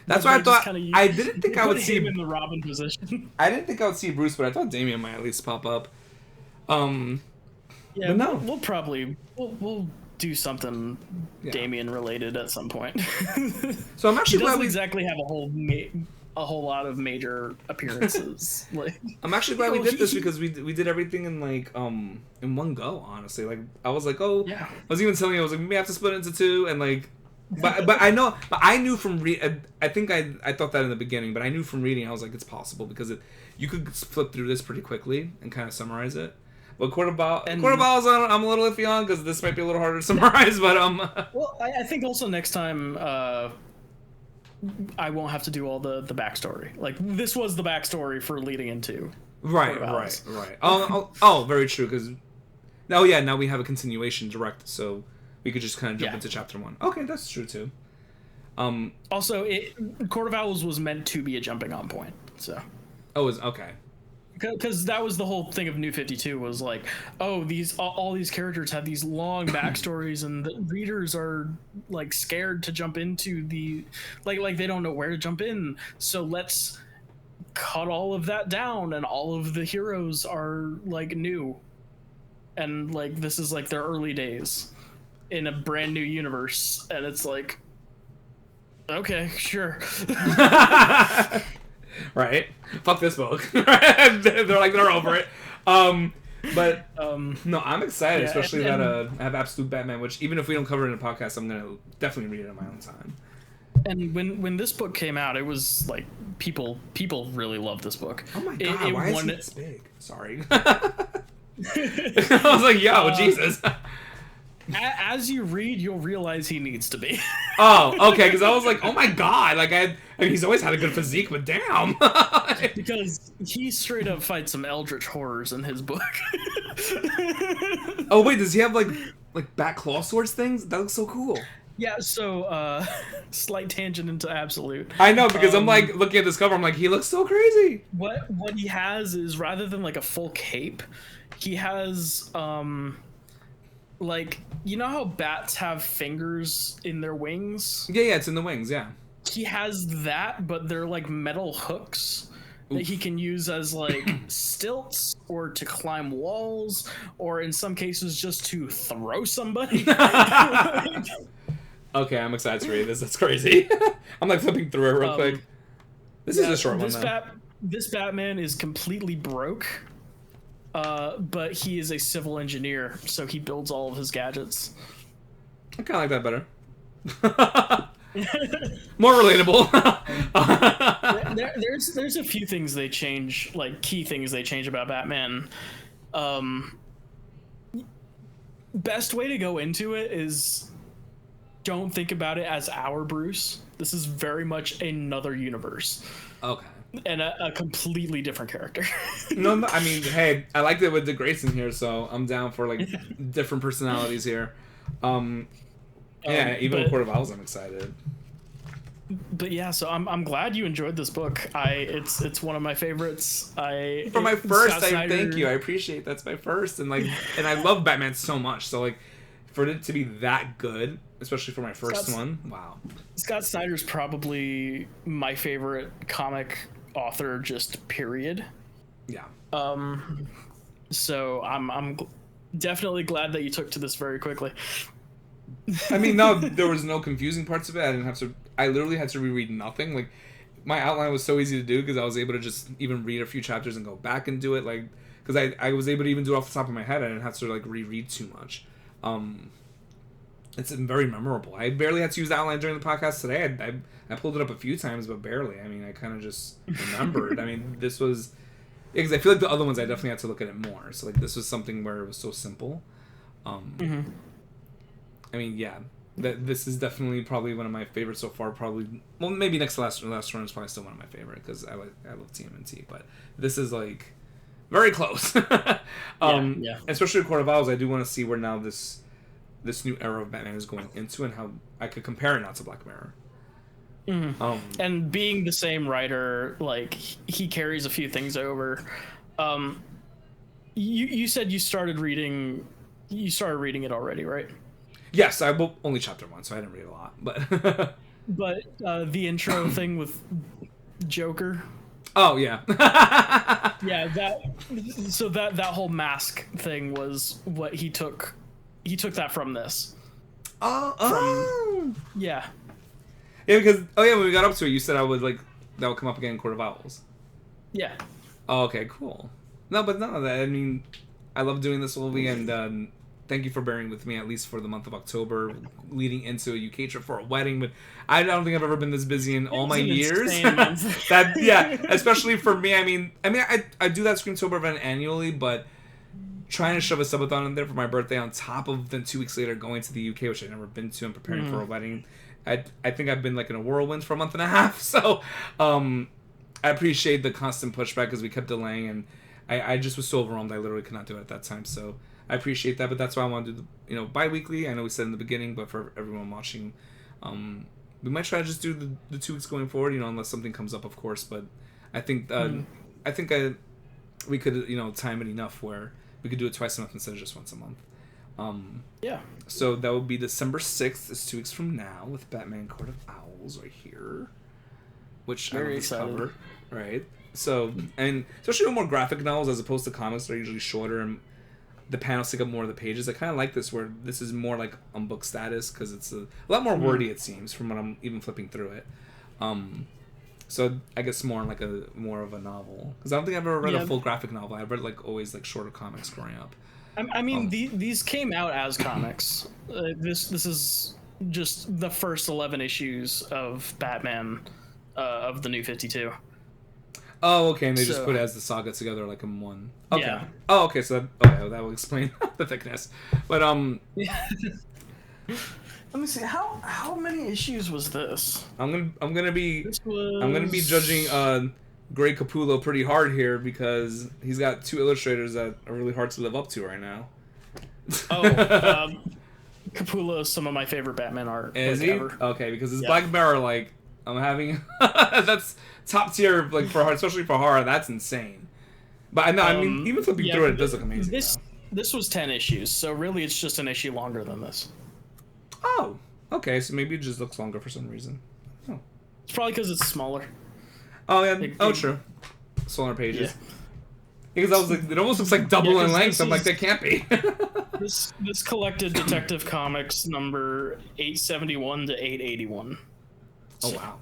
A: That's why I thought I didn't think I would see
B: him in the Robin position.
A: I didn't think I would see Bruce, but I thought Damian might at least pop up.
B: Yeah,
A: but no.
B: we'll probably do something Damian related at some point.
A: So I'm actually
B: he
A: glad
B: doesn't
A: we
B: exactly have a whole lot of major appearances. Like,
A: I'm actually glad we did this because we did everything in like in one go. Honestly, like I was like, oh yeah. I was even telling you I was like, maybe I have to split it into two and like. But I knew from I think I thought that in the beginning, but I knew from reading I was like, it's possible because you could flip through this pretty quickly and kind of summarize it. But Court of Owls I'm a little iffy on because this might be a little harder to summarize. But
B: well, I think also next time I won't have to do all the backstory. Like, this was the backstory for leading into
A: right. Oh, very true. Because now we have a continuation direct, so. We could just kind of jump into chapter 1. Okay, that's true too.
B: Also, Court of Owls was meant to be a jumping on point. So.
A: Oh, is okay.
B: Because that was the whole thing of New 52 was like, oh, all these characters have these long backstories, and the readers are like scared to jump into the like they don't know where to jump in. So let's cut all of that down, and all of the heroes are like new, and like this is like their early days in a brand new universe, and it's like, okay, sure.
A: Right? Fuck this book. They're over it. But no, I'm excited, especially that I have Absolute Batman, which even if we don't cover it in a podcast, I'm gonna definitely read it on my own time.
B: And when this book came out, it was like people really loved this book.
A: Oh my god, why is it this big? Sorry. I was like, yo, Jesus.
B: As you read, you'll realize he needs to be.
A: Oh, okay, because I was like, oh my god, like I mean, he's always had a good physique, but damn.
B: Because he straight up fights some eldritch horrors in his book.
A: Oh wait, does he have like bat claw swords things? That looks so cool.
B: Yeah, so slight tangent into Absolute.
A: I know, because I'm like looking at this cover, I'm like, he looks so crazy.
B: What he has is, rather than like a full cape, he has like, you know how bats have fingers in their wings?
A: Yeah, it's in the wings, yeah.
B: He has that, but they're like metal hooks, that he can use as like stilts or to climb walls, or in some cases just to throw somebody.
A: Okay, I'm excited to read this. That's crazy. I'm like flipping through it real quick. This is a short one though.
B: This Batman is completely broke, but he is a civil engineer, so he builds all of his gadgets.
A: I kind of like that better. More relatable.
B: There's a few things they change, like key things they change about Batman. Best way to go into it is don't think about it as our Bruce. This is very much another universe.
A: Okay.
B: And a completely different character.
A: No, I mean, hey, I liked it with the Grayson here, so I'm down for like different personalities here. Even with Court of Owls, I'm excited.
B: But yeah, so I'm glad you enjoyed this book. It's one of my favorites.
A: For my first, thank you. I appreciate that's my first, and I love Batman so much. So like, for it to be that good, especially for my first one, wow.
B: Scott Snyder's probably my favorite comic author, just period.
A: Yeah.
B: So I'm definitely glad that you took to this very quickly.
A: I mean, no, there was no confusing parts of it. I literally had to reread nothing. Like, my outline was so easy to do because I was able to just even read a few chapters and go back and do it. Like, because I was able to even do it off the top of my head. I didn't have to like reread too much. It's very memorable. I barely had to use the outline during the podcast today. I pulled it up a few times, but barely. I mean, I kind of just remembered. I mean, this was... Because I feel like the other ones, I definitely had to look at it more. So, like, this was something where it was so simple. I mean, yeah. This is definitely probably one of my favorites so far. Probably... Well, maybe next to last run is probably still one of my favorite, because I love TMNT. But this is, like, very close. Yeah. Especially Court of Owls, I do want to see where now this new era of Batman is going into and how I could compare it now to Black Mirror.
B: And being the same writer, like, he carries a few things over. You said you started reading it already, right?
A: Yes, only chapter 1, so I didn't read a lot, but
B: but the intro thing with Joker.
A: Oh yeah.
B: Yeah, that whole mask thing was what he took. He took that from this. Yeah.
A: Yeah, because when we got up to it, you said that would come up again in Court of Owls.
B: Yeah.
A: Oh, okay, cool. I mean, I love doing this whole weekend. Thank you for bearing with me, at least for the month of October, leading into a UK trip for a wedding. But I don't think I've ever been this busy in all my years. Especially for me. I mean, I do that Screamtober event annually, but trying to shove a subathon in there for my birthday on top of then 2 weeks later going to the UK, which I've never been to, and preparing for a wedding. I think I've been like in a whirlwind for a month and a half. So I appreciate the constant pushback because we kept delaying, and I just was so overwhelmed I literally could not do it at that time. So I appreciate that, but that's why I want to do the bi-weekly. I know we said in the beginning, but for everyone watching, we might try to just do the 2 weeks going forward, unless something comes up, of course. But I think we could time it enough where we could do it twice a month instead of just once a month.
B: Yeah.
A: So that would be December 6th. It's 2 weeks from now with Batman Court of Owls right here, which
B: very
A: I
B: excited.
A: Cover, right? So, and especially with more graphic novels as opposed to comics that are usually shorter and the panels take up more of the pages. I kind of like this where this is more like on book status because it's a lot more wordy, it seems, from when I'm even flipping through it. So I guess more like more of a novel, because I don't think I've ever read a full graphic novel. I've read always shorter comics growing up.
B: I mean, these came out as comics. This is just the first 11 issues of Batman of the New 52.
A: Oh, okay, and they just put it as the saga together in one. Okay.
B: Yeah.
A: Oh, okay, so that will explain the thickness. But
B: let me see. How many issues was this?
A: I'm gonna be judging Greg Capullo pretty hard here because he's got 2 illustrators that are really hard to live up to right now.
B: Capullo is some of my favorite Batman art.
A: Is he? Ever. Okay, because this Black Mirror, I'm having that's top tier for horror, especially for horror. That's insane. But I know, I mean, even flipping through it does look amazing.
B: This was 10 issues, so really it's just an issue longer than this.
A: Oh, okay. So maybe it just looks longer for some reason. Oh,
B: it's probably because it's smaller.
A: Oh yeah. True. solar pages. Because I was like, it almost looks like double in length. I'm like, that can't be.
B: This collected Detective Comics number 871 to 881.
A: Oh wow.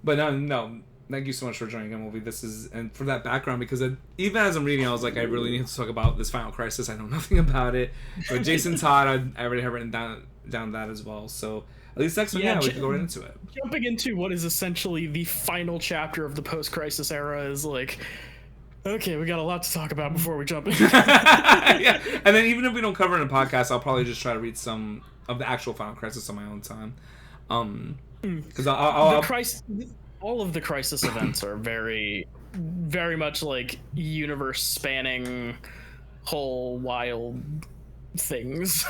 A: But no, thank you so much for joining, Movie. This is, and for that background, because even as I'm reading, I was like, I really need to talk about this Final Crisis. I know nothing about it. But Jason Todd, I already have written down that as well. So at least next one, we can go right into it.
B: Jumping into what is essentially the final chapter of the post-crisis era is like, okay, we got a lot to talk about before we jump in.
A: Yeah, and then even if we don't cover it in a podcast, I'll probably just try to read some of the actual Final Crisis on my own time. Because
B: all of the Crisis events are very, very much like universe-spanning, whole wild things.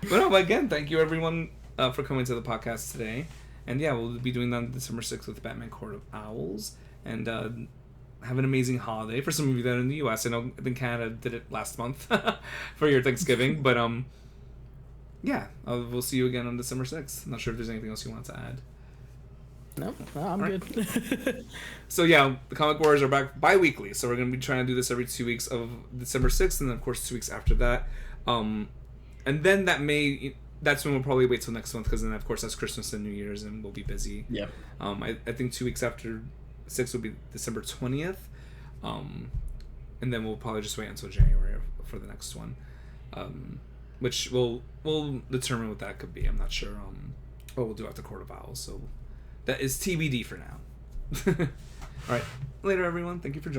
A: But again, thank you everyone for coming to the podcast today. And yeah, we'll be doing that on December 6th with Batman Court of Owls. And have an amazing holiday. For some of you that are in the US, I think Canada did it last month for your Thanksgiving. But yeah, we'll see you again on December 6th. I'm not sure if there's anything else you want to add.
B: No, I'm good.
A: So yeah, the Comic Wars are back bi-weekly. So we're going to be trying to do this every 2 weeks of December 6th, and then of course 2 weeks after that. And then that's when we'll probably wait till next month, because then of course that's Christmas and New Year's and we'll be busy.
B: Yeah.
A: I think 2 weeks after 6 will be December 20th. And then we'll probably just wait until January for the next one. Which we'll determine what that could be. I'm not sure what we'll do after Court of Owls. So that is TBD for now. All right. Later, everyone. Thank you for joining.